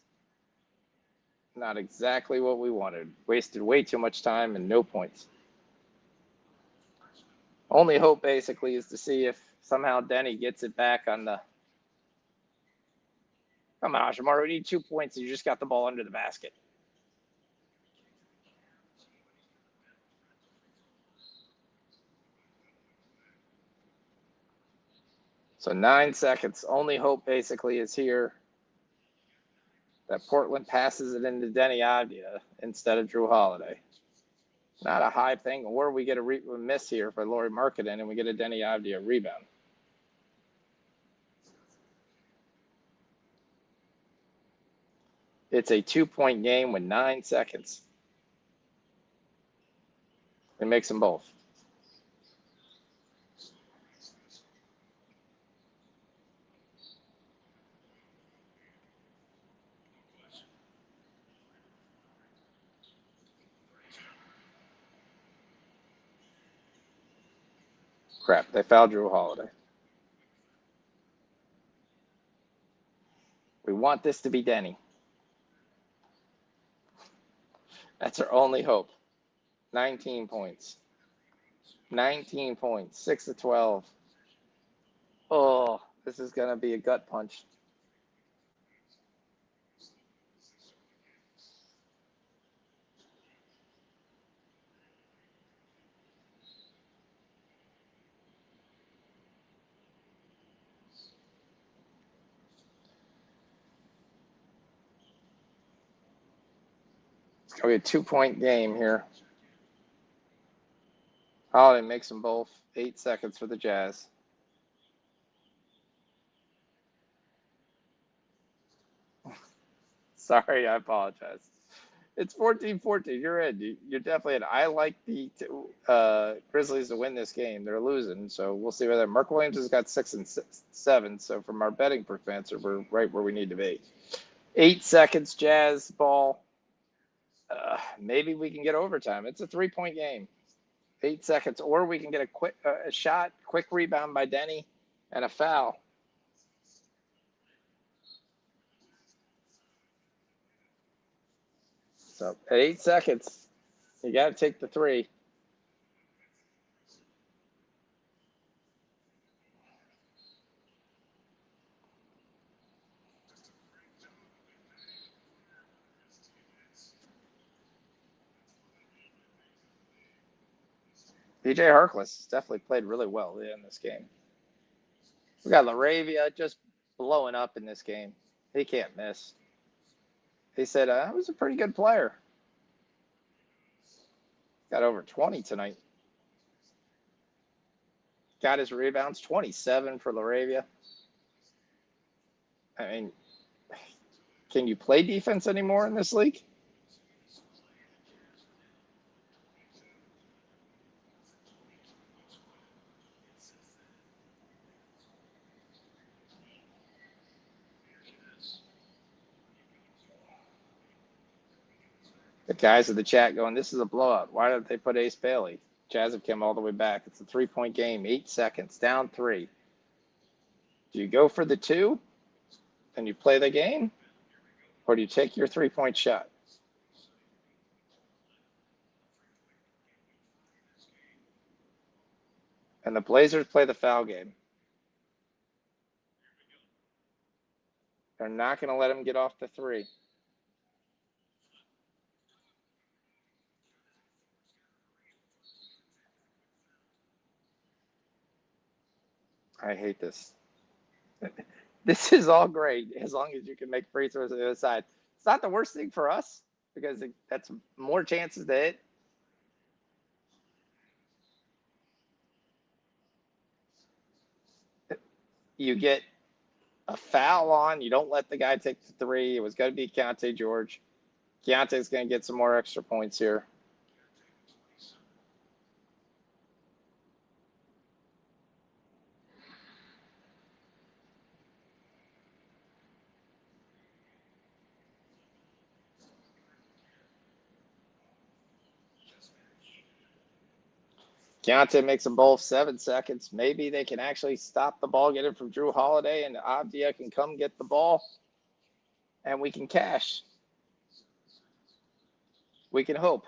Not exactly what we wanted. Wasted way too much time and no points. Only hope basically is to see if somehow Denny gets it back on the. Come on, Shamar, we need 2 points and you just got the ball under the basket. So 9 seconds. Only hope basically is here that Portland passes it into Denny Avdia instead of Drew Holiday. Not a high thing, or we get a miss here for Lauri Markkanen and we get a Denny Avdia rebound. It's a 2-point game with 9 seconds. It makes them both. Crap, they fouled Drew Holiday. We want this to be Denny. That's our only hope. 19 points. 19 points. 6 to 12. Oh, this is going to be a gut punch. It's going to be a 2-point game here. Holiday makes them both. 8 seconds for the Jazz. Sorry, I apologize. It's 14-14. You're in. You're definitely in. I like the Grizzlies to win this game. They're losing, so we'll see whether Mark Williams has got 6 and 7. So from our betting professor, we're right where we need to be. 8 seconds, Jazz ball. Maybe we can get overtime. It's a 3-point game. 8 seconds, or we can get a quick shot, quick rebound by Denny, and a foul. So at 8 seconds, you got to take the 3. DJ Harkless definitely played really well in this game. We got LaRavia just blowing up in this game. He can't miss. He said, I was a pretty good player. Got over 20 tonight. Got his rebounds, 27 for LaRavia. I mean, can you play defense anymore in this league? The guys in the chat going, this is a blowout. Why didn't they put Ace Bailey? Jazz have come all the way back. It's a 3-point game, 8 seconds, down 3. Do you go for the 2 and you play the game? Or do you take your 3-point shot? And the Blazers play the foul game. They're not going to let him get off the 3. I hate this. This is all great as long as you can make free throws on the other side. It's not the worst thing for us because that's more chances to hit. You get a foul on. You don't let the guy take the 3. It was going to be Keontae George. Keontae's going to get some more extra points here. Keontae makes them both 7 seconds. Maybe they can actually stop the ball, get it from Drew Holiday, and Avdia can come get the ball, and we can cash. We can hope.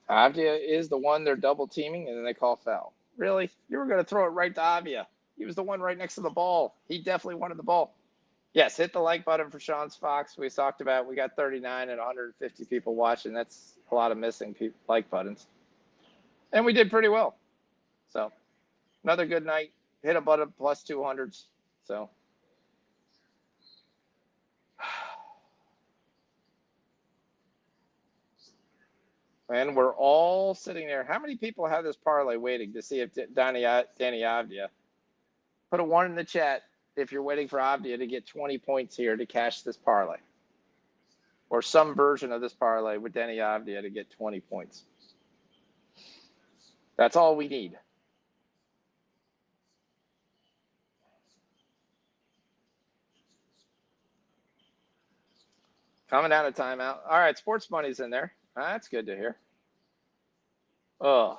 Avdia is the one they're double teaming, and then they call foul. Really? You were going to throw it right to Avdia. He was the one right next to the ball. He definitely wanted the ball. Yes, hit the like button for Sean Fox. We talked about we got 39 and 150 people watching. That's a lot of missing like buttons. And we did pretty well. So, another good night. Hit a button plus 200s. So, and we're all sitting there. How many people have this parlay waiting to see if Danny Avdia? Put a 1 in the chat if you're waiting for Avdia to get 20 points here to cash this parlay. Or some version of this parlay with Danny Avdia to get 20 points. That's all we need. Coming out of timeout. All right, sports money's in there. That's good to hear. Oh.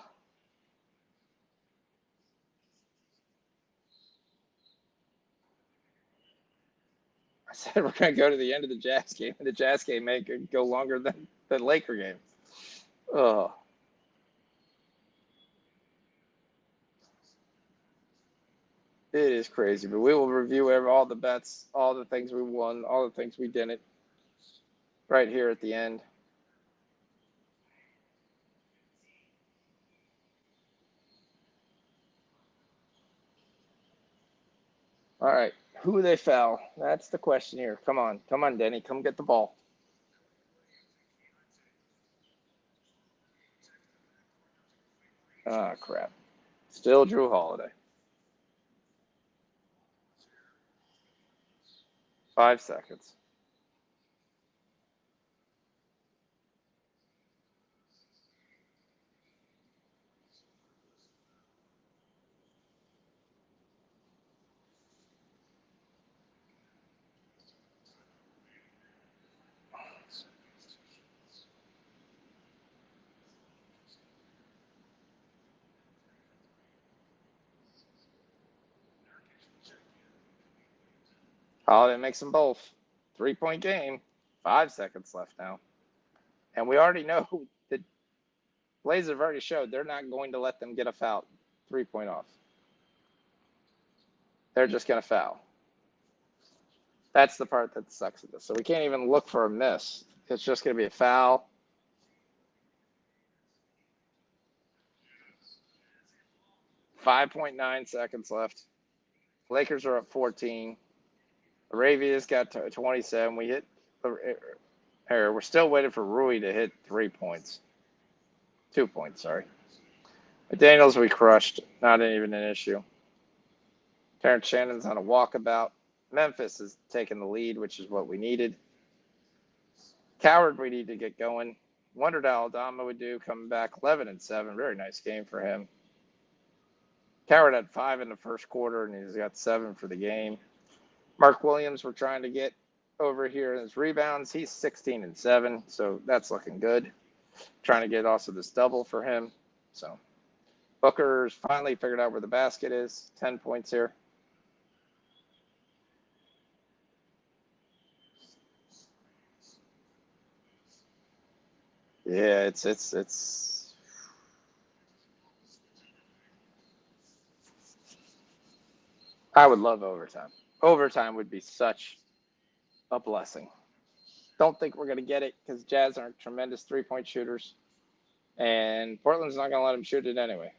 I said we're going to go to the end of the Jazz game, and the Jazz game may go longer than the Laker game. Oh. It is crazy, but we will review all the bets, all the things we won, all the things we didn't, right here at the end. All right, who they foul? That's the question here. Come on, Denny, come get the ball. Ah, crap. Still Drew Holiday. 5 seconds. Holiday makes them both. 3-point game. 5 seconds left now. And we already know that Blazers have already showed they're not going to let them get a foul 3-point off. They're just going to foul. That's the part that sucks at this. So we can't even look for a miss. It's just going to be a foul. .9 seconds left. Lakers are up 14. Arabia's got 27. We hit here. We're still waiting for Rui to hit 3 points. 2 points, sorry. McDaniels we crushed. Not even an issue. Terrence Shannon's on a walkabout. Memphis is taking the lead, which is what we needed. Coward we need to get going. Wondered how Aldama would do coming back 11-7. Very nice game for him. Coward had 5 in the first quarter, and he's got 7 for the game. Mark Williams, we're trying to get over here in his rebounds. He's 16-7, so that's looking good. Trying to get also this double for him. So Booker's finally figured out where the basket is. 10 points here. Yeah, it's I would love overtime. Overtime would be such a blessing. Don't think we're going to get it because Jazz aren't tremendous 3-point shooters. And Portland's not going to let them shoot it anyway.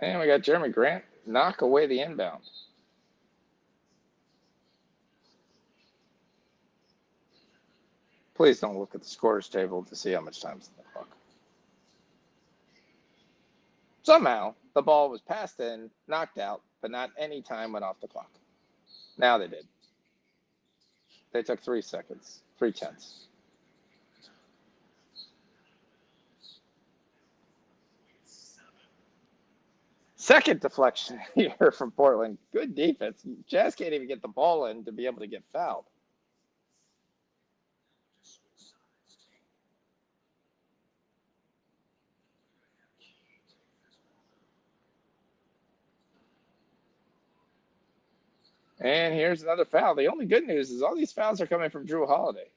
And we got Jeremy Grant knock away the inbound. Please don't look at the scorers table to see how much time's in the clock. Somehow, the ball was passed in, knocked out, but not any time went off the clock. Now they did. They took 3 seconds, 3/10. Second deflection here from Portland. Good defense. Jazz can't even get the ball in to be able to get fouled. And here's another foul. The only good news is all these fouls are coming from Drew Holiday.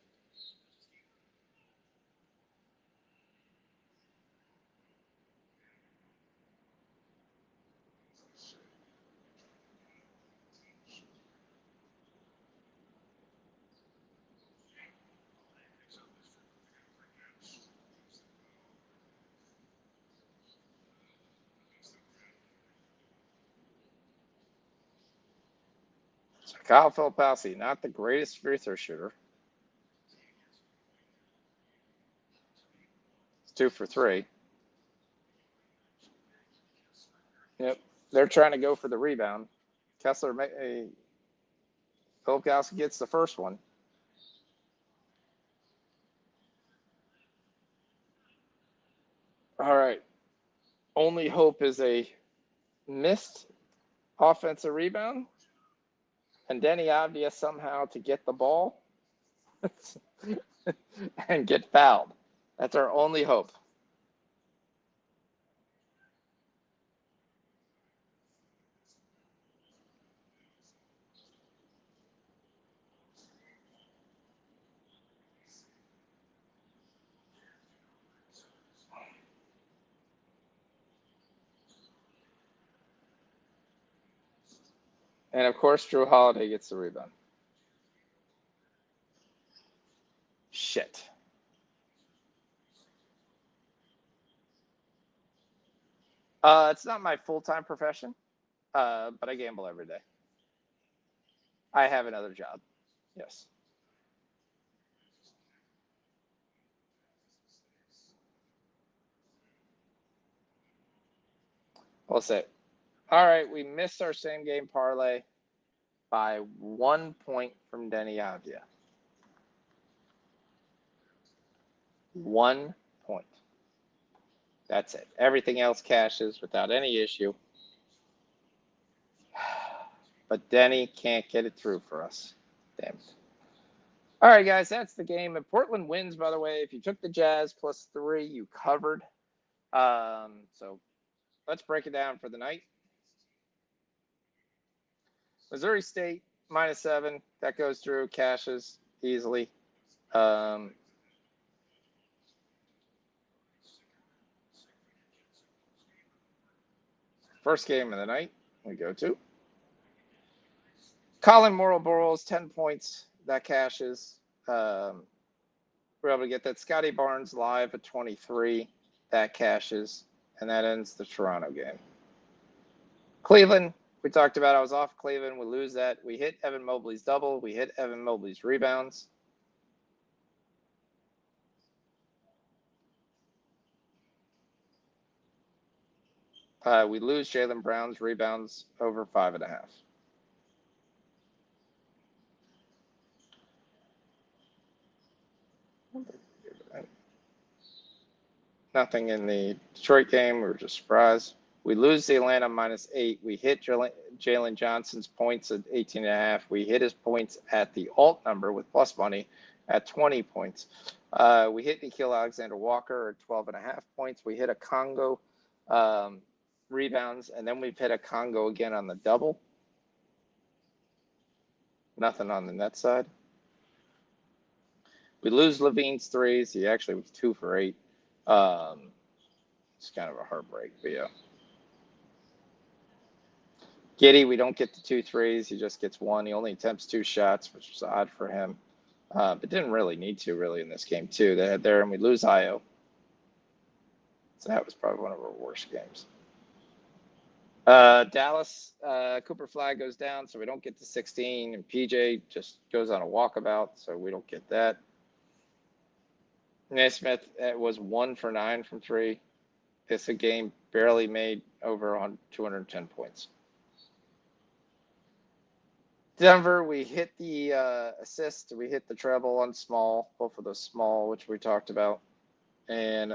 So Kyle Filipowski, not the greatest free throw shooter. It's 2 for 3. Yep. They're trying to go for the rebound. Filipowski gets the first one. All right. Only hope is a missed offensive rebound. And Denny Avdia somehow to get the ball and get fouled. That's our only hope. And of course, Drew Holiday gets the rebound. Shit. It's not my full-time profession, but I gamble every day. I have another job. Yes. We'll say. All right, we missed our same game parlay by 1 point from Denny Avdia. 1 point. That's it. Everything else cashes without any issue. But Denny can't get it through for us. Damn it. All right, guys, that's the game. And Portland wins, by the way. If you took the Jazz +3, you covered. So let's break it down for the night. Missouri State -7. That goes through, cashes easily. First game of the night, we go to Colin Morrow-Burrows, 10 points. That cashes. We're able to get that. Scotty Barnes live at 23. That cashes. And that ends the Toronto game. Cleveland, we talked about. I was off Cleveland. We lose that. We hit Evan Mobley's double. We hit Evan Mobley's rebounds. We lose Jaylen Brown's rebounds over 5.5. Nothing in the Detroit game. We were just surprised. We lose the Atlanta -8. We hit Jalen Johnson's points at 18.5. We hit his points at the alt number with plus money at 20 points. We hit Nickeil Alexander-Walker at 12.5 points. We hit a Congo rebounds, and then we've hit a Congo again on the double. Nothing on the net side. We lose Levine's threes. He actually was 2 for 8. It's kind of a heartbreak, but yeah. Giddey, we don't get the 2 threes. He just gets 1. He only attempts 2 shots, which is odd for him. But didn't really need to, really, in this game, too. They had there, and we lose Io. So that was probably one of our worst games. Dallas, Cooper Flag goes down, so we don't get to 16, and PJ just goes on a walkabout, so we don't get that. Naismith was 1 for 9 from 3. It's a game barely made over on 210 points. Denver, we hit the assist. We hit the treble on small, both of those small, which we talked about. And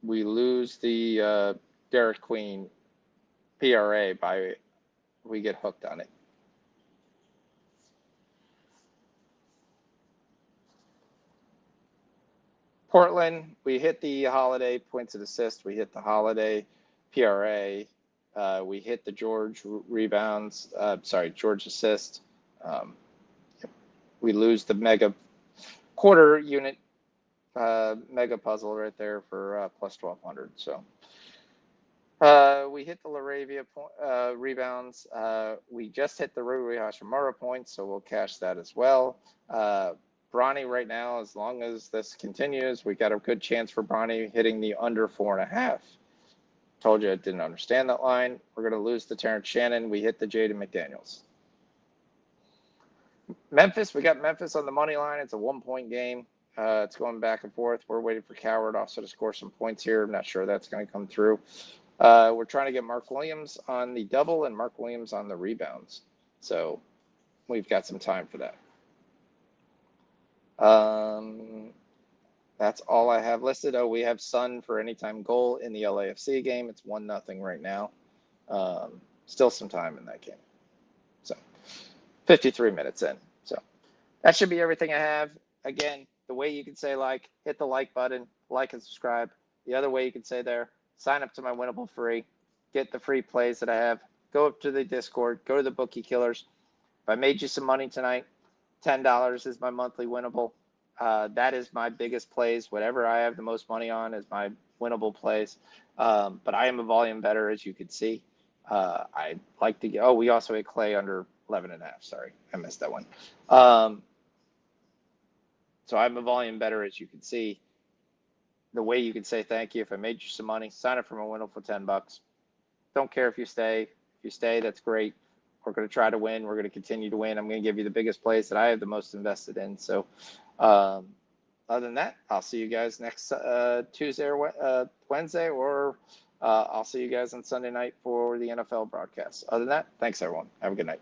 we lose the Derek Queen PRA we get hooked on it. Portland, we hit the Holiday points and assist. We hit the Holiday PRA. We hit the George rebounds. George assist. We lose the mega quarter unit mega puzzle right there for plus 1,200. So we hit the Laravia rebounds. We just hit the Rui Hashimura points, so we'll cash that as well. Bronny right now, as long as this continues, we got a good chance for Bronny hitting the under 4.5. Told you I didn't understand that line. We're going to lose to Terrence Shannon. We hit the Jaden McDaniels. Memphis, we got Memphis on the money line. It's a 1-point game. It's going back and forth. We're waiting for Coward also to score some points here. I'm not sure that's going to come through. We're trying to get Mark Williams on the double and Mark Williams on the rebounds. So we've got some time for that. That's all I have listed. Oh, we have Sun for anytime goal in the LAFC game. It's 1-0 right now. Still some time in that game. So 53 minutes in. So that should be everything I have. Again, the way you can say hit the like button, like and subscribe. The other way you can say there, sign up to my Winnable free, get the free plays that I have. Go up to the Discord, go to the Bookie Killers. If I made you some money tonight, $10 is my monthly winnable. That is my biggest plays. Whatever I have the most money on is my winnable plays. But I am a volume better, as you can see. I like to get. Oh, we also hit Clay under 11.5. Sorry, I missed that one. So I'm a volume better, as you can see. The way you can say thank you, if I made you some money, sign up for my winnable for $10. Don't care if you stay. If you stay, that's great. We're going to try to win. We're going to continue to win. I'm going to give you the biggest plays that I have the most invested in. So other than that, I'll see you guys next Tuesday or Wednesday, or I'll see you guys on Sunday night for the NFL broadcast. Other than that, thanks, everyone. Have a good night.